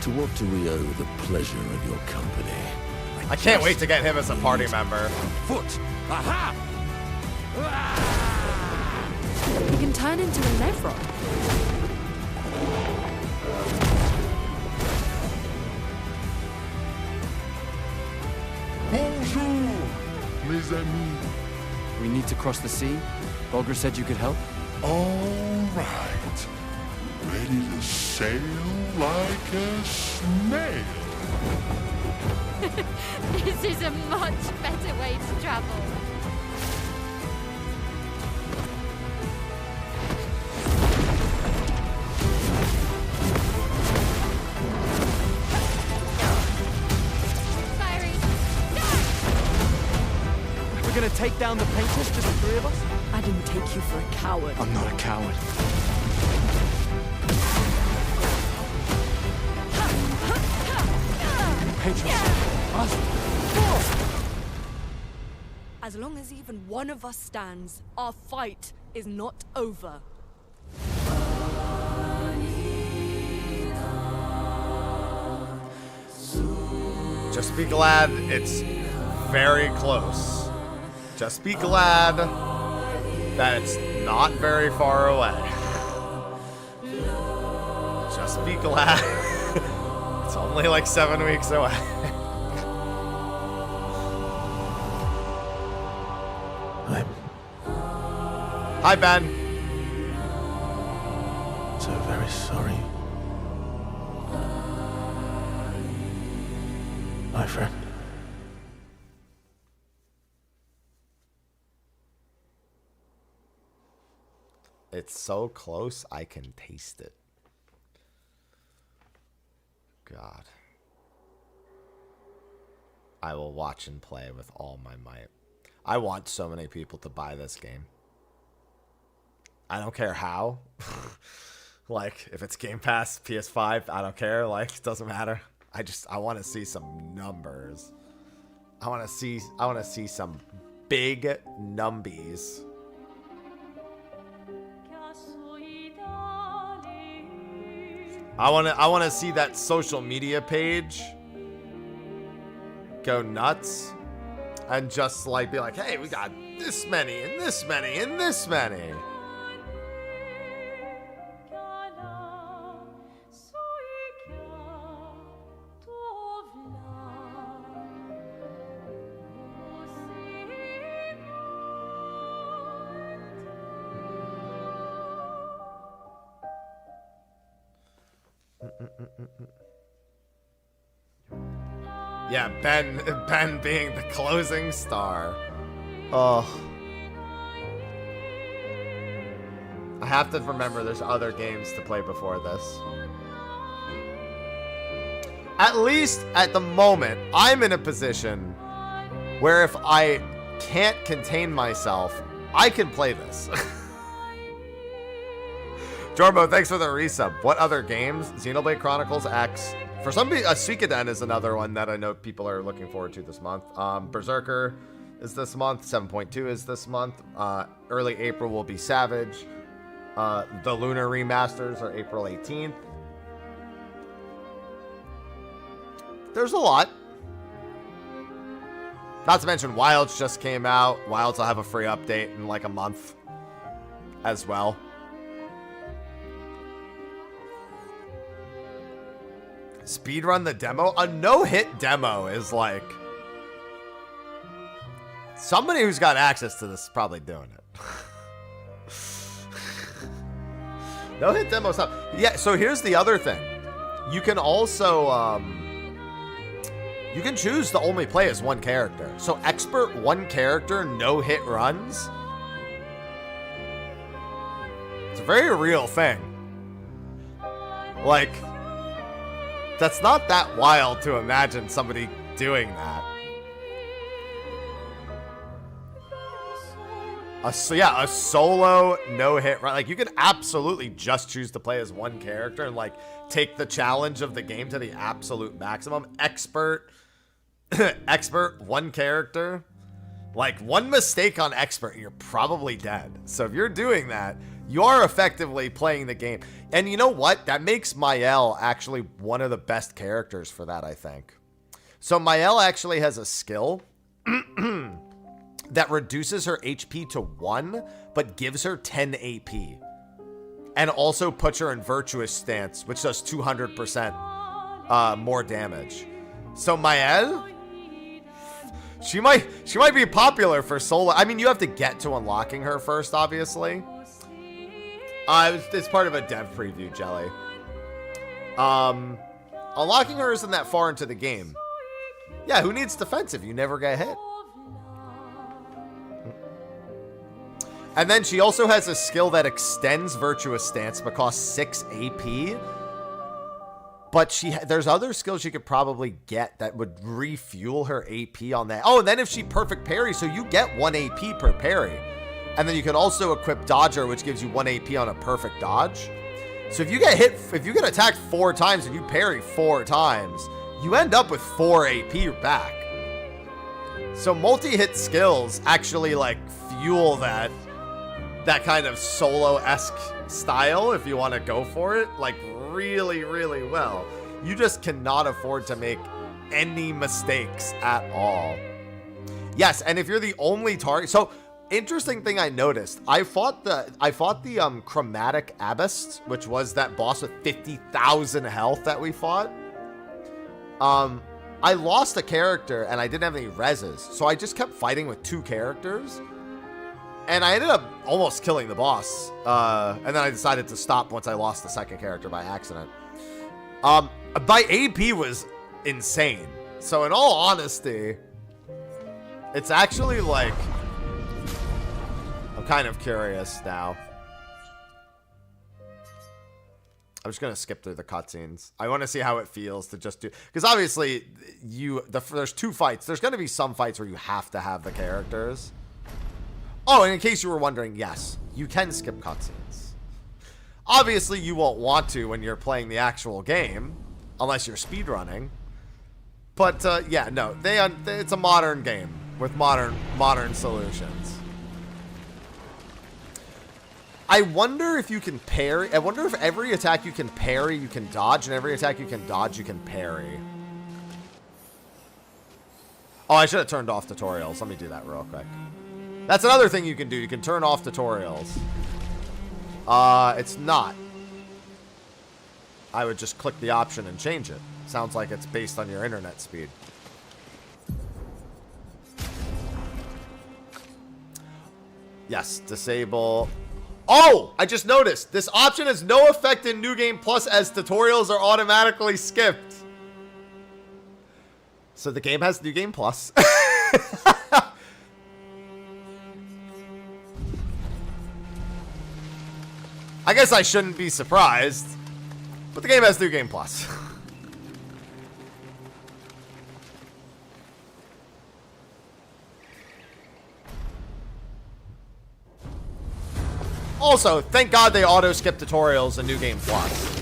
To what do we owe the pleasure of your company? I can't wait to get him as a party member. Foot! Aha! He can turn into a Nevron. Bonjour, mes amis. We need to cross the sea? Bulger said you could help? All right. Ready to sail like a snail. This is a much better way to travel. Firing. We're gonna take down the paintress, just the three of us? I didn't take you for a coward. I'm not a coward. Paintress. Us. As long as even one of us stands, our fight is not over. Just be glad it's very close. Just be glad that it's not very far away. Just be glad it's only like 7 weeks away. Hi, Ben. So very sorry. My friend. It's so close, I can taste it. God. I will watch and play with all my might. I want so many people to buy this game. I don't care how. Like, if it's Game Pass, PS5, I don't care. Like, it doesn't matter. I want to see some numbers. I want to see some big numbies. I want to see that social media page go nuts and just like be like, "Hey, we got this many and this many and this many." Yeah, Ben being the closing star. Oh. I have to remember there's other games to play before this. At least at the moment, I'm in a position where if I can't contain myself, I can play this. Jorbo, thanks for the resub. What other games? Xenoblade Chronicles X. For some people, Suikoden is another one that I know people are looking forward to this month. Berserker is this month. 7.2 is this month. Early April will be Savage. The Lunar remasters are April 18th. There's a lot. Not to mention Wilds just came out. Wilds will have a free update in like a month as well. Speedrun the demo? A no-hit demo is like... Somebody who's got access to this is probably doing it. No-hit demo stuff. Yeah, so here's the other thing. You can also... you can choose to only play as one character. So expert one character, no-hit runs. It's a very real thing. Like... That's not that wild to imagine somebody doing that. A solo no-hit run. Like, you can absolutely just choose to play as one character and, like, take the challenge of the game to the absolute maximum. Expert, one character. Like, one mistake on expert, and you're probably dead. So if you're doing that, you are effectively playing the game. And you know what? That makes Maelle actually one of the best characters for that, I think. So Maelle actually has a skill that reduces her HP to 1, but gives her 10 AP. And also puts her in Virtuous Stance, which does 200% more damage. So Maelle, she might be popular for solo. I mean, you have to get to unlocking her first, obviously. It's part of a dev preview, Jelly. Unlocking her isn't that far into the game. Yeah, who needs defensive? You never get hit. And then she also has a skill that extends Virtuous Stance but costs 6 AP. But there's other skills she could probably get that would refuel her AP on that. Oh, and then if she perfect parry, so you get 1 AP per parry. And then you can also equip Dodger, which gives you 1 AP on a perfect dodge. So if you get hit, if you get attacked 4 times and you parry 4 times, you end up with 4 AP back. So multi-hit skills actually like fuel that kind of solo-esque style if you want to go for it, like really, really well. You just cannot afford to make any mistakes at all. Yes, and if you're the only target, so interesting thing I noticed, I fought the Chromatic Abyss, which was that boss with 50,000 health that we fought. I lost a character and I didn't have any reses, so I just kept fighting with 2 characters. And I ended up almost killing the boss. And then I decided to stop once I lost the second character by accident. My AP was insane. So in all honesty, it's actually like, I'm kind of curious now. I'm just going to skip through the cutscenes. I want to see how it feels to just do, because obviously there's 2 fights. There's going to be some fights where you have to have the characters. Oh, and in case you were wondering, yes, you can skip cutscenes. Obviously, you won't want to when you're playing the actual game, unless you're speedrunning. But yeah, no, it's a modern game with modern solutions. I wonder if you can parry. I wonder if every attack you can parry, you can dodge, and every attack you can dodge, you can parry. Oh, I should have turned off tutorials. Let me do that real quick. That's another thing you can do. You can turn off tutorials. It's not. I would just click the option and change it. Sounds like it's based on your internet speed. Yes, disable Oh, I just noticed. This option has no effect in New Game Plus as tutorials are automatically skipped. So the game has New Game Plus. I guess I shouldn't be surprised. But the game has New Game Plus. Also, thank God they auto-skip tutorials in New Game Plus.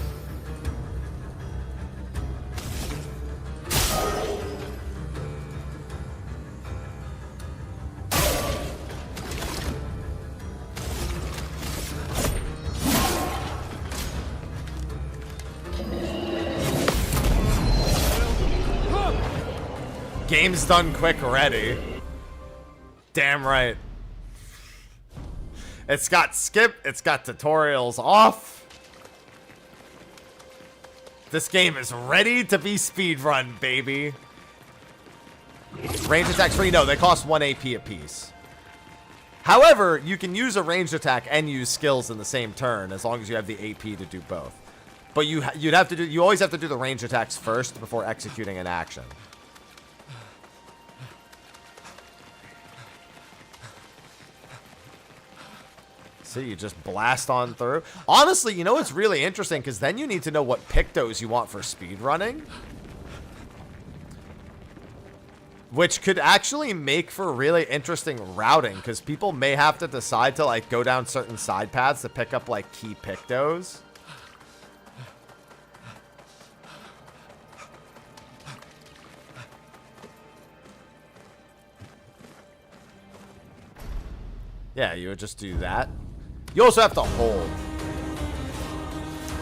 Game's done quick already. Damn right. It's got skip, it's got tutorials off. This game is ready to be speedrun, baby. Range attacks free? No, they cost 1 AP apiece. However, you can use a ranged attack and use skills in the same turn as long as you have the AP to do both. But you always have to do the ranged attacks first before executing an action. So you just blast on through. Honestly, you know what's really interesting? Because then you need to know what pictos you want for speedrunning. Which could actually make for really interesting routing. Because people may have to decide to like go down certain side paths to pick up like key pictos. Yeah, you would just do that. You also have to hold.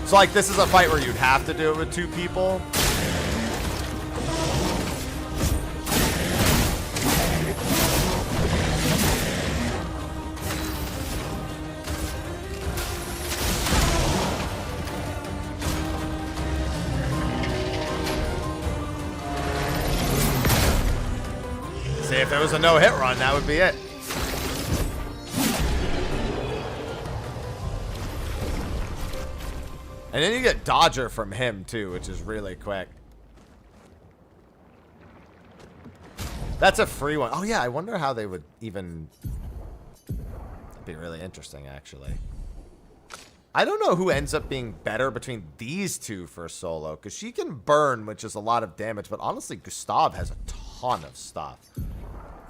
So, like, this is a fight where you'd have to do it with 2 people. See, if there was a no-hit run, that would be it. And then you get Dodger from him, too, which is really quick. That's a free one. Oh, yeah, I wonder how they would even... That'd be really interesting, actually. I don't know who ends up being better between these two for solo, because she can burn, which is a lot of damage, but honestly, Gustav has a ton of stuff.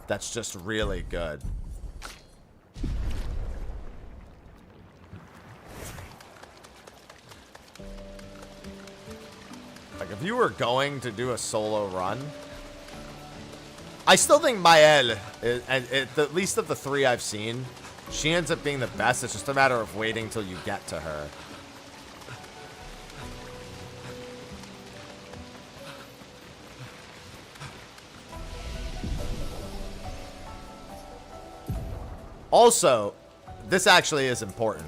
That's just really good. Like, if you were going to do a solo run, I still think Maelle, at least of the 3 I've seen, she ends up being the best. It's just a matter of waiting till you get to her. Also, this actually is important.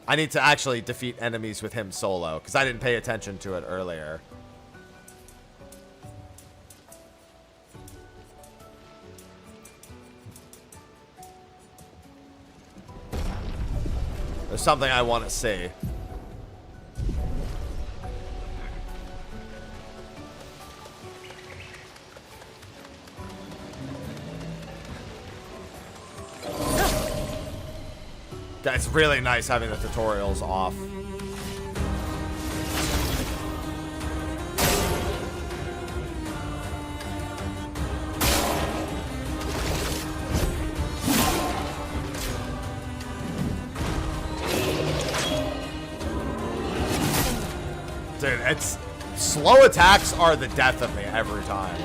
I need to actually defeat enemies with him solo, because I didn't pay attention to it earlier. There's something I want to see. It's really nice having the tutorials off. Dude, it's... Slow attacks are the death of me every time.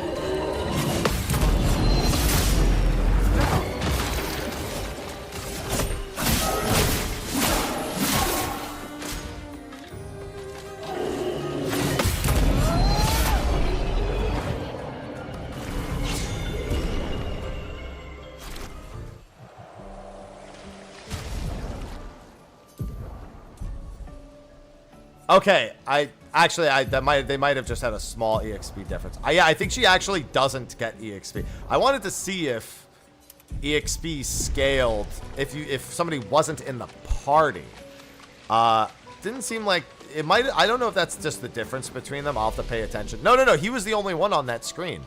Okay, they might have just had a small EXP difference. Yeah, I think she actually doesn't get EXP. I wanted to see if EXP scaled if somebody wasn't in the party. Didn't seem like it might. I don't know if that's just the difference between them. I'll have to pay attention. No. He was the only one on that screen.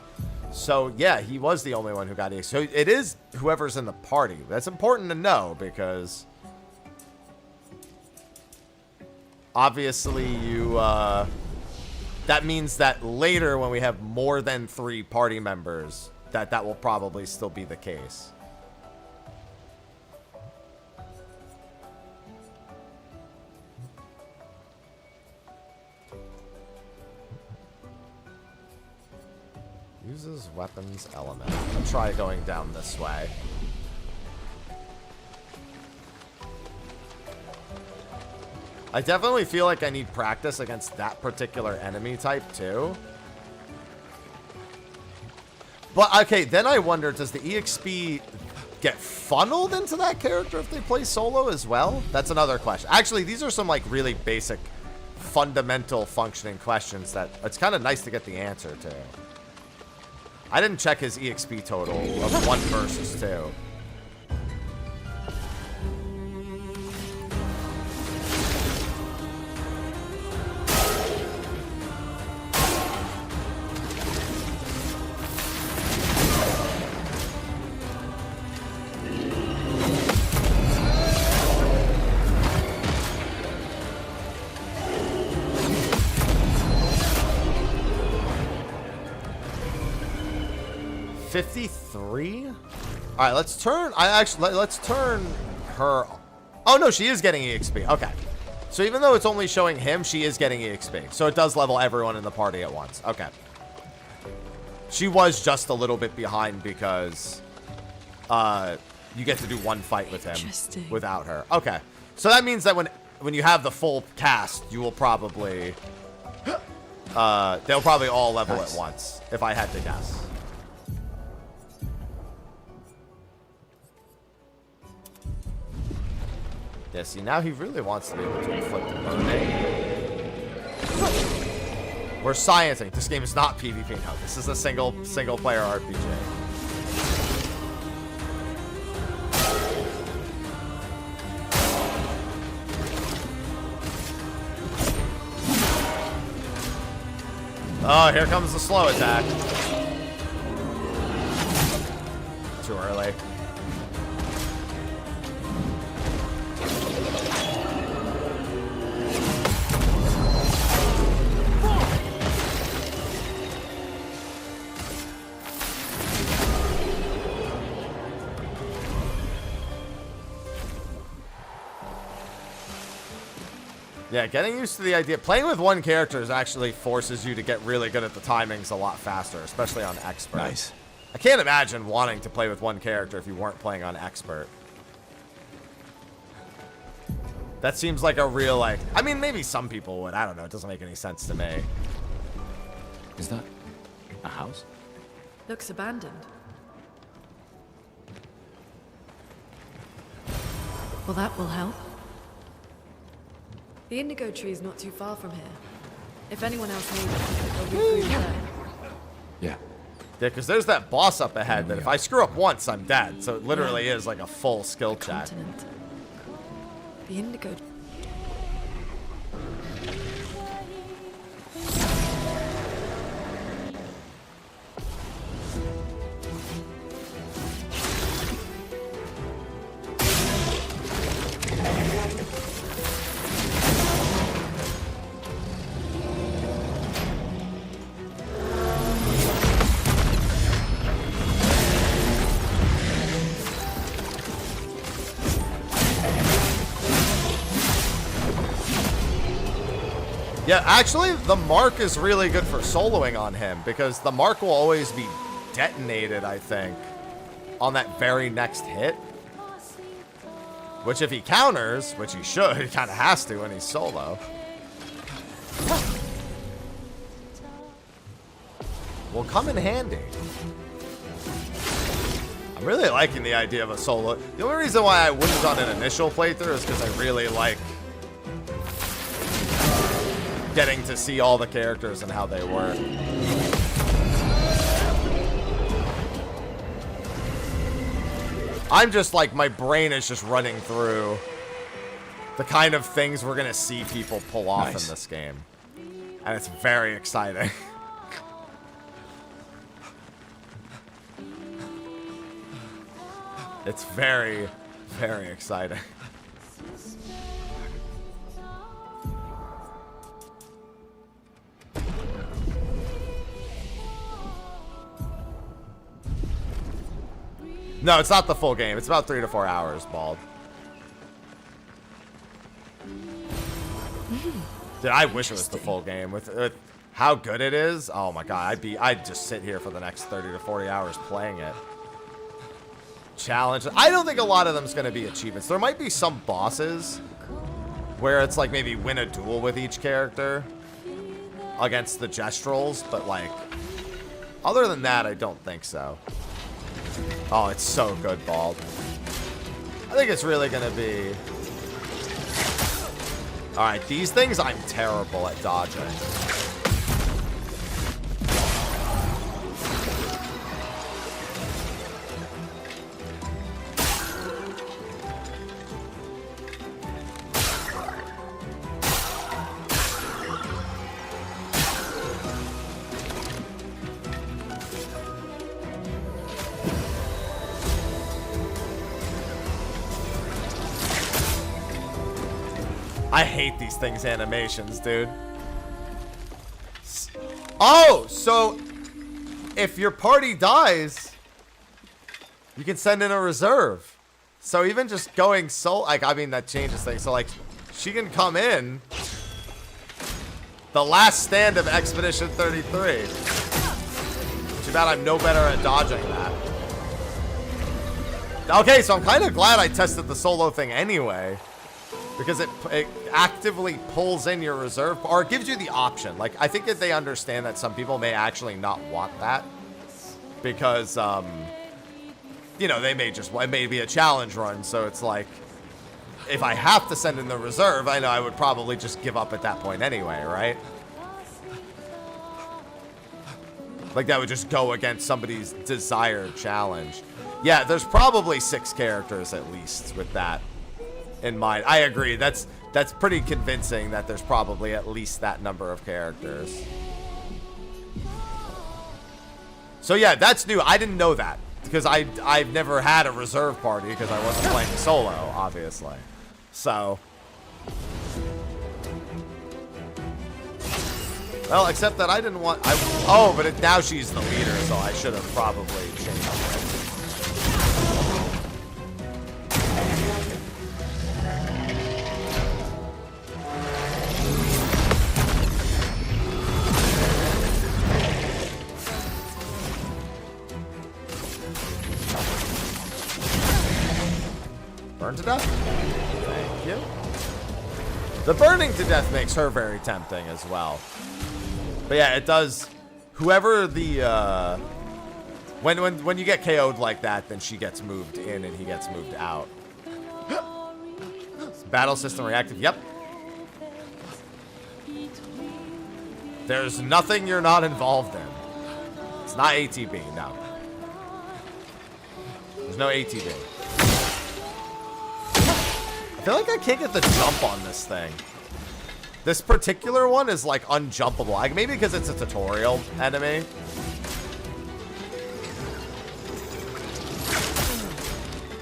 So yeah, he was the only one who got EXP. So it is whoever's in the party. That's important to know because obviously you. That means that later when we have more than 3 party members, that will probably still be the case. Uses weapons element. I'll try going down this way. I definitely feel like I need practice against that particular enemy type too. But okay, then I wonder, does the EXP get funneled into that character if they play solo as well? That's another question. Actually, these are some like really basic, fundamental functioning questions that it's kind of nice to get the answer to. I didn't check his EXP total of 1 versus 2. All right, let's turn. Let's turn her. Oh no, she is getting EXP. Okay, so even though it's only showing him, she is getting EXP. So it does level everyone in the party at once. Okay. She was just a little bit behind because you get to do 1 fight with him without her. Okay, so that means that when you have the full cast, you will probably they'll probably all level at once, if I had to guess. Yeah, see, now he really wants to be able to inflict a burning. We're sciencing. This game is not PvP. No, this is a single player RPG. Oh, here comes the slow attack. Too early. Yeah, getting used to the idea. Playing with 1 character actually forces you to get really good at the timings a lot faster, especially on Expert. Nice. I can't imagine wanting to play with 1 character if you weren't playing on Expert. That seems like a real, like... I mean, maybe some people would. I don't know. It doesn't make any sense to me. Is that a house? Looks abandoned. Well, that will help. The indigo tree is not too far from here. If anyone else needs it, they'll be through there. Yeah, because there's that boss up ahead that if I screw up once, I'm dead. So it literally is like a full skill check. The indigo. Yeah, actually, the mark is really good for soloing on him because the mark will always be detonated, I think, on that very next hit. Which if he counters, which he should, he kind of has to when he's solo. Will come in handy. I'm really liking the idea of a solo. The only reason why I wouldn't have done an initial playthrough is because I really like getting to see all the characters and how they work. I'm just like, my brain is just running through the kind of things we're gonna see people pull off in this game. And it's very exciting. It's very, very exciting. No, it's not the full game. It's about 3 to 4 hours, Bald. Dude, I wish it was the full game. With how good it is, oh my god, I'd just sit here for the next 30 to 40 hours playing it. Challenge. I don't think a lot of them's gonna be achievements. There might be some bosses where it's like maybe win a duel with each character against the Gestrals, but like other than that, I don't think so. Oh, it's so good, Bald. I think it's really gonna be... Alright, these things I'm terrible at dodging. I hate these things' animations, dude. Oh, so if your party dies, you can send in a reserve. So even just going solo, like, I mean, that changes things. So, like, she can come in. The last stand of Expedition 33. Too bad I'm no better at dodging that. Okay, so I'm kind of glad I tested the solo thing anyway. Because it actively pulls in your reserve, or it gives you the option. Like, I think that they understand that some people may actually not want that. Because, you know, they may just, it may be a challenge run, so it's like, if I have to send in the reserve, I know I would probably just give up at that point anyway, right? Like, that would just go against somebody's desired challenge. Yeah, there's probably 6 characters at least with that in mind. I agree. That's pretty convincing that there's probably at least that number of characters. So yeah, that's new. I didn't know that because I've never had a reserve party because I wasn't playing solo, obviously. So, well, except that I didn't want. Oh, but now she's the leader, so I should have probably changed it. Burn to death? Thank you. The burning to death makes her very tempting as well. But yeah, it does. Whoever the when you get KO'd like that, then she gets moved in and he gets moved out. Battle system reactive. Yep. There's nothing you're not involved in. It's not ATB. No. There's no ATB. I feel like I can't get the jump on this thing. This particular one is like unjumpable. Like maybe because it's a tutorial enemy.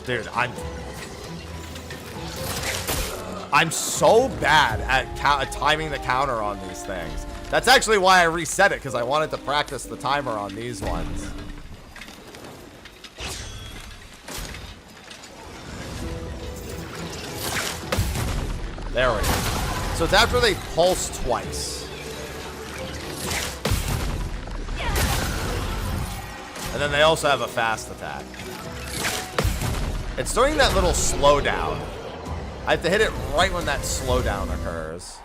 Dude, I'm so bad at timing the counter on these things. That's actually why I reset it, because I wanted to practice the timer on these ones. There we go. So it's after they pulse twice. And then they also have a fast attack. It's during that little slowdown. I have to hit it right when that slowdown occurs.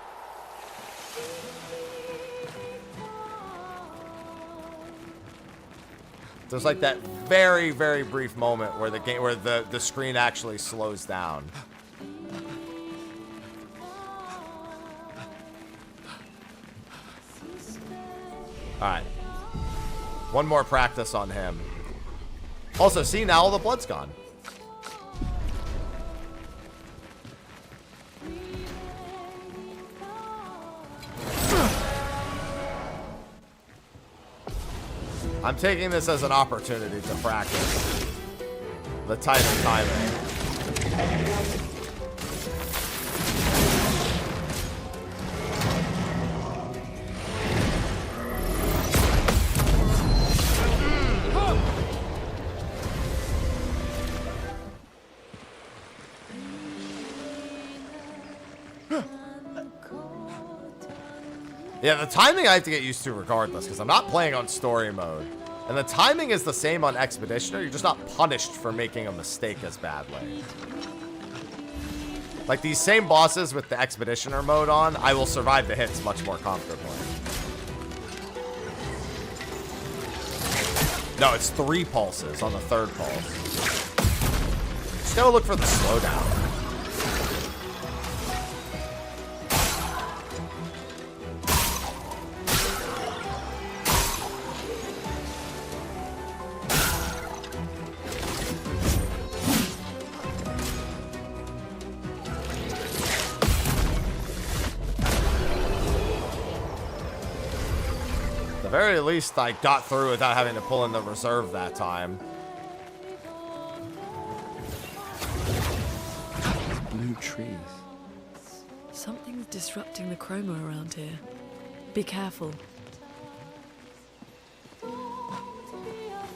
There's like that very, very brief moment where the screen actually slows down. Alright. One more practice on him. Also, see, now all the blood's gone. I'm taking this as an opportunity to practice the tighter timing. Yeah, the timing I have to get used to regardless, because I'm not playing on story mode. And the timing is the same on Expeditioner, you're just not punished for making a mistake as badly. Like these same bosses with the Expeditioner mode on, I will survive the hits much more comfortably. No, it's 3 pulses on the 3rd pulse. Just gotta look for the slowdown. At the very least, I got through without having to pull in the reserve that time. Blue trees. Something's disrupting the chroma around here. Be careful.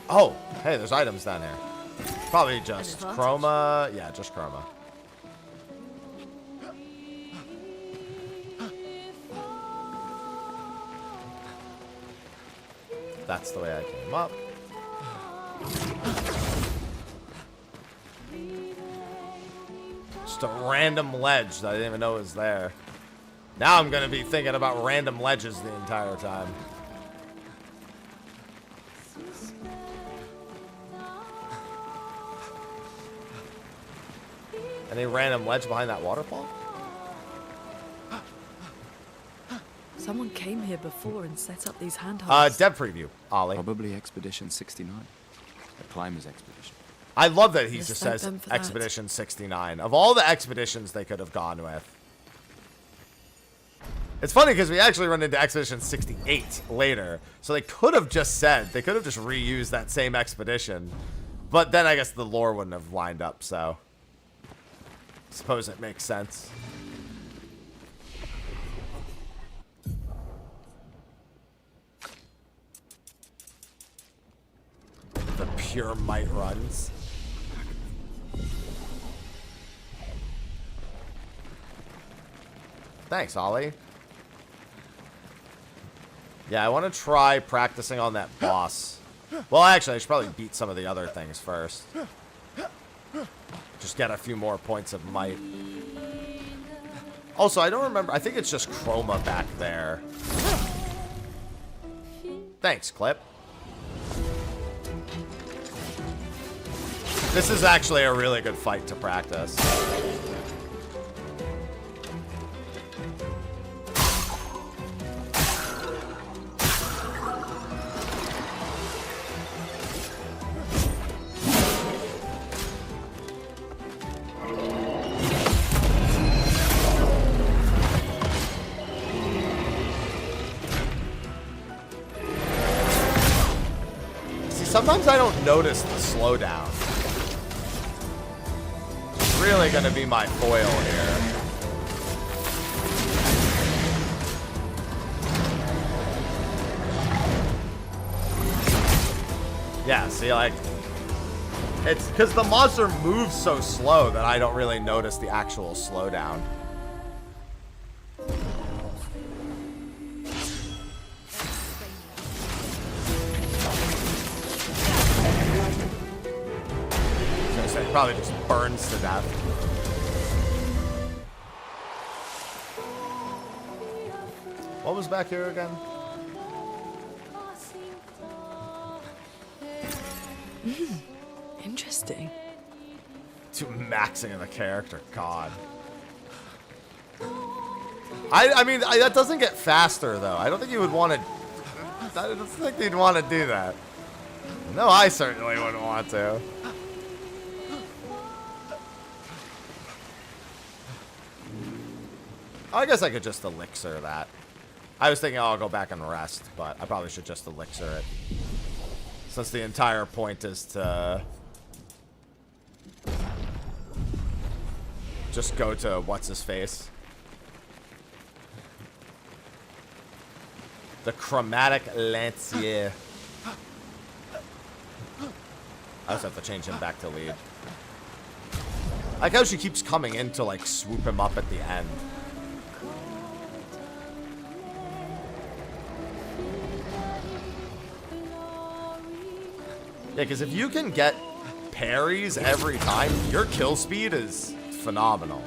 Oh, hey, there's items down here. Probably just chroma. Yeah, just chroma. That's the way I came up. Just a random ledge that I didn't even know was there. Now I'm gonna be thinking about random ledges the entire time. Any random ledge behind that waterfall? Someone came here before and set up these handholds. Dev preview, Ollie. Probably Expedition 69. The Climber's Expedition. I love that he just thank says them for that. Expedition 69. Of all the expeditions they could have gone with. It's funny because we actually run into Expedition 68 later. So they could have just said, they could have just reused that same expedition. But then I guess the lore wouldn't have lined up, so. I suppose it makes sense. The pure might runs. Thanks, Ollie. Yeah, I want to try practicing on that boss. Well, actually, I should probably beat some of the other things first. Just get a few more points of might. Also, I don't remember. I think it's just chroma back there. Thanks, Clip. This is actually a really good fight to practice. See, sometimes I don't notice the slowdown. Really gonna be my foil here. Yeah, see, like, it's because the monster moves so slow that I don't really notice the actual slowdown. So it probably just burns to death. What was back here again? Interesting. To maxing the character, God. I mean, that doesn't get faster though. I don't think you would want to. I don't think you'd want to do that. No, I certainly wouldn't want to. I guess I could just elixir that. I was thinking, oh, I'll go back and rest, but I probably should just elixir it. Since the entire point is to just go to what's-his-face. The chromatic lancier. I also have to change him back to lead. I like how she keeps coming in to like swoop him up at the end. Yeah, because if you can get parries every time, your kill speed is phenomenal.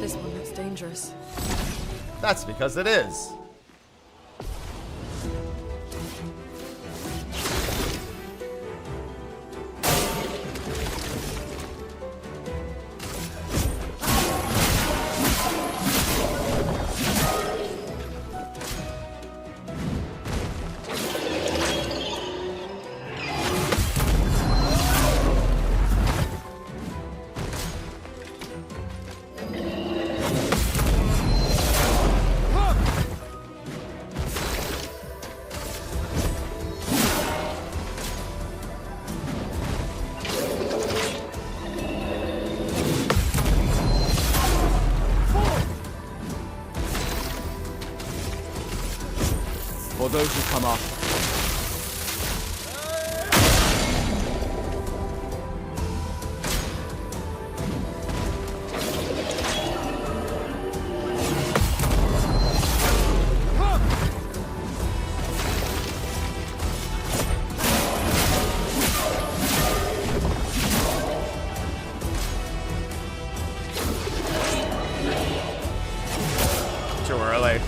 This one looks dangerous. That's because it is. For those who come after. Too early.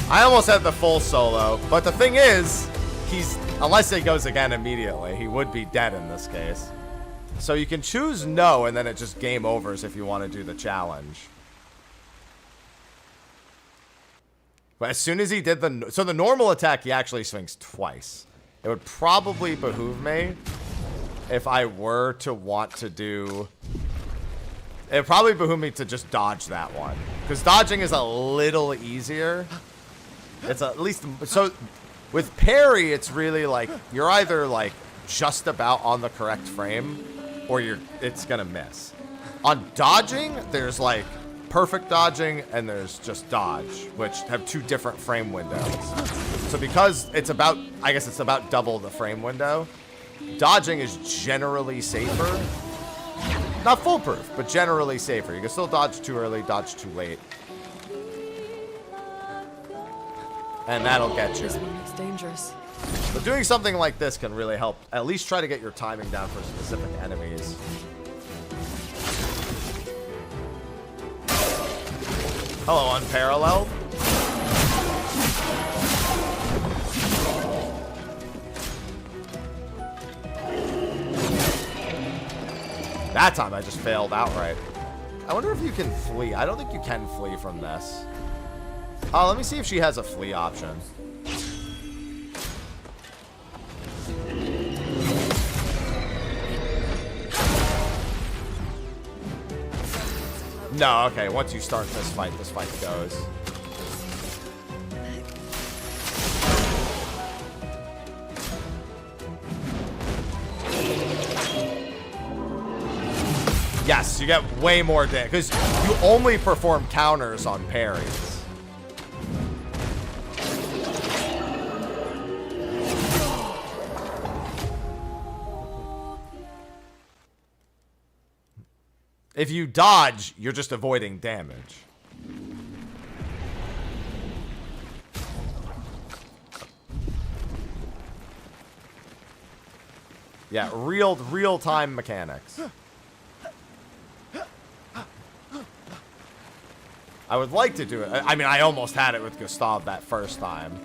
I almost had the full solo, but the thing is, unless it goes again immediately, he would be dead in this case. So you can choose no, and then it just game overs if you want to do the challenge. But as soon as he did the normal attack, he actually swings twice. It would probably behoove me if I were to want to do... It would probably behoove me to just dodge that one. Because dodging is a little easier. It's at least... So, with parry, it's really like... You're either, like, just about on the correct frame, or it's gonna miss. On dodging, there's, like, perfect dodging, and there's just dodge, which have two different frame windows. So because it's about... I guess it's about double the frame window, dodging is generally safer. Not foolproof, but generally safer. You can still dodge too early, dodge too late. And that'll get you. This one looks dangerous. But doing something like this can really help. At least try to get your timing down for specific enemies. Hello, Unparalleled. That time I just failed outright. I wonder if you can flee. I don't think you can flee from this. Oh, let me see if she has a flee option. No, okay. Once you start this fight goes. Yes, you get way more damage because you only perform counters on parries. If you dodge, you're just avoiding damage. Yeah, real-time mechanics. I would like to do it. I mean, I almost had it with Gustav that first time.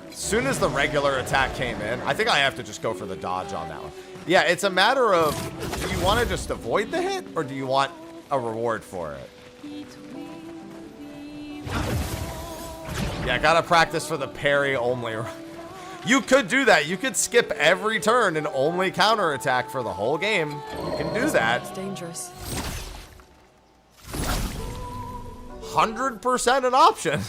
As soon as the regular attack came in, I think I have to just go for the dodge on that one. Yeah, it's a matter of, do you want to just avoid the hit, or do you want a reward for it? Yeah, I gotta practice for the parry only. You could do that. You could skip every turn and only counterattack for the whole game. You can do that. It's dangerous. 100% an option.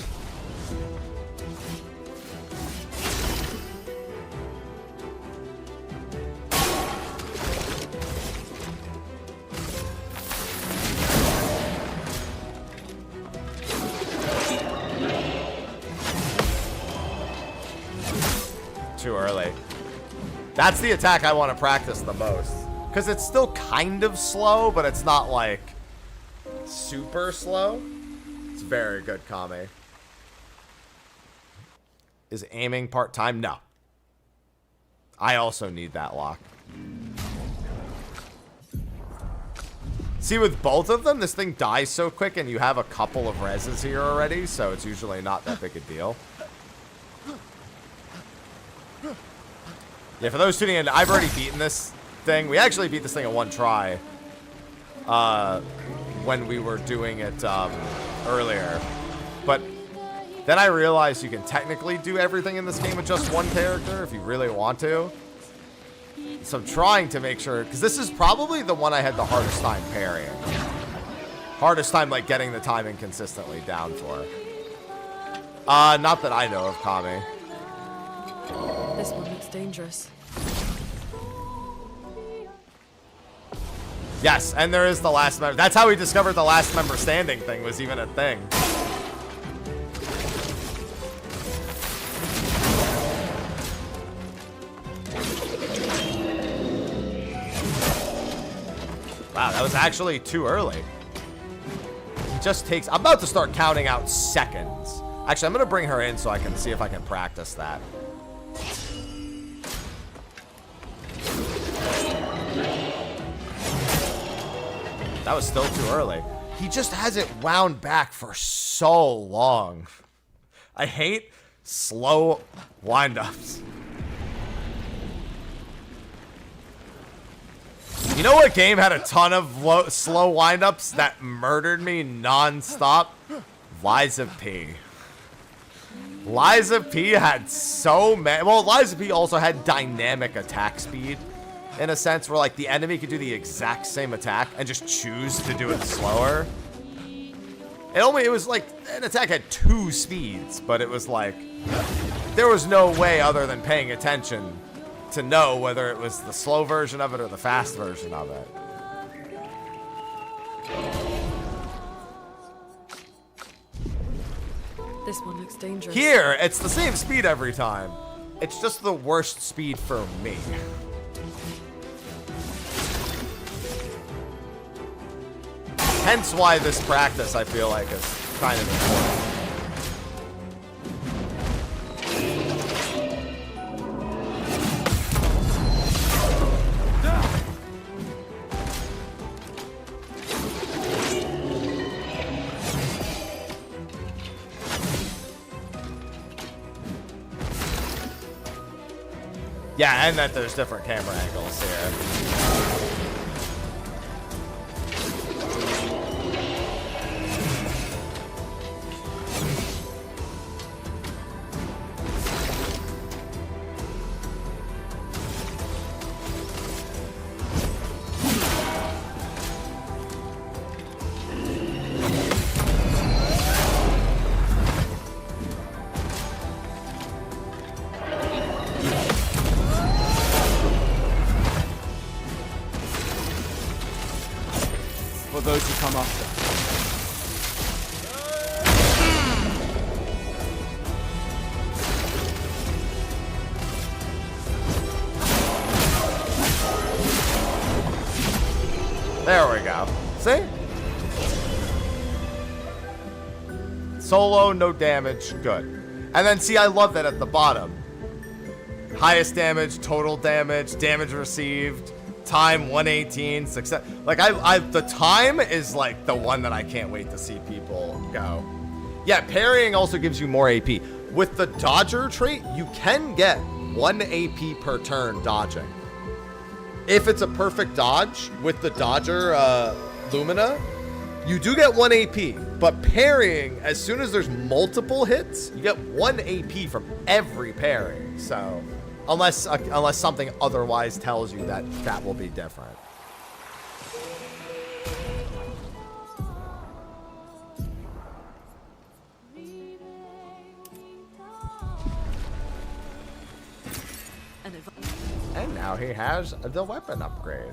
Too early. That's the attack I want to practice the most. Because it's still kind of slow, but it's not like super slow. It's very good, Kame. Is aiming part-time? No. I also need that lock. See, with both of them, this thing dies so quick and you have a couple of reses here already, so it's usually not that big a deal. Yeah, for those tuning in, I've already beaten this thing. We actually beat this thing in one try. When we were doing it earlier. But then I realized you can technically do everything in this game with just one character if you really want to. So I'm trying to make sure, because this is probably the one I had the hardest time parrying. Hardest time, like, getting the timing consistently down for. Not that I know of, Kami. This one looks dangerous. Yes, and there is the last member. That's how we discovered the last member standing thing was even a thing. Wow, that was actually too early. It just takes... I'm about to start counting out seconds. Actually, I'm going to bring her in so I can see if I can practice that. That was still too early. He just has it wound back for so long. I hate slow wind-ups. You know what game had a ton of slow wind-ups that murdered me non-stop? Liza P. Liza P had so many... Well, Liza P also had dynamic attack speed. In a sense where, like, the enemy could do the exact same attack and just choose to do it slower. It was like, an attack had 2 speeds, but it was like, there was no way other than paying attention to know whether it was the slow version of it or the fast version of it. This one looks dangerous. Here, it's the same speed every time. It's just the worst speed for me. Hence why this practice, I feel like, is kind of important. Yeah, and that there's different camera angles here. For those who come after. There we go. See? Solo, no damage, good. And then see, I love that at the bottom. Highest damage, total damage, damage received, time 118, success. Like the time is like the one that I can't wait to see people go. Yeah, parrying also gives you more AP. With the dodger trait, you can get 1 AP per turn dodging. If it's a perfect dodge with the dodger Lumina, You do get 1 AP, but parrying, as soon as there's multiple hits, you get 1 AP from every parry. So, unless something otherwise tells you that that will be different. And now he has the weapon upgrade.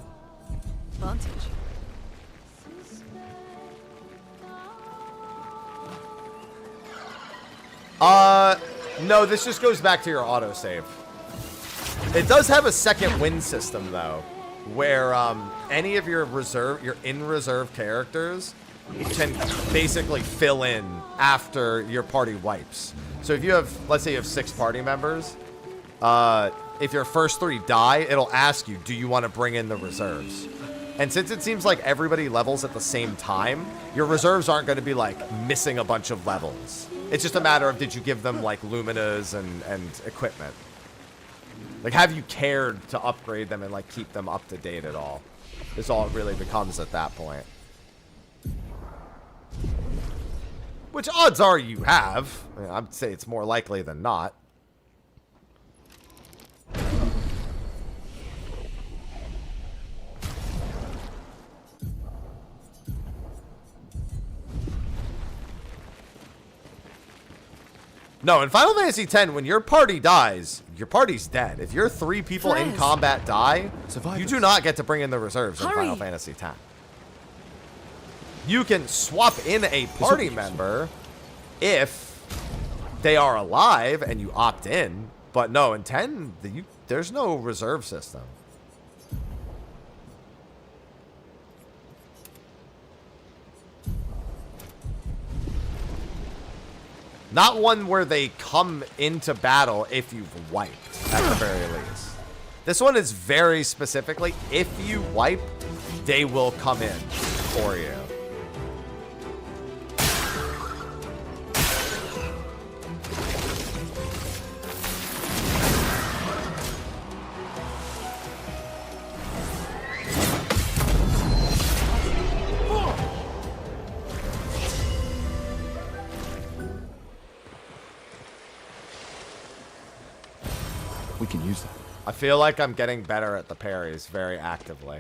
Advantage. No, this just goes back to your autosave. It does have a second win system, though, where any of your in-reserve characters can basically fill in after your party wipes. So if you have, let's say you have 6 party members, if your first 3 die, it'll ask you, do you want to bring in the reserves? And since it seems like everybody levels at the same time, your reserves aren't going to be, like, missing a bunch of levels. It's just a matter of, did you give them, like, luminas and equipment? Like, have you cared to upgrade them and, like, keep them up to date at all? Is all it really becomes at that point. Which odds are you have. I mean, I'd say it's more likely than not. No, in Final Fantasy X, when your party dies, your party's dead. If your 3 people in combat die, you do not get to bring in the reserves in Final Fantasy X. You can swap in a party member if they are alive and you opt in. But no, in 10, there's no reserve system. Not one where they come into battle if you've wiped, at the very least. This one is very specifically, if you wipe, they will come in for you. We can use that. I feel like I'm getting better at the parries very actively.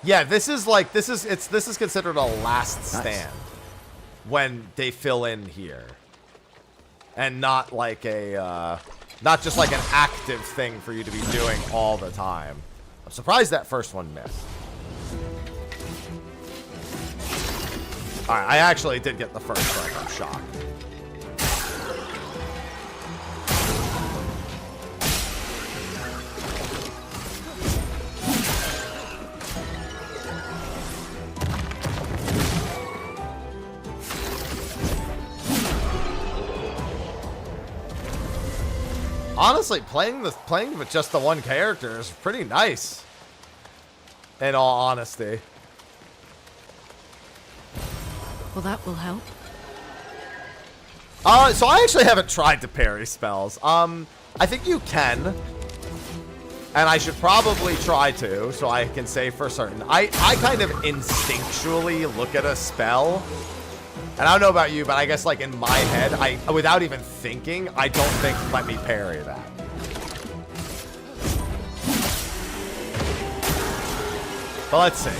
Yeah, this is considered a last stand when they fill in here. And not like a not just like an active thing for you to be doing all the time. I'm surprised that first one missed. Alright, I actually did get the first strike. I'm shocked. Honestly, playing with just the one character is pretty nice. In all honesty. Well, that will help. So I actually haven't tried to parry spells. I think you can. And I should probably try to, so I can say for certain. I kind of instinctually look at a spell. And I don't know about you, but I guess like in my head, without even thinking, I don't think let me parry that. But let's see.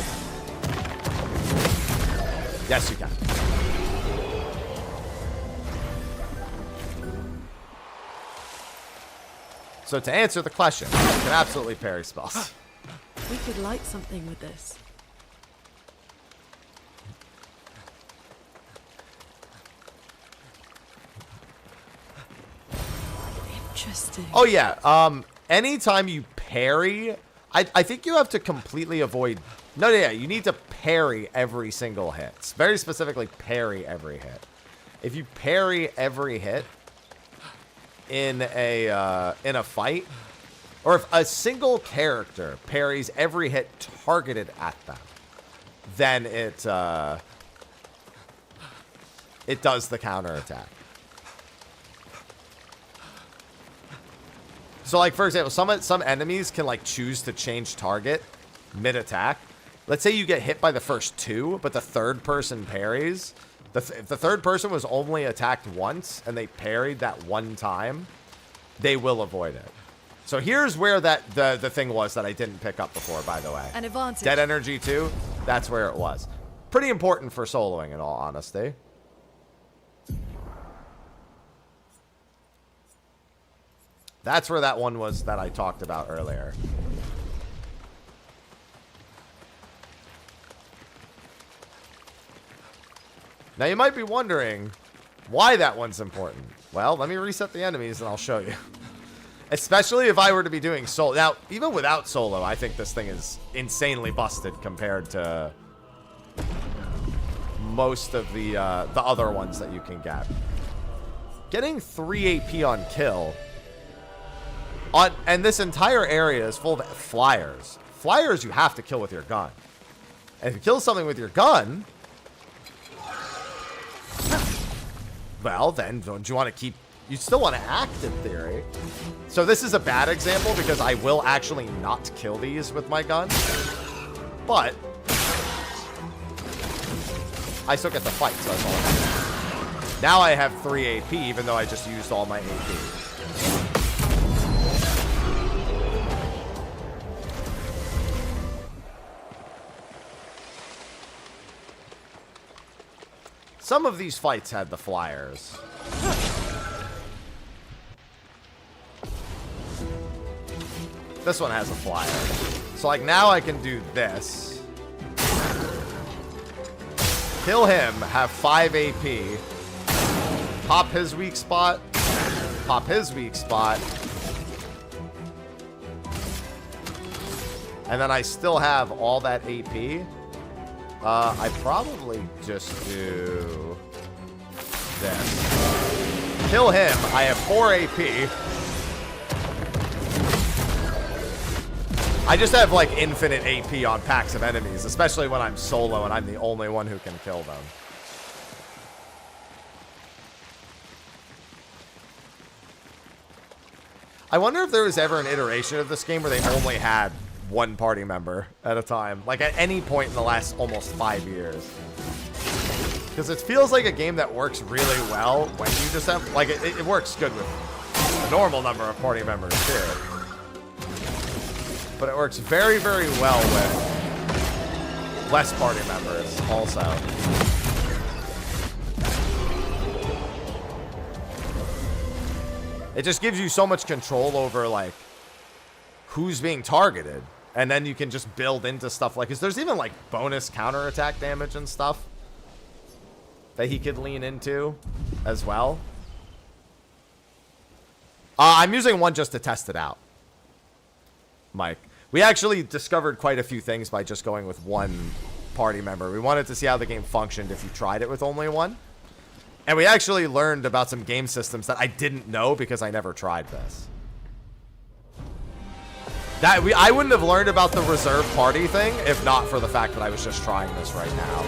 Yes, you can. So to answer the question, you can absolutely parry spells. We could light something with this. Interesting. Oh yeah. Anytime you parry, I think you have to completely avoid. No, yeah, you need to parry every single hit. Very specifically, parry every hit. If you parry every hit in a fight, or if a single character parries every hit targeted at them, then it does the counterattack. So, like, for example, some enemies can, like, choose to change target mid-attack. Let's say you get hit by the first two, but the third person parries. If the third person was only attacked once, and they parried that one time, they will avoid it. So here's where the thing was that I didn't pick up before, by the way. An advantage. Dead energy 2, that's where it was. Pretty important for soloing, in all honesty. That's where that one was that I talked about earlier. Now you might be wondering why that one's important. Well, let me reset the enemies and I'll show you. Especially if I were to be doing solo. Now, even without solo, I think this thing is insanely busted compared to most of the other ones that you can get. Getting 3 AP on kill. And this entire area is full of flyers. Flyers you have to kill with your gun. And if you kill something with your gun, well, then don't you want to keep... You still want to act, in theory. So this is a bad example because I will actually not kill these with my gun. But I still get to fight, so that's all that matters. Now I have 3 AP, even though I just used all my AP. Some of these fights had the flyers. This one has a flyer. So, like, now I can do this. Kill him, have 5 AP. Pop his weak spot. Pop his weak spot. And then I still have all that AP. I probably just do this. Kill him. I have 4 AP. I just have, like, infinite AP on packs of enemies, especially when I'm solo and I'm the only one who can kill them. I wonder if there was ever an iteration of this game where they only had one party member at a time, like at any point in the last almost 5 years. Because it feels like a game that works really well when you just have, like, it works good with a normal number of party members too. But it works very, very well with less party members also. It just gives you so much control over, like, who's being targeted. And then you can just build into stuff like... Because there's even, like, bonus counterattack damage and stuff that he could lean into as well. I'm using one just to test it out, Mike. We actually discovered quite a few things by just going with one party member. We wanted to see how the game functioned if you tried it with only one. And we actually learned about some game systems that I didn't know because I never tried this. I wouldn't have learned about the reserve party thing if not for the fact that I was just trying this right now.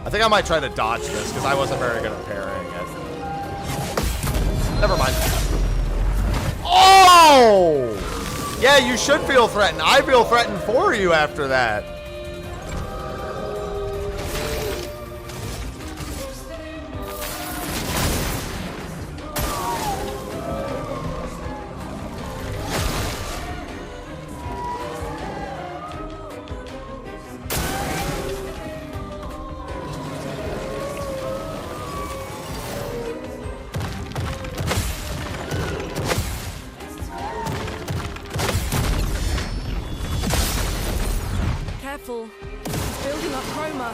I think I might try to dodge this because I wasn't very good at parrying it. Never mind. Oh! Yeah, you should feel threatened. I feel threatened for you after that. careful. He's building up Chroma.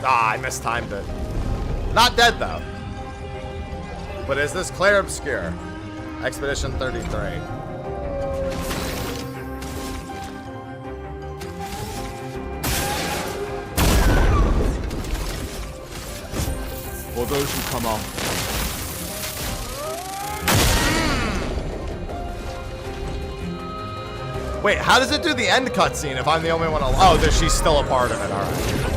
Ah, I mistimed it. Not dead, though. But is this Clair Obscur? Expedition 33. For those who come after. Wait, how does it do the end cutscene if I'm the only one alive? Oh, she's still a part of it. All right.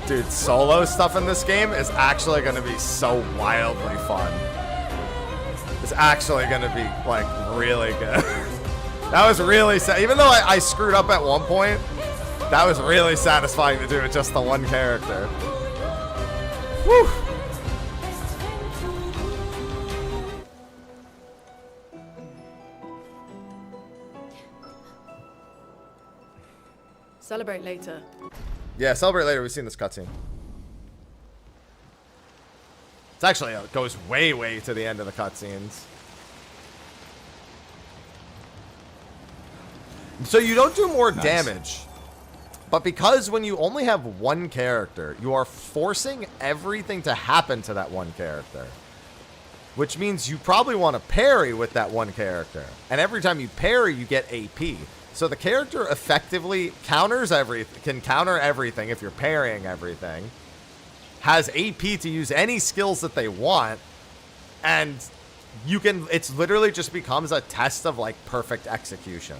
Dude, solo stuff in this game is actually going to be so wildly fun. It's actually going to be, like, really good. That was really sad. Even though I screwed up at one point, that was really satisfying to do with just the one character. Whew. Celebrate later. Yeah, celebrate later. We've seen this cutscene. It's actually, it goes way, way to the end of the cutscenes. So you don't do more damage. But because when you only have one character, you are forcing everything to happen to that one character. Which means you probably want to parry with that one character. And every time you parry, you get AP. So the character effectively counters can counter everything if you're parrying everything. Has AP to use any skills that they want. And you can, it's literally just becomes a test of like perfect execution.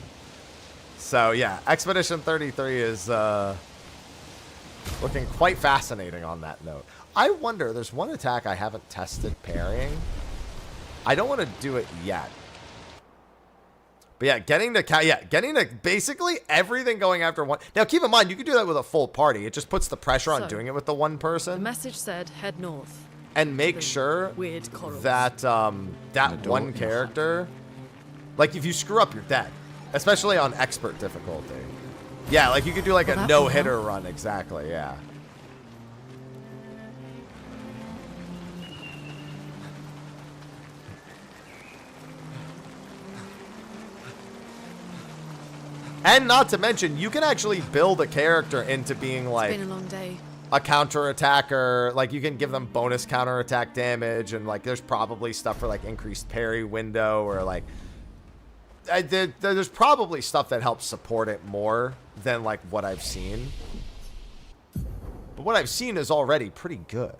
So yeah, Expedition 33 is looking quite fascinating on that note. I wonder, there's one attack I haven't tested parrying. I don't want to do it yet. But yeah, getting to basically everything going after one. Now, keep in mind, you can do that with a full party. It just puts the pressure on doing it with the one person. The message said head north. And make sure Weird corals. that that one character, like if you screw up, you're dead. Especially on expert difficulty. Yeah, like you could do like a no-hitter run, exactly, yeah. And not to mention, you can actually build a character into being like It's been a long day. a counter-attacker. Like you can give them bonus counter-attack damage, and like there's probably stuff for like increased parry window, or like there's probably stuff that helps support it more than like what I've seen. But what I've seen is already pretty good.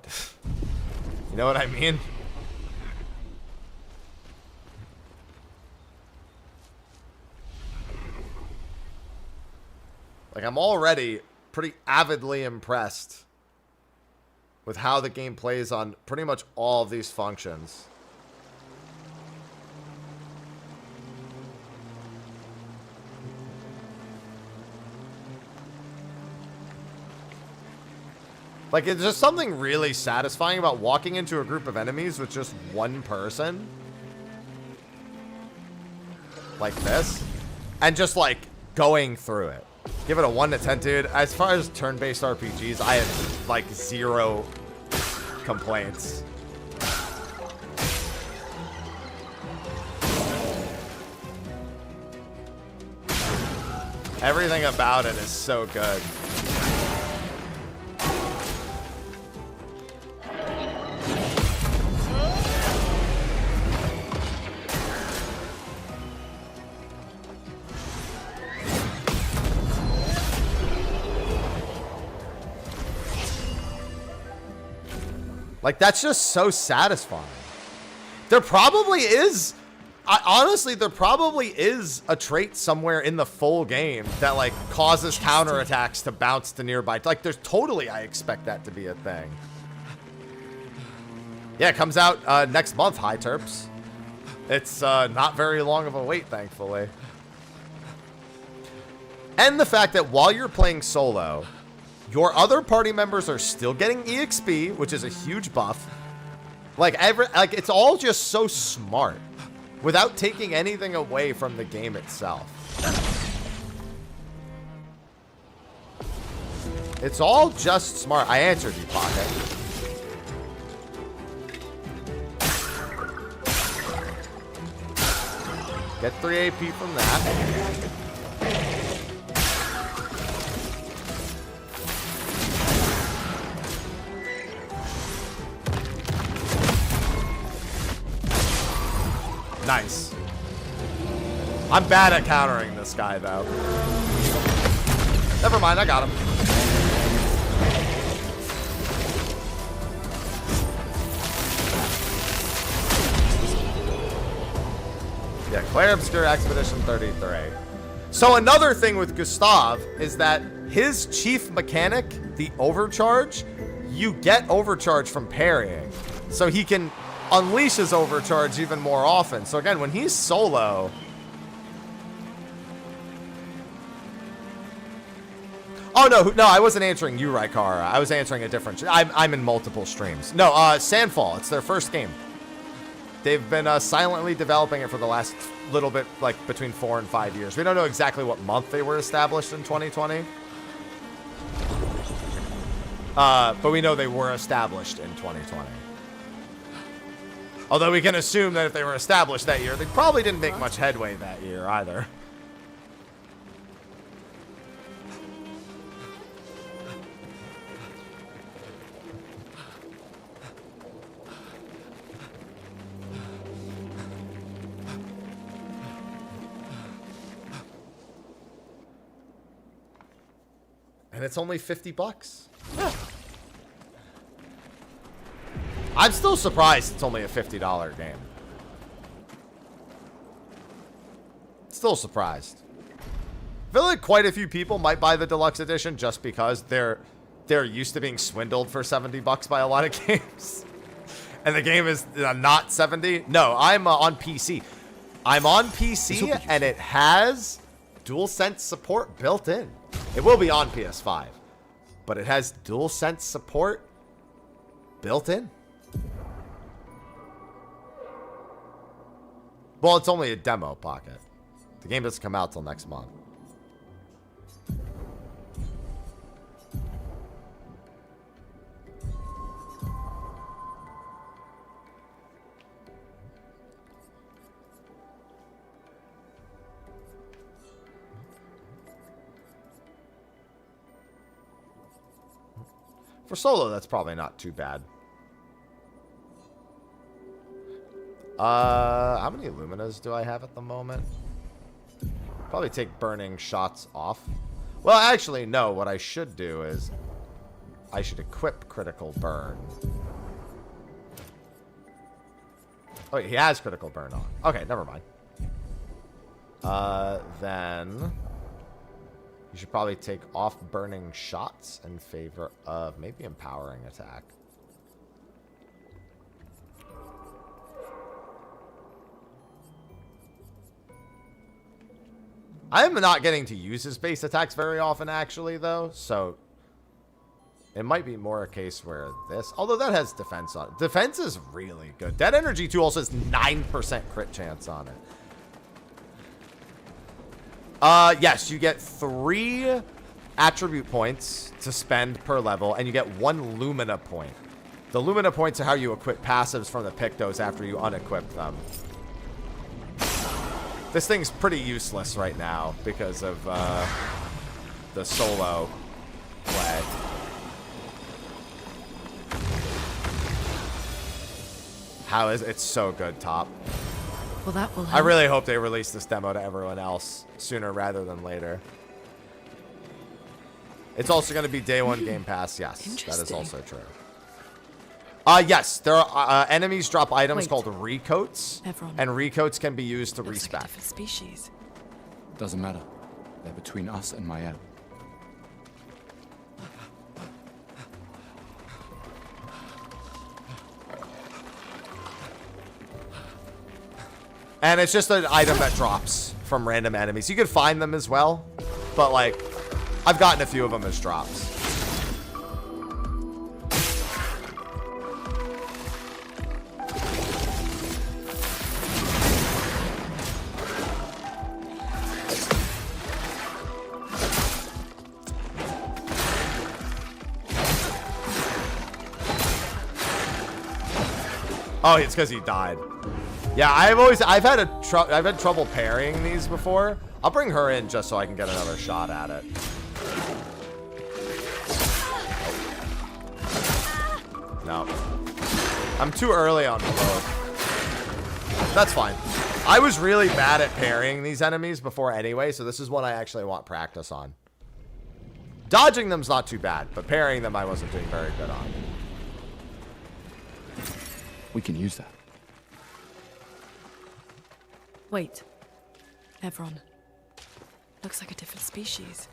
You know what I mean? Like, I'm already pretty avidly impressed with how the game plays on pretty much all of these functions. Like, it's just something really satisfying about walking into a group of enemies with just one person. Like this. And just, like, going through it. Give it a 1 to 10, dude. As far as turn-based RPGs, I have, like, 0 complaints. Everything about it is so good. Like, that's just so satisfying. There probably is Honestly, there probably is a trait somewhere in the full game that like causes counterattacks to bounce to nearby. Like there's totally, I expect that to be a thing. Yeah, it comes out next month, High Terps. It's not very long of a wait, thankfully. And the fact that while you're playing solo, your other party members are still getting EXP, which is a huge buff. Like it's all just so smart without taking anything away from the game itself. It's all just smart. I answered you, Pocket. Get 3 AP from that. Nice. I'm bad at countering this guy, though. Never mind, I got him. Yeah, Clair Obscur Expedition 33. So another thing with Gustav is that his chief mechanic, the overcharge, you get overcharge from parrying. So he can unleash his overcharge even more often. So again, when he's solo... Oh, no, I wasn't answering you, Raikara. I was answering a different... I'm in multiple streams. No, Sandfall. It's their first game. They've been silently developing it for the last little bit, like, between 4 and 5 years. We don't know exactly what month they were established in 2020. But we know they were established in 2020. Although we can assume that if they were established that year, they probably didn't make much headway that year either. And it's only $50. Yeah. I'm still surprised it's only a $50 game. Still surprised. I feel like quite a few people might buy the deluxe edition just because they're used to being swindled for $70 by a lot of games. And the game is not 70. No, I'm on PC. I'm on PC and it has DualSense support built in. It will be on PS5, but it has DualSense support built in. Well, it's only a demo, Pocket. The game doesn't come out till next month. For solo, that's probably not too bad. How many Luminas do I have at the moment? Probably take burning shots off. Well, actually, no. What I should do is I should equip critical burn. Oh, he has critical burn on. Okay, never mind. Then you should probably take off burning shots in favor of maybe empowering attack. I'm not getting to use his base attacks very often, actually, though, so it might be more a case where this... Although that has defense on it. Defense is really good. Dead Energy 2 also has 9% crit chance on it. Yes, you get 3 attribute points to spend per level, and you get 1 Lumina point. The Lumina points are how you equip passives from the Pictos after you unequip them. This thing's pretty useless right now because of the solo play. How is it's so good, Top. Well, that will help. I really hope they release this demo to everyone else sooner rather than later. It's also going to be day 1 Game Pass. Yes, that is also true. Yes, there are enemies drop items called recoats, and recoats can be used to respec. Like a different species. Doesn't matter. They're between us and Maelle. And it's just an item that drops from random enemies. You could find them as well, but like, I've gotten a few of them as drops. Oh, it's because he died. Yeah, I've had trouble parrying these before. I'll bring her in just so I can get another shot at it. No. I'm too early on both. That's fine. I was really bad at parrying these enemies before anyway, so this is one I actually want practice on. Dodging them's not too bad, but parrying them I wasn't doing very good on. We can use that. Wait. Evron. Looks like a different species.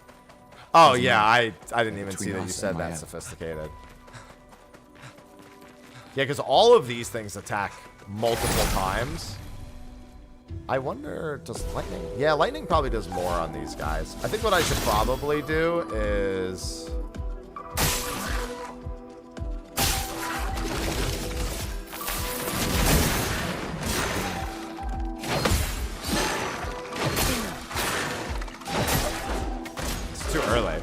Oh, yeah, I didn't even see that you said that sophisticated. Yeah, because all of these things attack multiple times. I wonder, does lightning? Yeah, lightning probably does more on these guys. I think what I should probably do is... It's too early.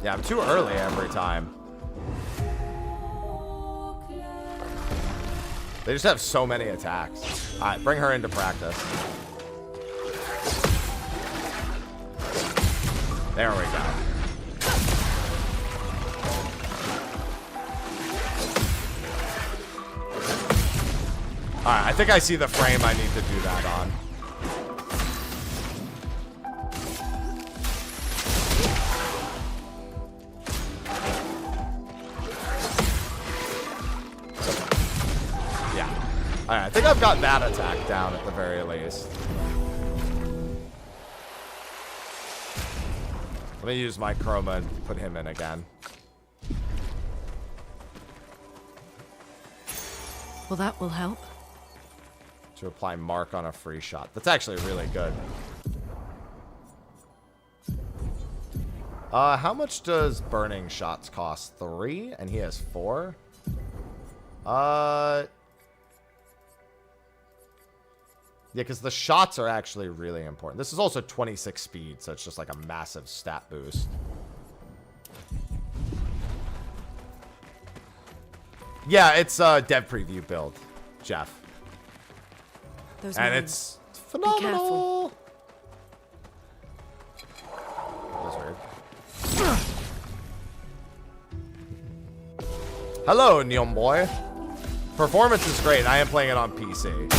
Yeah, I'm too early every time. They just have so many attacks. All right, bring her into practice. There we go. All right, I think I see the frame I need to do that on. Alright, I think I've got that attack down at the very least. Let me use my chroma and put him in again. Well, that will help. To apply mark on a free shot. That's actually really good. How much does burning shots cost? 3? And he has 4? Yeah, because the shots are actually really important. This is also 26 speed, so it's just like a massive stat boost. Yeah, it's a dev preview build, Jeff. Those and names. It's phenomenal. That was weird. Hello, Neon Boy. Performance is great. I am playing it on PC.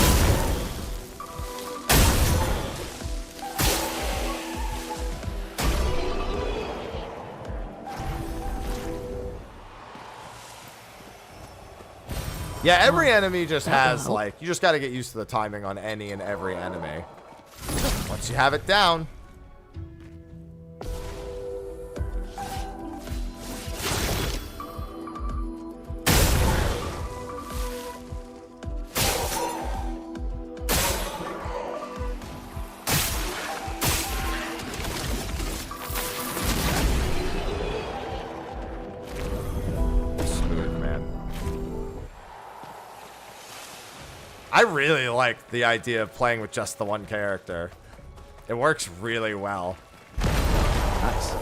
Yeah, every enemy just has, like, you just got to get used to the timing on any and every enemy. Once you have it down. I really like the idea of playing with just the one character. It works really well. Nice.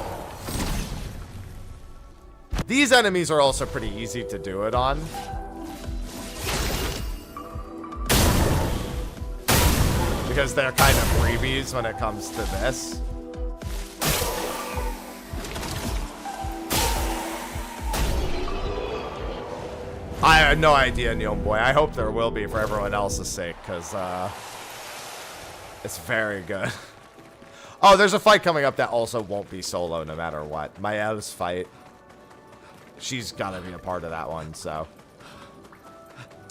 These enemies are also pretty easy to do it on. Because they're kind of freebies when it comes to this. I have no idea, Neon Boy. I hope there will be for everyone else's sake, because it's very good. Oh, there's a fight coming up that also won't be solo no matter what. Maelle's fight. she's got to be a part of that one, so.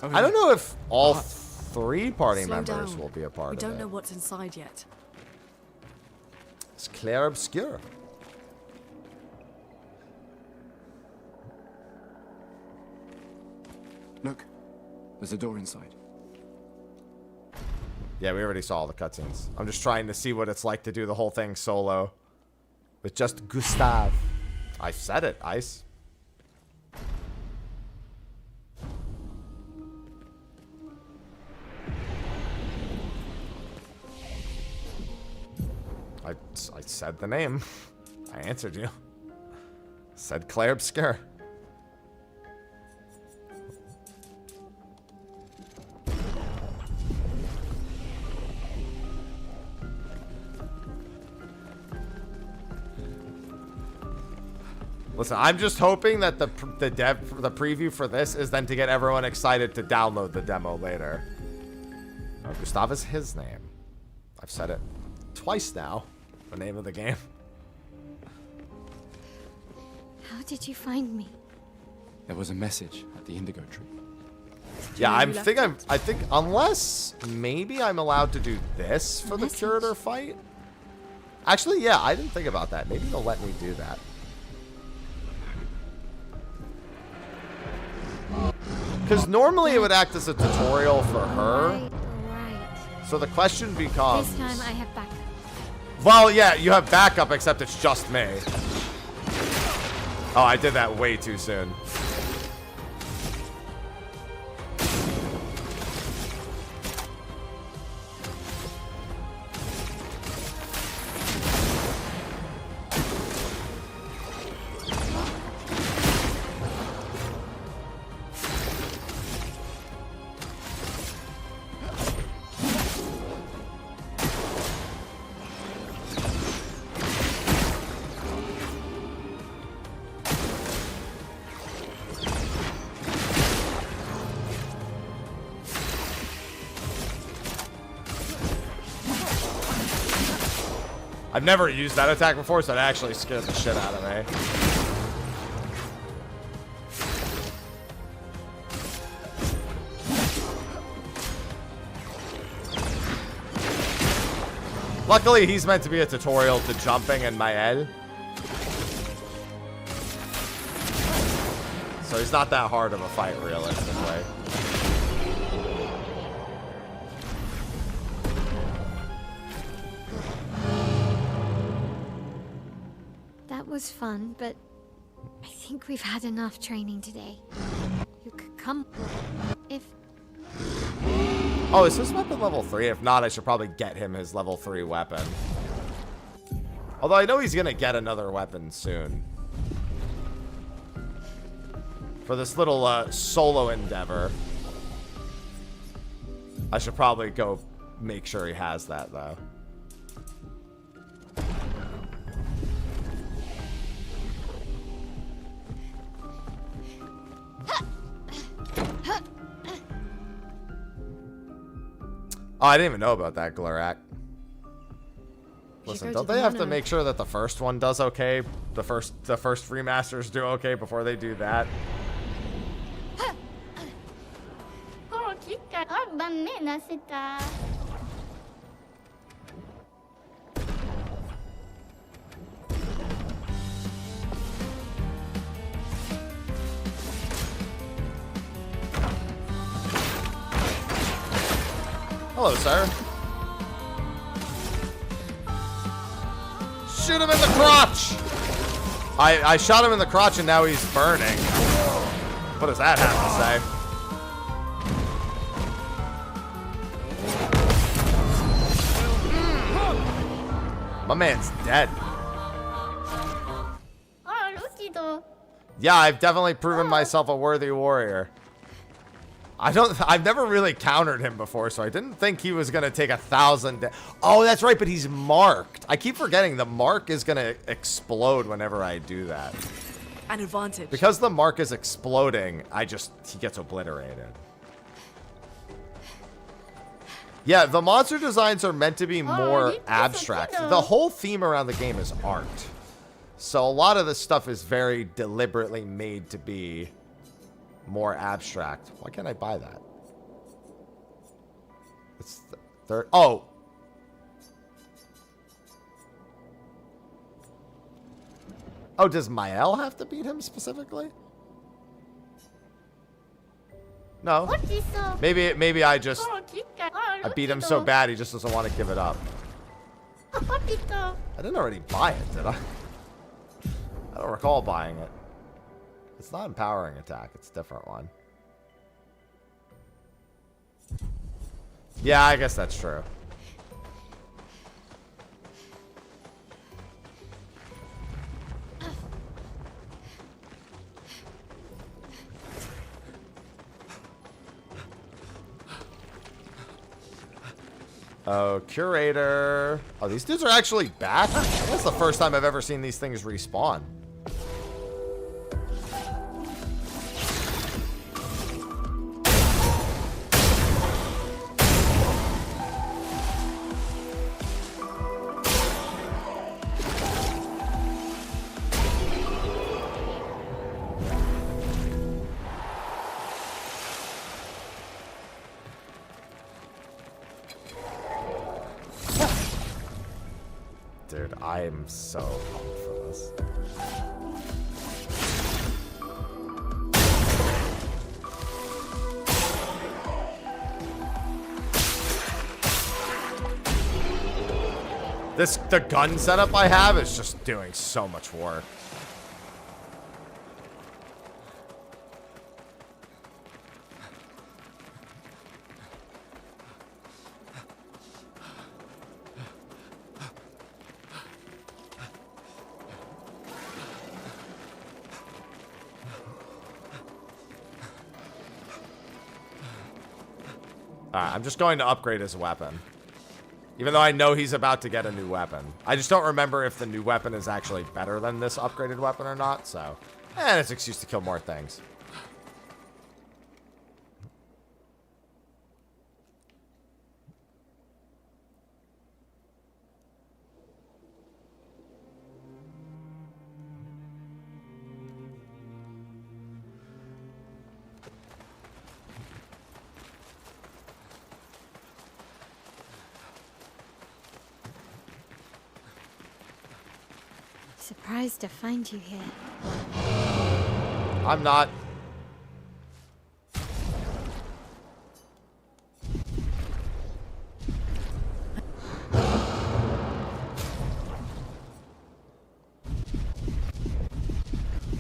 Okay. I don't know if all 3 party Slow members down. will be a part We of don't it. know what's inside yet. It's Clair Obscur. Look, there's a door inside. Yeah, we already saw all the cutscenes. I'm just trying to see what it's like to do the whole thing solo. With just Gustav. I said it, Ice. I said the name. I answered you. Said Clair Obscur. Listen, I'm just hoping that the preview for this is then to get everyone excited to download the demo later. Oh, Gustav is his name. I've said it twice now. The name of the game. How did you find me? There was a message at the indigo tree. Yeah, I think unless maybe I'm allowed to do this for the curator fight. Actually, yeah, I didn't think about that. Maybe they'll let me do that. Because normally it would act as a tutorial for her. Right. So the question becomes... This time I have backup. Well, yeah, you have backup, except it's just me. Oh, I did that way too soon. I've never used that attack before, so it actually scared the shit out of me. Luckily, he's meant to be a tutorial to jumping and Maelle. So he's not that hard of a fight, realistically. That was fun, but I think we've had enough training today. You could come if... Oh, is his weapon level 3? If not, I should probably get him his level 3 weapon. Although I know he's gonna get another weapon soon. For this little solo endeavor. I should probably go make sure he has that, though. Oh, I didn't even know about that, Glorak. Listen, don't they have to make sure that the first one does okay? The first remasters do okay before they do that? Hello, sir. Shoot him in the crotch! I shot him in the crotch and now he's burning. What does that have to say? My man's dead. Yeah, I've definitely proven myself a worthy warrior. I've never really countered him before, so I didn't think he was gonna take 1,000. Oh, that's right, but he's marked. I keep forgetting the mark is gonna explode whenever I do that. An advantage. Because the mark is exploding, he gets obliterated. Yeah, the monster designs are meant to be more abstract. The whole theme around the game is art. So a lot of this stuff is very deliberately made to be more abstract. Why can't I buy that? It's the third. Oh. Oh, does Maelle have to beat him specifically? No. Maybe I just I beat him so bad he just doesn't want to give it up. I didn't already buy it, did I? I don't recall buying it. It's not empowering attack, it's a different one. Yeah, I guess that's true. Oh, curator. Oh, these dudes are actually back? That's the first time I've ever seen these things respawn. Dude, I am so pumped for this. The gun setup I have is just doing so much work. Alright, I'm just going to upgrade his weapon. Even though I know he's about to get a new weapon. I just don't remember if the new weapon is actually better than this upgraded weapon or not, so... it's an excuse to kill more things. Surprised to find you here. I'm not.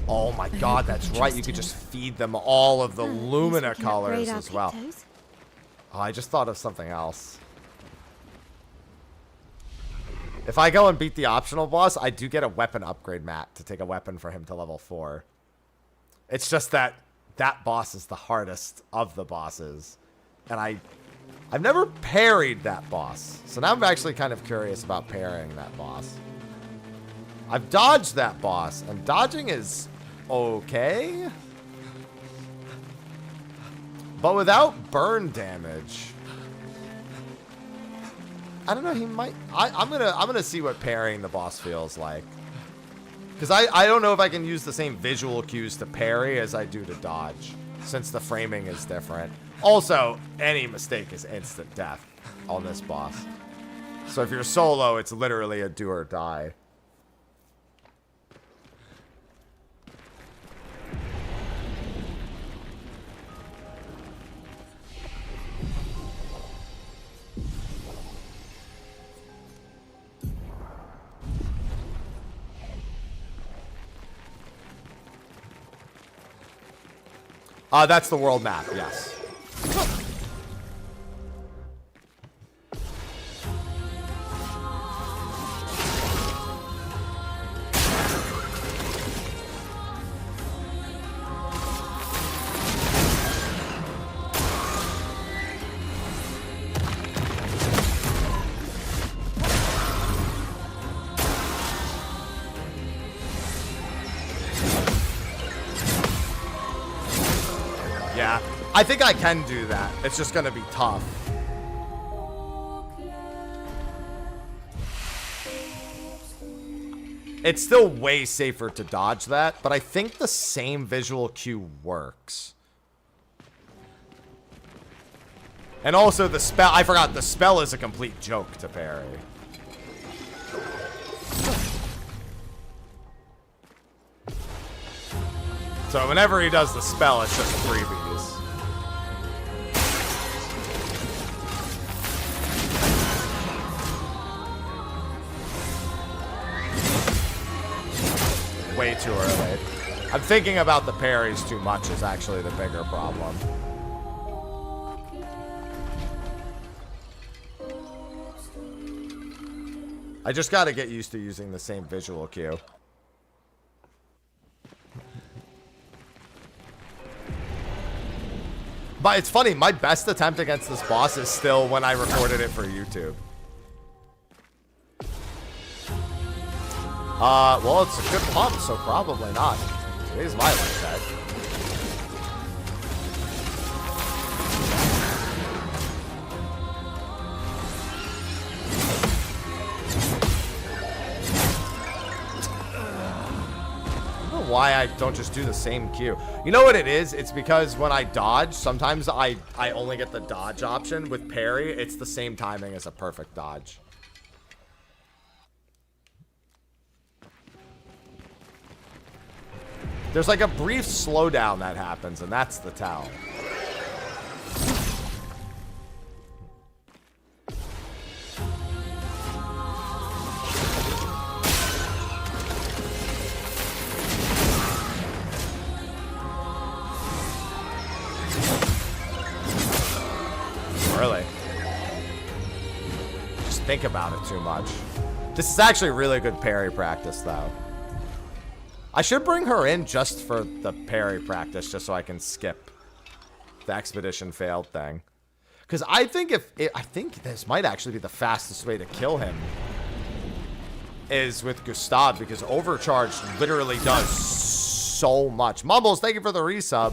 Oh my god, that's right. You could just feed them all of the Lumina colors as well. Oh, I just thought of something else. If I go and beat the optional boss, I do get a weapon upgrade mat to take a weapon for him to level 4. It's just that that boss is the hardest of the bosses. And I've never parried that boss. So now I'm actually kind of curious about parrying that boss. I've dodged that boss, and dodging is okay. But without burn damage... I don't know, he might... I'm gonna see what parrying the boss feels like. Because I don't know if I can use the same visual cues to parry as I do to dodge. Since the framing is different. Also, any mistake is instant death on this boss. So if you're solo, it's literally a do or die. That's the world map, yes. I think I can do that. It's just gonna be tough. It's still way safer to dodge that, but I think the same visual cue works. And also the spell, I forgot, the spell is a complete joke to parry. So whenever he does the spell, it's just freebies. Way too early. I'm thinking about the parries too much is actually the bigger problem. I just gotta get used to using the same visual cue. But it's funny, my best attempt against this boss is still when I recorded it for YouTube. Well, it's a good pump, so probably not. Today's my light check. I don't know why I don't just do the same cue. You know what it is? It's because when I dodge, sometimes I only get the dodge option. With parry, it's the same timing as a perfect dodge. There's like a brief slowdown that happens, and that's the tell. Really? Just think about it too much. This is actually really good parry practice, though. I should bring her in just for the parry practice, just so I can skip the expedition failed thing. Because I think I think this might actually be the fastest way to kill him is with Gustav, because overcharge literally does so much. Mumbles, thank you for the resub.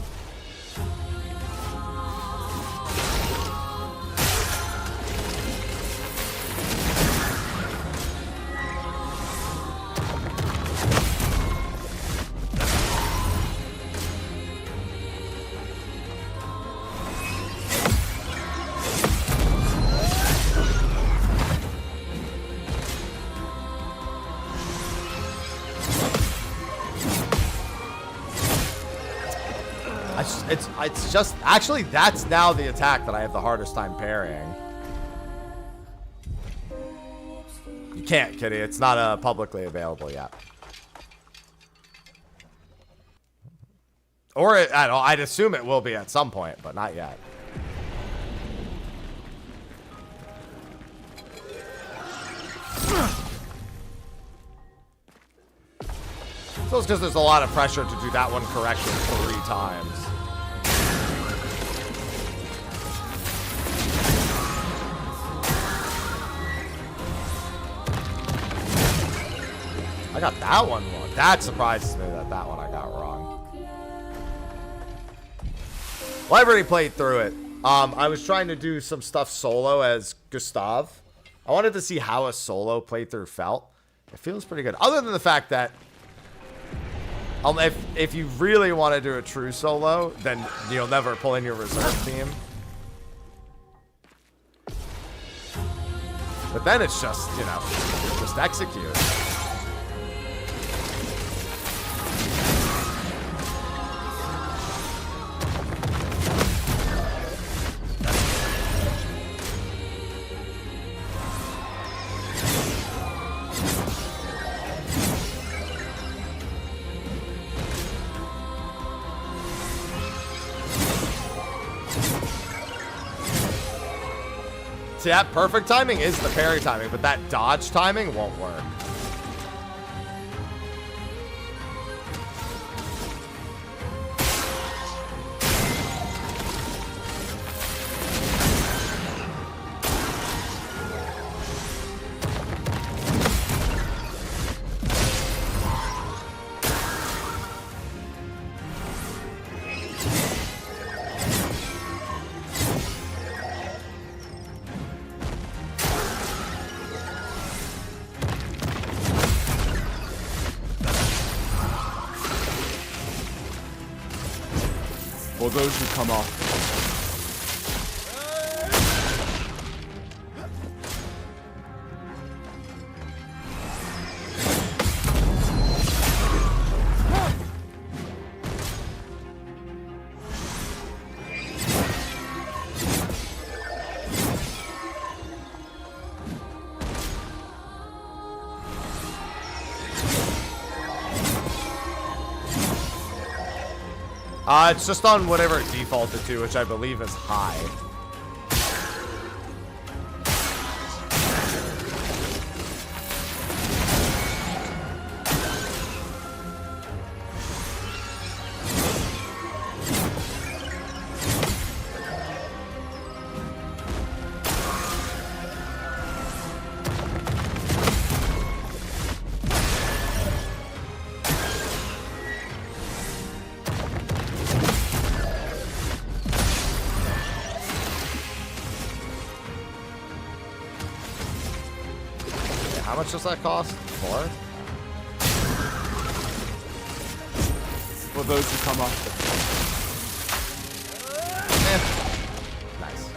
It's just, actually, that's now the attack that I have the hardest time parrying. You can't, Kitty. It's not publicly available yet. Or, I'd assume it will be at some point, but not yet. So it's because there's a lot of pressure to do that one correctly 3 times. I got that one wrong. That surprises me that one I got wrong. Well, I've already played through it. I was trying to do some stuff solo as Gustav. I wanted to see how a solo playthrough felt. It feels pretty good. Other than the fact that if you really want to do a true solo, then you'll never pull in your reserve team. But then it's just, you know, just execute. See, that perfect timing is the parry timing, but that dodge timing won't work. those who come after. It's just on whatever it defaulted to, which I believe is high. How much does that cost? 4? For those who come after. Nice.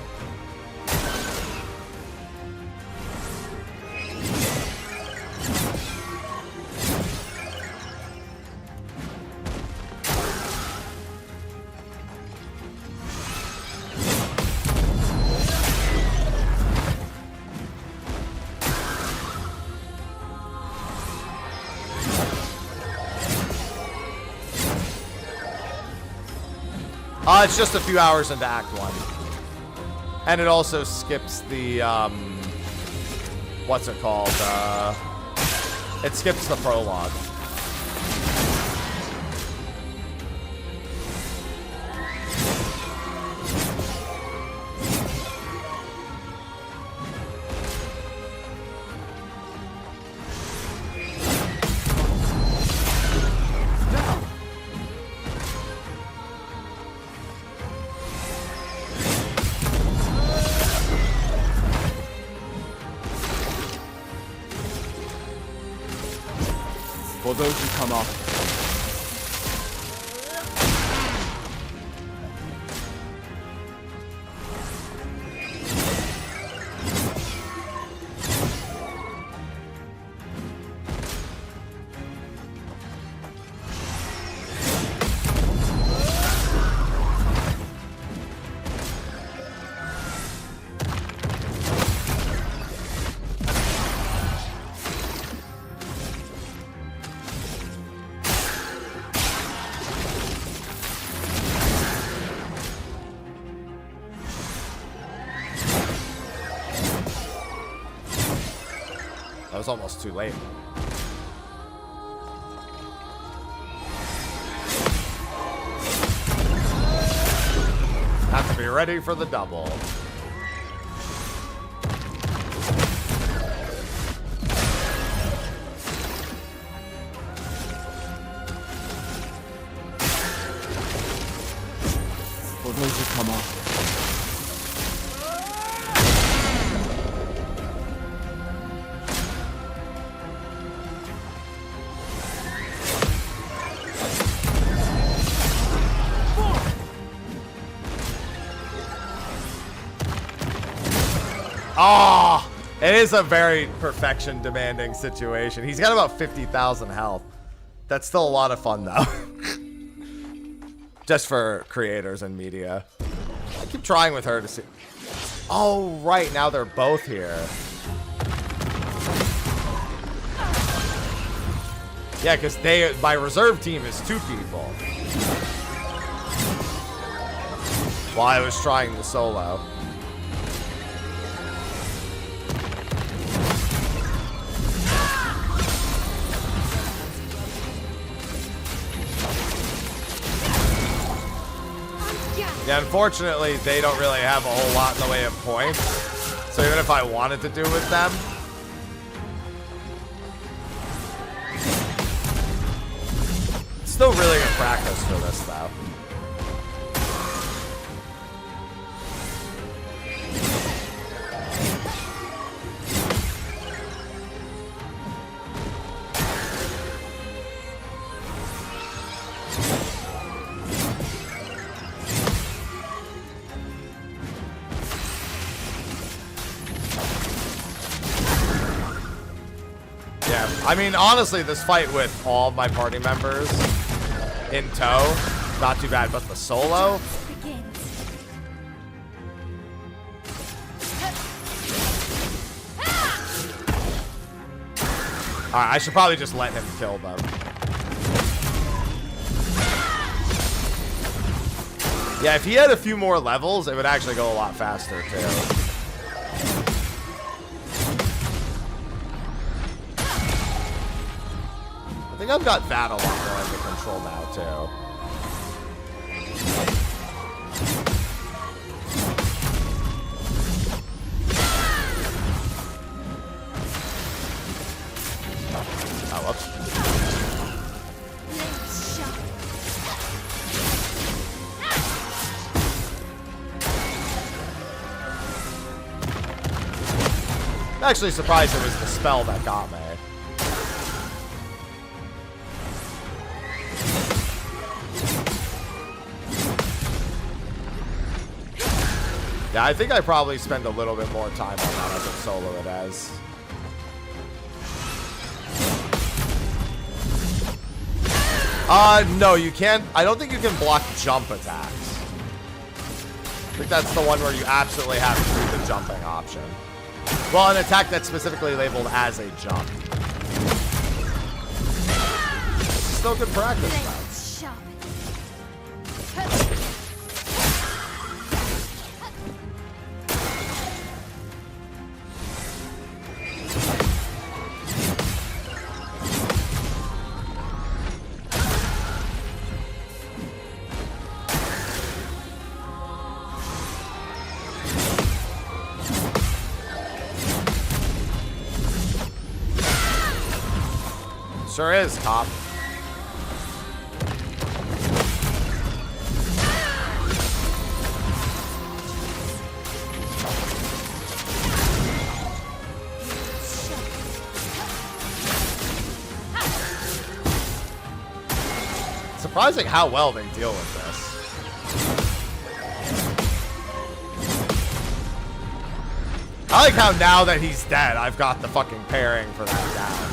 It's just a few hours into Act 1. And it also skips the, what's it called? It skips the prologue. For those who come after. That was almost too late. Have to be ready for the double. For those who come after. Oh, it is a very perfection demanding situation. He's got about 50,000 health. That's still a lot of fun though. Just for creators and media. I keep trying with her to see. Oh, right. Now they're both here. Yeah, because my reserve team is 2 people. While I was trying the solo. Yeah, unfortunately, they don't really have a whole lot in the way of points. So even if I wanted to do with them, it's still really good practice for this, though. I mean, honestly, this fight with all my party members in tow, not too bad, but the solo. Alright, I should probably just let him kill them. Yeah, if he had a few more levels, it would actually go a lot faster, too. I think I've got that a lot more under control now, too. Oh, whoops. I'm actually surprised it was the spell that got me. Yeah, I think I probably spend a little bit more time on that as a solo it as. No, you can't. I don't think you can block jump attacks. I think that's the one where you absolutely have to do the jumping option. Well, an attack that's specifically labeled as a jump. It's still good practice, though. Sure is, cop. Surprising how well they deal with this. I like how now that he's dead, I've got the fucking pairing for that down.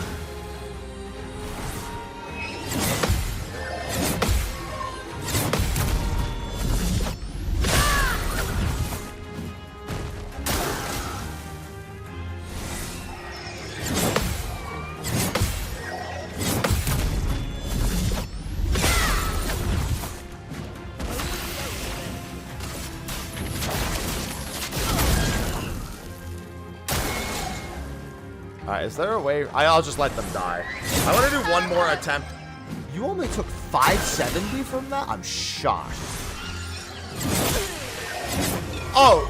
Alright, is there a way? I'll just let them die. I want to do one more attempt. You only took 570 from that? I'm shocked. Oh,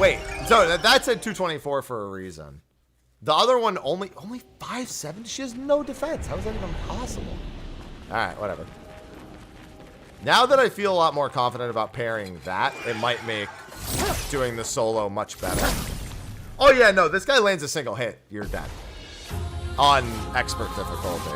wait. So that's at 224 for a reason. The other one only 570? She has no defense. How is that even possible? Alright, whatever. Now that I feel a lot more confident about pairing that, it might make doing the solo much better. Oh yeah, no, this guy lands a single hit, you're dead. On expert difficulty.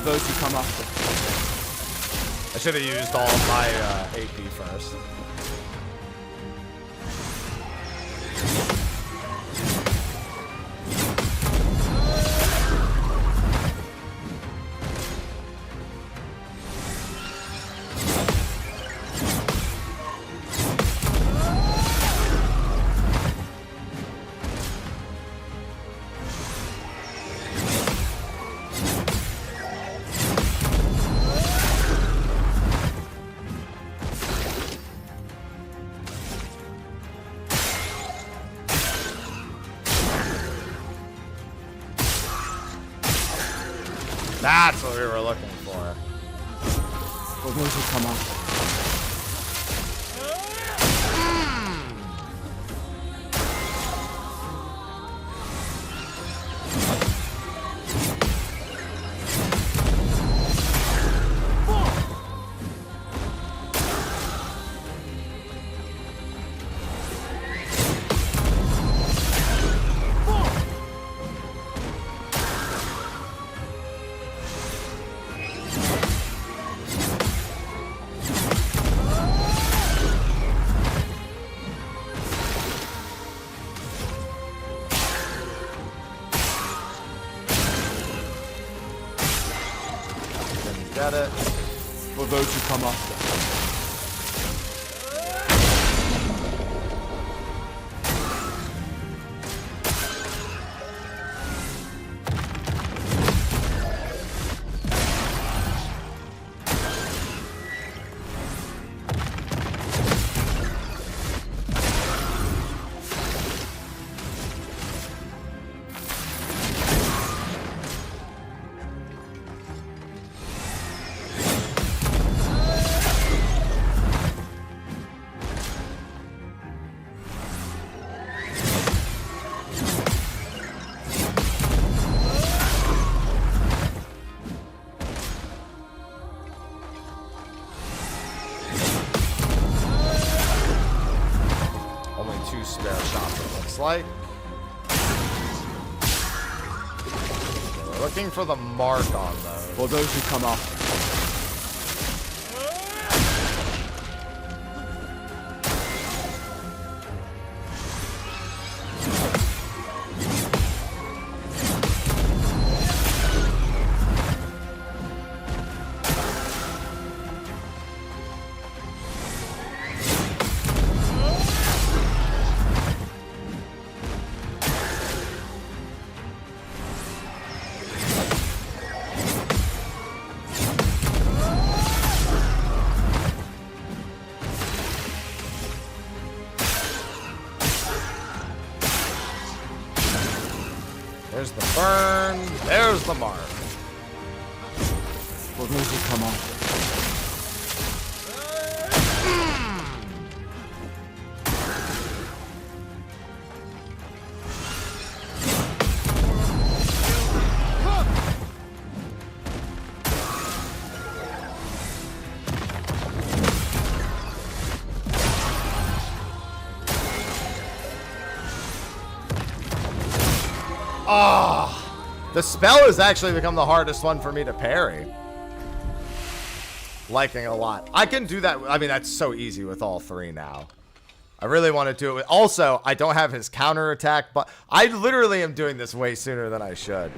those who come after. I should have used all of my AP first. That's what we were looking for. For those who come after. Get it. For those who come after. Like we're looking for the mark on those. For those who come after. There's the burn. There's the mark. For those who come after. Ah, the spell has actually become the hardest one for me to parry. Liking a lot. I can do that. I mean, that's so easy with all three now. I really want to do it with... Also, I don't have his counter attack, but I literally am doing this way sooner than I should.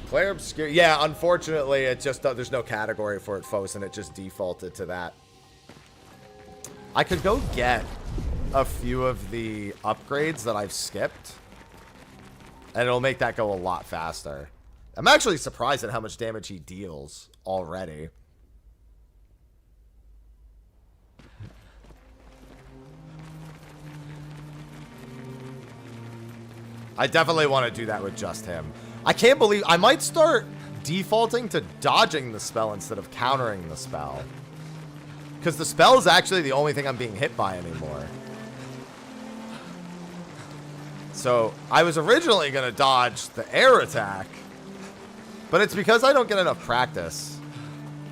Clair Obscur. Yeah, unfortunately, it just... There's no category for it, folks, and it just defaulted to that. I could go get a few of the upgrades that I've skipped. And it'll make that go a lot faster. I'm actually surprised at how much damage he deals already. I definitely want to do that with just him. I can't believe... I might start defaulting to dodging the spell instead of countering the spell. Because the spell is actually the only thing I'm being hit by anymore. So, I was originally going to dodge the air attack. But it's because I don't get enough practice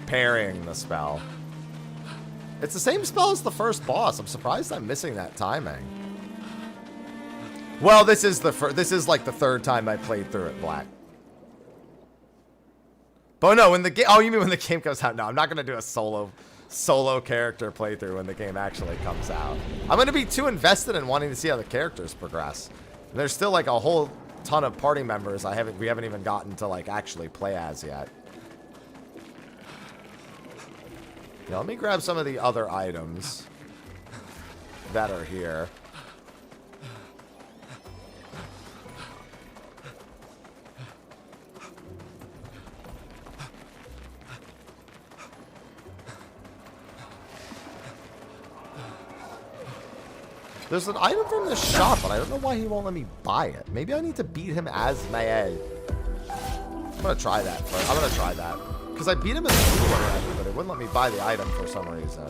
parrying the spell. It's the same spell as the first boss. I'm surprised I'm missing that timing. Well, this is like the third time I played through it, Black. But no, when the game... Oh, you mean when the game comes out? No, I'm not going to do a solo character playthrough when the game actually comes out. I'm going to be too invested in wanting to see how the characters progress. And there's still like a whole ton of party members we haven't even gotten to like actually play as yet. Yeah, let me grab some of the other items that are here. There's an item from the shop, but I don't know why he won't let me buy it. Maybe I need to beat him as Maelle. I'm gonna try that. I'm gonna try that. Because I beat him as a duel already, but it wouldn't let me buy the item for some reason.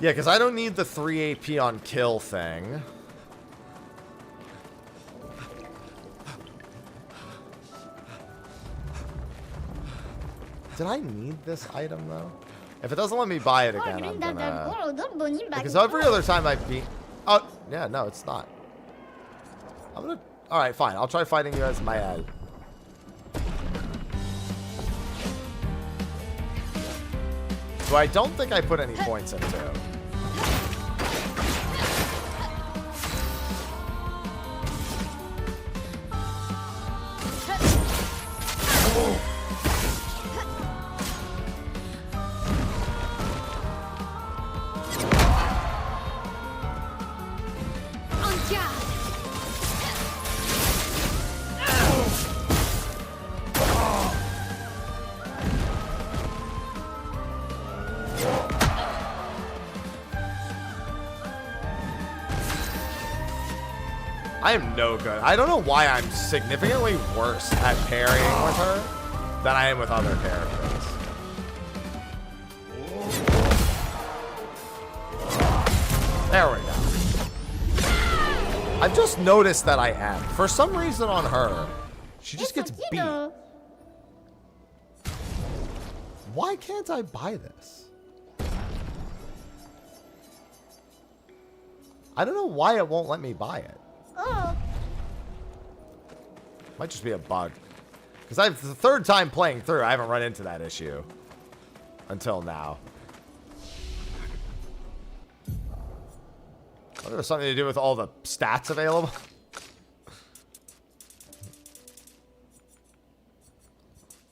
Yeah, because I don't need the 3 AP on kill thing. Did I need this item, though? If it doesn't let me buy it again, I'm gonna... Because every other time I beat... Oh, yeah, no, it's not. I'm gonna... Alright, fine. I'll try fighting you as Maelle. Who I don't think I put any points into. I am no good. I don't know why I'm significantly worse at parrying with her than I am with other characters. There we go. I've just noticed that I am. For some reason on her, she just gets beat. Why can't I buy this? I don't know why it won't let me buy it. Oh. Might just be a bug. Because I've the third time playing through, I haven't run into that issue. Until now. I wonder if it's something to do with all the stats available.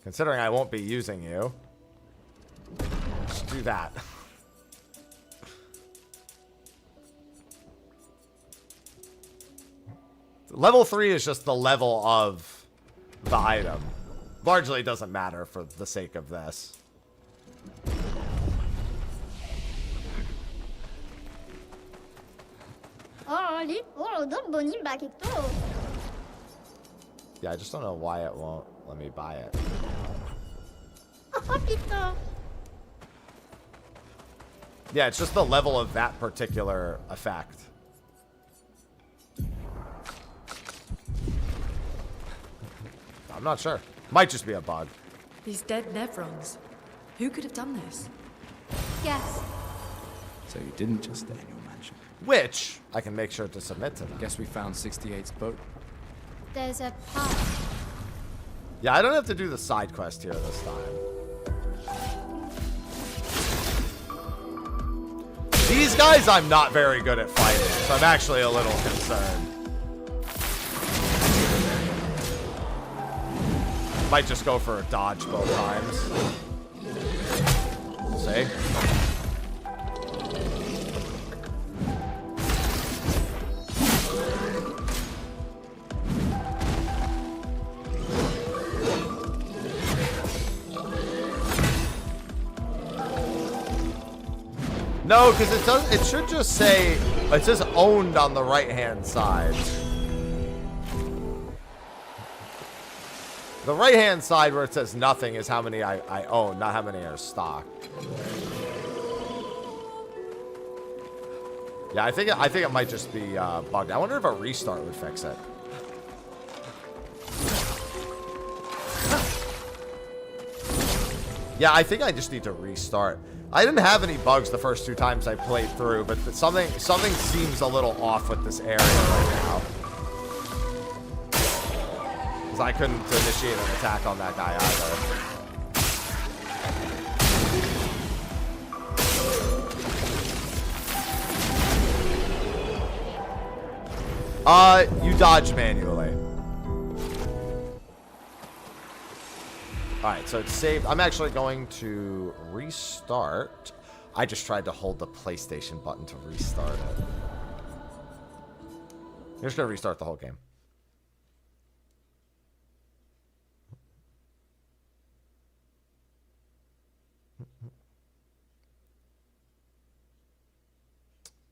Considering I won't be using you. Just do that. Level 3 is just the level of the item. Largely doesn't matter for the sake of this. Yeah, I just don't know why it won't let me buy it. Yeah, it's just the level of that particular effect. I'm not sure. Might just be a bug. These dead Nevrons. Who could have done this? Yes. So you didn't just stay in your mansion? Which I can make sure to submit to them. Guess we found 68's boat. There's a path. Yeah, I don't have to do the side quest here this time. These guys I'm not very good at fighting, so I'm actually a little concerned. Might just go for a dodge both times. See? No, because it should just say, it says owned on the right-hand side. The right-hand side where it says nothing is how many I own, not how many are stock. Yeah, I think it might just be bugged. I wonder if a restart would fix it. Yeah, I think I just need to restart. I didn't have any bugs the first 2 times I played through, but something seems a little off with this area right now. Because I couldn't initiate an attack on that guy either. You dodge manually. Alright, so it's saved. I'm actually going to restart. I just tried to hold the PlayStation button to restart it. I'm just going to restart the whole game.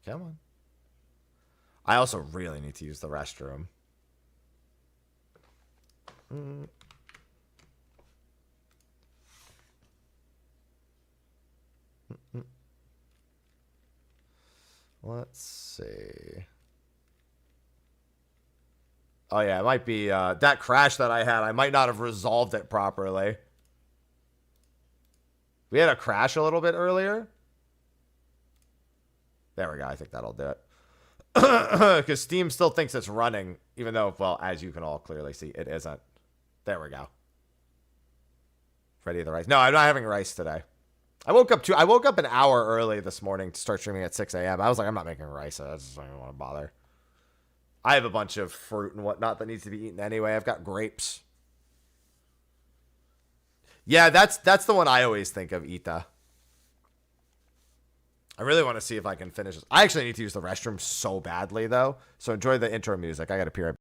Come on. I also really need to use the restroom. Let's see. Oh yeah, it might be that crash that I had. I might not have resolved it properly. We had a crash a little bit earlier. There we go. I think that'll do it. Because Steam still thinks it's running, even though, well, as you can all clearly see, it isn't. There we go. Ready the rice. No, I'm not having rice today. I woke up an hour early this morning to start streaming at 6 a.m. I was like, I'm not making rice. I just don't want to bother. I have a bunch of fruit and whatnot that needs to be eaten anyway. I've got grapes. Yeah, that's the one I always think of, Ita. I really want to see if I can finish this. I actually need to use the restroom so badly, though. So enjoy the intro music. I got to pee right back.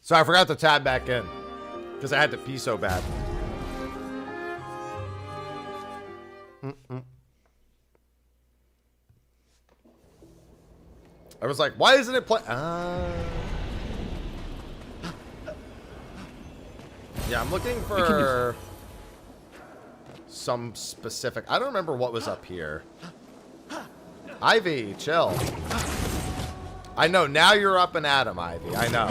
So I forgot to tab back in because I had to pee so bad. I was like, why isn't it play? Yeah, I'm looking for some specific. I don't remember what was up here. Ivy, chill. I know, now you're up and at 'em, Ivy. I know.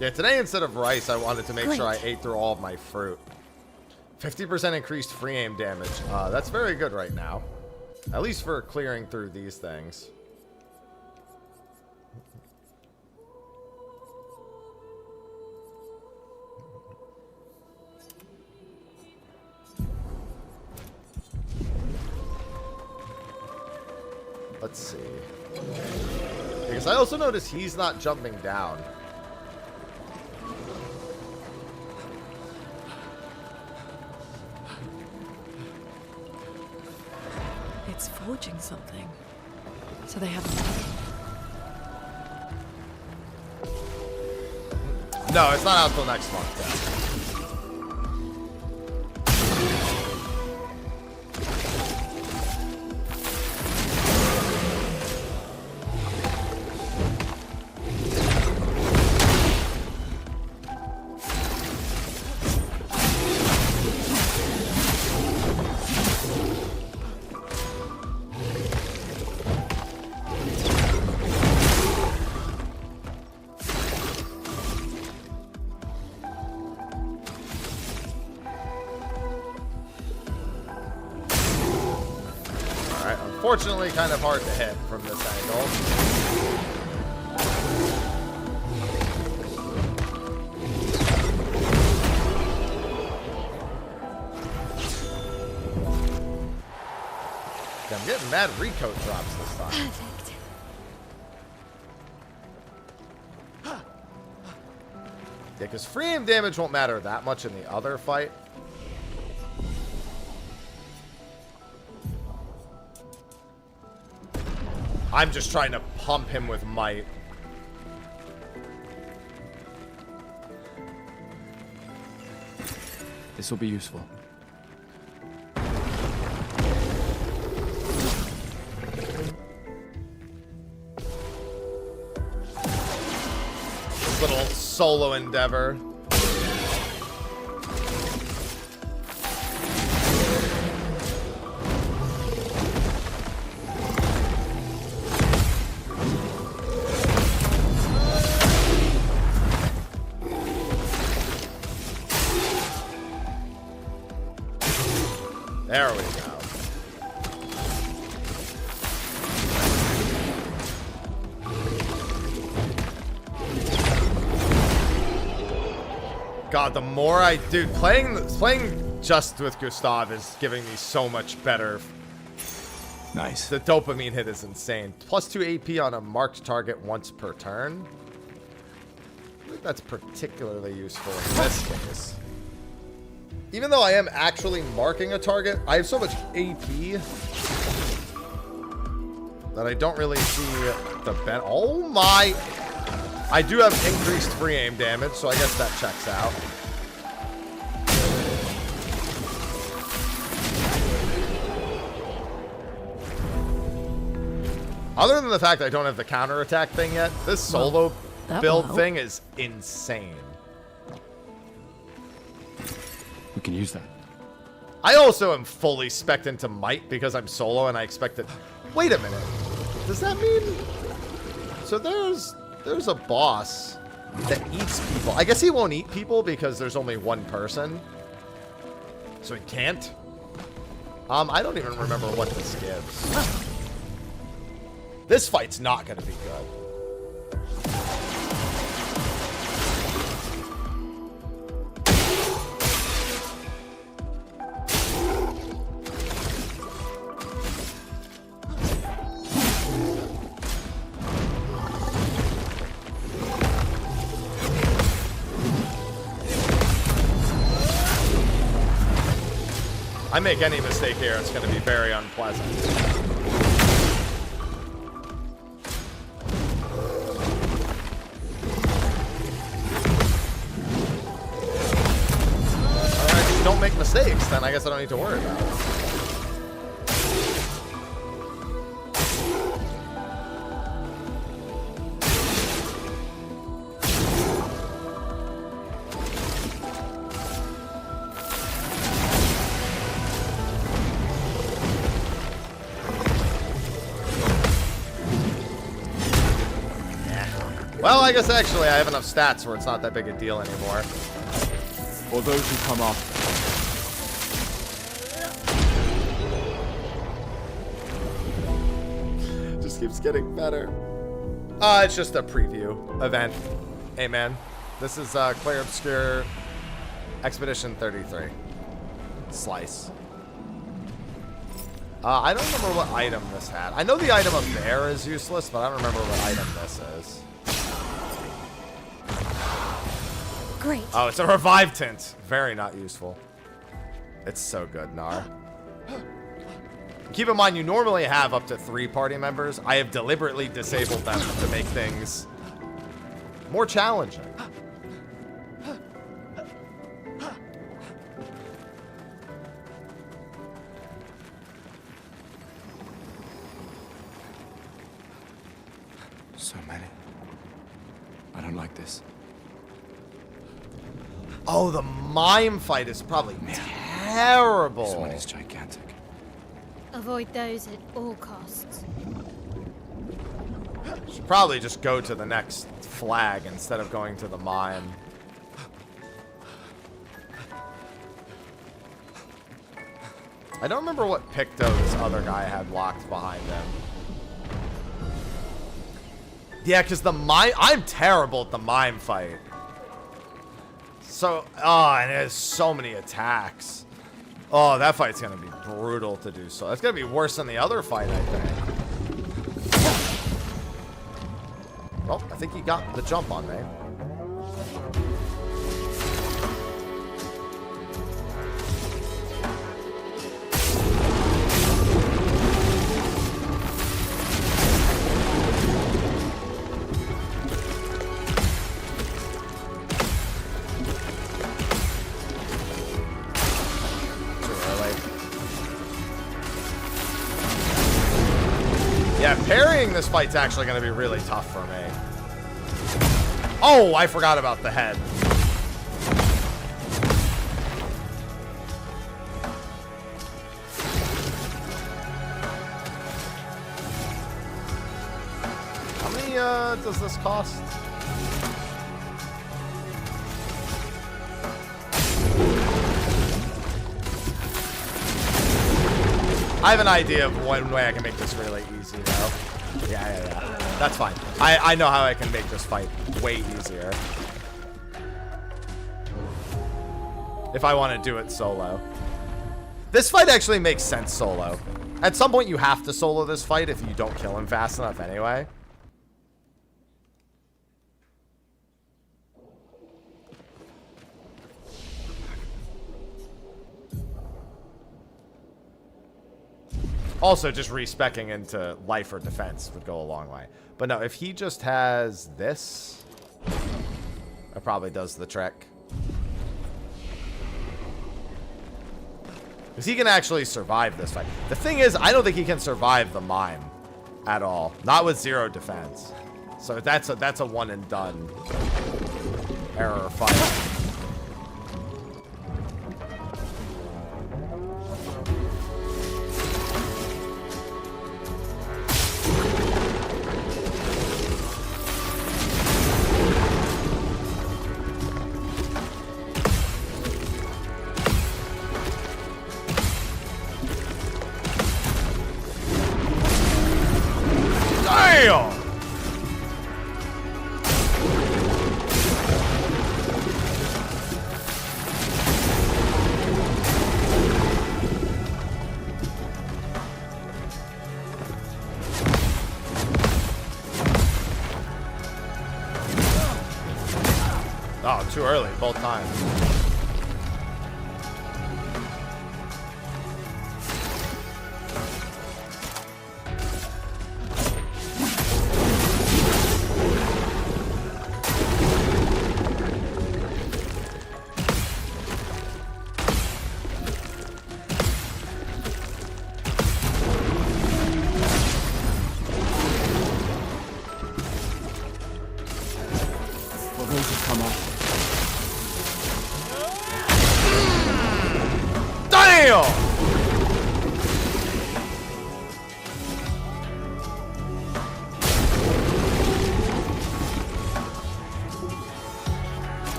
Yeah, today instead of rice, I wanted to make sure I ate through all of my fruit. 50% increased free aim damage. That's very good right now. At least for clearing through these things. Let's see. Because I also noticed he's not jumping down. It's forging something. So they have No, it's not out till next month. Yeah. Unfortunately, kind of hard to hit from this angle. Yeah, I'm getting mad recoat drops this time. Perfect. Yeah, because free aim damage won't matter that much in the other fight. I'm just trying to pump him with might. This will be useful. This little solo endeavor. There we go. God, the more I do, playing just with Gustav is giving me so much better. Nice. The dopamine hit is insane. Plus 2 AP on a marked target once per turn. I think that's particularly useful in this case. Even though I am actually marking a target, I have so much AP that I don't really see the ben. Oh my! I do have increased free aim damage, so I guess that checks out. Other than the fact I don't have the counterattack thing yet, this solo build thing is insane. We can use that. I also am fully spec'd into might because I'm solo and I expect it. Wait a minute. Does that mean... So there's a boss that eats people. I guess he won't eat people because there's only one person. So he can't. I don't even remember what this gives. This fight's not going to be good. I make any mistake here, it's going to be very unpleasant. Alright, if you don't make mistakes, then I guess I don't need to worry about it. Well, I guess actually I have enough stats where it's not that big a deal anymore. For those who come after. Just keeps getting better. It's just a preview event. Hey man, this is Clair Obscur Expedition 33. Slice. I don't remember what item this had. I know the item up there is useless, but I don't remember what item this is. Great. Oh, it's a revive tint. Very not useful. It's so good, Nar. Keep in mind, you normally have up to 3 party members. I have deliberately disabled them to make things more challenging. So many. I don't like this. Oh, the mime fight is probably terrible. This one is gigantic. Avoid those at all costs. Should probably just go to the next flag instead of going to the mime. I don't remember what Picto this other guy had locked behind him. Yeah, because the mime... I'm terrible at the mime fight. So... Oh, and it has so many attacks. Oh, that fight's going to be brutal to do so. That's going to be worse than the other fight, I think. Well, I think he got the jump on me. Yeah, parrying this fight's actually going to be really tough for me. Oh, I forgot about the head. How many does this cost? I have an idea of one way I can make this really easy, though. Yeah. That's fine. I know how I can make this fight way easier. If I want to do it solo. This fight actually makes sense solo. At some point, you have to solo this fight if you don't kill him fast enough anyway. Also, just respecking into life or defense would go a long way. But no, if he just has this, that probably does the trick. Because he can actually survive this fight. The thing is, I don't think he can survive the mime at all. Not with 0 defense. So that's a one and done error fight. Oh, too early, both times.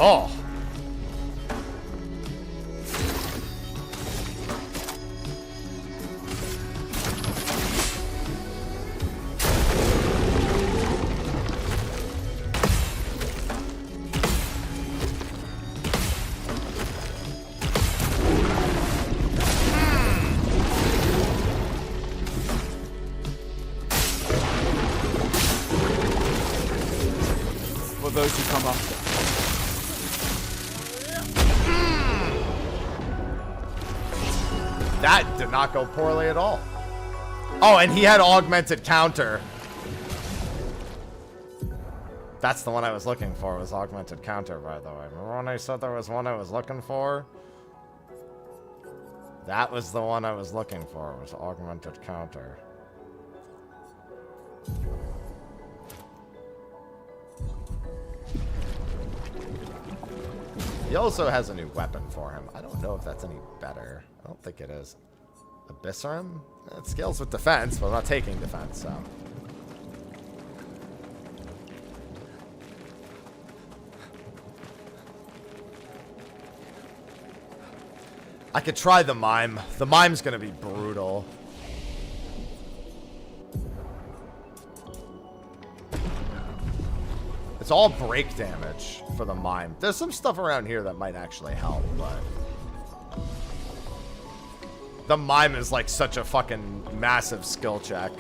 Oh. For those who come after. That did not go poorly at all. Oh, and he had augmented counter. That's the one I was looking for, was augmented counter, by the way. Remember when I said there was one I was looking for? That was the one I was looking for, was augmented counter. He also has a new weapon for him. I don't know if that's any better. I don't think it is. Abysserum? It scales with defense, but I'm not taking defense, so. I could try the mime. The mime's gonna be brutal. It's all break damage for the mime. There's some stuff around here that might actually help, but the mime is like such a fucking massive skill check.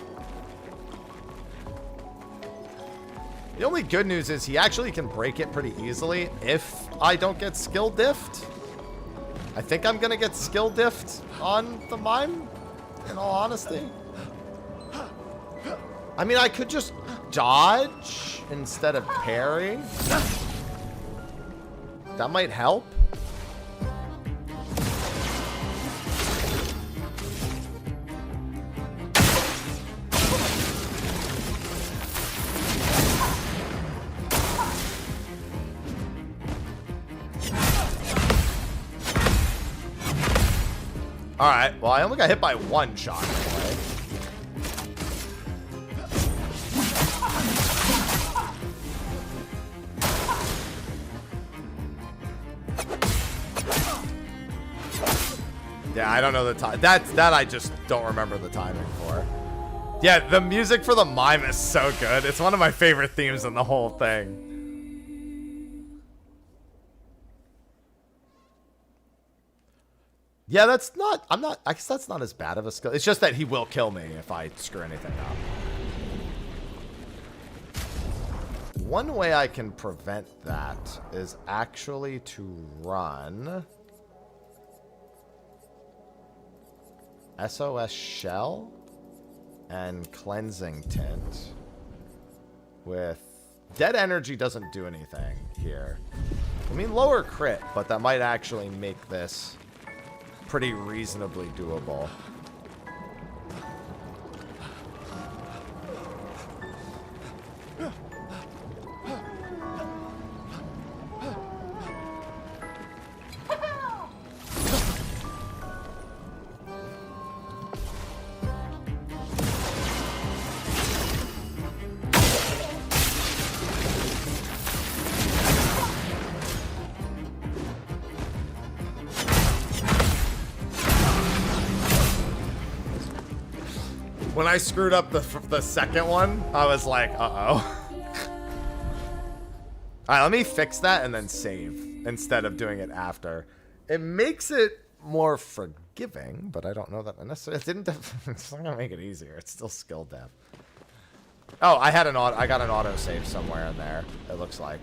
The only good news is he actually can break it pretty easily if I don't get skill diffed. I think I'm gonna get skill diffed on the mime, in all honesty. I mean, I could just dodge instead of parry. That might help. Alright, well, I only got hit by one shot anyway. Yeah, I don't know the time. That I just don't remember the timing for. Yeah, the music for the mime is so good. It's one of my favorite themes in the whole thing. Yeah, that's not, I guess that's not as bad of a skill. It's just that he will kill me if I screw anything up. One way I can prevent that is actually to run SOS Shell and Cleansing Tint. With Dead Energy doesn't do anything here. I mean, lower crit, but that might actually make this pretty reasonably doable. When I screwed up the second one, I was like, uh-oh. Alright, let me fix that and then save instead of doing it after. It makes it more forgiving, but I don't know that necessarily. It didn't. It's not gonna make it easier. It's still skill dev. Oh, I got an auto save somewhere in there. It looks like.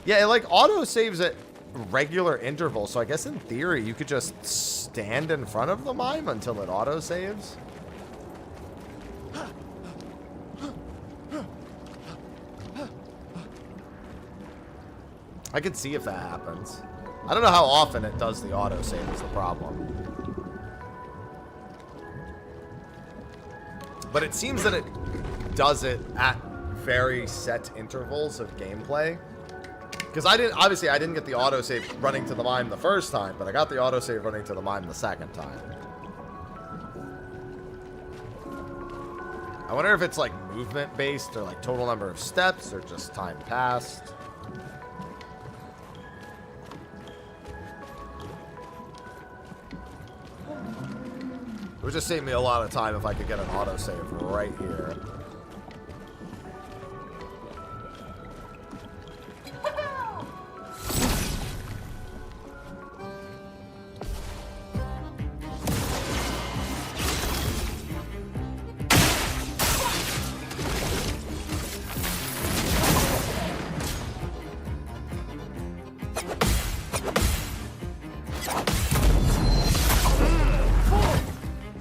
Yeah, it like auto saves at regular intervals. So I guess in theory you could just stand in front of the mime until it auto saves. I could see if that happens. I don't know how often it does the autosave is the problem. But it seems that it does it at very set intervals of gameplay. Because I didn't get the autosave running to the mime the first time, but I got the autosave running to the mime the second time. I wonder if it's like movement based or like total number of steps or just time passed. It would just save me a lot of time if I could get an autosave right here.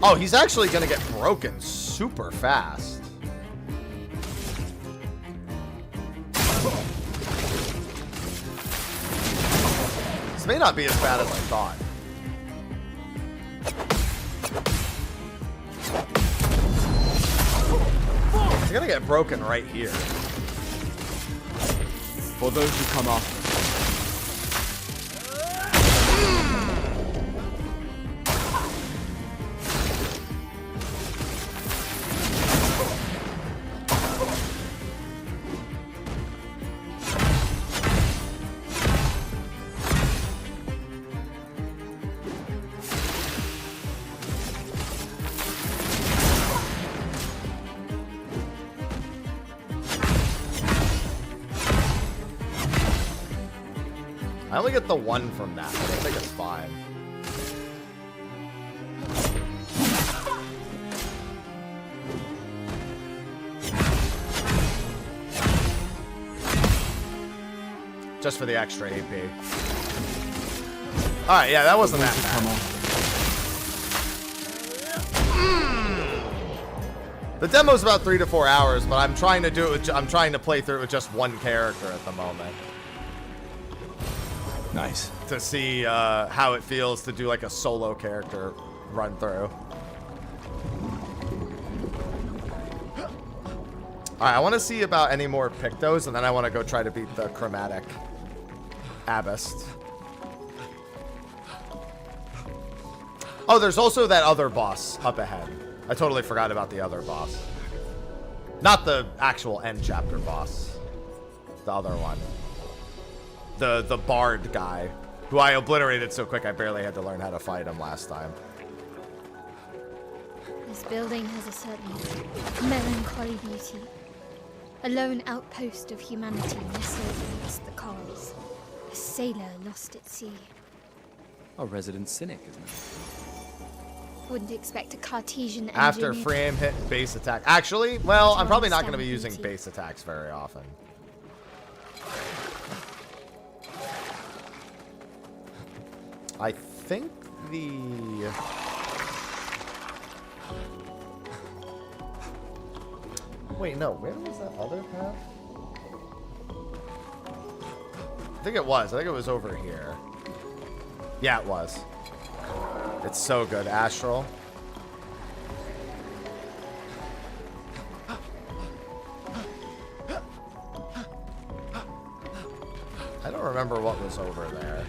Oh, he's actually gonna get broken super fast. This may not be as bad as I thought. It's gonna get broken right here. For those who come after. I only get the 1 from that. I think it's fine. Just for the extra AP. Alright, yeah, that wasn't that bad. The demo's about 3 to 4 hours, but I'm trying to do it with, I'm trying to play through it with just one character at the moment. Nice. To see how it feels to do like a solo character run through. Alright, I want to see about any more Pictos, and then I want to go try to beat the Chromatic Abyss. Oh, there's also that other boss up ahead. I totally forgot about the other boss. Not the actual end chapter boss. The other one. The bard guy, who I obliterated so quick I barely had to learn how to fight him last time. This building has a certain melancholy beauty. A lone outpost of humanity nestled amidst the corals. A sailor lost at sea. A resident cynic, isn't it? Wouldn't expect a Cartesian engineer. After frame hit base attack. Actually, well, I'm probably not going to be using base attacks very often. I think the... Wait, no. Where was that other path? I think it was. I think it was over here. Yeah, it was. It's so good. Astral. I don't remember what was over there.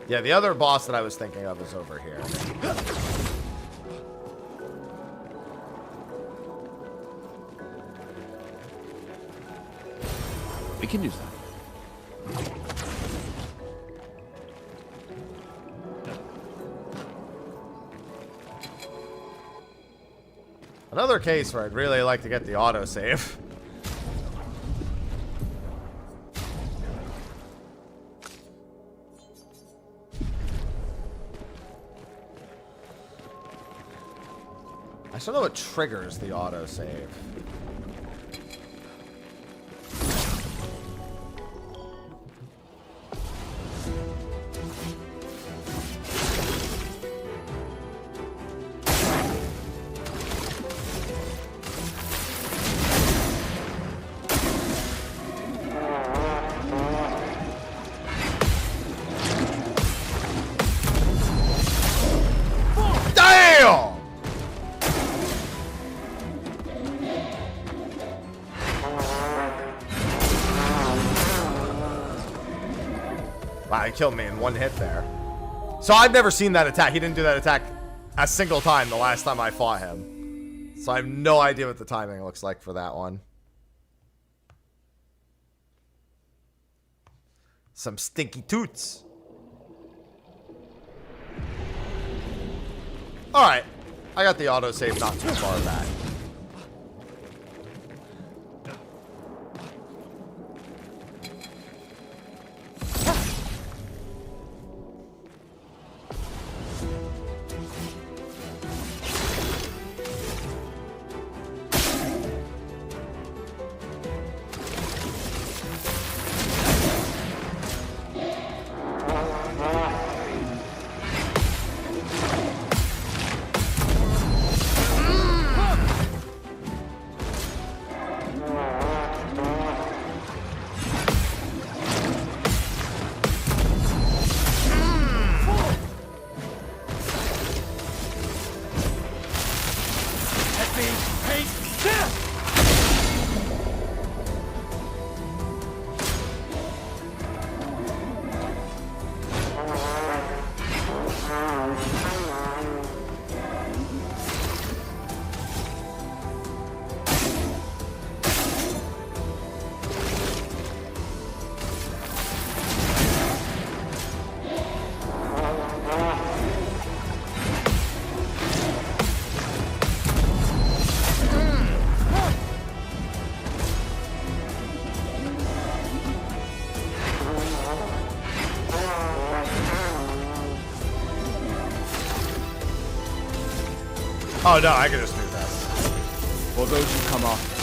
Yeah, the other boss that I was thinking of is over here. We can use that. Another case where I'd really like to get the autosave. I still know what triggers the autosave. Wow, he killed me in one hit there. So I've never seen that attack. He didn't do that attack a single time the last time I fought him. So I have no idea what the timing looks like for that one. Some stinky toots. Alright. I got the autosave not too far back. Oh no, I can just do this. For those who come after.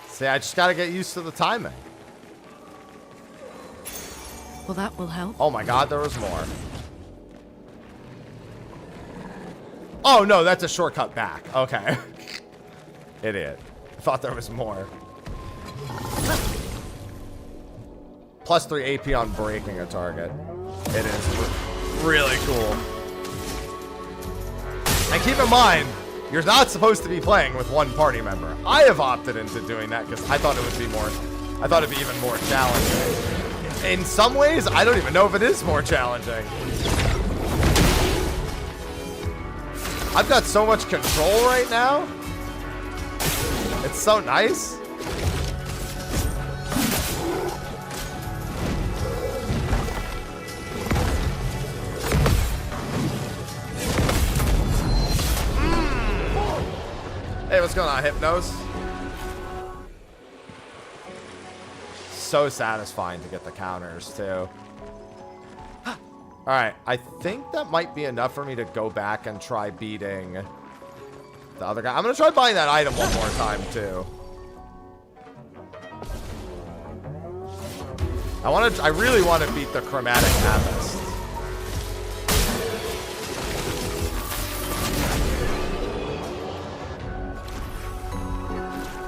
See, I just gotta get used to the timing. Well, that will help. Oh my god, there was more. Oh no, that's a shortcut back. Okay. Idiot. I thought there was more. Plus 3 AP on breaking a target. It is really cool. And keep in mind, you're not supposed to be playing with one party member. I have opted into doing that because I thought it would be more, I thought it'd be even more challenging. In some ways, I don't even know if it is more challenging. I've got so much control right now. It's so nice. Hey, what's going on, Hypnos? So satisfying to get the counters, too. Alright, I think that might be enough for me to go back and try beating the other guy. I'm going to try buying that item one more time, too. I really want to beat the Chromatic Abyss.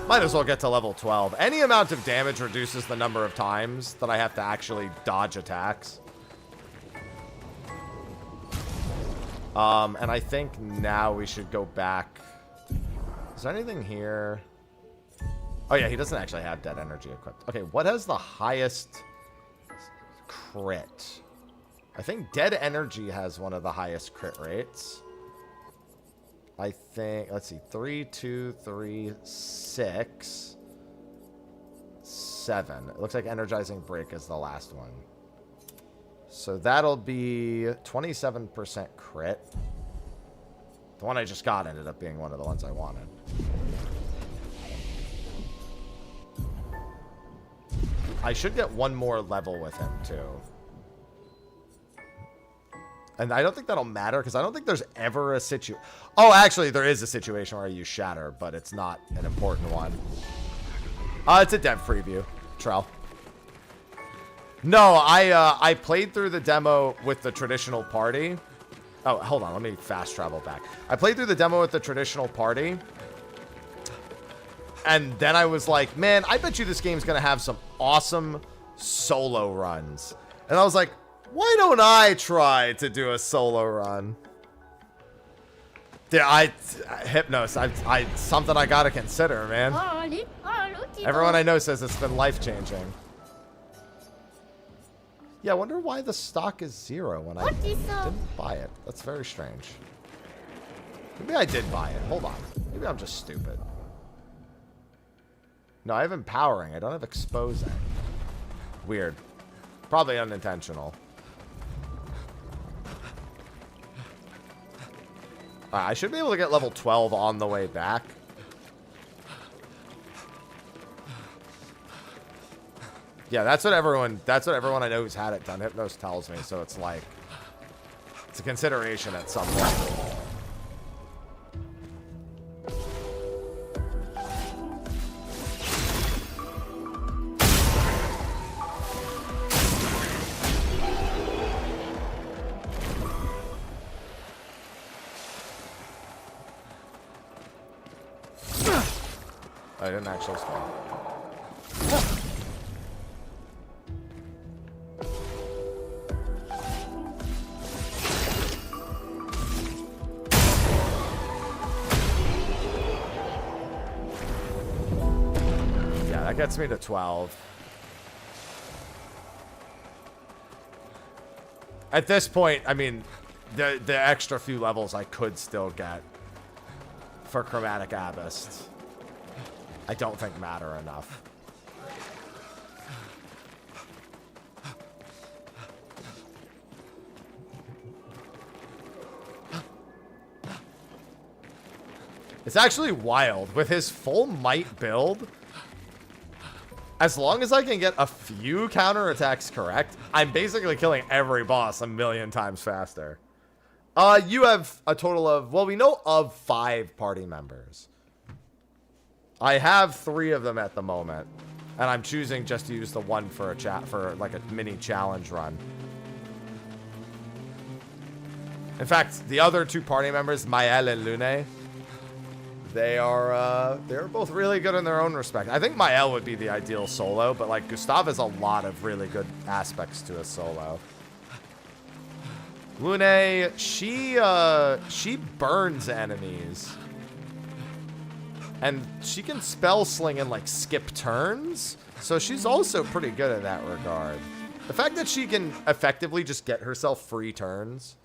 Might as well get to level 12. Any amount of damage reduces the number of times that I have to actually dodge attacks. And I think now we should go back. Is there anything here? Oh yeah, he doesn't actually have dead energy equipped. Okay, what has the highest crit? I think dead energy has one of the highest crit rates. I think, let's see, 3, 2, 3, 6, 7. It looks like Energizing Break is the last one. So that'll be 27% crit. The one I just got ended up being one of the ones I wanted. I should get one more level with him, too. And I don't think that'll matter, because I don't think there's ever a situation... Oh, actually, there is a situation where I use Shatter, but it's not an important one. It's a dev preview, Trell. No, I played through the demo with the traditional party. Oh, hold on, let me fast travel back. I played through the demo with the traditional party. And then I was like, man, I bet you this game's going to have some awesome solo runs. And I was like, why don't I try to do a solo run? Yeah, Hypnos, something I gotta consider, man. Everyone I know says it's been life-changing. Yeah, I wonder why the stock is 0 when I didn't buy it. That's very strange. Maybe I did buy it. Hold on. Maybe I'm just stupid. No, I have Empowering. I don't have Exposing. Weird. Probably unintentional. I should be able to get level 12 on the way back. Yeah, that's what everyone I know who's had it done. Hypnos tells me, so it's like it's a consideration at some point. I didn't actually spawn. Yeah, that gets me to 12. At this point, I mean, the extra few levels I could still get for Chromatic Abyss, I don't think matter enough. It's actually wild. With his full might build, As long as I can get a few counterattacks correct, I'm basically killing every boss a million times faster. You have a total of, well, we know of 5 party members. I have 3 of them at the moment, and I'm choosing just to use the one for like a mini challenge run. In fact, the other 2 party members, Maelle and Lune, they're both really good in their own respect. I think Maelle would be the ideal solo, but like Gustav has a lot of really good aspects to a solo. Lune, she burns enemies. And she can spell sling and like skip turns. So she's also pretty good in that regard. The fact that she can effectively just get herself free turns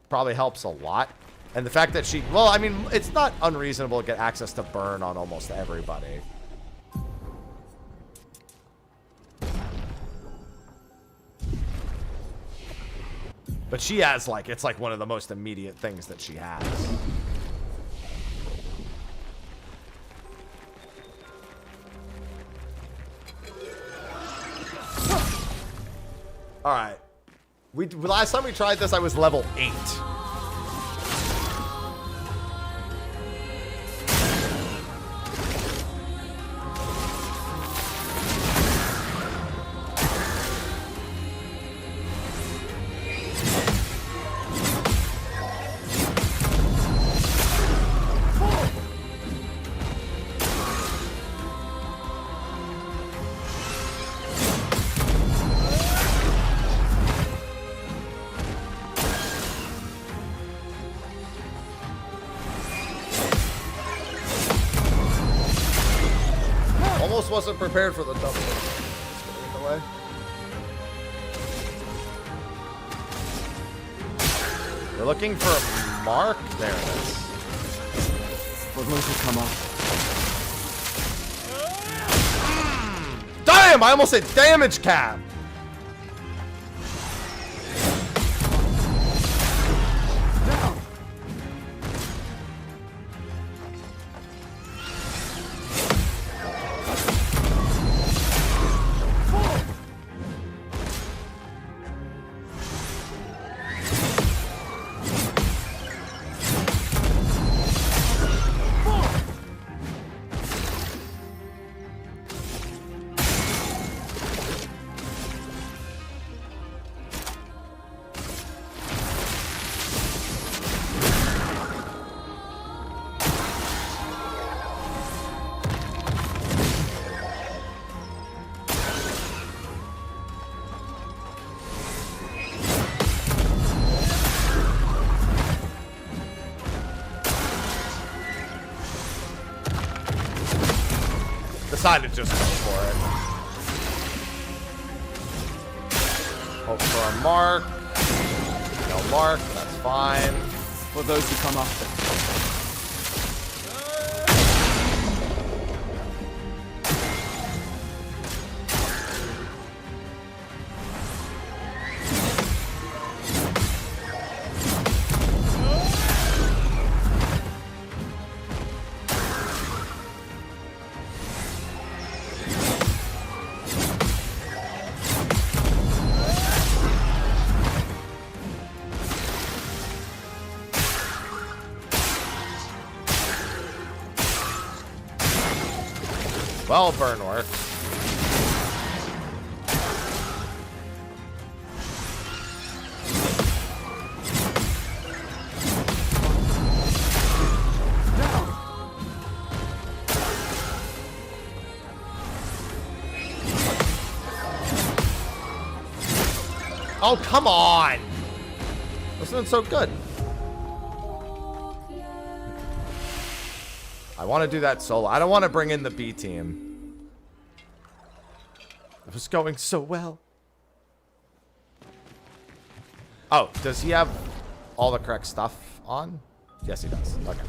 probably helps a lot. And the fact that she, well, I mean, it's not unreasonable to get access to burn on almost everybody. But she has, like, it's like one of the most immediate things that she has. All right. Last time we tried this, I was level 8. Wasn't prepared for the double. Away. We're looking for a mark. There it is. We're going to come up. Damn! I almost hit damage cap. Decided to just go for it. Hope for a mark. No mark, that's fine. For those who come after. Well, burn works. Oh, come on! This isn't so good. I want to do that solo. I don't want to bring in the B team. It was going so well. Oh, does he have all the correct stuff on? Yes, he does. Okay.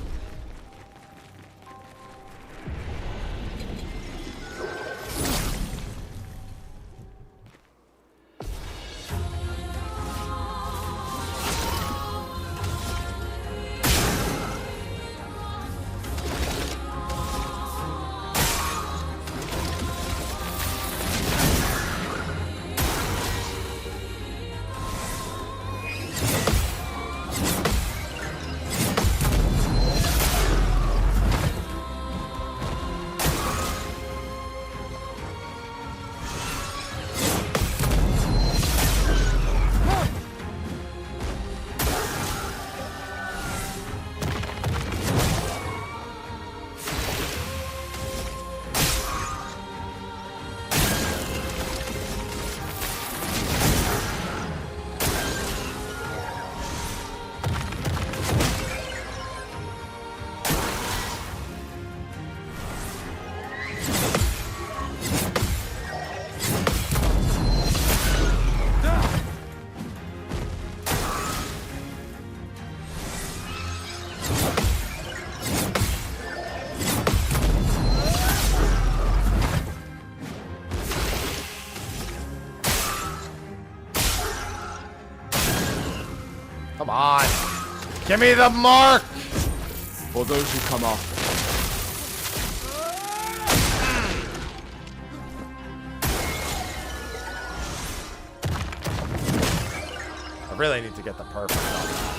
Come on. Give me the mark. For those who come after. I really need to get the perfect one.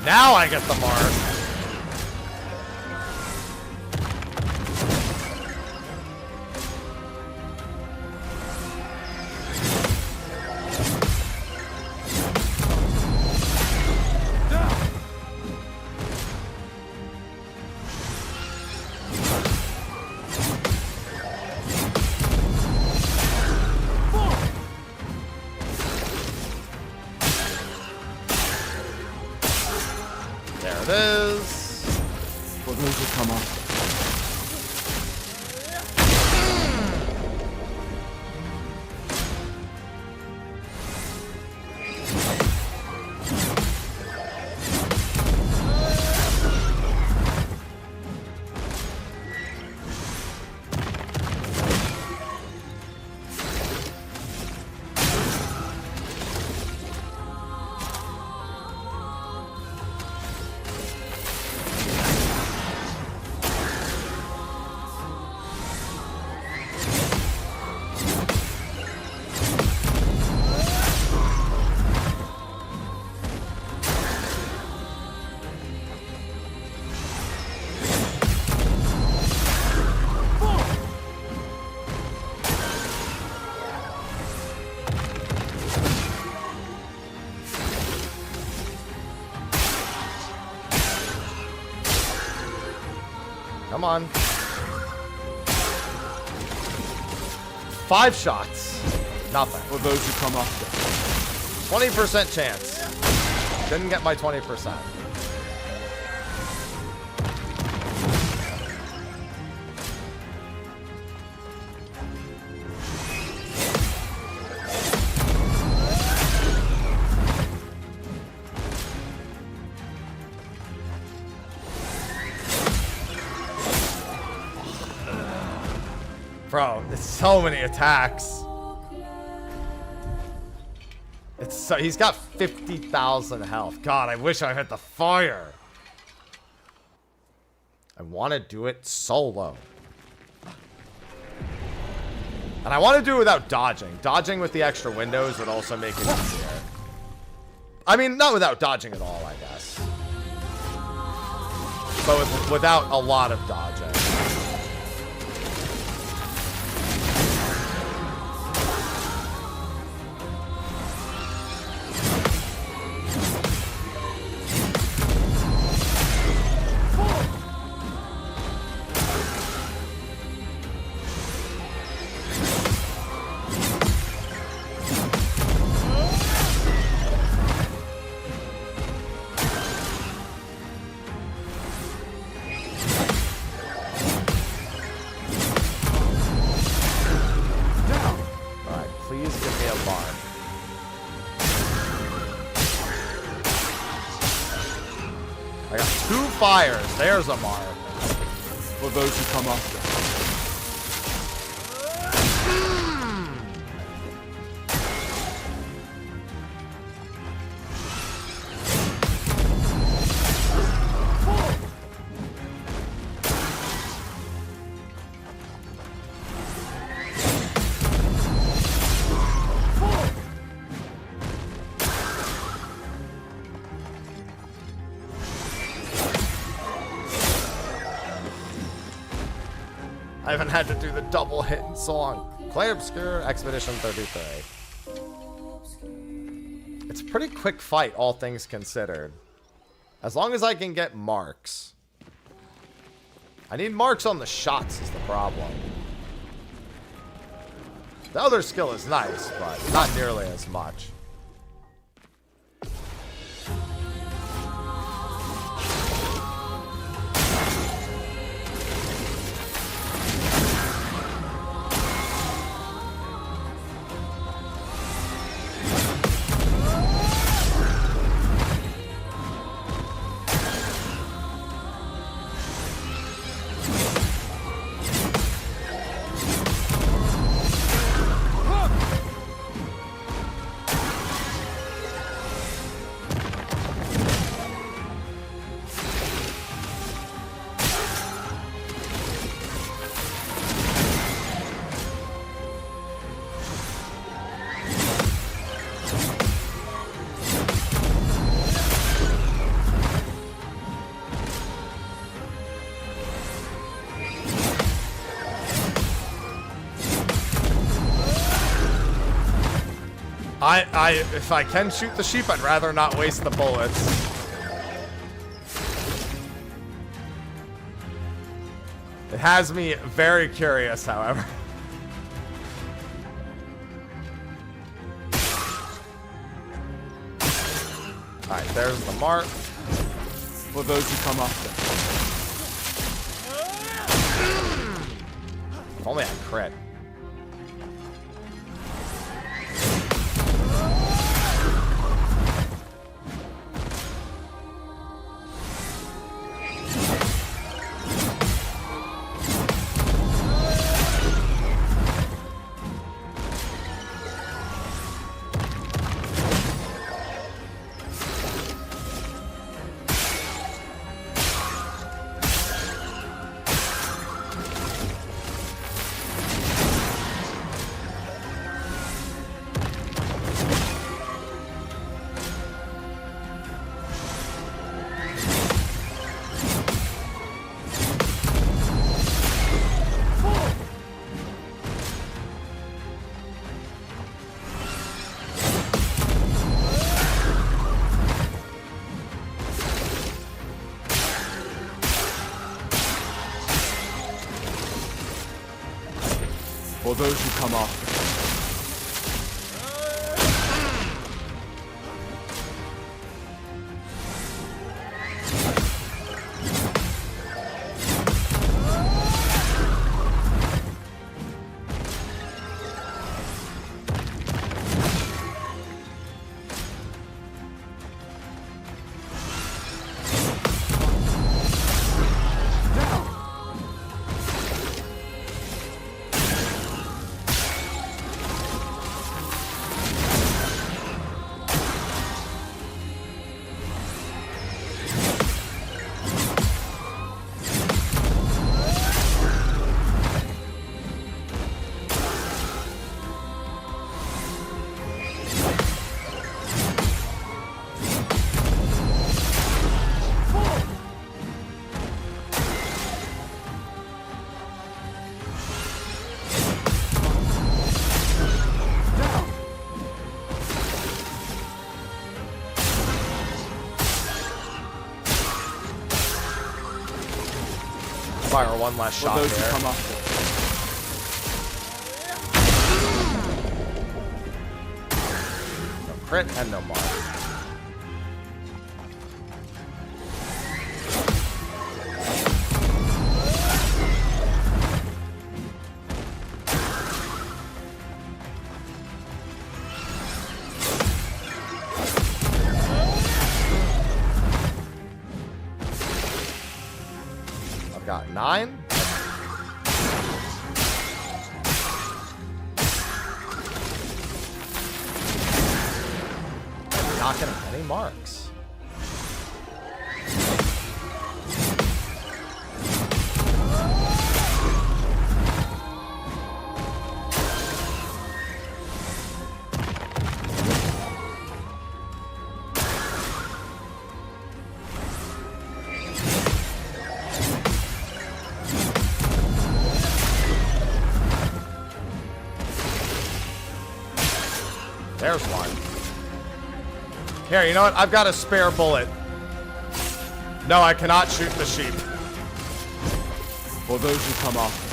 Now I get the mark. There it is. For those who come after. Come on. 5 shots. Nothing. For those who come after. 20% chance. Didn't get my 20%. Bro, it's so many attacks. It's so, he's got 50,000 health. God, I wish I had the fire. I want to do it solo. And I want to do it without dodging. Dodging with the extra windows would also make it easier. I mean, not without dodging at all, I guess. But without a lot of dodging. Fires. There's a mark. For those who come after. I haven't had to do the double hit in so long. Clair, Obscur, Expedition 33. It's a pretty quick fight, all things considered. As long as I can get marks. I need marks on the shots is the problem. The other skill is nice, but not nearly as much. If I can shoot the sheep, I'd rather not waste the bullets. It has me very curious, however. Alright, there's the mark. For those who come after. If only I crit. For those who come after. Fire one last shot those there. who come after. No crit and no mark. Got 9. Not getting any marks. There's one. Here, you know what? I've got a spare bullet. No, I cannot shoot the sheep. For those who come after.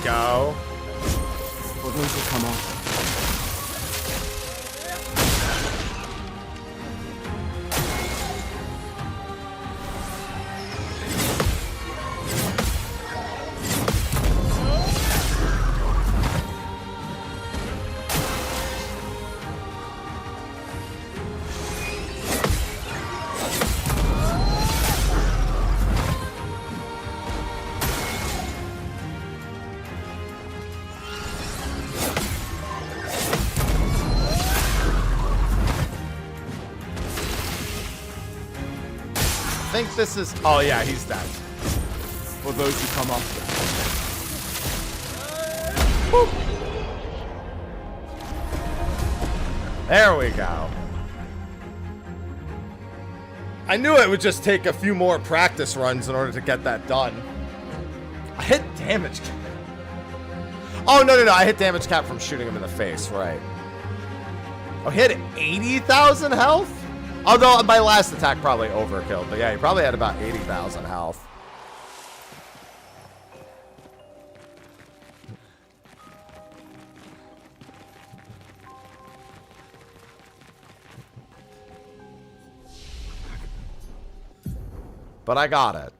go. For those who come after. I think this is... Oh, yeah, he's dead. For those who come after. Boop. There we go. I knew it would just take a few more practice runs in order to get that done. I hit damage cap. Oh, no. I hit damage cap from shooting him in the face, right. Oh, he hit 80,000 health? Although my last attack probably overkilled. But yeah, he probably had about 80,000 health. But I got it.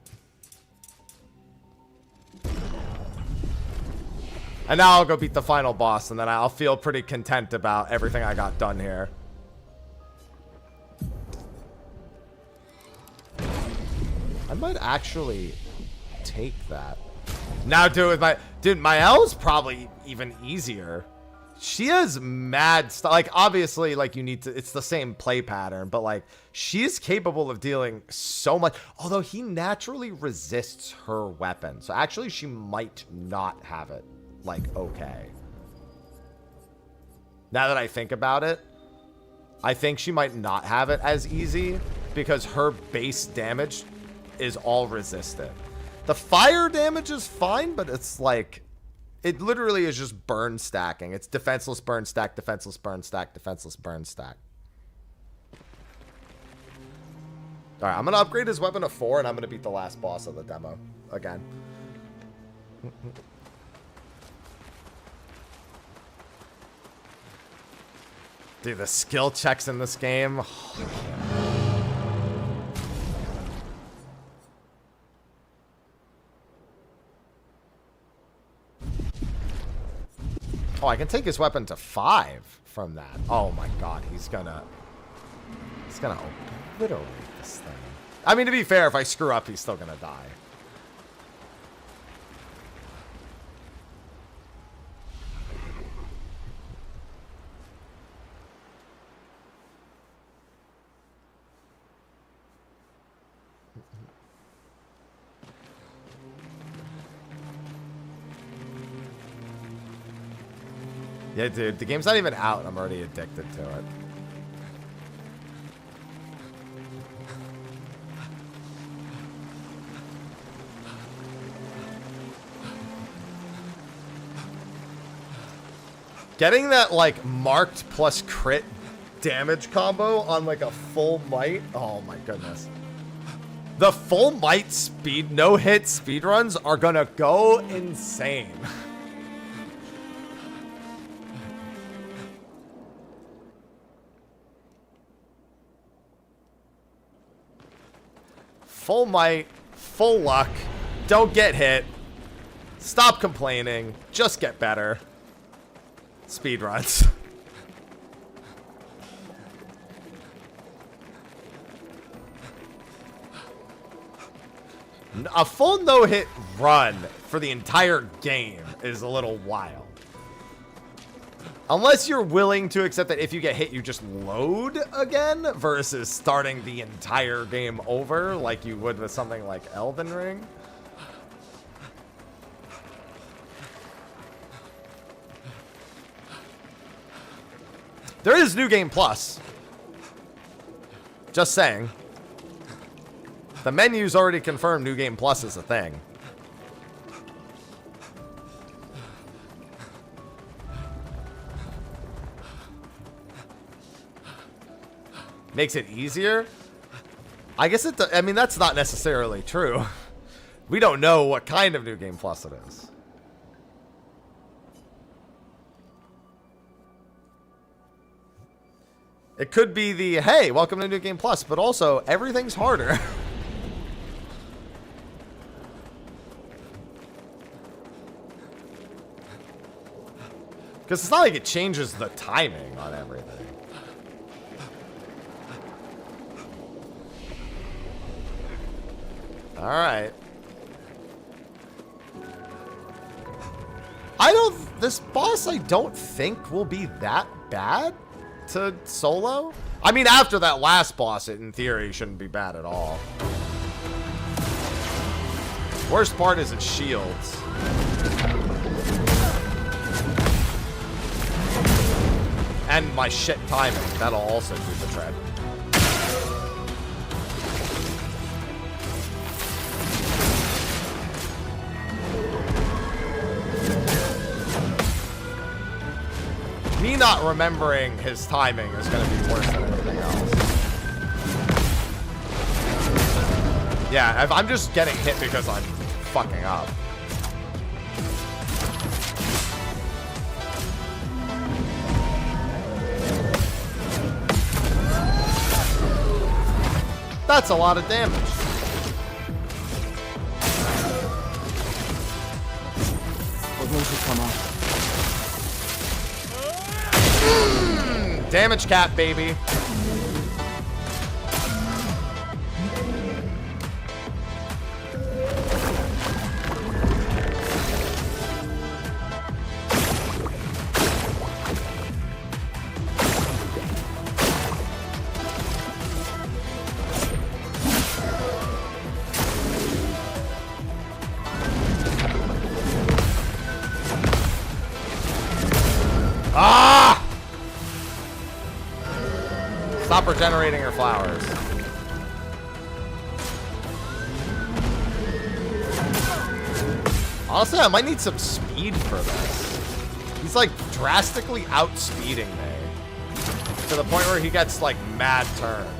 And now I'll go beat the final boss, and then I'll feel pretty content about everything I got done here. I might actually take that. Now do it with my... Dude, Maelle's probably even easier. She has mad stuff. Like, obviously, like, you need to... It's the same play pattern, but, like, she's capable of dealing so much. Although he naturally resists her weapon. So, actually, she might not have it, like, okay. Now that I think about it, I think she might not have it as easy because her base damage is all resistant. The fire damage is fine, but it's like... It literally is just burn stacking. It's defenseless burn stack, defenseless burn stack, defenseless burn stack. Alright, I'm going to upgrade his weapon to 4, and I'm going to beat the last boss of the demo again. Dude, the skill checks in this game... Oh, I can't. Oh, I can take his weapon to 5 from that. Oh my god, he's gonna obliterate this thing. I mean, to be fair, if I screw up, he's still gonna die. Yeah, dude, the game's not even out and I'm already addicted to it. Getting that, like, marked plus crit damage combo on, like, a full might. Oh, my goodness. The full might speed, no-hit speedruns are gonna go insane. Full might, full luck, don't get hit, stop complaining, just get better. Speedruns. A full no-hit run for the entire game is a little wild. Unless you're willing to accept that if you get hit, you just load again versus starting the entire game over like you would with something like Elden Ring. There is New Game Plus. Just saying. The menu's already confirmed New Game Plus is a thing. Makes it easier? I guess it... I mean, that's not necessarily true. We don't know what kind of New Game Plus it is. It could be the, hey, welcome to New Game Plus, but also everything's harder. Because it's not like it changes the timing on everything. Alright. This boss I don't think will be that bad to solo. I mean, after that last boss, it in theory shouldn't be bad at all. Worst part is its shields. And my shit timing. That'll also do the trick. Me not remembering his timing is going to be worse than anything else. Yeah, if I'm just getting hit because I'm fucking up. That's a lot of damage. For those who come after. Damage cap, baby. Ah! Stop regenerating her flowers. Honestly, I might need some speed for this. He's like drastically outspeeding me. To the point where he gets like mad turns.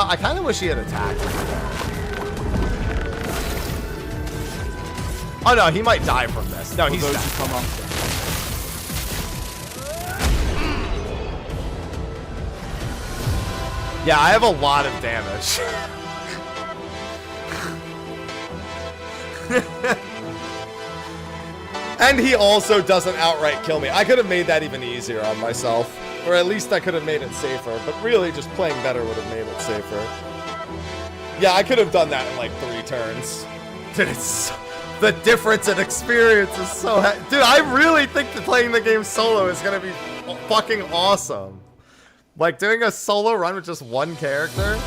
I kind of wish he had attacked. Oh no, he might die from this. No, he's dead. Yeah, I have a lot of damage. And he also doesn't outright kill me. I could have made that even easier on myself. Or at least I could have made it safer. But really, just playing better would have made it safer. Yeah, I could have done that in like 3 turns. Dude, the difference in experience is so... Dude, I really think that playing the game solo is going to be fucking awesome. Like, doing a solo run with just one character.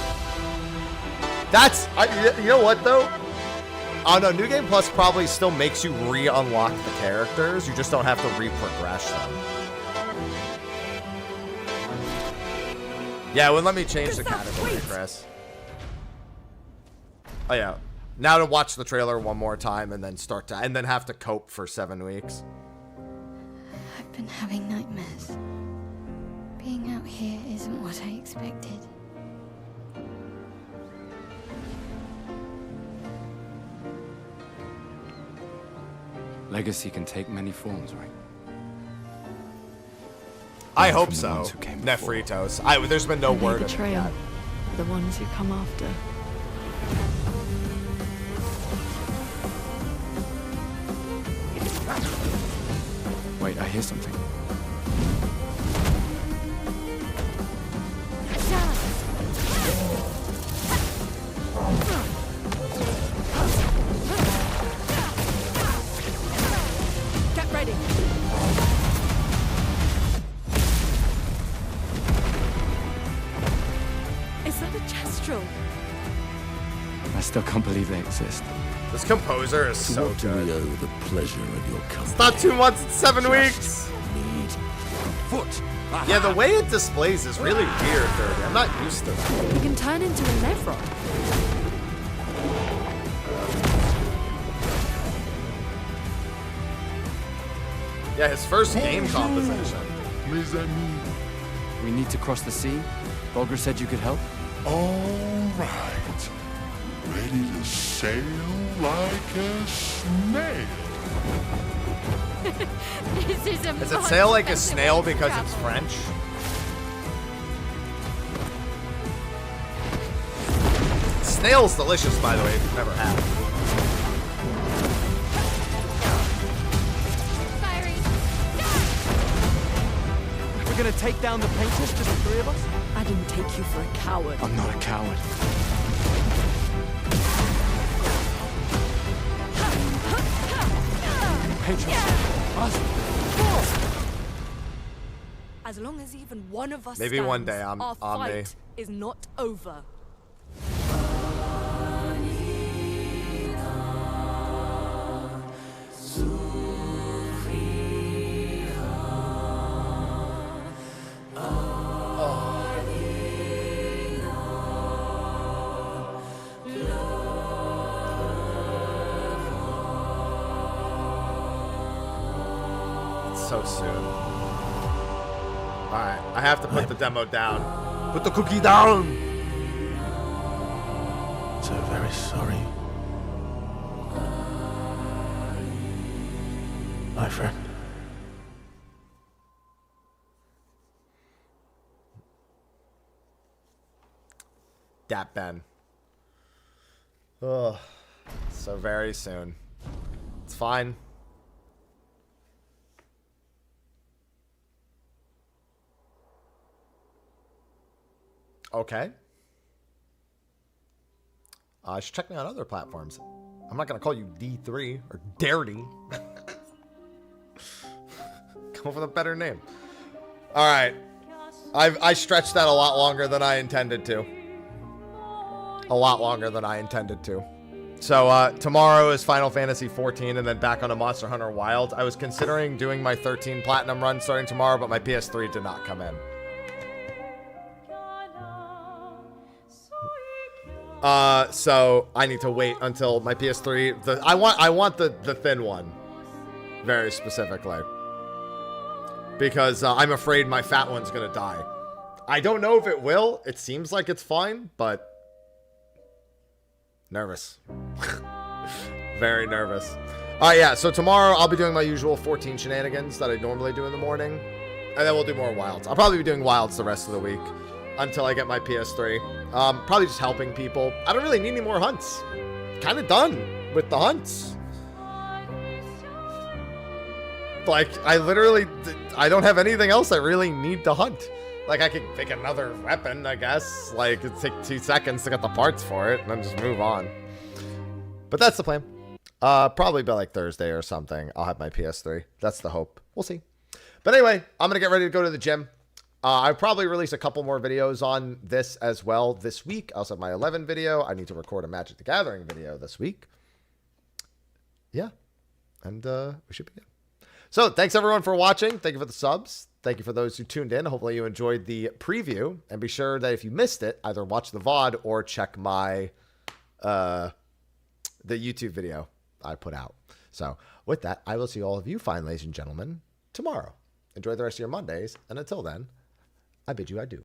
That's... you know what, though? Oh, no, New Game Plus probably still makes you re-unlock the characters. You just don't have to re-progress them. Yeah, it wouldn't let me change the category, Chris. Oh, yeah. Now to watch the trailer one more time and then and then have to cope for 7 weeks. I've been having nightmares. Being out here isn't what I expected. Legacy can take many forms, right? I hope so. Nefritos. There's been no word of it yet. The ones who come after. Wait, I hear something. Get ready. Is that a Chestrel? I still can't believe they exist. This composer is so to good. Rio the pleasure of your company. It's not 2 months, it's 7 weeks. Need Foot. Yeah, the way it displays is really weird, Derby. I'm not used to it. We can turn into a Nevron. Yeah, his first game composition. Mes amis. We need to cross the sea? Bulger said you could help? All right. Ready to sail like a snail. This is a Does it sail like a snail because it's French? Snail's delicious, by the way, if you've never had it. We're gonna take down the painters, just the three of us? I didn't take you for a coward. I'm not a coward. Patrons. Us. As long as even one of us Maybe one stands, day I'm our on fight is not over. So soon. Alright, I have to put the demo down. Put the cookie down! so very sorry. My friend. Dat Ben. Ugh. So very soon. It's fine. Okay. I should check me on other platforms. I'm not going to call you D3 or Daredy. Come up with a better name. All right. I stretched that a lot longer than I intended to. A lot longer than I intended to. So tomorrow is Final Fantasy 14 and then back on a Monster Hunter Wilds. I was considering doing my 13 Platinum run starting tomorrow, but my PS3 did not come in. So I need to wait until my PS3. I want the thin one, very specifically, because I'm afraid my fat one's gonna die. I don't know if it will. It seems like it's fine, but nervous. Very nervous. Yeah. So tomorrow I'll be doing my usual 14 shenanigans that I normally do in the morning, and then we'll do more wilds. I'll probably be doing wilds the rest of the week until I get my PS3. Probably just helping people. I don't really need any more hunts. Kind of done with the hunts. Like, I don't have anything else I really need to hunt. Like, I could pick another weapon, I guess. Like, it'd take 2 seconds to get the parts for it, and then just move on. But that's the plan. Probably by, like, Thursday or something, I'll have my PS3. That's the hope. We'll see. But anyway, I'm going to get ready to go to the gym. I'll probably release a couple more videos on this as well this week. I also have my 11 video. I need to record a Magic the Gathering video this week. Yeah. And we should be good. So thanks everyone for watching. Thank you for the subs. Thank you for those who tuned in. Hopefully you enjoyed the preview. And be sure that if you missed it, either watch the VOD or check my the YouTube video I put out. So with that, I will see all of you fine ladies and gentlemen tomorrow. Enjoy the rest of your Mondays. And until then, I bid you adieu.